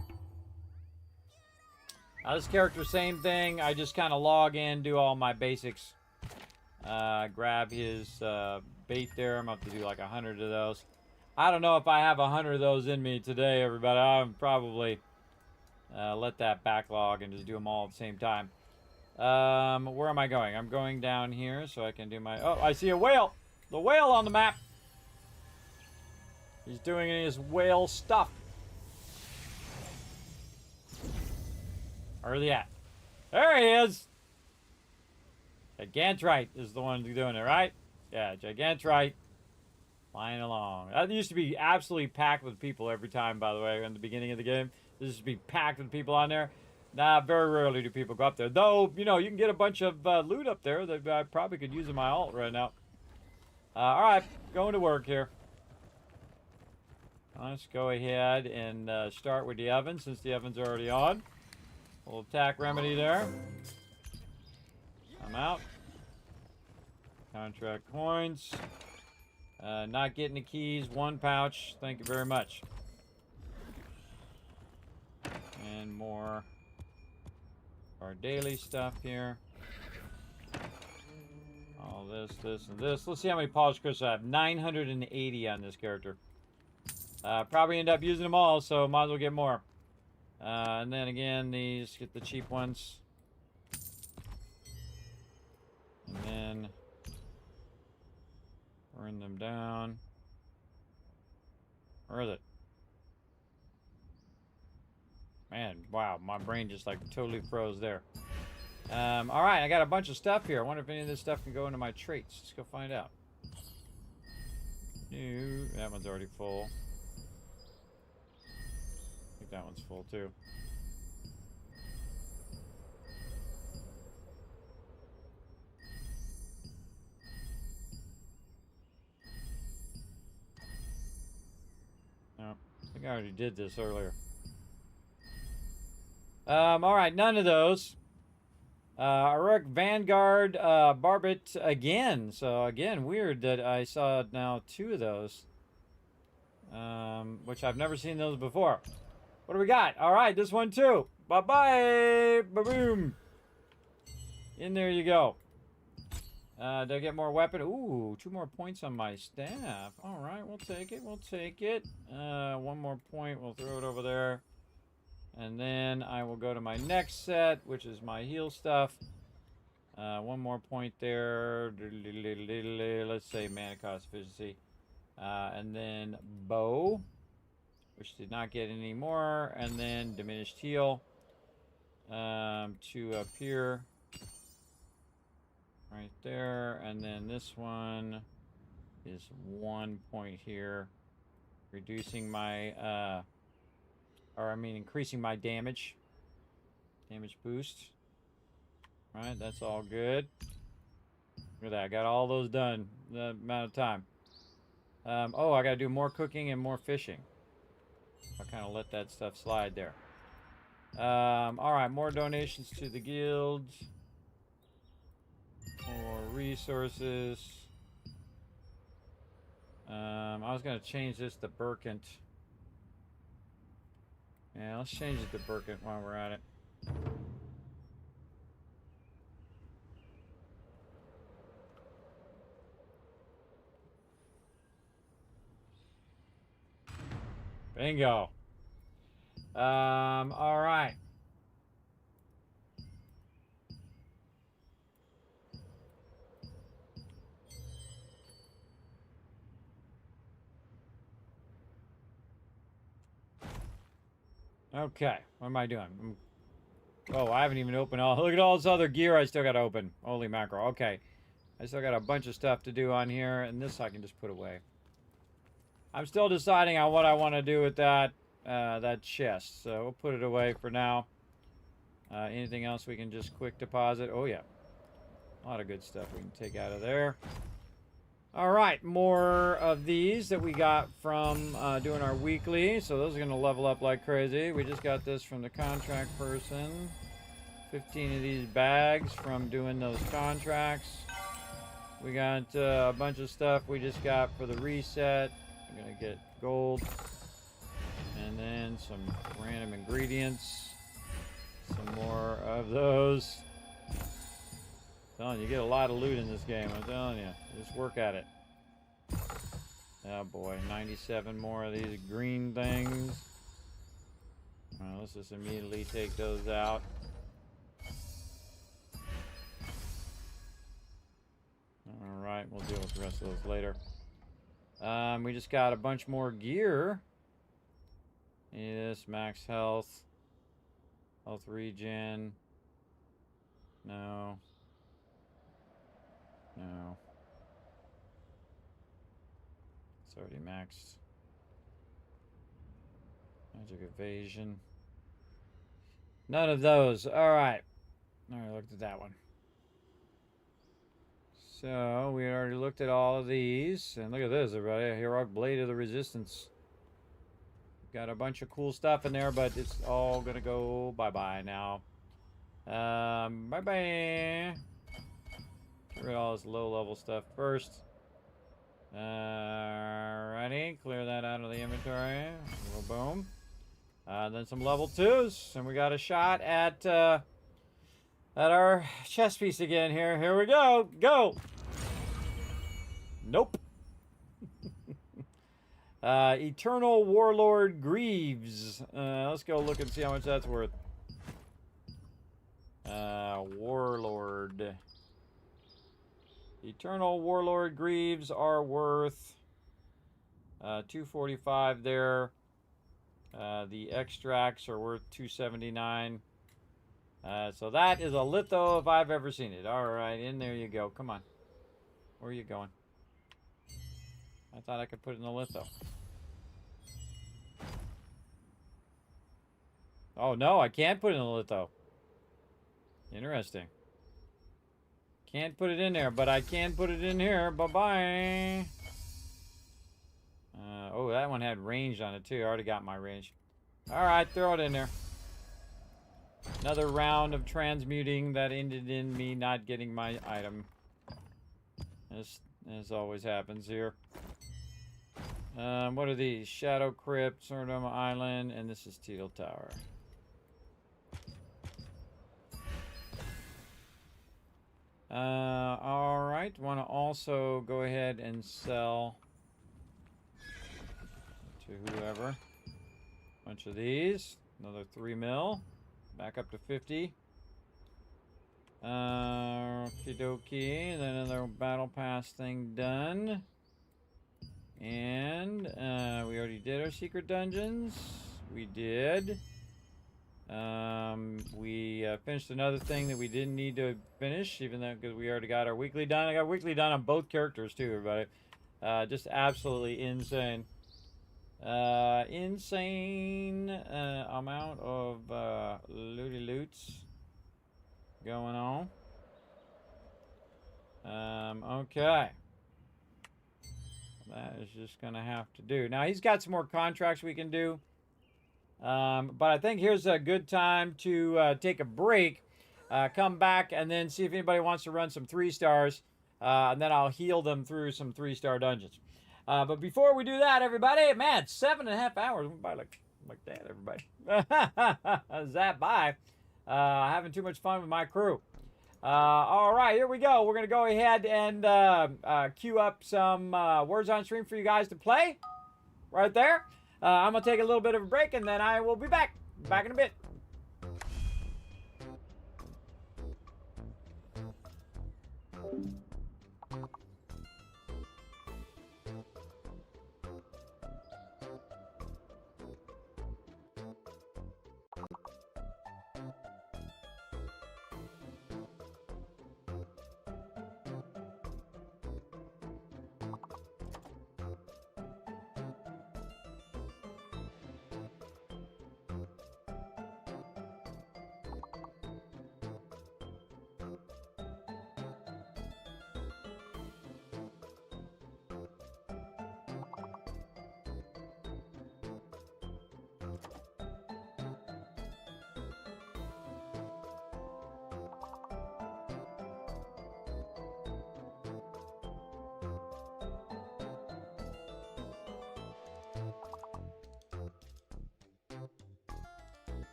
This character, same thing. I just kind of log in, do all my basics. Grab his bait there. I'm going to have to do like 100 of those. I don't know if I have 100 of those in me today, everybody. I'll probably let that backlog and just do them all at the same time. Where am I going? I'm going down here so I can do my... Oh, I see a whale. The whale on the map. He's doing his whale stuff. Where's he at? There he is! Gantrite is the one doing it, right? Yeah, Gigantrite. Flying along. That used to be absolutely packed with people every time, by the way, in the beginning of the game. This used to be packed with people on there. Nah, very rarely do people go up there. Though, you know, you can get a bunch of loot up there that I probably could use in my alt right now. Alright, going to work here. Let's go ahead and start with the oven, since the oven's already on. A little attack remedy there. I'm out. Contract coins. Not getting the keys. 1 pouch. Thank you very much. And more of our daily stuff here. All this, this, and this. Let's see how many polished crystals I have. 980 on this character. Probably end up using them all, so might as well get more. And then again, these, get the cheap ones. And then burn them down. Where is it? Man, wow, my brain just like totally froze there. Alright, I got a bunch of stuff here. I wonder if any of this stuff can go into my traits. Let's go find out. New, that one's already full. I think that one's full too. No, I think I already did this earlier. Alright, none of those. Auric Vanguard, Barbet again. So again, weird that I saw now 2 of those. Which I've never seen those before. What do we got? Alright, this one too. Bye-bye! Ba-boom! In there you go. Did I get more weapon? Ooh, 2 more points on my staff. Alright, we'll take it, we'll take it. 1 more point, we'll throw it over there. And then I will go to my next set, which is my heal stuff. 1 more point there. Let's say mana cost efficiency. And then bow, which did not get any more. And then diminished heal. 2 up here. Right there. And then this one is 1 point here. Reducing my... increasing my damage. Damage boost. Alright, that's all good. Look at that, I got all those done in that amount of time. Oh, I gotta do more cooking and more fishing. I'll kind of let that stuff slide there. Alright, more donations to the guild. More resources. I was gonna change this to Burkent. Yeah, let's change it to Burkent while we're at it. Bingo. All right. Okay, what am I doing? Oh, I haven't even opened all. Look at all this other gear I still got to open. Holy mackerel. Okay, I still got a bunch of stuff to do on here, and this I can just put away. I'm still deciding on what I want to do with that that chest, so we'll put it away for now. Anything else we can just quick deposit? Oh yeah, a lot of good stuff we can take out of there. All right, more of these that we got from doing our weekly. So those are going to level up like crazy. We just got this from the contract person. 15 of these bags from doing those contracts. We got a bunch of stuff we just got for the reset. I'm going to get gold. And then some random ingredients. Some more of those. Telling you, get a lot of loot in this game. I'm telling you, just work at it. Oh boy, 97 more of these green things. Well, let's just immediately take those out. All right, we'll deal with the rest of those later. We just got a bunch more gear. Yes, max health, health regen. No. No. already maxed. Magic evasion. None of those. All right. All right, looked at that one. So we already looked at all of these, and look at this, everybody. Heroic Blade of the Resistance. Got a bunch of cool stuff in there, but it's all gonna go bye-bye now. Bye-bye. Get rid of all this low-level stuff first. Alrighty, clear that out of the inventory. Boom. Then some level 2s, and we got a shot at our chess piece again here. Here we go. Go! Nope. Eternal Warlord Greaves. Let's go look and see how much that's worth. Warlord. Eternal Warlord Greaves are worth 245 there. The extracts are worth 279. So that is a litho if I've ever seen it. All right, in there you go. Come on. Where are you going? I thought I could put it in the litho. Oh, no, I can't put it in the litho. Interesting. Can't put it in there, but I can put it in here. Bye-bye. Oh, that one had range on it, too. I already got my range. All right, throw it in there. Another round of transmuting that ended in me not getting my item. As always happens here. What are these? Shadow Crypt, Sordom Island, and this is Teal Tower. Alright, want to also go ahead and sell to whoever. Bunch of these. Another 3 mil. Back up to 50. Okie dokie. Then another battle pass thing done. And we already did our secret dungeons. We did. We finished another thing that we didn't need to finish, even though because we already got our weekly done. I got weekly done on both characters too, everybody. Just absolutely insane. Insane amount of looty loots going on. Okay. That is just gonna have to do. Now he's got some more contracts we can do. But I think here's a good time to take a break, come back, and then see if anybody wants to run some 3 stars, and then I'll heal them through some 3-star dungeons. But before we do that, everybody, man, 7.5 hours went by like that, everybody. Zap by. Having too much fun with my crew. All right, here we go. We're going to go ahead and queue up some words on stream for you guys to play right there. I'm going to take a little bit of a break, and then I will be back. Back in a bit.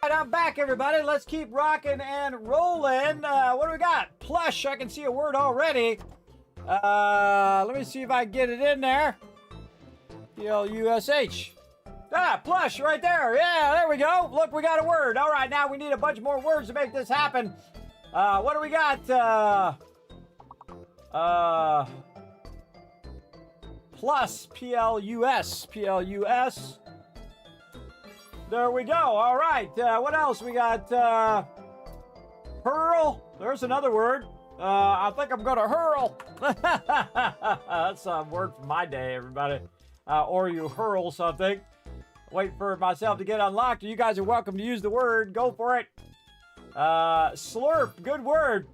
All right, I'm back, everybody. Let's keep rocking and rolling. What do we got? Plush. I can see a word already. Let me see if I can get it in there. P-L-U-S-H. Ah, plush right there. Yeah, there we go. Look, we got a word. All right, now we need a bunch more words to make this happen. What do we got? Plus. P-L-U-S. P-L-U-S. There we go. All right. What else? We got hurl. There's another word. I think I'm going to hurl. That's a word from my day, everybody. Or you hurl something. Wait for myself to get unlocked. You guys are welcome to use the word. Go for it. Slurp. Good word.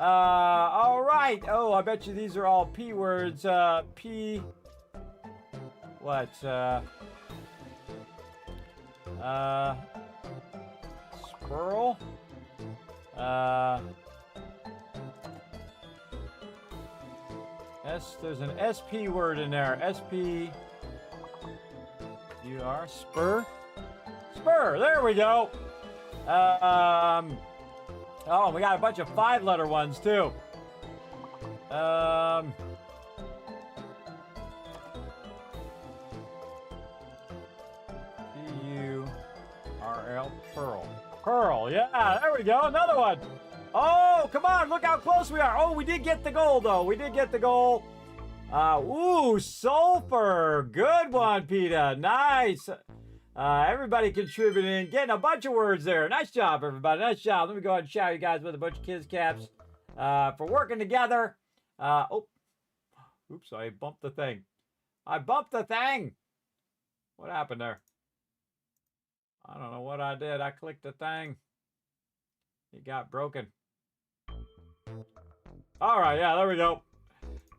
All right. Oh, I bet you these are all P words. P. What? Spurl. There's an SP word in there. S-P-U-R. Spur. Spur. There we go. Oh, we got a bunch of 5-letter ones too. P-U-R-L. Pearl. Pearl. Yeah, there we go. Another one. Oh, come on. Look how close we are. Oh, we did get the goal, though. We did get the goal. Ooh, sulfur. Good one, PETA. Nice. Everybody contributing. Getting a bunch of words there. Nice job, everybody. Nice job. Let me go ahead and shout you guys with a bunch of kids caps for working together. Oh, oops. I bumped the thing. I bumped the thing. What happened there? I don't know what I did. I clicked the thing. It got broken. All right, yeah, there we go.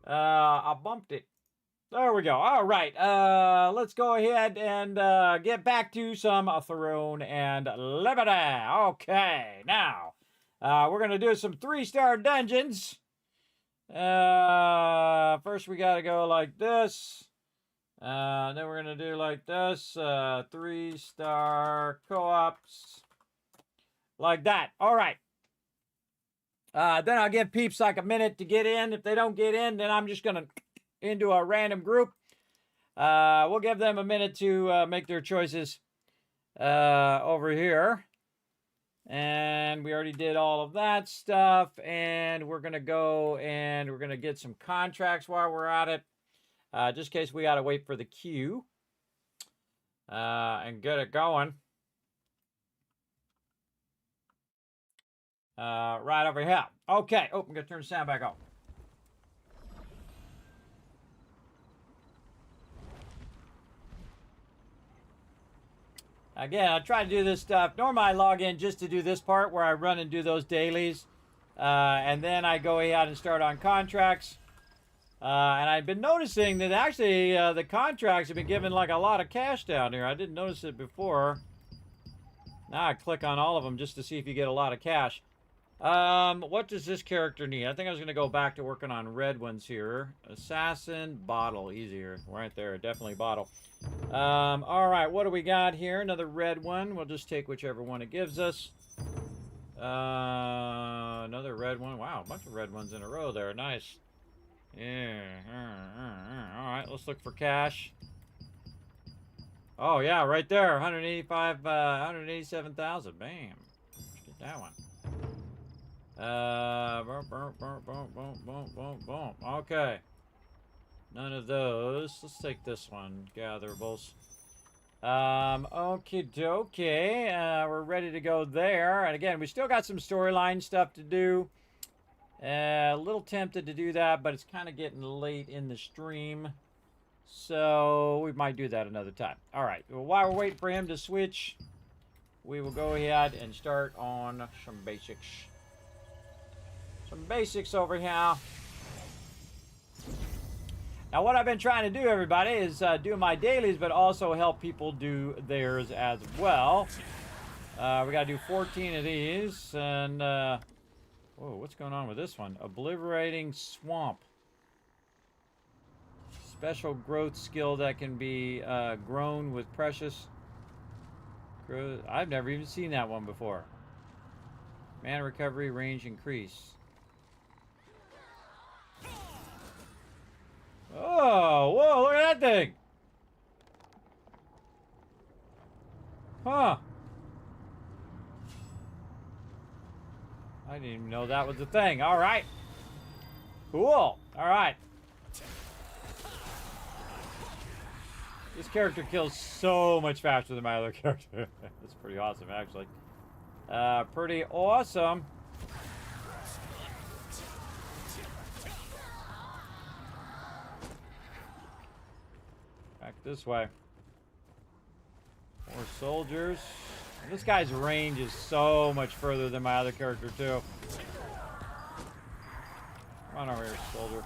I bumped it. There we go. All right, let's go ahead and get back to some Throne and Liberty. Okay, now we're gonna do some 3-star dungeons. First we gotta go like this. Then we're gonna do like this. 3-star co-ops. Like that. All right. Then I'll give peeps like a minute to get in. If they don't get in, then I'm just going to into a random group. We'll give them a minute to make their choices over here. And we already did all of that stuff. And we're going to go and we're going to get some contracts while we're at it. Just in case we got to wait for the queue. And get it going. Right over here. Okay. Oh, I'm going to turn the sound back on. Again, I try to do this stuff. Normally, I log in just to do this part where I run and do those dailies. And then I go ahead and start on contracts. And I've been noticing that actually the contracts have been giving like a lot of cash down here. I didn't notice it before. Now I click on all of them just to see if you get a lot of cash. What does this character need? I think I was going to go back to working on red ones here. Assassin, bottle, easier. Right there, definitely bottle. All right, what do we got here? Another red one. We'll just take whichever one it gives us. Another red one. Wow, a bunch of red ones in a row there. Nice. Yeah. All right, let's look for cash. Oh, yeah, right there. 187,000. Bam. Let's get that one. Boom. Okay. None of those. Let's take this one. Gatherables. Okie dokie. We're ready to go there. And again, we still got some storyline stuff to do. A little tempted to do that, but it's kind of getting late in the stream. So we might do that another time. All right. Well, while we're waiting for him to switch, we will go ahead and start on some basics. Some basics over here. Now, what I've been trying to do, everybody, is do my dailies, but also help people do theirs as well. We got to do 14 of these. And, whoa, what's going on with this one? Obliterating Swamp. Special growth skill that can be grown with precious growth. I've never even seen that one before. Mana recovery range increase. Oh, whoa, look at that thing. Huh. I didn't even know that was a thing. All right. Cool. All right. This character kills so much faster than my other character. That's pretty awesome, actually. Pretty awesome. Back this way. More soldiers. And this guy's range is so much further than my other character, too. Come on over here, soldier.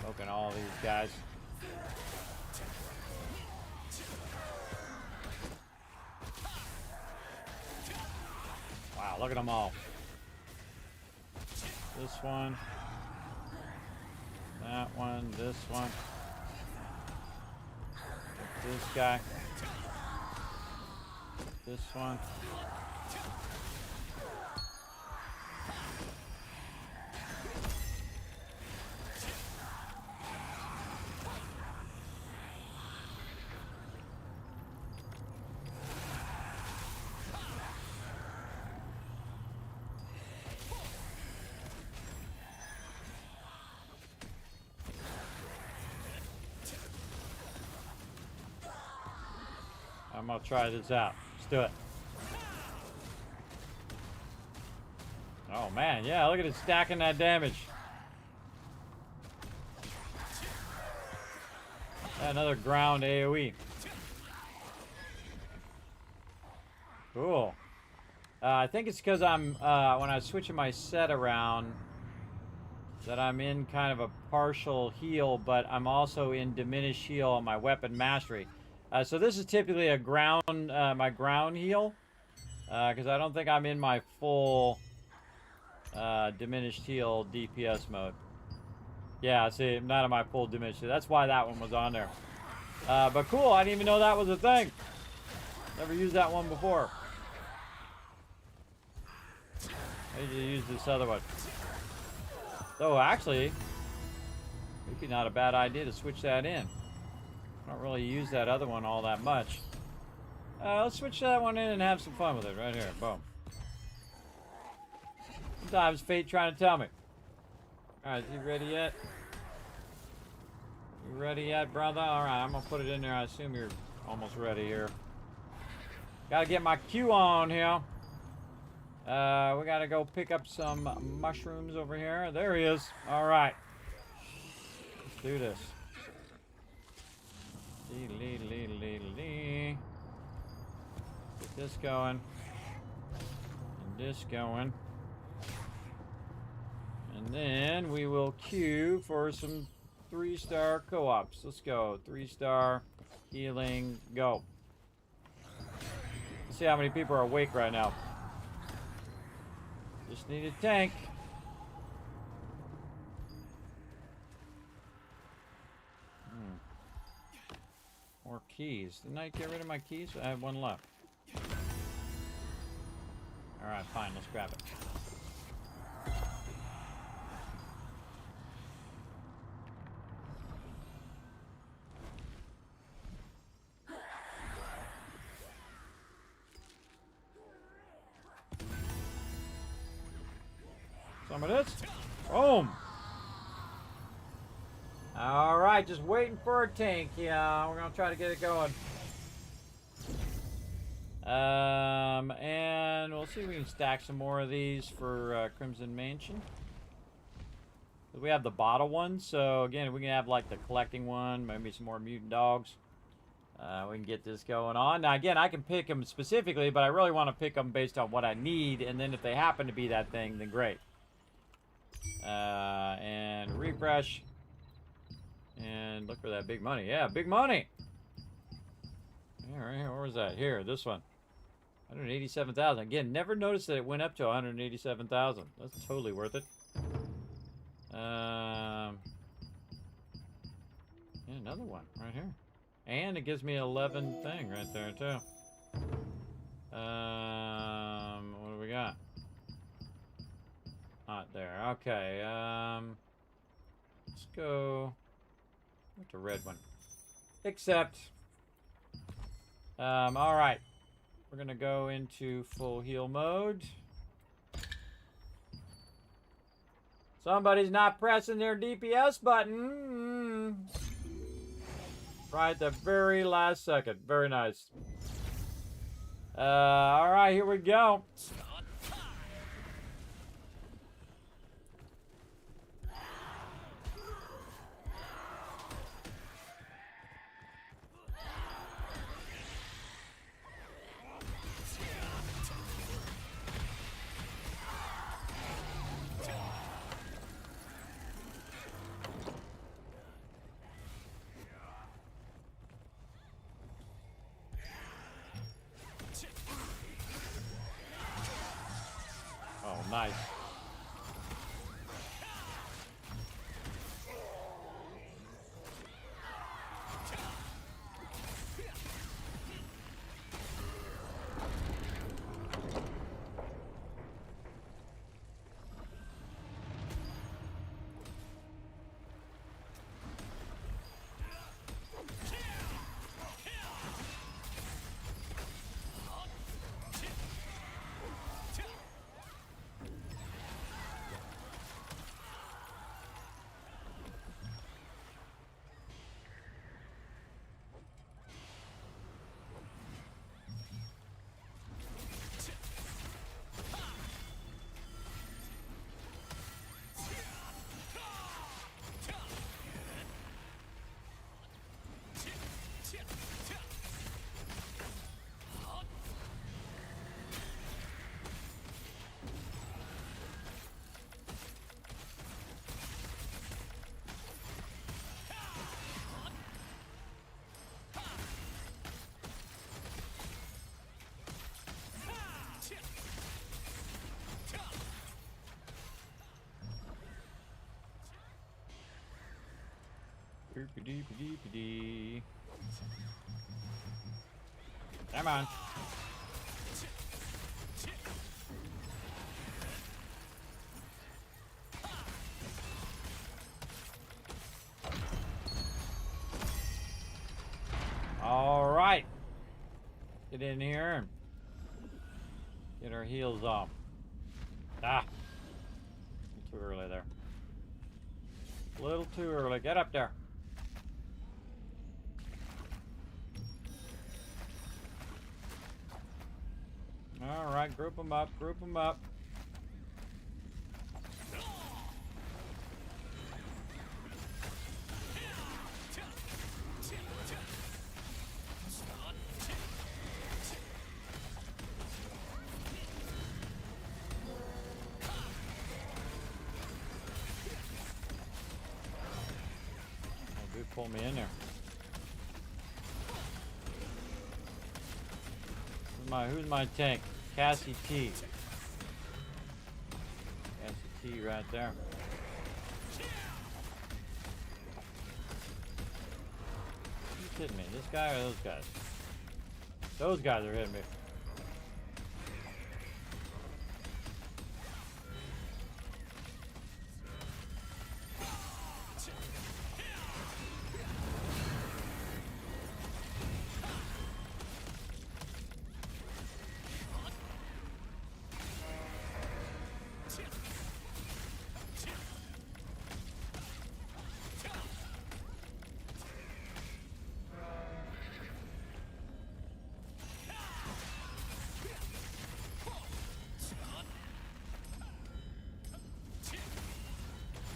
Smoking all these guys. Wow, look at them all. This one. That one. This one. This guy. This one. I'm gonna try this out. Let's do it. Oh man, yeah, look at it stacking that damage. Another ground AoE. Cool. I think it's because I'm, when I was switching my set around, that I'm in kind of a partial heal, but I'm also in diminished heal on my weapon mastery. So this is typically a ground, my ground heal, because I don't think I'm in my full diminished heal DPS mode. Yeah, see, I'm not in my full diminished heal. That's why that one was on there. But cool, I didn't even know that was a thing. Never used that one before. I need to use this other one. So actually, maybe not a bad idea to switch that in. I don't really use that other one all that much. Let's switch that one in and have some fun with it right here. Boom. Sometimes fate trying to tell me. Alright, is he ready yet? You ready yet, brother? Alright, I'm gonna put it in there. I assume you're almost ready here. Gotta get my Q on here. We gotta go pick up some mushrooms over here. There he is. Alright. Let's do this. Get this going. And this going. And And then we will queue for some 3-star co-ops. Let's go. 3-star healing. Go. Let's see how many people are awake right now. Just need a tank. More keys. Didn't I get rid of my keys? I have one left. Alright, fine. Let's grab it. Some of this. Boom. All right, just waiting for a tank. Yeah, we're gonna try to get it going. And we'll see if we can stack some more of these for Crimson Mansion. We have the bottle one, so again, we can have like the collecting one, maybe some more mutant dogs. We can get this going on. Now, again, I can pick them specifically, but I really want to pick them based on what I need, and then if they happen to be that thing, then great. And refresh. And look for that big money. Yeah, big money. All right, where was that? Here, this one. 187,000. Again, never noticed that it went up to 187,000. That's totally worth it. Yeah, another one right here. And it gives me 11 thing right there too. What do we got? Not there. Okay. Let's go with the red one. Accept. All right. We're gonna go into full heal mode. Somebody's not pressing their DPS button. Right at the very last second. Very nice. All right, here we go. Oh, nice. Boop-a-dee-ba-dee-ba-dee. Come on. All right. Get in here and get our heels off. Ah. Too early there. A little too early. Get up there. All right, group them up, group them up. pull me in there. Who's my tank? Cassie T. Cassie T right there. Who's hitting me? This guy or those guys? Those guys are hitting me.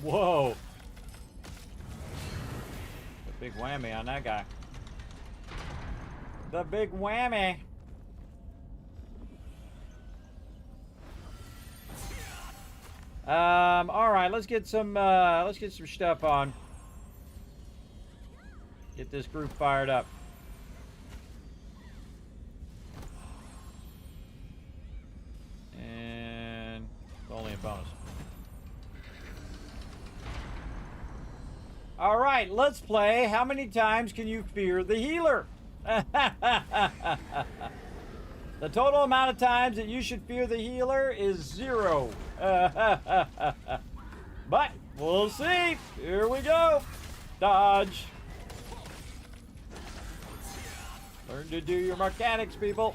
Whoa! The big whammy on that guy. The big whammy. All right, let's get some stuff on. Get this group fired up. And it's only a bonus. All right, let's play. How many times can you fear the healer? The total amount of times that you should fear the healer is 0. But we'll see. Here we go. Dodge. Learn to do your mechanics, people.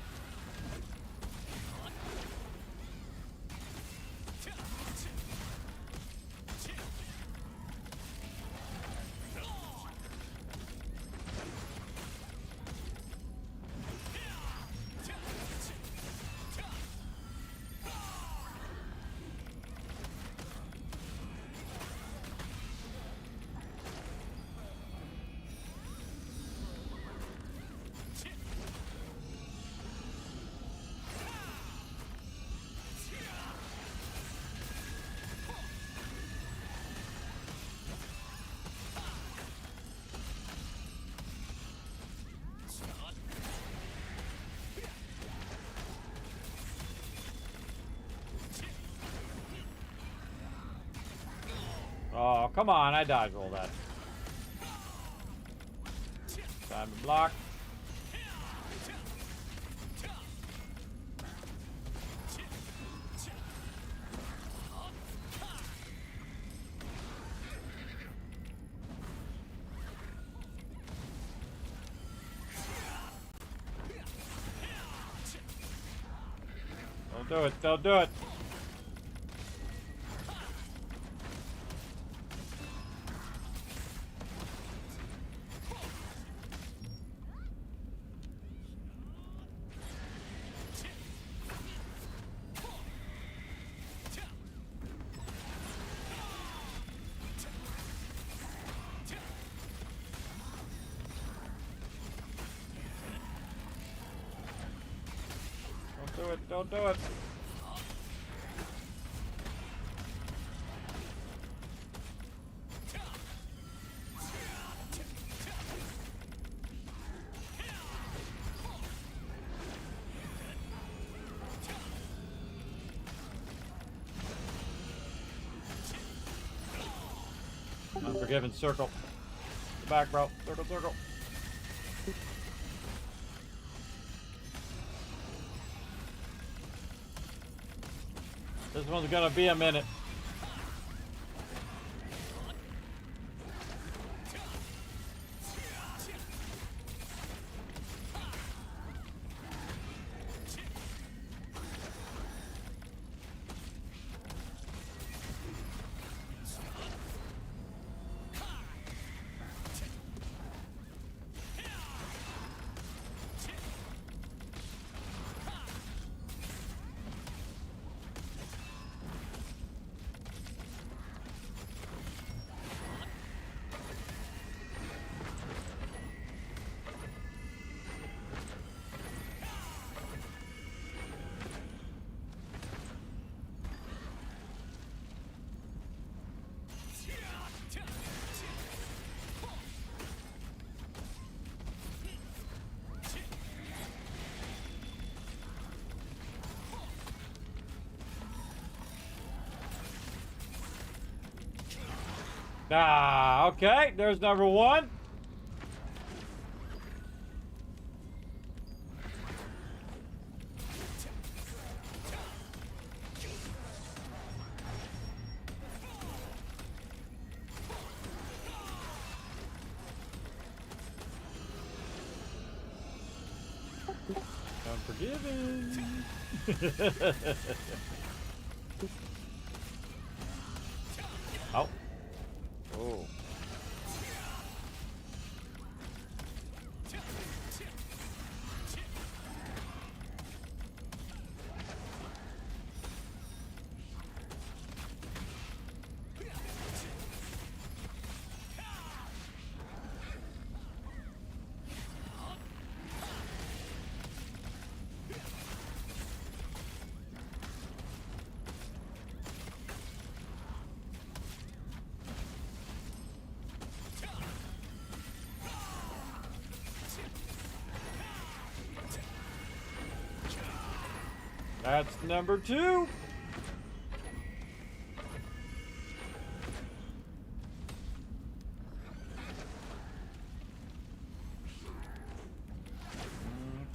Oh, come on, I dodge roll that. Time to block. Don't do it, don't do it. Don't do it, don't do it. Unforgiven circle. The back, bro. Circle, circle. This one's gonna be a minute. Ah, okay. There's number one. Unforgiven. Oh. Oh. That's number two. Mm,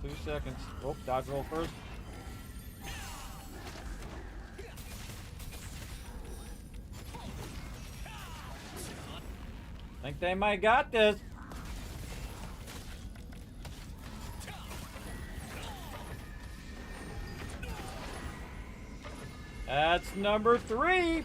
2 seconds. Oh, dodge roll first. Think they might got this. That's number three.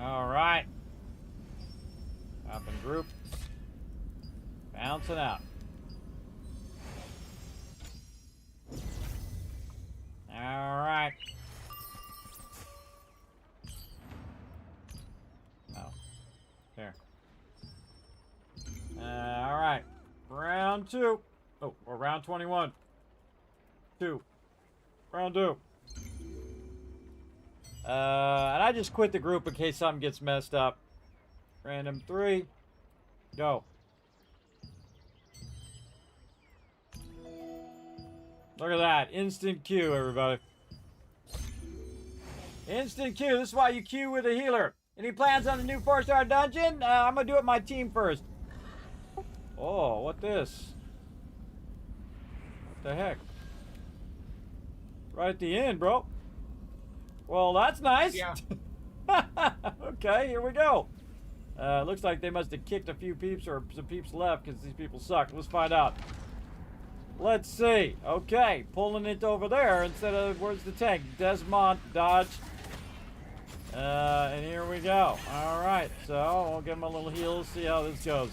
All right. Up in group. Bouncing out. All right. Oh. There. All right. Round two. Oh, or round 21. 2. Round 2. And I just quit the group in case something gets messed up. Random 3. Go. Look at that. Instant queue, everybody. Instant queue. This is why you queue with a healer. Any plans on the new 4-star dungeon? I'm going to do it with my team first. Oh, what this? What the heck? Right at the end, bro. Well, that's nice. Yeah. Okay, here we go. Looks like they must have kicked a few peeps or some peeps left because these people suck. Let's find out. Let's see. Okay, pulling it over there instead of, where's the tank? Desmond, dodge. And here we go. All right, so we'll give him a little heal, see how this goes.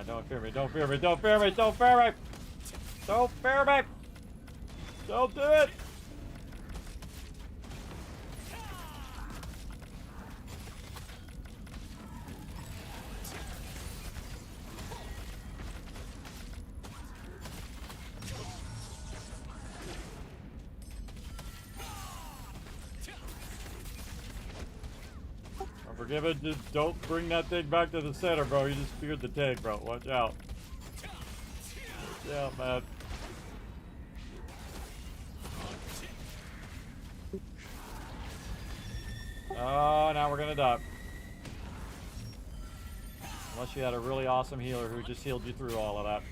Don't fear me, don't fear me, don't fear me, don't fear me! Don't fear me! Don't do it! Forgive it, just don't bring that thing back to the center, bro. You just feared the tank, bro. Watch out. Watch out, man. Oh, now we're gonna die. Unless you had a really awesome healer who just healed you through all of that.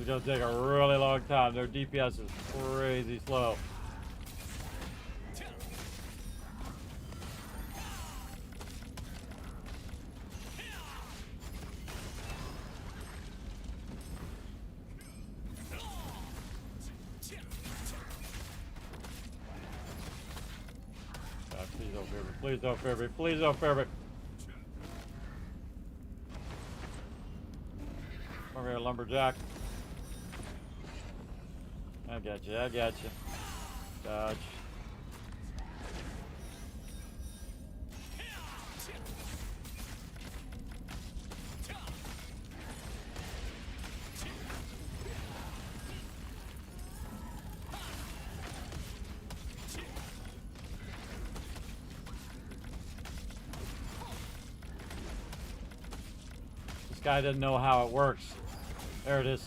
is gonna take a really long time. Their DPS is crazy slow. God, please don't fear me. Please don't fear me. Please don't fear me. Over here, lumberjack. I got you. I got you. Dodge. This guy doesn't know how it works. There it is.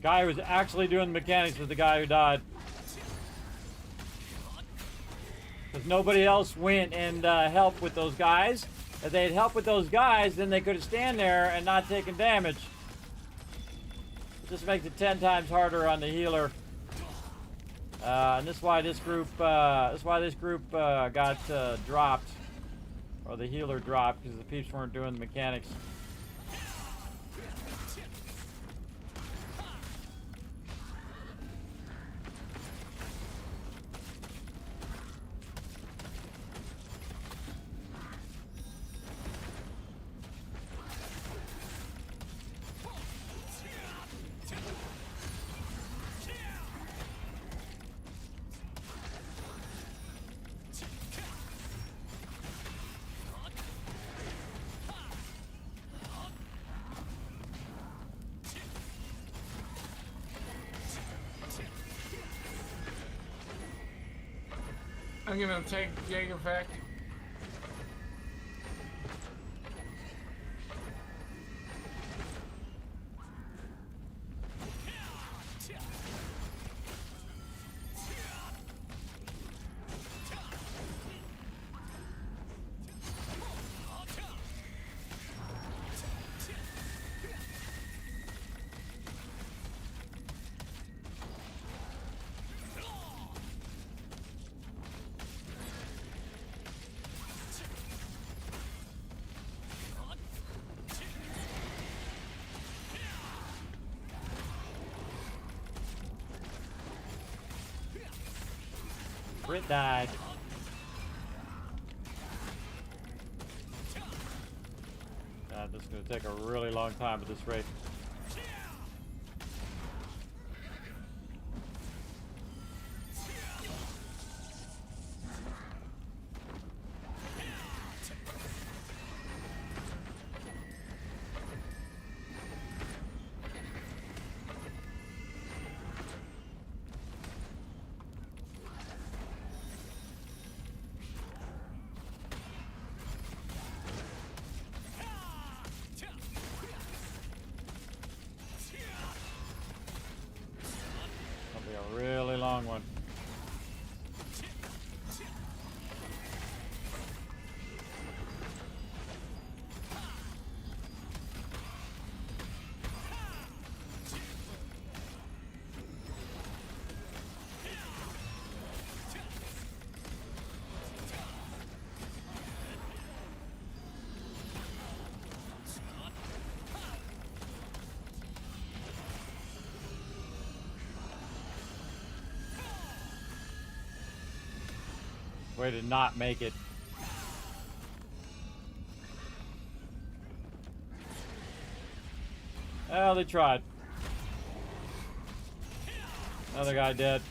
Guy who was actually doing the mechanics was the guy who died. Because nobody else went and helped with those guys. If they had helped with those guys, then they could have stand there and not taken damage. It just makes it 10 times harder on the healer. And this is why this group got dropped, or the healer dropped, because the peeps weren't doing the mechanics. I'm gonna take Jaeger effect. Brit died. God, this is going to take a really long time at this rate. A really long one. Way to not make it. Well, they tried. Another guy dead.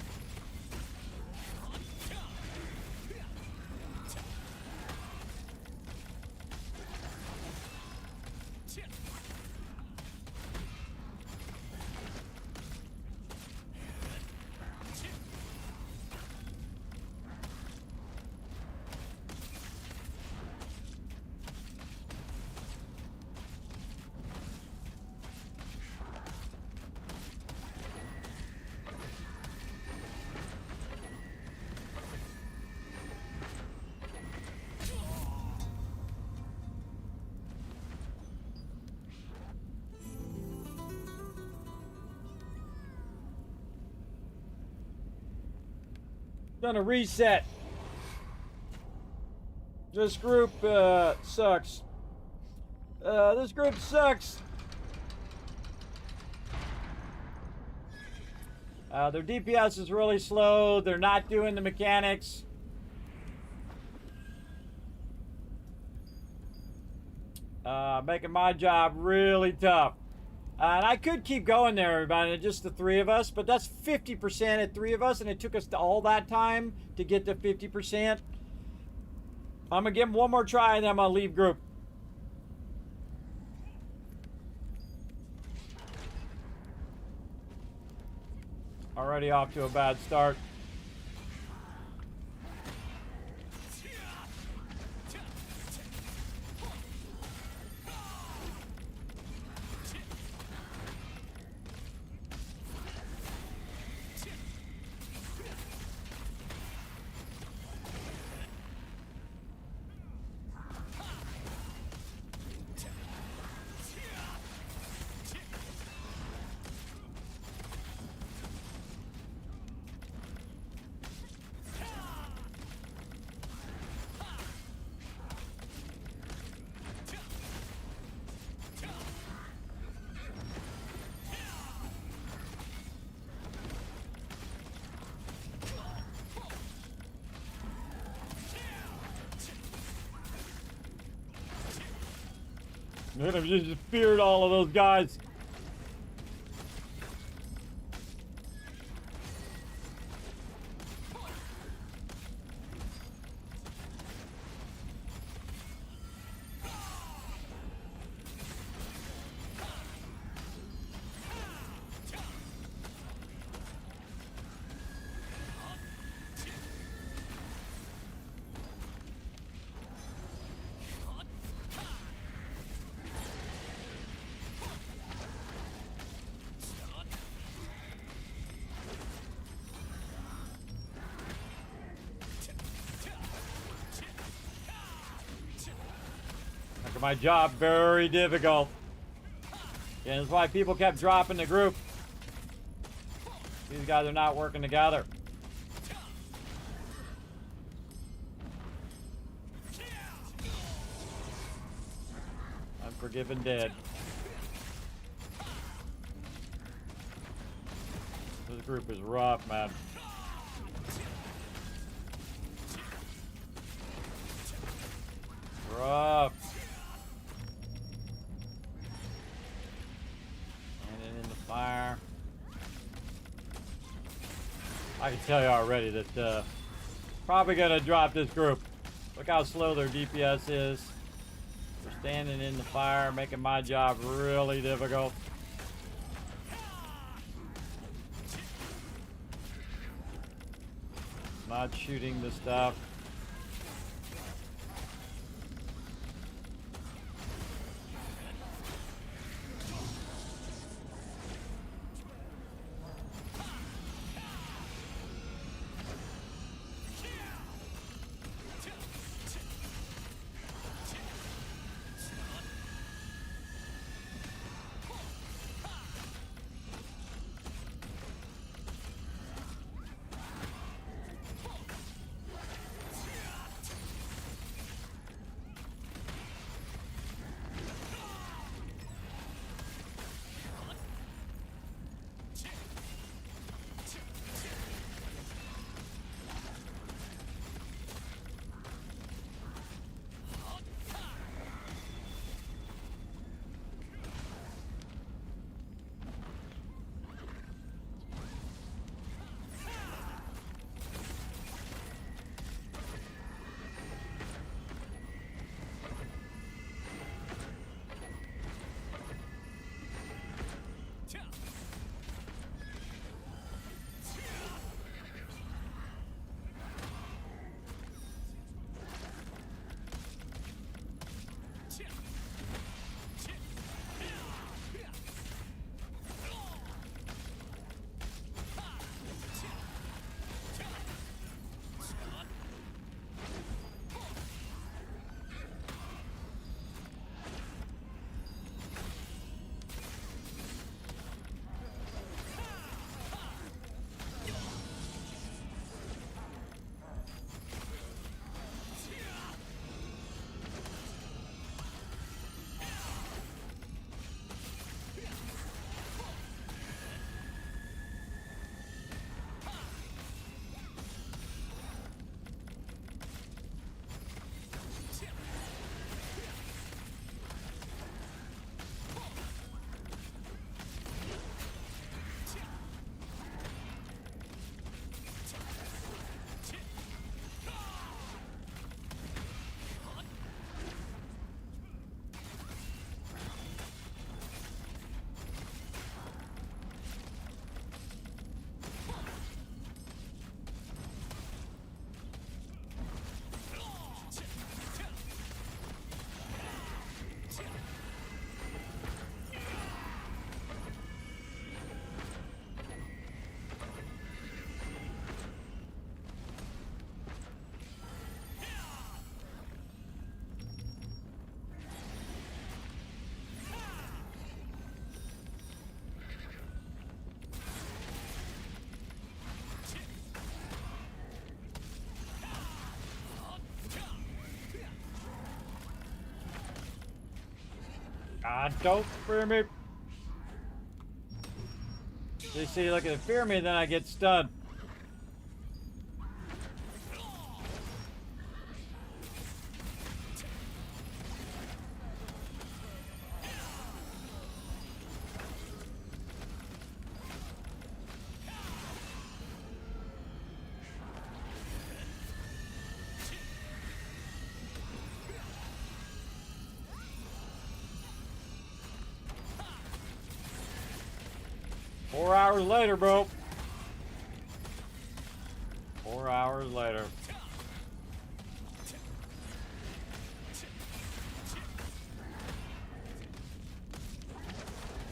Done a reset. This group sucks. This group sucks. Their DPS is really slow. They're not doing the mechanics. Making my job really tough. And I could keep going there, everybody, just the three of us, but that's 50% at three of us, and it took us all that time to get to 50%. I'm going to give them one more try, and then I'm going to leave group. Already off to a bad start. I've just feared all of those guys. My job very difficult. And that's why people kept dropping the group. These guys are not working together. Unforgiven dead. This group is rough, man. Rough. Fire. I can tell you already that probably gonna drop this group. Look how slow their DPS is. They're standing in the fire, making my job really difficult. Not shooting the stuff. God, don't fear me. You see, look at it, fear me, then I get stunned. 4 hours later, bro. 4 hours later.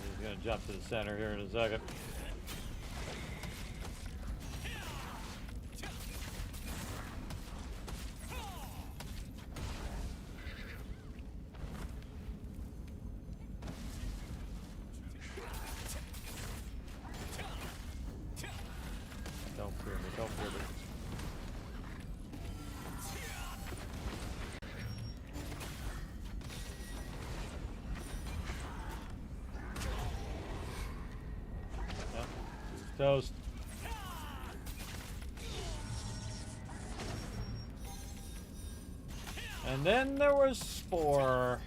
He's gonna jump to the center here in a second. Don't fear me. Yep, he's toast. And then there was Spore.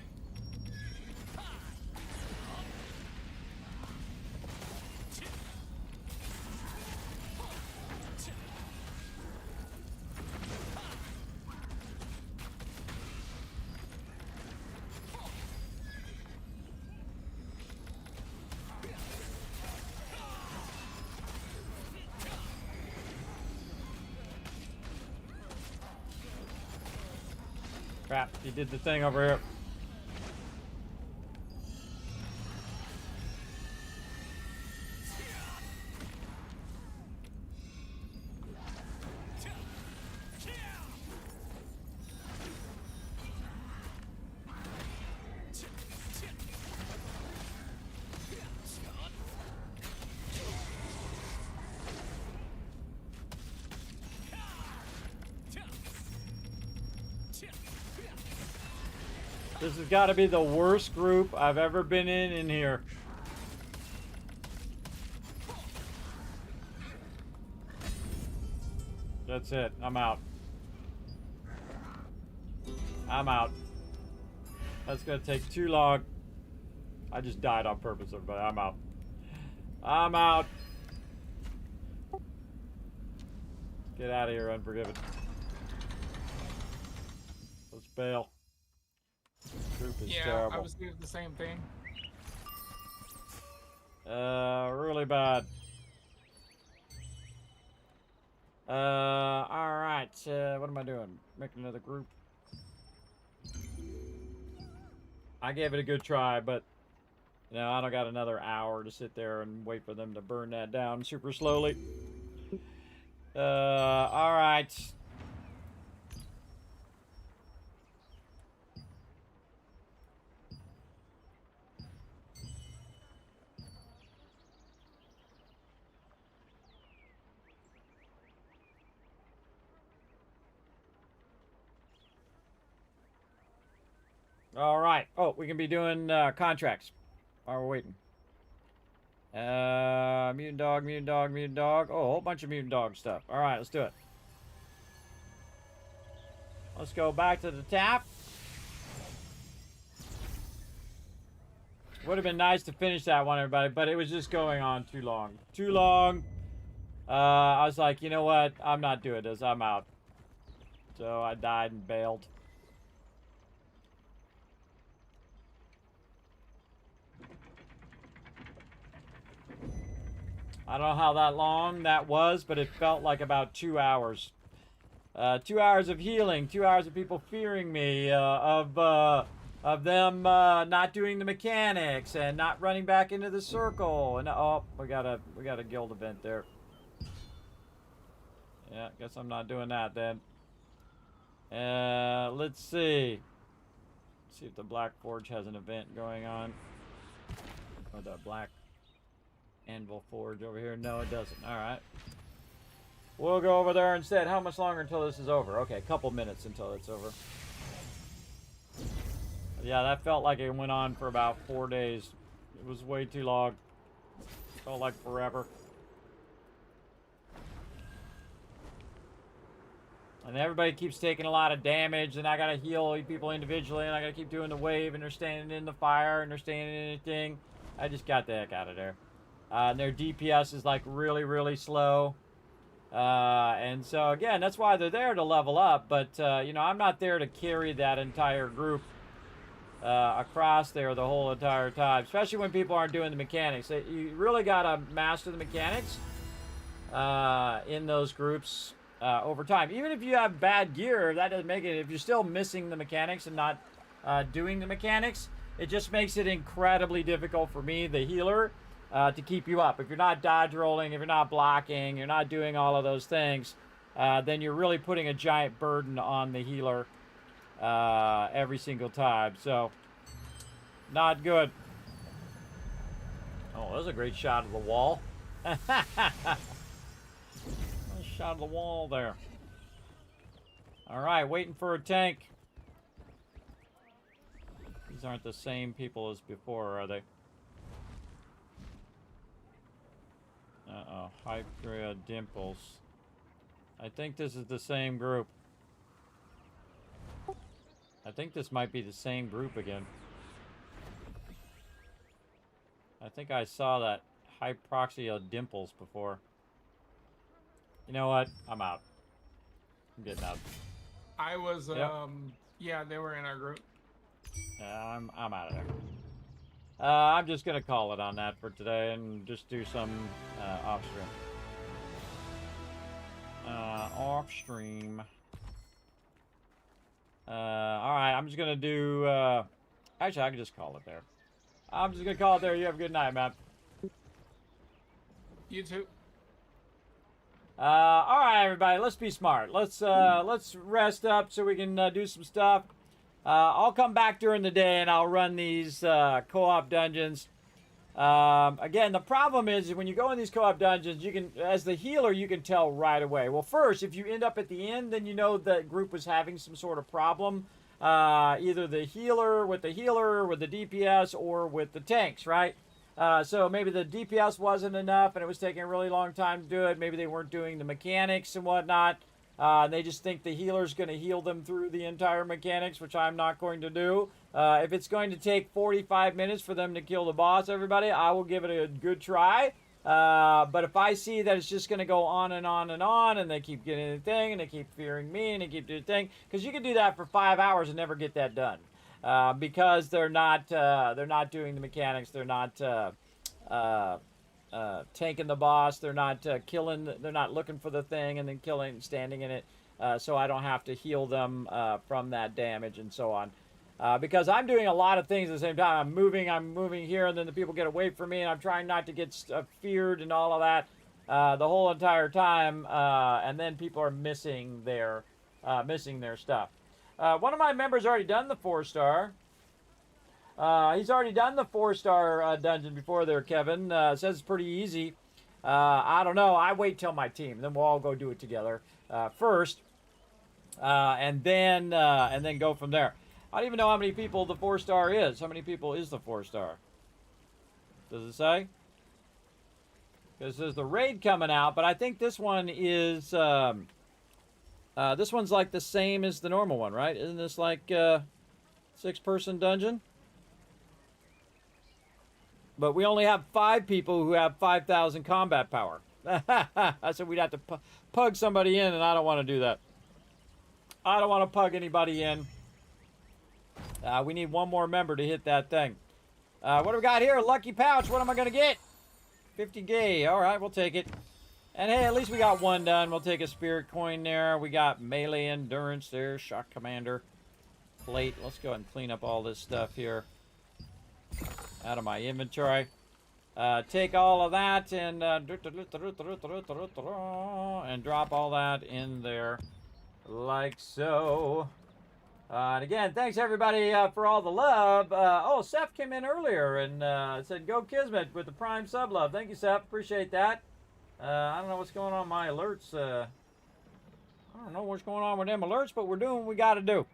Crap, he did the thing over here. This has got to be the worst group I've ever been in here. That's it. I'm out. I'm out. That's going to take too long. I just died on purpose, everybody. I'm out. I'm out. Get out of here, Unforgiven. Let's bail. Group is terrible. I was doing the same thing. Really bad. Alright, what am I doing? Making another group. I gave it a good try, but, you know, I don't got another hour to sit there and wait for them to burn that down super slowly. Alright. All right. Oh, we can be doing contracts while we're waiting. Mutant dog, mutant dog, mutant dog. Oh, a whole bunch of mutant dog stuff. All right, let's do it. Let's go back to the tap. Would have been nice to finish that one, everybody, but it was just going on too long. Too long. I was like, you know what? I'm not doing this. I'm out. So I died and bailed. I don't know how that long that was, but it felt like about 2 hours. 2 hours of healing, 2 hours of people fearing me, of them not doing the mechanics and not running back into the circle. And oh, we got a guild event there. Yeah, guess I'm not doing that then. Let's see. Let's see if the Black Forge has an event going on. Or the Black Anvil Forge over here. No, it doesn't. All right. We'll go over there instead. How much longer until this is over? Okay, a couple minutes until it's over. Yeah, that felt like it went on for about 4 days. It was way too long. Felt like forever. And everybody keeps taking a lot of damage, and I gotta heal people individually, and I gotta keep doing the wave, and they're standing in the fire, and they're standing in anything. I just got the heck out of there. And their DPS is like really, really slow. And so again, that's why they're there to level up. But you know, I'm not there to carry that entire group across there the whole entire time, especially when people aren't doing the mechanics. You really gotta master the mechanics in those groups over time. Even if you have bad gear, that doesn't make it. If you're still missing the mechanics and not doing the mechanics, it just makes it incredibly difficult for me, the healer, to keep you up. If you're not dodge rolling, if you're not blocking, you're not doing all of those things, then you're really putting a giant burden on the healer every single time. So, not good. Oh, that was a great shot of the wall. Nice shot of the wall there. All right, waiting for a tank. These aren't the same people as before, are they? Uh-oh, Hydra Dimples. I think this is the same group. I think this might be the same group again. I think I saw that Hyproxia Dimples before. You know what? I'm out. I'm getting out. I was, Yep. yeah, they were in our group. I'm out of there. I'm just gonna call it on that for today and just do some off stream. Off stream. All right, I'm just gonna do. Actually, I can just call it there. I'm just gonna call it there. You have a good night, man. You too. All right, everybody. Let's be smart. Let's rest up so we can do some stuff. I'll come back during the day and I'll run these co-op dungeons. Again, the problem is when you go in these co-op dungeons, you can, as the healer, you can tell right away. Well, first, if you end up at the end, then you know the group was having some sort of problem. Either the healer, with the DPS, or with the tanks, right? So maybe the DPS wasn't enough and it was taking a really long time to do it. Maybe they weren't doing the mechanics and whatnot. They just think the healer's going to heal them through the entire mechanics, which I'm not going to do. If it's going to take 45 minutes for them to kill the boss, everybody, I will give it a good try. But if I see that it's just going to go on and on and on, and they keep getting the thing, and they keep fearing me, and they keep doing the thing, because you can do that for 5 hours and never get that done, because they're not doing the mechanics, they're not tanking the boss, they're not killing, they're not looking for the thing and then killing, standing in it, so I don't have to heal them from that damage and so on. Because I'm doing a lot of things at the same time. I'm moving here, and then the people get away from me, and I'm trying not to get feared and all of that the whole entire time, and then people are missing their stuff. One of my members already done the 4-star. He's already done the 4-star dungeon before there, Kevin. Says it's pretty easy. I don't know. I wait till my team. Then we'll all go do it together first, and then go from there. I don't even know how many people the 4-star is. How many people is the 4-star? Does it say? Because there's the raid coming out, but I think this one is this one's like the same as the normal one, right? Isn't this like 6-person dungeon? But we only have 5 people who have 5,000 combat power. So we'd have to pug somebody in, and I don't want to do that. I don't want to pug anybody in. We need one more member to hit that thing. What do we got here? Lucky pouch. What am I going to get? 50K. All right, we'll take it. And hey, at least we got one done. We'll take a spirit coin there. We got melee endurance there. Shock commander. Plate. Let's go ahead and clean up all this stuff here out of my inventory. Take all of that and drop all that in there like so. And again, thanks everybody for all the love. Oh, Seth came in earlier and said, "Go Kismet" with the Prime sub love. Thank you, Seth. Appreciate that. I don't know what's going on with my alerts. I don't know what's going on with them alerts, but we're doing what we got to do.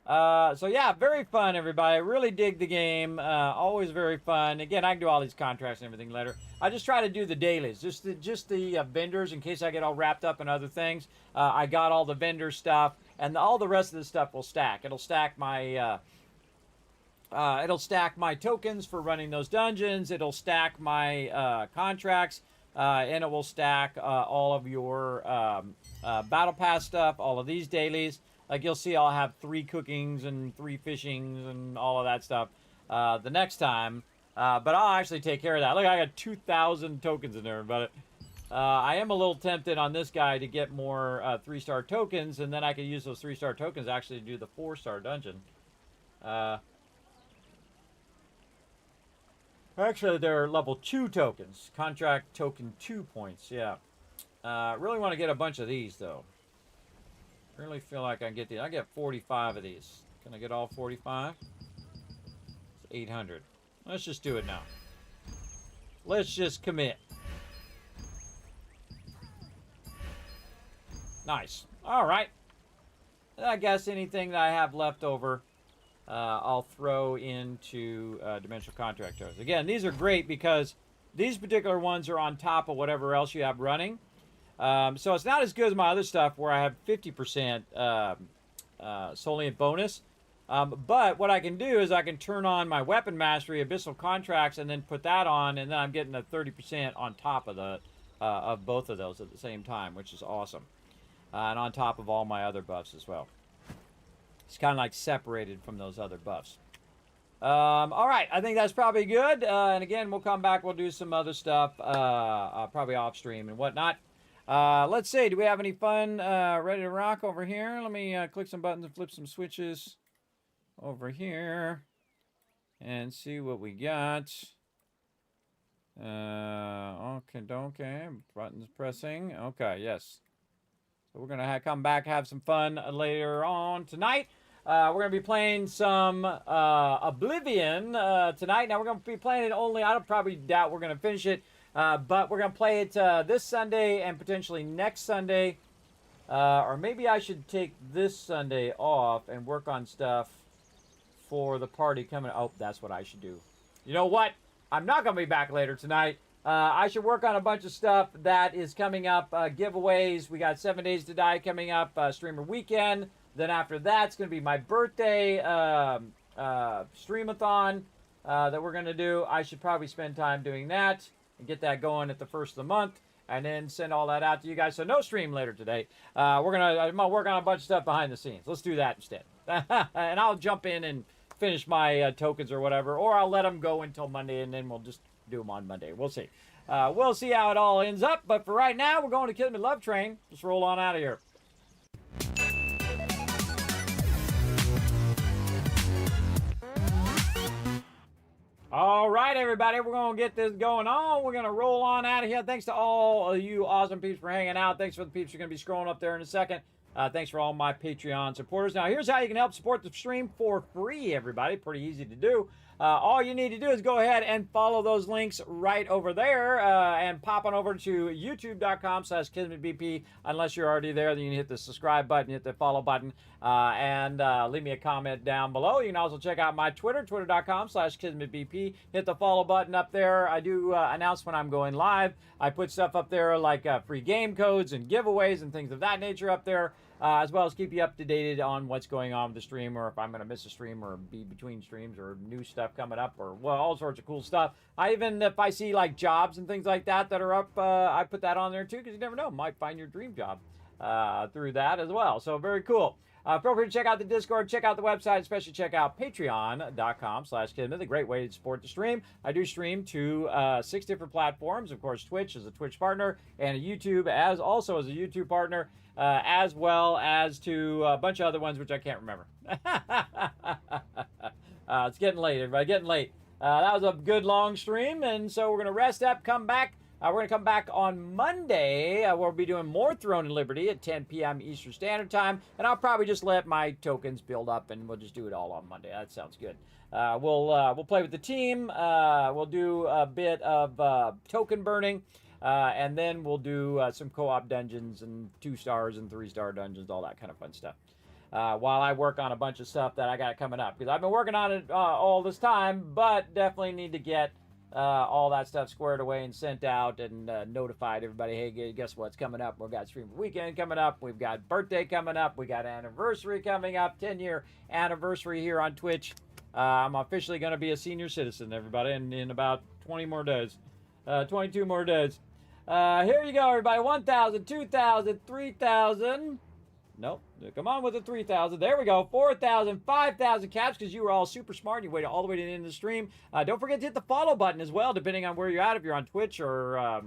So yeah, very fun, everybody. Really dig the game. Always very fun. Again, I can do all these contracts and everything later. I just try to do the dailies, just the vendors in case I get all wrapped up in other things. I got all the vendor stuff, and all the rest of the stuff will stack. It'll stack my tokens for running those dungeons. It'll stack my contracts, and it will stack all of your battle pass stuff. All of these dailies. Like you'll see, I'll have 3 cookings and 3 fishings and all of that stuff the next time. But I'll actually take care of that. Look, I got 2,000 tokens in there, but I am a little tempted on this guy to get more 3-star tokens, and then I could use those 3-star tokens actually to do the 4-star dungeon. Actually, they're level 2 tokens. Contract token 2 points, yeah. Really want to get a bunch of these, though. Really feel like I can get these. I get 45 of these. Can I get all 45? It's 800. Let's just do it now. Let's just commit. Nice. All right. I guess anything that I have left over, I'll throw into Dimensional Contract Tokens. Again, these are great because these particular ones are on top of whatever else you have running. So it's not as good as my other stuff where I have 50% Solient bonus. But what I can do is I can turn on my Weapon Mastery, Abyssal Contracts, and then put that on, and then I'm getting a 30% on top of the of both of those at the same time, which is awesome. And on top of all my other buffs as well. It's kind of like separated from those other buffs. All right, I think that's probably good. And again, we'll come back. We'll do some other stuff, probably off stream and whatnot. Let's see. Do we have any fun ready to rock over here? Let me click some buttons and flip some switches over here and see what we got. Okay. Buttons pressing. Okay, yes. So we're going to come back, have some fun later on tonight. We're going to be playing some Oblivion tonight. Now, we're going to be playing it only, I probably doubt we're going to finish it, but we're going to play it this Sunday and potentially next Sunday. Or maybe I should take this Sunday off and work on stuff for the party coming. Oh, that's what I should do. You know what? I'm not going to be back later tonight. I should work on a bunch of stuff that is coming up. Giveaways. We got 7 Days to Die coming up. Streamer Weekend. Then after that, it's going to be my birthday streamathon that we're going to do. I should probably spend time doing that and get that going at the first of the month. And then send all that out to you guys. So no stream later today. I'm going to work on a bunch of stuff behind the scenes. Let's do that instead. And I'll jump in and finish my tokens or whatever. Or I'll let them go until Monday and then we'll just do them on Monday. We'll see. We'll see how it all ends up. But for right now, we're going to Kismet Love Train. Just roll on out of here. All right, everybody, we're going to get this going on. We're going to roll on out of here. Thanks to all of you awesome peeps for hanging out. Thanks for the peeps who are going to be scrolling up there in a second. Thanks for all my Patreon supporters. Now, here's how you can help support the stream for free, everybody. Pretty easy to do. All you need to do is go ahead and follow those links right over there and pop on over to youtube.com/KismetBP. Unless you're already there, then you can hit the subscribe button, hit the follow button, and leave me a comment down below. You can also check out my Twitter, twitter.com/KismetBP. Hit the follow button up there. I do announce when I'm going live. I put stuff up there like free game codes and giveaways and things of that nature up there. As well as keep you up to date on what's going on with the stream, or if I'm going to miss a stream or be between streams or new stuff coming up, or well, all sorts of cool stuff. If I see like jobs and things like that are up, I put that on there too, because you never know, might find your dream job through that as well. So very cool. Feel free to check out the Discord, check out the website, especially check out patreon.com/Kismet, a great way to support the stream. I do stream to 6 different platforms. Of course, Twitch is a Twitch partner, and YouTube also as a YouTube partner, as well as to a bunch of other ones, which I can't remember. It's getting late, everybody, getting late. That was a good long stream, and so we're going to rest up, come back. We're going to come back on Monday. We'll be doing more Throne and Liberty at 10 p.m. Eastern Standard Time. And I'll probably just let my tokens build up, and we'll just do it all on Monday. That sounds good. We'll play with the team. We'll do a bit of token burning. And then we'll do some co-op dungeons and 2-stars and 3-star dungeons, all that kind of fun stuff. while I work on a bunch of stuff that I got coming up. Because I've been working on it all this time, but definitely need to get all that stuff squared away and sent out and notified everybody, hey, guess what's coming up? We've got Stream Weekend coming up. We've got birthday coming up. We got anniversary coming up, 10-year anniversary here on Twitch. I'm officially going to be a senior citizen, everybody, in about 20 more days. 22 more days. Here you go, everybody. 1,000, 2,000, 3,000. Nope. Come on with the 3,000. There we go. 4,000, 5,000 caps because you were all super smart. You waited all the way to the end of the stream. Don't forget to hit the follow button as well, depending on where you're at. If you're on Twitch or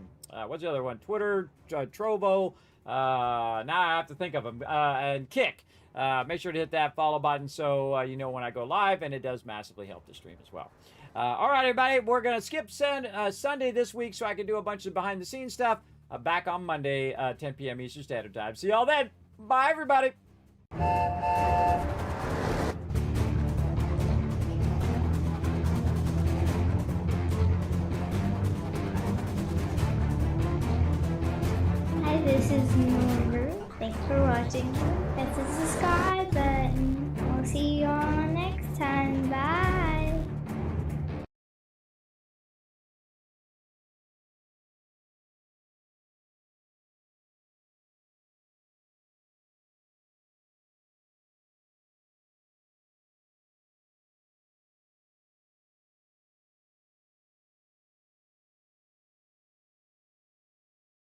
what's the other one? Twitter, Trovo. Now I have to think of them. And Kick. Make sure to hit that follow button so you know when I go live, and it does massively help the stream as well. All right, everybody. We're going to skip Sunday this week so I can do a bunch of behind-the-scenes stuff. Back on Monday, 10 p.m. Eastern Standard Time. See y'all then. Bye, everybody. Hi, this is Noru. Thanks for watching. Hit the subscribe button. We'll see you on